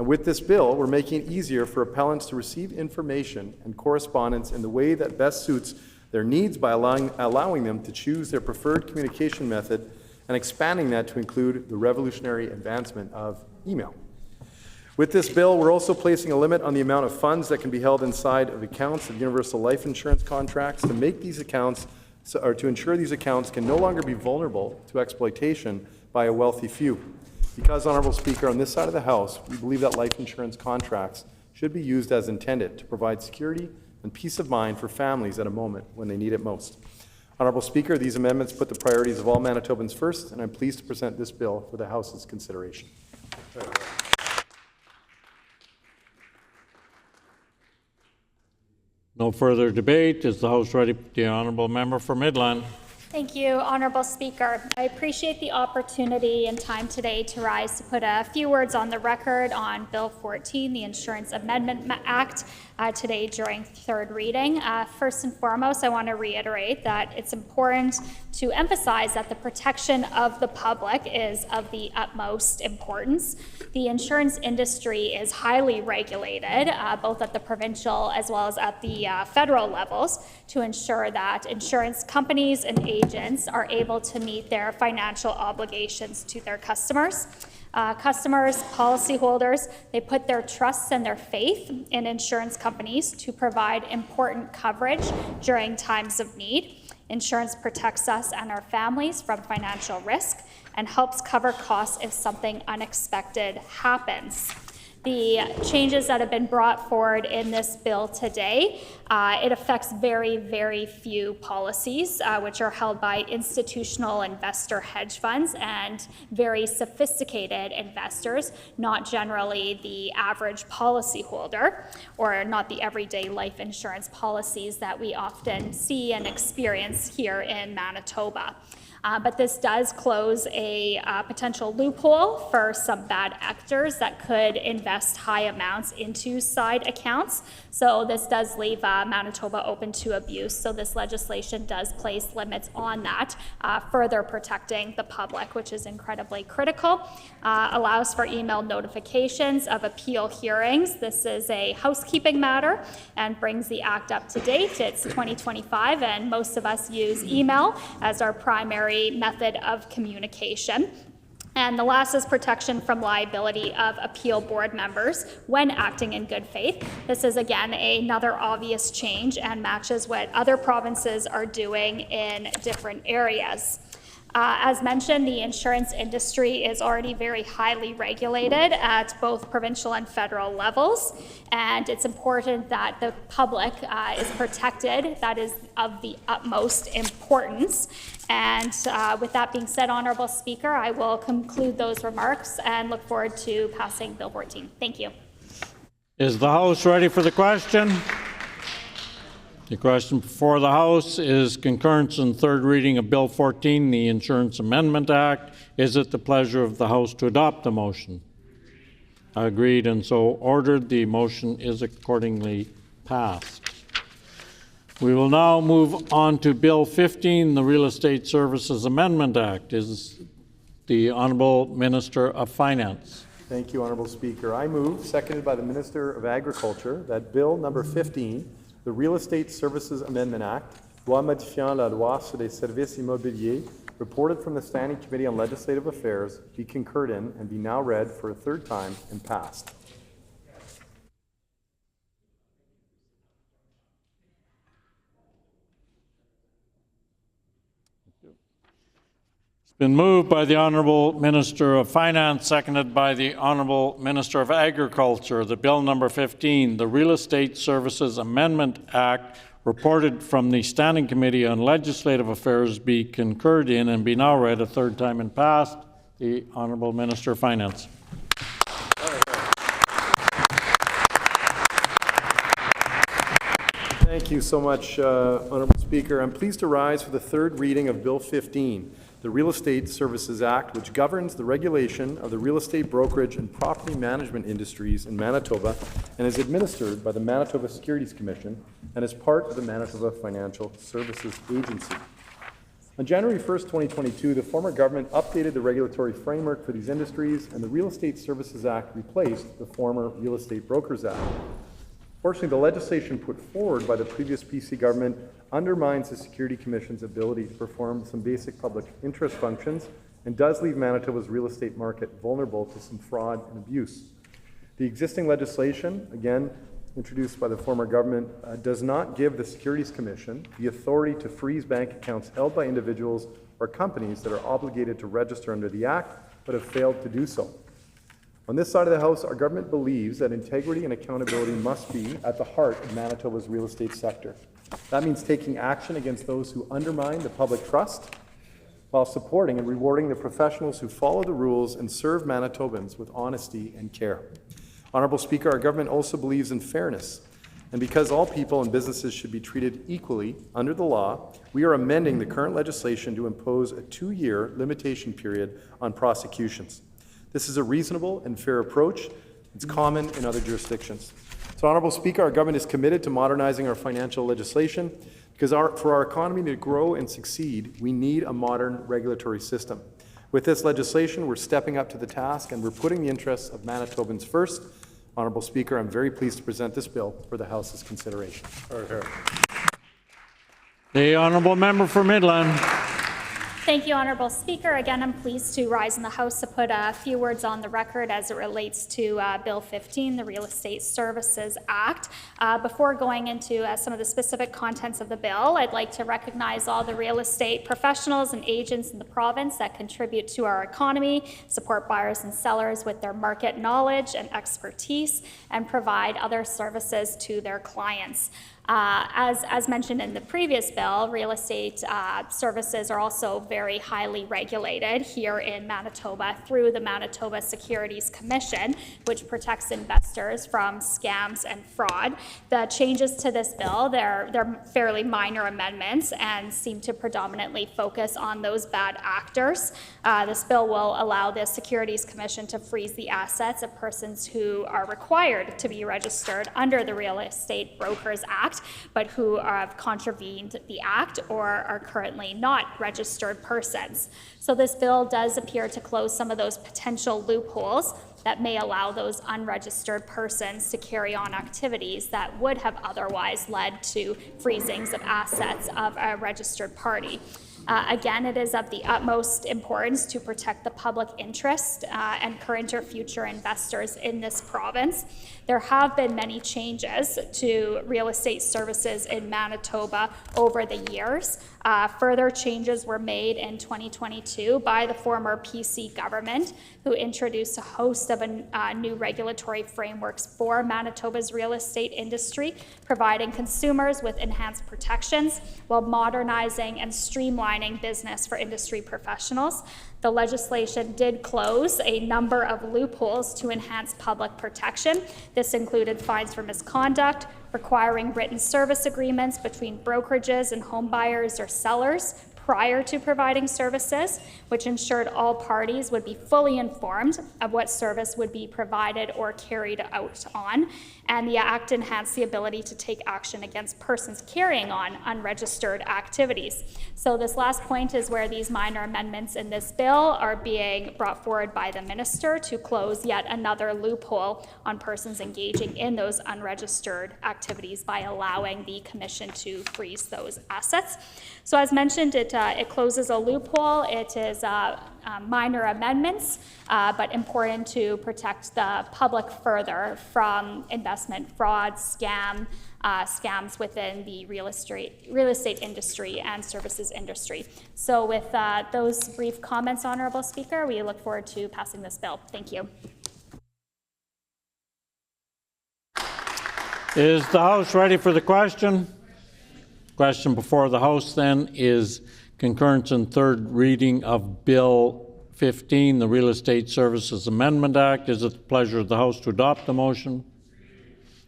And with this bill, we're making it easier for appellants to receive information and correspondence in the way that best suits their needs by allowing them to choose their preferred communication method and expanding that to include the revolutionary advancement of email. With this bill, we're also placing a limit on the amount of funds that can be held inside of accounts of universal life insurance contracts to make these accounts, or to ensure these accounts can no longer be vulnerable to exploitation by a wealthy few. Because, Honourable Speaker, on this side of the House, we believe that life insurance contracts should be used as intended to provide security and peace of mind for families at a moment when they need it most. Honourable Speaker, these amendments put the priorities of all Manitobans first, and I'm pleased to present this bill for the House's consideration. No further debate. Is the House ready? The Honourable Member for Midland. Thank you, Honourable Speaker. I appreciate the opportunity and time today to rise to put a few words on the record on Bill 14, the Insurance Amendment Act, today during third reading. First and foremost, I want to reiterate that it's important to emphasize that the protection of the public is of the utmost importance. The insurance industry is highly regulated, both at the provincial as well as at the federal levels, to ensure that insurance companies and agents are able to meet their financial obligations to their customers. Customers, policyholders, they put their trust and their faith in insurance companies to provide important coverage during times of need. Insurance protects us and our families from financial risk and helps cover costs if something unexpected happens. The changes that have been brought forward in this bill today, it affects very, very few policies, which are held by institutional investor hedge funds and very sophisticated investors, not generally the average policyholder, or not the everyday life insurance policies that we often see and experience here in Manitoba. But this does close a potential loophole for some bad actors that could invest high amounts into side accounts. So this does leave Manitoba open to abuse. So this legislation does place limits on that, further protecting the public, which is incredibly critical. Allows for email notifications of appeal hearings. This is a housekeeping matter and brings the act up to date. It's 2025 and most of us use email as our primary method of communication. And the last is protection from liability of appeal board members when acting in good faith. This is, again, another obvious change and matches what other provinces are doing in different areas. As mentioned, the insurance industry is already very highly regulated at both provincial and federal levels, and it's important that the public is protected. That is of the utmost importance. And with that being said, Honourable Speaker, I will conclude those remarks and look forward to passing Bill 14. Thank you. Is the House ready for the question? The question before the House is concurrence in third reading of Bill 14, the Insurance Amendment Act. Is it the pleasure of the House to adopt the motion? Agreed and so ordered. The motion is accordingly passed. We will now move on to Bill 15, the Real Estate Services Amendment Act. Is the Honourable Minister of Finance. Thank you, Honourable Speaker. I move, seconded by the Minister of Agriculture, that Bill number 15, the Real Estate Services Amendment Act, loi modifiant la loi sur les services immobiliers, reported from the Standing Committee on Legislative Affairs, be concurred in and be now read for a third time and passed. It's been moved by the Honourable Minister of Finance, seconded by the Honourable Minister of Agriculture, that Bill number 15, the Real Estate Services Amendment Act, reported from the Standing Committee on Legislative Affairs, be concurred in and be now read a third time and passed. The Honourable Minister of Finance. Thank you so much, Honourable Speaker. I'm pleased to rise for the third reading of Bill 15, the Real Estate Services Act, which governs the regulation of the real estate brokerage and property management industries in Manitoba and is administered by the Manitoba Securities Commission and is part of the Manitoba Financial Services Agency. On January 1st, 2022, the former government updated the regulatory framework for these industries, and the Real Estate Services Act replaced the former Real Estate Brokers Act. Fortunately, the legislation put forward by the previous PC government undermines the Security Commission's ability to perform some basic public interest functions and does leave Manitoba's real estate market vulnerable to some fraud and abuse. The existing legislation, again introduced by the former government, does not give the Securities Commission the authority to freeze bank accounts held by individuals or companies that are obligated to register under the Act but have failed to do so. On this side of the House, our government believes that integrity and accountability must be at the heart of Manitoba's real estate sector. That means taking action against those who undermine the public trust while supporting and rewarding the professionals who follow the rules and serve Manitobans with honesty and care. Honourable Speaker, our government also believes in fairness, and because all people and businesses should be treated equally under the law, we are amending the current legislation to impose a 2-year limitation period on prosecutions. This is a reasonable and fair approach. It's common in other jurisdictions. So, Honourable Speaker, our government is committed to modernizing our financial legislation because for our economy to grow and succeed, we need a modern regulatory system. With this legislation, we're stepping up to the task and we're putting the interests of Manitobans first. Honourable Speaker, I'm very pleased to present this bill for the House's consideration. The Honourable Member for Midland. Thank you, Honourable Speaker. Again, I'm pleased to rise in the House to put a few words on the record as it relates to Bill 15, the Real Estate Services Act. Before going into some of the specific contents of the bill, I'd like to recognize all the real estate professionals and agents in the province that contribute to our economy, support buyers and sellers with their market knowledge and expertise, and provide other services to their clients. As mentioned in the previous bill, real estate services are also very highly regulated here in Manitoba through the Manitoba Securities Commission, which protects investors from scams and fraud. The changes to this bill, they're fairly minor amendments and seem to predominantly focus on those bad actors. This bill will allow the Securities Commission to freeze the assets of persons who are required to be registered under the Real Estate Brokers Act, but who have contravened the Act or are currently not registered persons. So this bill does appear to close some of those potential loopholes that may allow those unregistered persons to carry on activities that would have otherwise led to freezings of assets of a registered party. Again, it is of the utmost importance to protect the public interest and current or future investors in this province. There have been many changes to real estate services in Manitoba over the years. Further changes were made in 2022 by the former PC government, who introduced a host of new regulatory frameworks for Manitoba's real estate industry, providing consumers with enhanced protections while modernizing and streamlining business for industry professionals. The legislation did close a number of loopholes to enhance public protection. This included fines for misconduct, requiring written service agreements between brokerages and home buyers or sellers prior to providing services, which ensured all parties would be fully informed of what service would be provided or carried out on. And the Act enhanced the ability to take action against persons carrying on unregistered activities. So this last point is where these minor amendments in this bill are being brought forward by the Minister to close yet another loophole on persons engaging in those unregistered activities by allowing the Commission to freeze those assets. So as mentioned, it closes a loophole. It is minor amendments, but important to protect the public further from investment fraud, scams within the real estate industry and services industry. So with those brief comments, Honourable Speaker, we look forward to passing this bill. Thank you. Is the House ready for the question? Question before the House then is concurrence in third reading of Bill 15, the Real Estate Services Amendment Act. Is it the pleasure of the House to adopt the motion?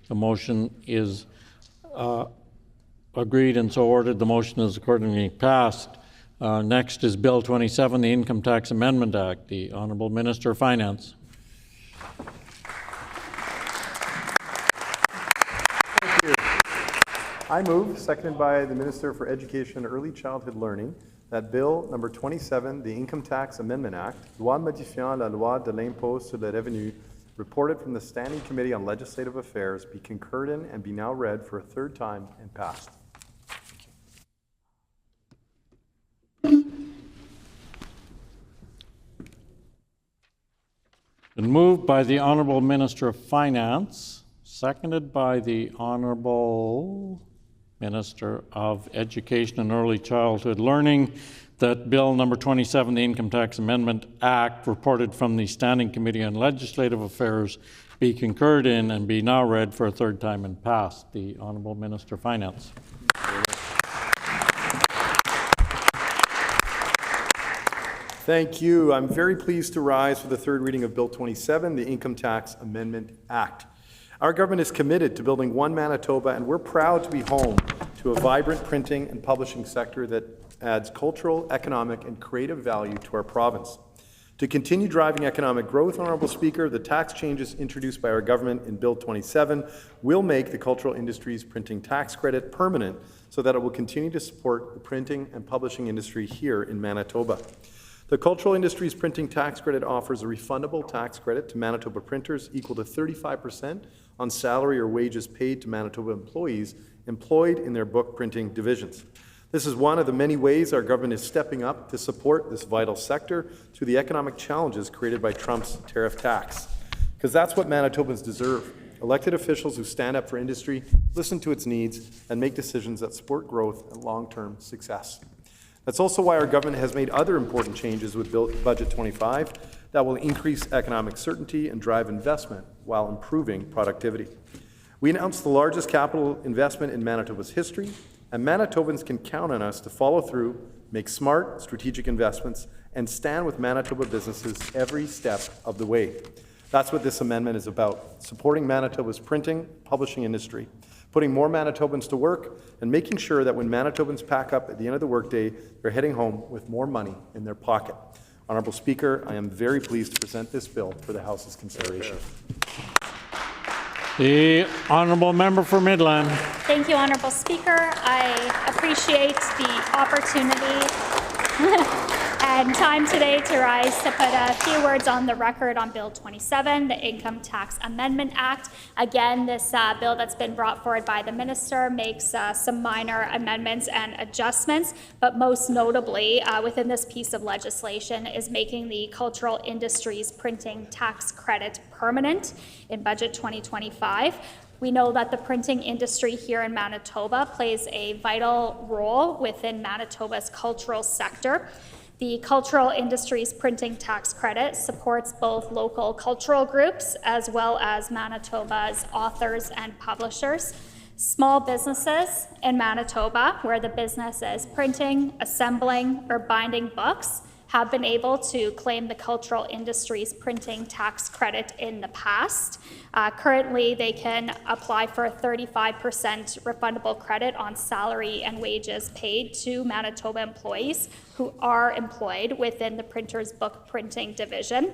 The motion is agreed and so ordered. The motion is accordingly passed. Next is Bill 27, the Income Tax Amendment Act. The Honourable Minister of Finance. I move, seconded by the Minister for Education and Early Childhood Learning, that Bill number 27, the Income Tax Amendment Act, loi modifiant la loi de l'impôt sur le revenu, reported from the Standing Committee on Legislative Affairs, be concurred in and be now read for a third time and passed. Been moved by the Honourable Minister of Finance, seconded by the Honourable Minister of Education and Early Childhood Learning, that Bill number 27, the Income Tax Amendment Act, reported from the Standing Committee on Legislative Affairs, be concurred in and be now read for a third time and passed. The Honourable Minister of Finance. Thank you. I'm very pleased to rise for the third reading of Bill 27, the Income Tax Amendment Act. Our government is committed to building one Manitoba, and we're proud to be home to a vibrant printing and publishing sector that adds cultural, economic, and creative value to our province. To continue driving economic growth, Honourable Speaker, the tax changes introduced by our government in Bill 27 will make the cultural industry's printing tax credit permanent so that it will continue to support the printing and publishing industry here in Manitoba. The cultural industry's printing tax credit offers a refundable tax credit to Manitoba printers equal to 35% on salary or wages paid to Manitoba employees employed in their book printing divisions. This is one of the many ways our government is stepping up to support this vital sector through the economic challenges created by Trump's tariff tax. Because that's what Manitobans deserve. Elected officials who stand up for industry, listen to its needs, and make decisions that support growth and long-term success. That's also why our government has made other important changes with Budget 25 that will increase economic certainty and drive investment while improving productivity. We announced the largest capital investment in Manitoba's history, and Manitobans can count on us to follow through, make smart, strategic investments, and stand with Manitoba businesses every step of the way. That's what this amendment is about, supporting Manitoba's printing, publishing industry, putting more Manitobans to work, and making sure that when Manitobans pack up at the end of the workday, they're heading home with more money in their pocket. Honourable Speaker, I am very pleased to present this bill for the House's consideration. The Honourable Member for Midland. Thank you, Honourable Speaker. I appreciate the opportunity and time today to rise to put a few words on the record on Bill 27, the Income Tax Amendment Act. Again, this bill that's been brought forward by the Minister makes some minor amendments and adjustments, but most notably within this piece of legislation is making the cultural industry's printing tax credit permanent in Budget 2025. We know that the printing industry here in Manitoba plays a vital role within Manitoba's cultural sector. The cultural industry's printing tax credit supports both local cultural groups as well as Manitoba's authors and publishers. Small businesses in Manitoba, where the business is printing, assembling, or binding books, have been able to claim the cultural industry's printing tax credit in the past. Currently, they can apply for a 35% refundable credit on salary and wages paid to Manitoba employees who are employed within the printer's book printing division.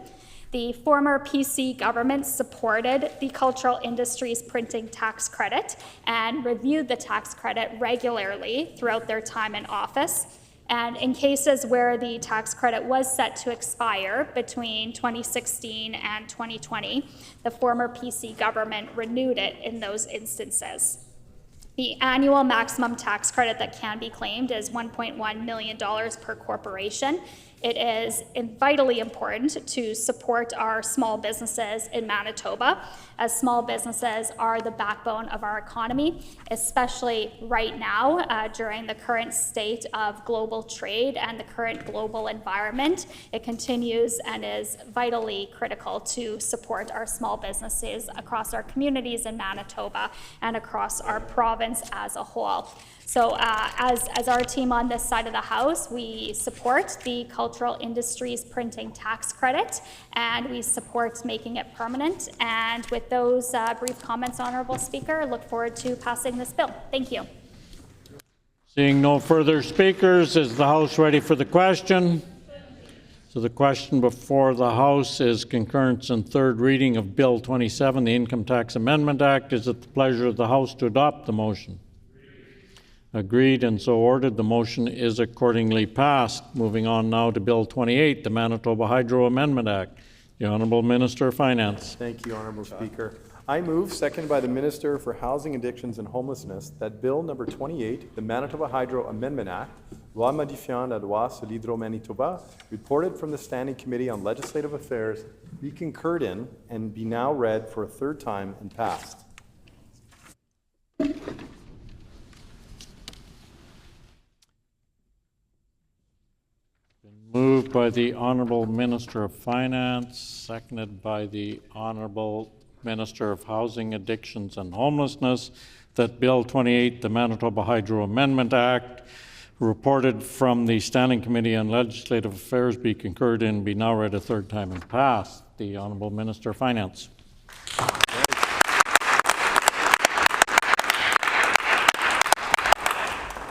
The former PC government supported the cultural industry's printing tax credit and reviewed the tax credit regularly throughout their time in office. And in cases where the tax credit was set to expire between 2016 and 2020, the former PC government renewed it in those instances. The annual maximum tax credit that can be claimed is $1.1 million per corporation. It is vitally important to support our small businesses in Manitoba, as small businesses are the backbone of our economy, especially right now during the current state of global trade and the current global environment. It continues and is vitally critical to support our small businesses across our communities in Manitoba and across our province as a whole. So as our team on this side of the House, we support the cultural industry's printing tax credit, and we support making it permanent. And with those brief comments, Honourable Speaker, look forward to passing this bill. Thank you. Seeing no further speakers, is the House ready for the question? So the question before the House is concurrence and third reading of Bill 27, the Income Tax Amendment Act. Is it the pleasure of the House to adopt the motion? Agreed and so ordered. The motion is accordingly passed. Moving on now to Bill 28, the Manitoba Hydro Amendment Act. The Honourable Minister of Finance. Thank you, Honourable Speaker. I move, seconded by the Minister for Housing, Addictions and Homelessness, that Bill number 28, the Manitoba Hydro Amendment Act, loi modifiant la loi sur l'Hydro-Manitoba, reported from the Standing Committee on Legislative Affairs, be concurred in and be now read for a third time and passed. Moved by the Honourable Minister of Finance, seconded by the Honourable Minister of Housing, Addictions and Homelessness, that Bill 28, the Manitoba Hydro Amendment Act, reported from the Standing Committee on Legislative Affairs, be concurred in, be now read a third time and passed. The Honourable Minister of Finance.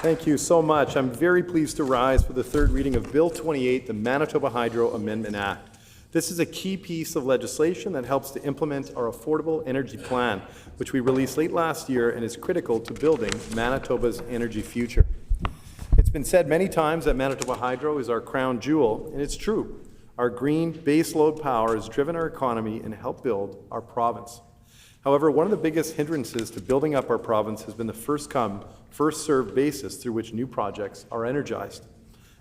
Thank you so much. I'm very pleased to rise for the third reading of Bill 28, the Manitoba Hydro Amendment Act. This is a key piece of legislation that helps to implement our Affordable Energy Plan, which we released late last year and is critical to building Manitoba's energy future. It's been said many times that Manitoba Hydro is our crown jewel, and it's true. Our green baseload power has driven our economy and helped build our province. However, one of the biggest hindrances to building up our province has been the first-come, first-served basis through which new projects are energized.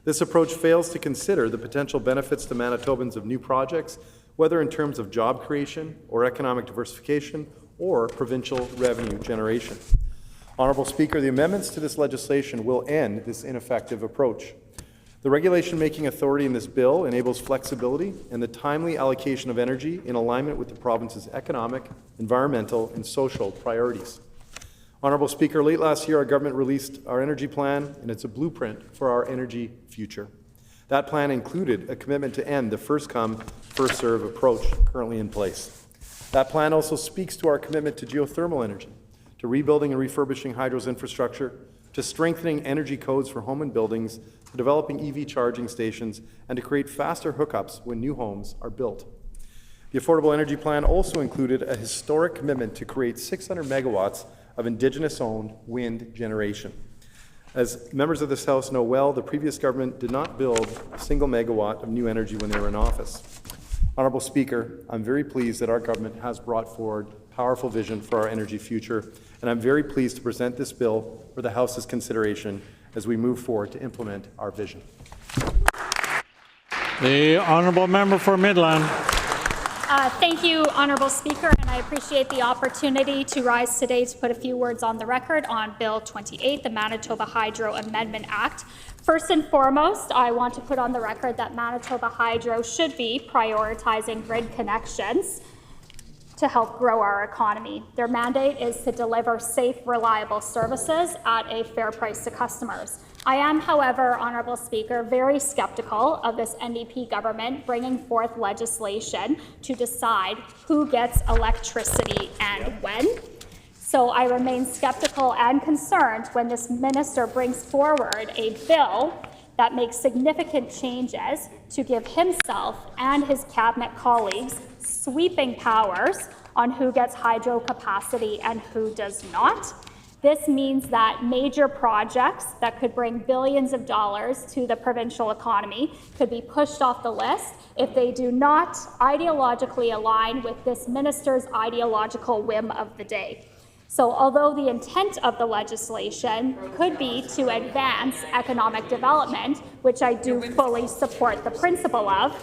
This approach fails to consider the potential benefits to Manitobans of new projects, whether in terms of job creation or economic diversification or provincial revenue generation. Honourable Speaker, the amendments to this legislation will end this ineffective approach. The regulation-making authority in this bill enables flexibility and the timely allocation of energy in alignment with the province's economic, environmental, and social priorities. Honourable Speaker, late last year our government released our energy plan, and it's a blueprint for our energy future. That plan included a commitment to end the first-come, first-served approach currently in place. That plan also speaks to our commitment to geothermal energy, to rebuilding and refurbishing hydro's infrastructure, to strengthening energy codes for home and buildings, to developing EV charging stations, and to create faster hookups when new homes are built. The Affordable Energy Plan also included a historic commitment to create 600 megawatts of Indigenous-owned wind generation. As members of this House know well, the previous government did not build a single megawatt of new energy when they were in office. Honourable Speaker, I'm very pleased that our government has brought forward a powerful vision for our energy future, and I'm very pleased to present this bill for the House's consideration as we move forward to implement our vision. The Honourable Member for Midland. Thank you, Honourable Speaker, and I appreciate the opportunity to rise today to put a few words on the record on Bill 28, the Manitoba Hydro Amendment Act. First and foremost, I want to put on the record that Manitoba Hydro should be prioritizing grid connections to help grow our economy. Their mandate is to deliver safe, reliable services at a fair price to customers. I am, however, Honourable Speaker, very skeptical of this NDP government bringing forth legislation to decide who gets electricity and when. So I remain skeptical and concerned when this minister brings forward a bill that makes significant changes to give himself and his cabinet colleagues sweeping powers on who gets hydro capacity and who does not. This means that major projects that could bring billions of dollars to the provincial economy could be pushed off the list if they do not ideologically align with this minister's ideological whim of the day. So although the intent of the legislation could be to advance economic development, which I do fully support the principle of,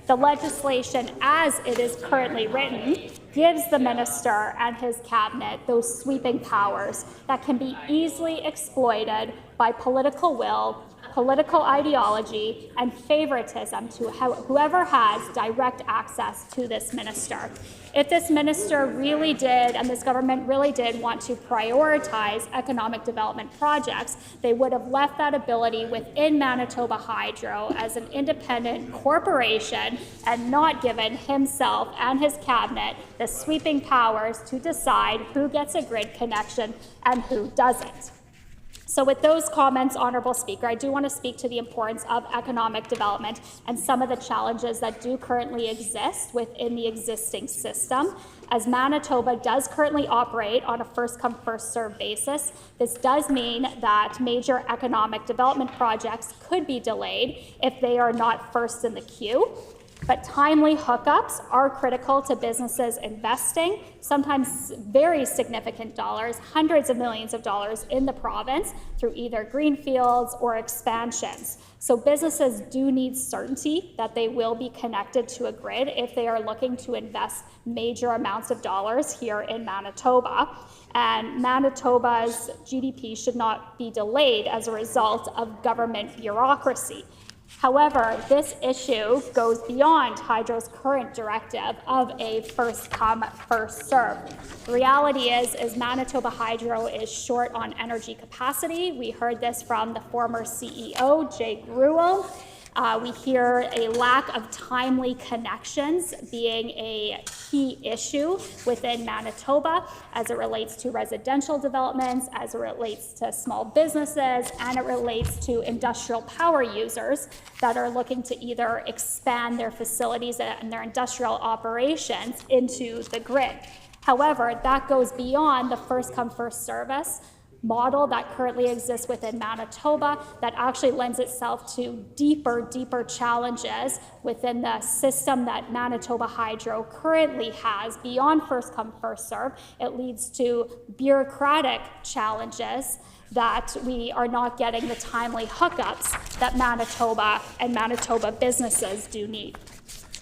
the legislation as it is currently written gives the minister and his cabinet those sweeping powers that can be easily exploited by political will, political ideology, and favoritism to whoever has direct access to this minister. If this minister really did, and this government really did want to prioritize economic development projects, they would have left that ability within Manitoba Hydro as an independent corporation and not given himself and his cabinet the sweeping powers to decide who gets a grid connection and who doesn't. So with those comments, Honourable Speaker, I do want to speak to the importance of economic development and some of the challenges that do currently exist within the existing system. As Manitoba does currently operate on a first-come, first-served basis, this does mean that major economic development projects could be delayed if they are not first in the queue. But timely hookups are critical to businesses investing, sometimes very significant dollars, hundreds of millions of dollars in the province through either greenfields or expansions. So businesses do need certainty that they will be connected to a grid if they are looking to invest major amounts of dollars here in Manitoba. And Manitoba's GDP should not be delayed as a result of government bureaucracy. However, this issue goes beyond Hydro's current directive of a first-come, first-served. The reality is Manitoba Hydro is short on energy capacity. We heard this from the former CEO, Jay Gruel. We hear a lack of timely connections being a key issue within Manitoba as it relates to residential developments, as it relates to small businesses, and it relates to industrial power users that are looking to either expand their facilities and their industrial operations into the grid. However, that goes beyond the first-come, first-service model that currently exists within Manitoba that actually lends itself to deeper challenges within the system that Manitoba Hydro currently has beyond first come, first serve. It leads to bureaucratic challenges that we are not getting the timely hookups that Manitoba and Manitoba businesses do need.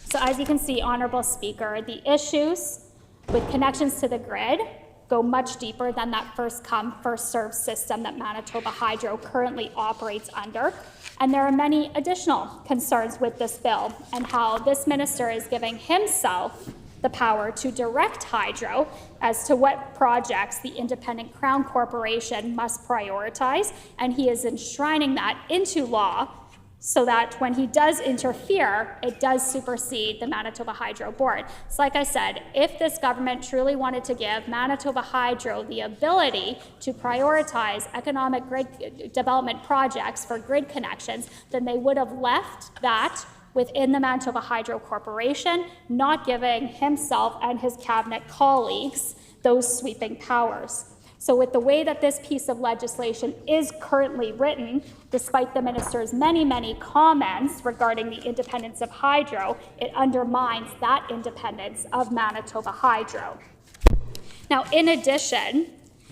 So as you can see, Honourable Speaker, the issues with connections to the grid go much deeper than that first come, first served system that Manitoba Hydro currently operates under. And there are many additional concerns with this bill and how this minister is giving himself the power to direct Hydro as to what projects the independent Crown Corporation must prioritize. And he is enshrining that into law so that when he does interfere, it does supersede the Manitoba Hydro Board. So like I said, if this government truly wanted to give Manitoba Hydro the ability to prioritize economic grid development projects for grid connections, then they would have left that within the Manitoba Hydro Corporation, not giving himself and his cabinet colleagues those sweeping powers. So with the way that this piece of legislation is currently written, despite the minister's many comments regarding the independence of Hydro, it undermines that independence of Manitoba Hydro. Now, in addition,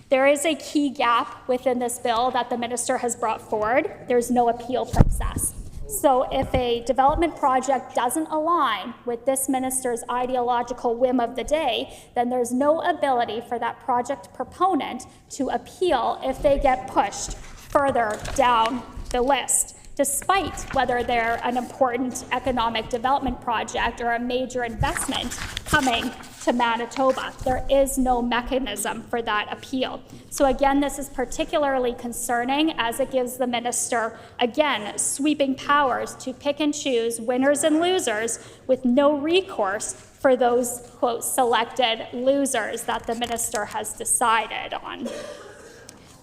there is a key gap within this bill that the minister has brought forward. There's no appeal process. So if a development project doesn't align with this minister's ideological whim of the day, then there's no ability for that project proponent to appeal if they get pushed further down the list, despite whether they're an important economic development project or a major investment coming to Manitoba. There is no mechanism for that appeal. So again, this is particularly concerning as it gives the minister, again, sweeping powers to pick and choose winners and losers with no recourse for those, quote, selected losers that the minister has decided on.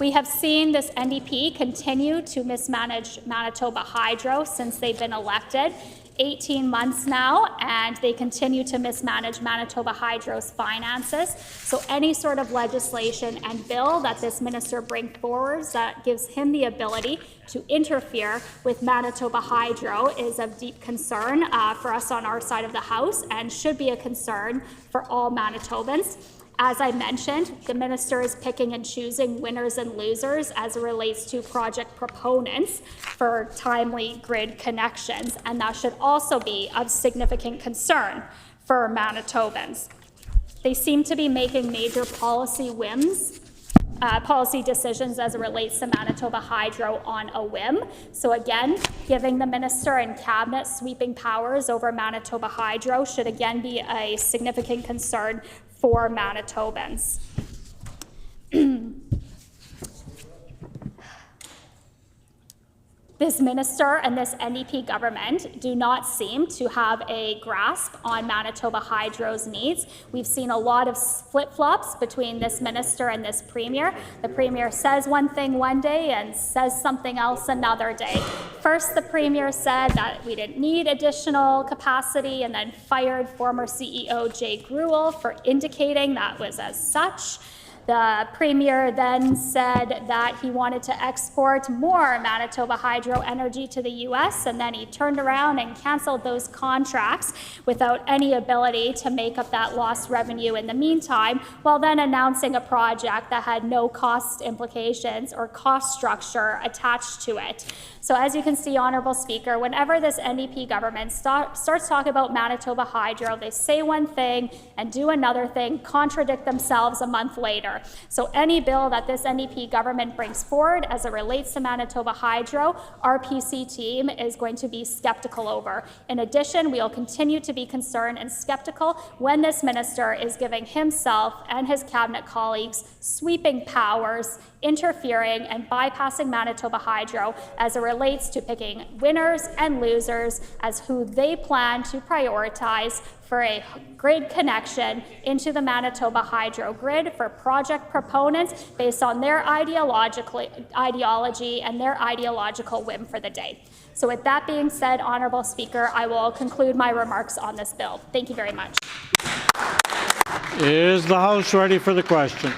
We have seen this NDP continue to mismanage Manitoba Hydro since they've been elected. 18 months now, and they continue to mismanage Manitoba Hydro's finances. So any sort of legislation and bill that this minister brings forward that gives him the ability to interfere with Manitoba Hydro is of deep concern for us on our side of the House and should be a concern for all Manitobans. As I mentioned, the minister is picking and choosing winners and losers as it relates to project proponents for timely grid connections, and that should also be of significant concern for Manitobans. They seem to be making major policy decisions as it relates to Manitoba Hydro on a whim. So again, giving the minister and cabinet sweeping powers over Manitoba Hydro should again be a significant concern for Manitobans. This minister and this NDP government do not seem to have a grasp on Manitoba Hydro's needs. We've seen a lot of flip-flops between this minister and this premier. The premier says one thing one day and says something else another day. First, the premier said that we didn't need additional capacity and then fired former CEO Jay Gruel for indicating that was as such. The premier then said that he wanted to export more Manitoba Hydro energy to the US, and then he turned around and canceled those contracts without any ability to make up that lost revenue in the meantime, while then announcing a project that had no cost implications or cost structure attached to it. So as you can see, Honourable Speaker, whenever this NDP government starts talking about Manitoba Hydro, they say one thing and do another thing, contradict themselves a month later. So any bill that this NDP government brings forward as it relates to Manitoba Hydro, our PC team is going to be skeptical over. In addition, we will continue to be concerned and skeptical when this minister is giving himself and his cabinet colleagues sweeping powers, interfering and bypassing Manitoba Hydro as it relates to picking winners and losers as who they plan to prioritize for a grid connection into the Manitoba Hydro grid for project proponents based on their ideology and their ideological whim for the day. So with that being said, Honourable Speaker, I will conclude my remarks on this bill. Thank you very much. Is the House ready for the question?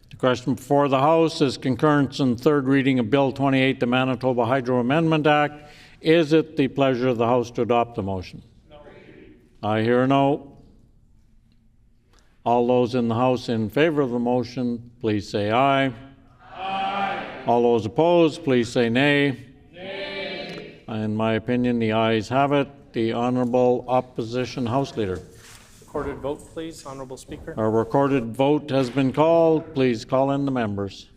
The question before the House is concurrence in third reading of Bill 28, the Manitoba Hydro Amendment Act. Is it the pleasure of the House to adopt the motion? No. I hear no. All those in the House in favor of the motion, please say aye. Aye. All those opposed, please say nay. Nay. In my opinion, the ayes have it. The Honourable Opposition House Leader. Recorded vote, please, Honourable Speaker. A recorded vote has been called. Please call in the members.